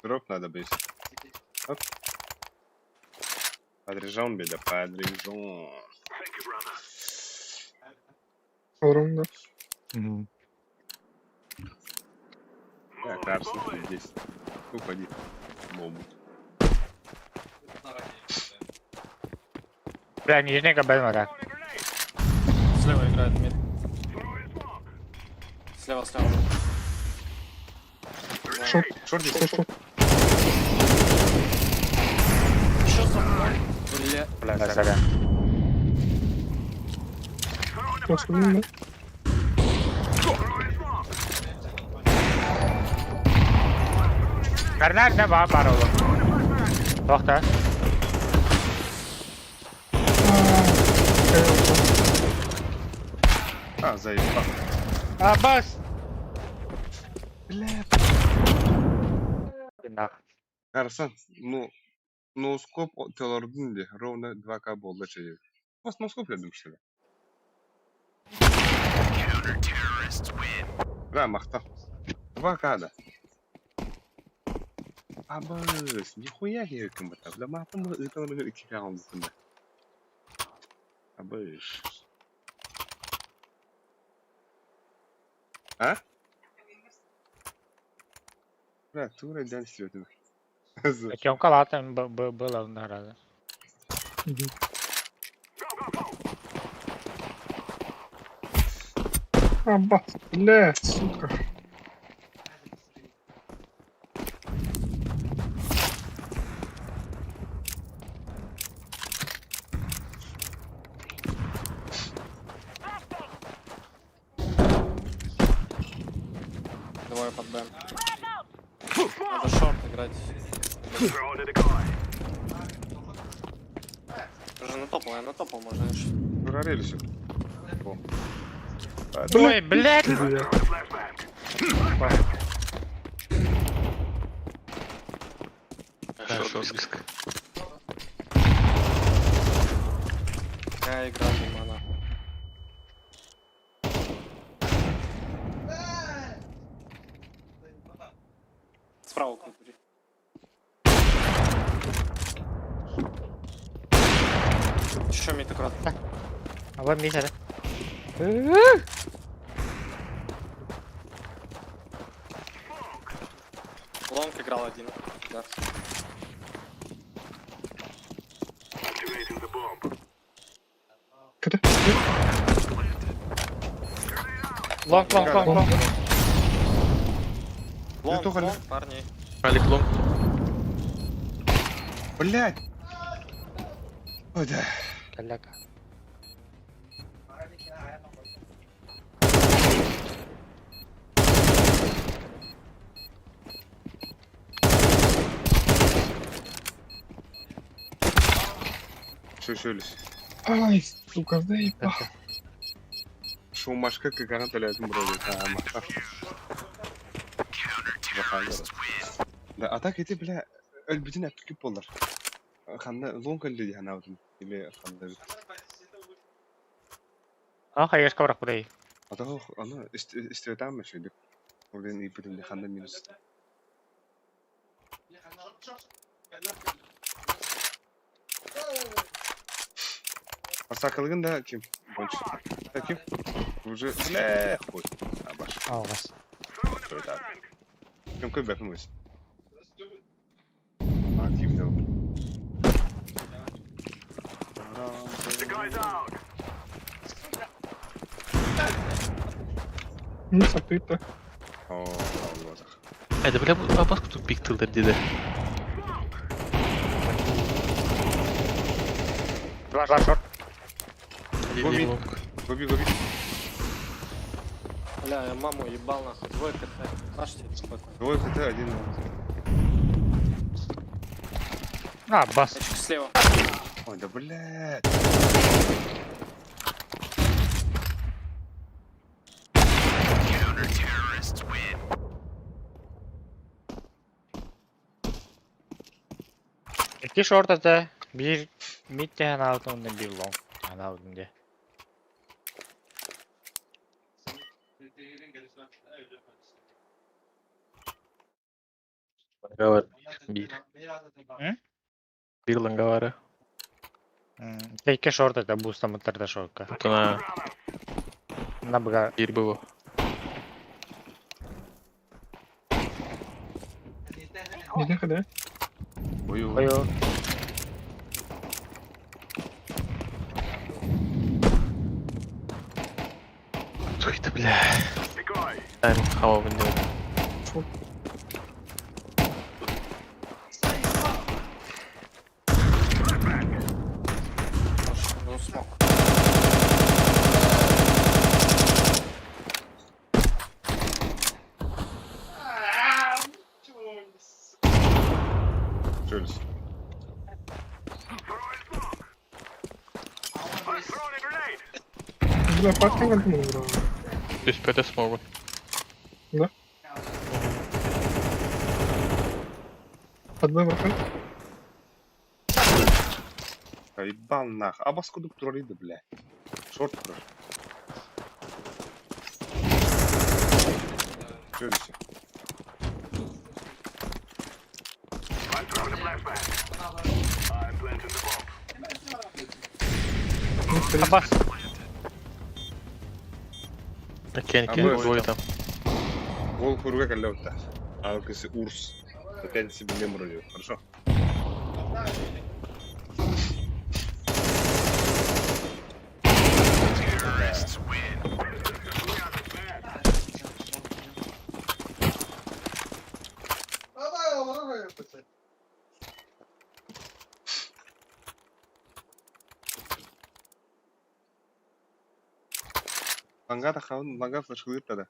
Дроп надо быть. Оп. Подряжен, беда, подряжен. Thank you, brother. Да, Карсон здесь. Уходи. Мобу. Бля, нижний КБ смотрят. Слева играет мид. Слева. Шорт здесь. Что за мной? Бля. Бля, сорян. Karnat'ta var oğlum. Toxta. А, заебал. Abbas. Бля. Нах. Арсан, ну скоп телордун де ровно 2К болды чей. Вас носкоп dedim что ли? Да, махта. 2К да. Абыс, нихуя еркін бұта. Бля, махтым бұл ұйтанырғы 2К алдысында. Абыс. А? Бля, тура дән істеудің. Тёмка латым было на раза. Аббас, бля, сука. Давай под Б. Надо шорт играть. Уже на топал можно еще. Прорели все. Ой, блядь! Шорт диск. Я играю мана. Справа крути. Еще мид аккуратно. А вот мисер. Лонг играл один. Да. Лонг. Лонг, парни. Алик лонг. Блядь! Ой, да. Каляка. Шөшөліс. Ай, сука, заебал. Шумашка кагана төләтім бұрады. Мақтар. Да, атак еті, бля, өлбітін әпті көп болдар. Қанда лонг өлді де хана аудым. Или қанда бит. Hayır kavrak burayı. Атағы, аны, істеветам ме шөйдік. Орден ипітінде қанда минус. Асакалығын да кем? Больше. Да, кем? Уже, бля, хуй. А, баш. Алғас. Söyle abi. Kım kım yapamıyoruz. Aktif de olur. Ну, сопыта. Oo, Allah. Hadi bile bu Abbas kutu big tıldır dedi. Два шорт. Один лонг. Гоби. Бля, я маму ебал нахуй. Двойка ТТ. Аж тебе спокойно. Двое КТ, один. Аббас. Очки слева. Ой, да блядь. İki short ata, bir mid tane aldım, bir long tane aldım diye. Langa var. Bir. Hı? Bir langa var. İki short ata, boost'tan mıtırda short'ka. Buna Na bıga. bir bu. Иди ходи. Ой. Koyu. Откуда, бля. Тайм хава вынил. Ну, смог. Чулись. Бля, пахнет как мудро. То есть ПТ смогу. Под Б проходит. Ебал нах. А баску туралиды, бля. Шорт просто. Чулись. Абас. Окей, А окей, мы двое это- там. Гол хуруга калёта. А если Урс. Опять себе меморию. Хорошо? Манга флешкует тогда.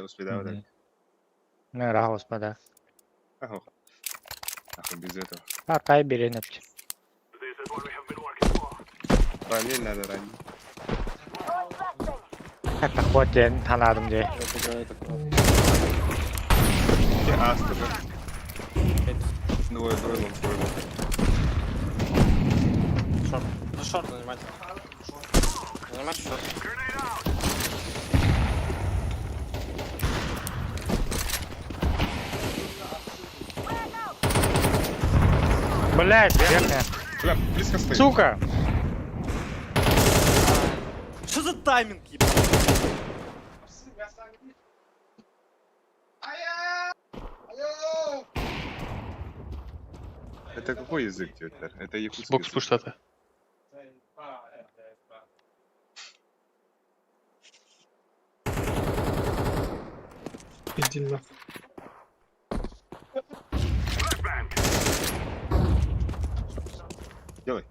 Успедава, да. Не рах, господа. Ага. Нахуй без этого. А, кай бери непти. Ранее надо, ранее. Это хватит, танадым де. Вот играет такое. И Ас тоже. Двое лом. Шорт. Ну, шорт занимать. Занимать шорт. Блять, верхняя. Бля, близко стоит. Сука! Что за тайминг, ебать? Это какой язык, тетя? Это якутский Бокс язык. пуштата. Иди нахуй. Делай.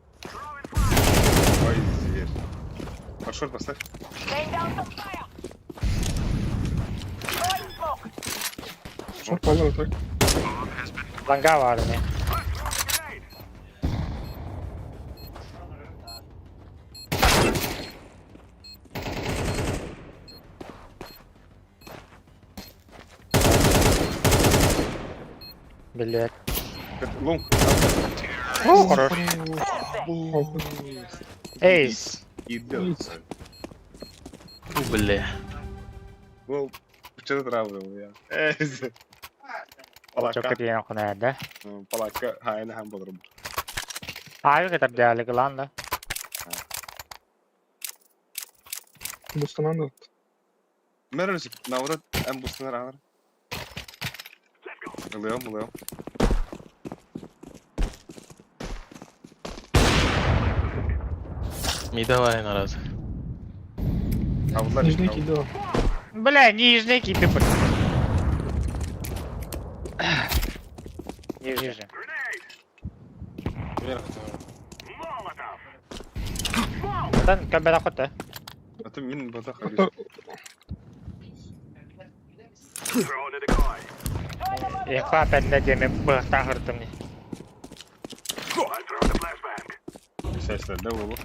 Ой, зверь. Под шорт поставь. Шорт погнал, так. Ланга vardı ne? Блять. Лонг. О, хорош. Эйс. Идет. Бля. Гол. Вчера травмил я. Çok Palaka. kötü yan konu da. Palaka. Hayna hem bulurum. Abi kadar değerli kılan da. Бустана надо. Merhaba. Navrat en bustan ağır. Alıyorum. Мида var en arası. Avlar Нижний işte. кидал. Бля, нижний кипи. Нижний. Вверх тоже. Buradan kamera kote. Atı min bada Это... kalıyor. Ekva bende demi bıhta hırdım. Seslerde olur.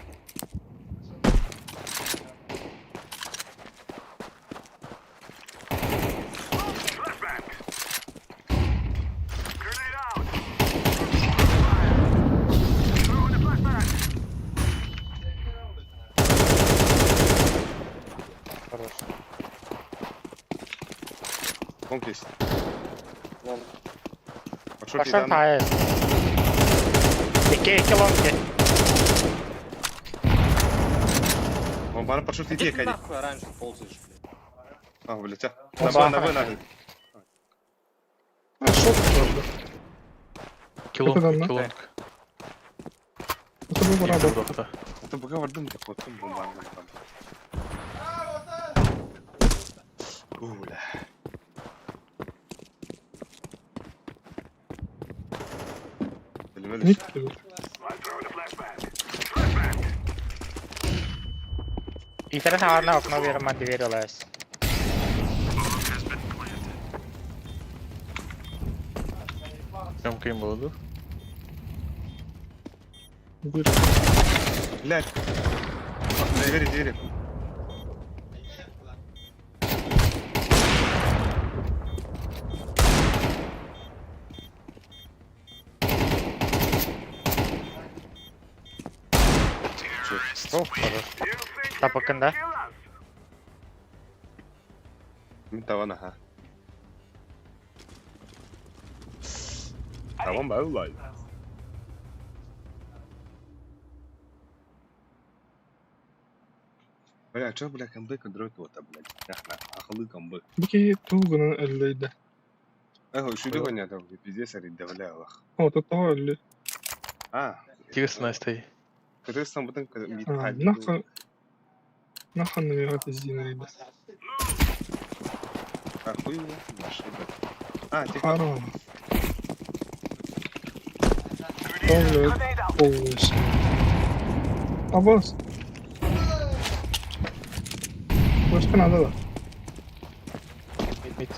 Хорош. Лонг есть. Лонг. Пошел Başlar кидан. hayır. İki lonki. Он бана пошел Иди идти, ты Кади. нахуй раньше ползаешь, блядь. А, вылетел. Оба. На нахуй. А, шорт правда. Килонг, Kapıdan lan. килонг. Это был Екі рада. бұрақта. Это бага вардым так вот. Там бомбан. Уля. Bilmelisin. Iತರ sawarna okno biar mandi biar olas. Mümkün buldu. لا غير جيري Tapakında. انت وانا ها tamam bak vallahi بلا شوف بلا كان بيك دروت وتبلا احنا اخليكم بك بكي توغنا اللي ده اهو شو دي كنا تو في دي سر الدولة واخ هو تطور اللي Тигрс на стей. كنت لسه بطن كنت نخل نميرات الزينة ده اخوي ماشي تيك حرام طول عباس وش كان هذا ده؟ Mid.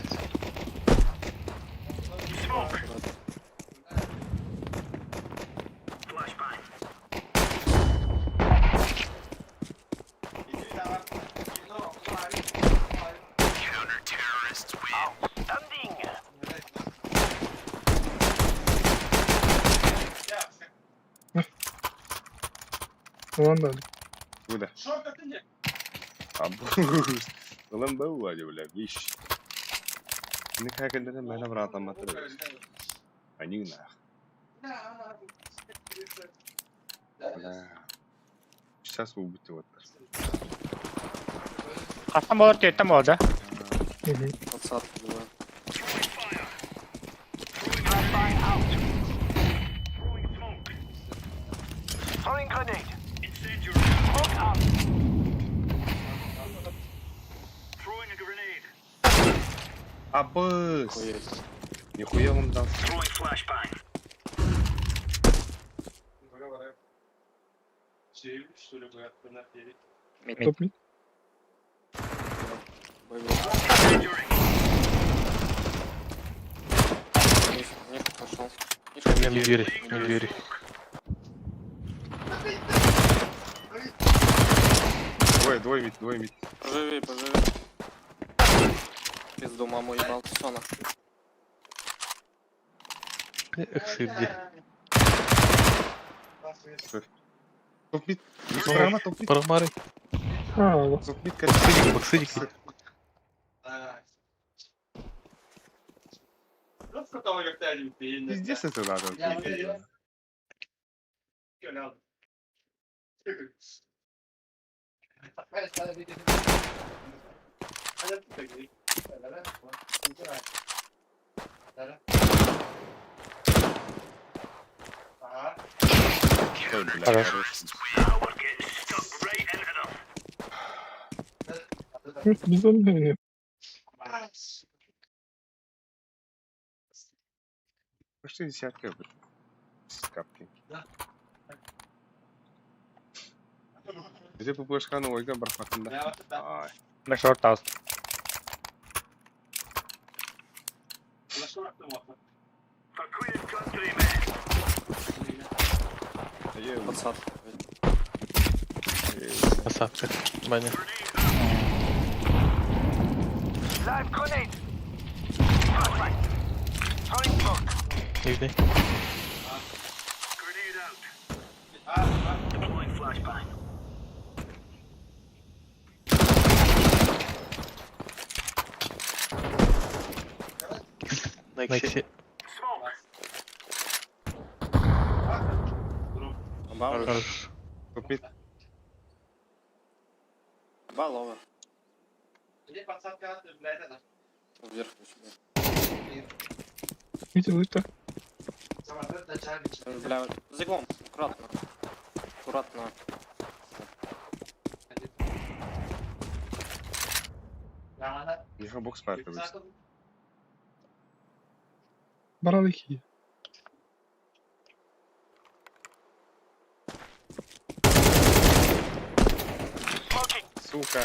Tamam da. وده والله مبوج ولا بيش انك هيك عندنا ما نبرع طماطم عنينا لا مش تاسو بتوتر Kastam olur tüyettem oldu. WhatsApp было. Throwing grenade. Incendiary. Smoke out. Throwing a grenade. عباس نخويا هم داس Throwing flashbang. Топли. Incendiary. Нет, пошел. Я медвери. двое мид Поживи. Пизду маму ебал, сона. Сырди. топ мид программа топ мид Парамары. Вот. топ мид Боксырик. пиздец это надо Хорошо. Now we're getting stuck right into them. Безумно нет. почти десятка капки где попушка ну ойга бархатында ай Bir short house. For Queen's country, man. WhatsApp. Красавчик. Баня. Live grenade. Flashbang. Throwing smoke. Нижний. Grenade out. Deploying flashbang. Найкси. Smoke. Хорош. топ мид Балова. Вверх у себя. Видите, это? Бля, за иглом. Аккуратно. Миха бокс парка biz. Барал iki. Сука.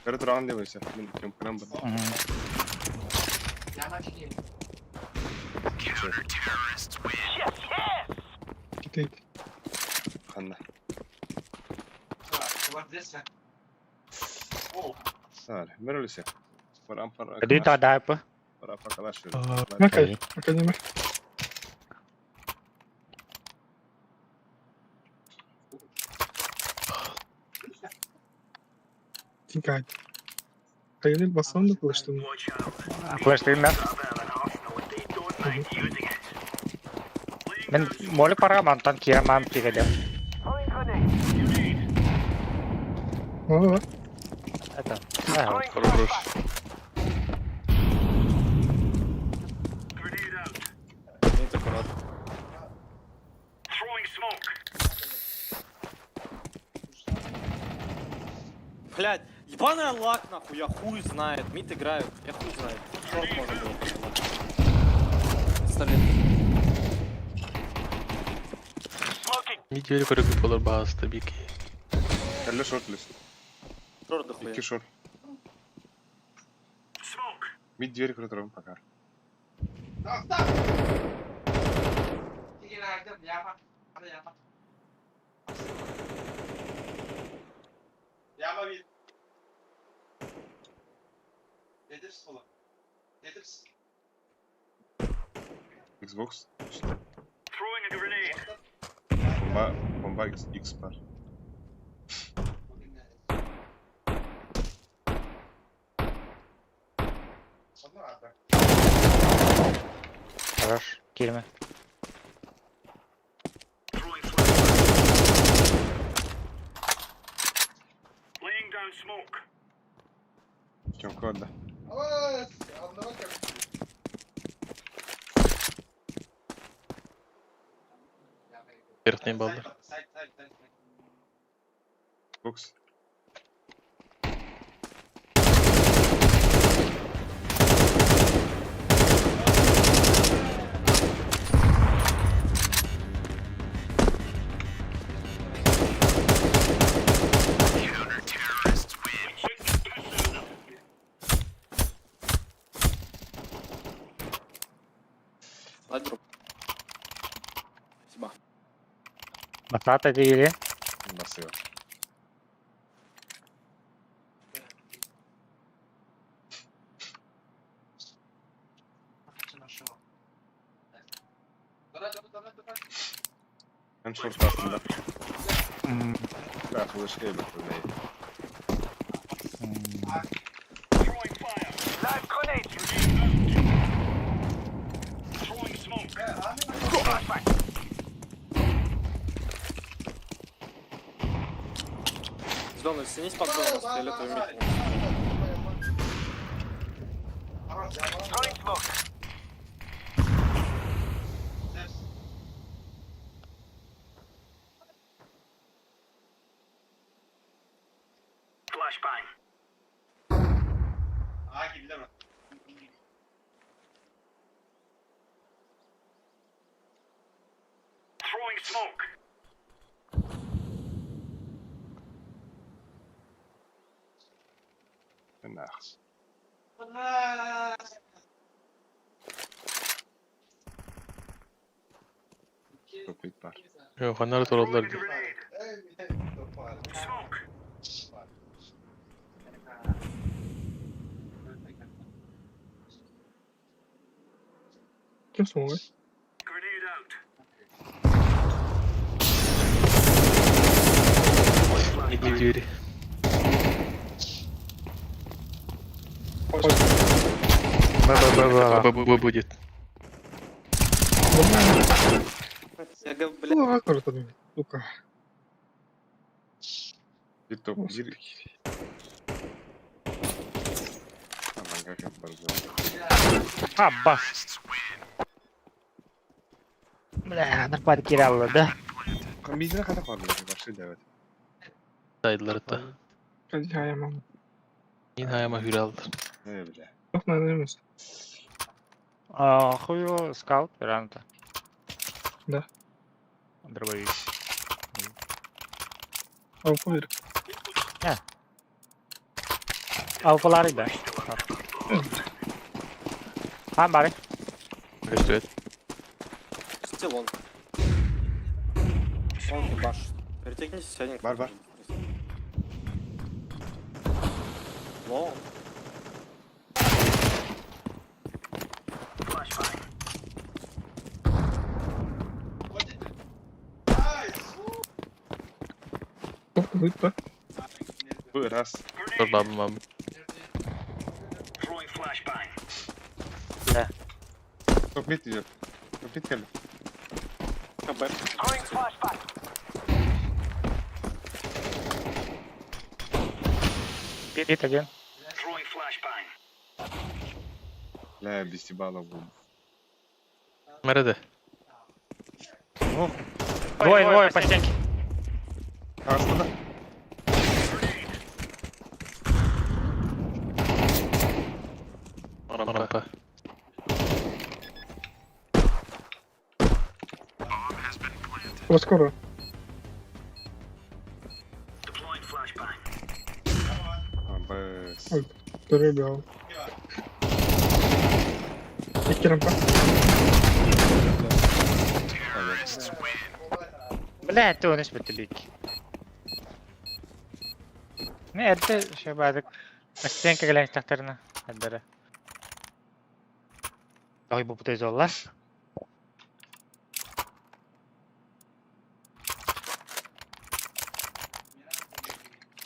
Karı durağın demeyse. Ben kıram bana. Gideyim. Kanla. Sare. Merhaba. Param para. Jadi tak ada apa? Para arkadaş şöyle. Makaj. Makaj yemek. Tinkay. Hayır basalım da kılıçtığını. Flashlayayım ben. Ben boleh para mantan kira mampir aja. Aa, Atau. Ah, Хорош. Нет, аккурат. Блядь, ебаный лак нахуй, я хуй знает. Мид играют, я хуй знает. Шорт можно было. Пистолет. Videoyu bırakıp olur bazı tabii ki. Kelle short list. Шорт дохуя. İki short. Mid двери круто пока. Xbox. Bomba X var. Хорош. Kirme. Тёмка отда. Верхний балдыр. Бокс. Ладно. Спасибо. Masaat aja geliyor. Basıyor. Ben short aslında. Ben flash geliyor böyle. Зона, снись под зону, фиолетовый мид. Nacht. Çok büyük var. Yok onlar torollar diyor. Kimsin o? İki двери. Б будет. Я говорю, блядь, Aa, kırdı. Luka. Bir top. Bir. Aman как это бардак. Abba. Bля, напад kira Allah dah. Midine kadar var böyle var. Şöyle evet. Saydılar hatta. Hadi hayamam. Yine ayağıma hür aldılar. Ne bile. Çok надо. Хую скаут, веранта. Да. Дробовик. Алфавир. Alfaları da. Tamam bari. Evet. Still on. Он ебаш. Перетекнись, сядем. Бар. Лоу. Выпа. Bu ras. Dur babam. Throwing flashbang. Çok bit diyor. Çok bit geldi. КБ. Throwing flashbang. Hit again. Throwing flashbang. La bizi bağla bu. Nerede? Двое по стенке. Aslında. Rampa. Скоро. Deploying flashbang. Bas. Перебил. İki rampa. Блядь, ты унес битибик. Не, это ще بعدك. Стенка глянь тахтарна. Хаддара. Ой, bu tez ollar.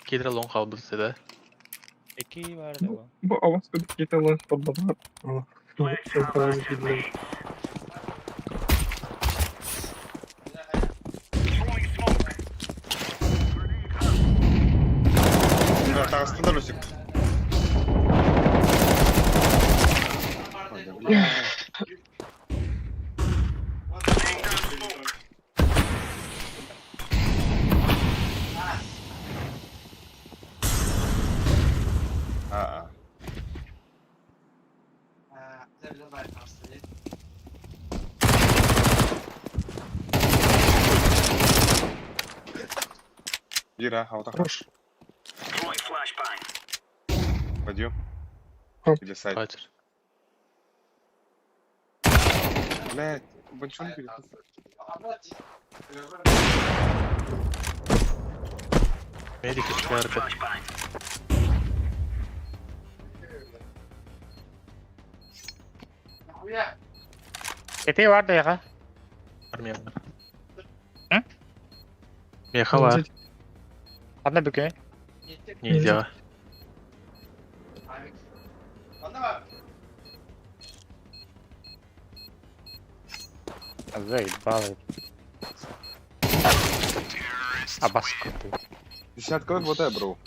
Kedra long kaldı size. İki vardı bu. Bu Avaska какие-то ланч подбадат. Çok fazla gidiyor. Throwing smoke. Şimdi aslında Lusik. Laying down smoke. Aa. Bir ha, havada. Хорош. Throwing flashbang. Пойдем. Хоп. Или сайт. Kaçır. Блядь, большой не переход. Medik çıkardı. Flashbang. Eti vardı ya. Armaya. Hı? Meha var. Одна бюке. Нельзя. Заебало. Обоскал ты. Десятковый вот я брал.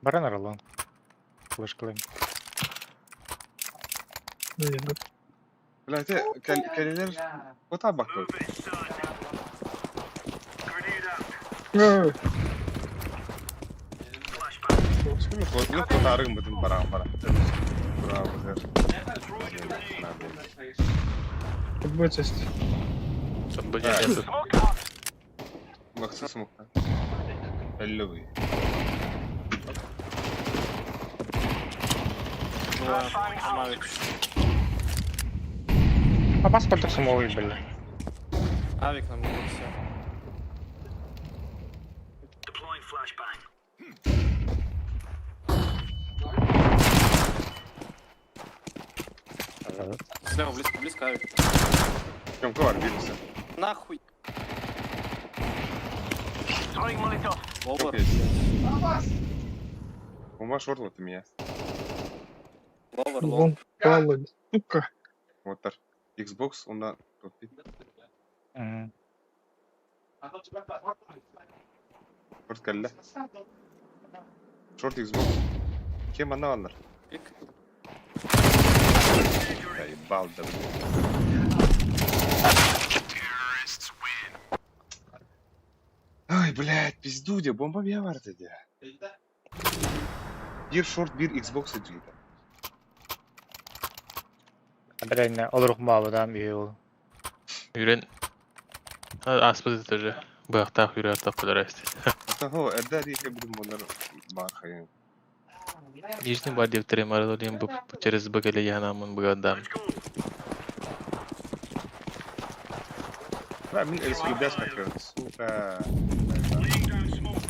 Баран ролон. Флеш клейм. Нет. Блядь, калилер вот так bakıyor. Move it, son. Grenade out. Flashbang. Şimdi yok kurtarırım bütün para. Bravo. Throwing a grenade. КБ часть. Çok bacak yapıyor. Smoke out. Baksana smoke'tan. Belli bu. Мавик. Попас под самого бля. Авик нам не все. Deploying flashbang. Слева, близко авик. Темка var birisi. Нахуй. Throwing molotov. Лобер. Çok iyi. Bomba шортлатı меня. Ловер, Вон пала, сука. Вот так. Xbox ondan toplayıp. Short kelle. Short Xbox. Kim anna alır? Пик. Ya ебал да. Ай, блядь, пизду де, бомба бия var dedi. Bir short, bir Xbox edildi. Bilen oluruk mabıdan bir yol. Yüren aspız etere. Bıraktaq yürer tapılar esti. Hatta ho, erda diye bildim bunlar var hayın. Нижний бар деп тірем араларым бұл через бігілі яғанамын бұғадам. Ben min eski ders bakıyorum. Suka. Laying down smoke.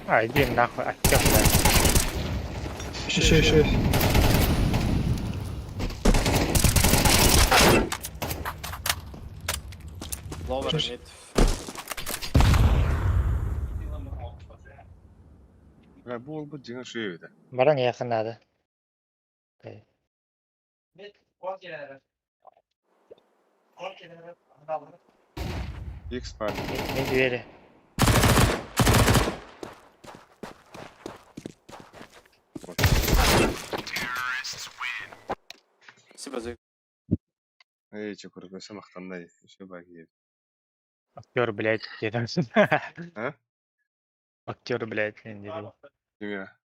А, иди нахуй, отъёб, блядь. Еще. Lower Шиш. mid. Ve bu ol bu cingen şey öyle. Баран yakınladı. X parti. Ne diğeri? Спасибо за... Ey çukur göğsü maktandayı. Şey bakayım. Aktör, блядь, dedim. Ha? Aktör, блядь, ben dedim. Kim ya?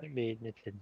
Beğenmedim.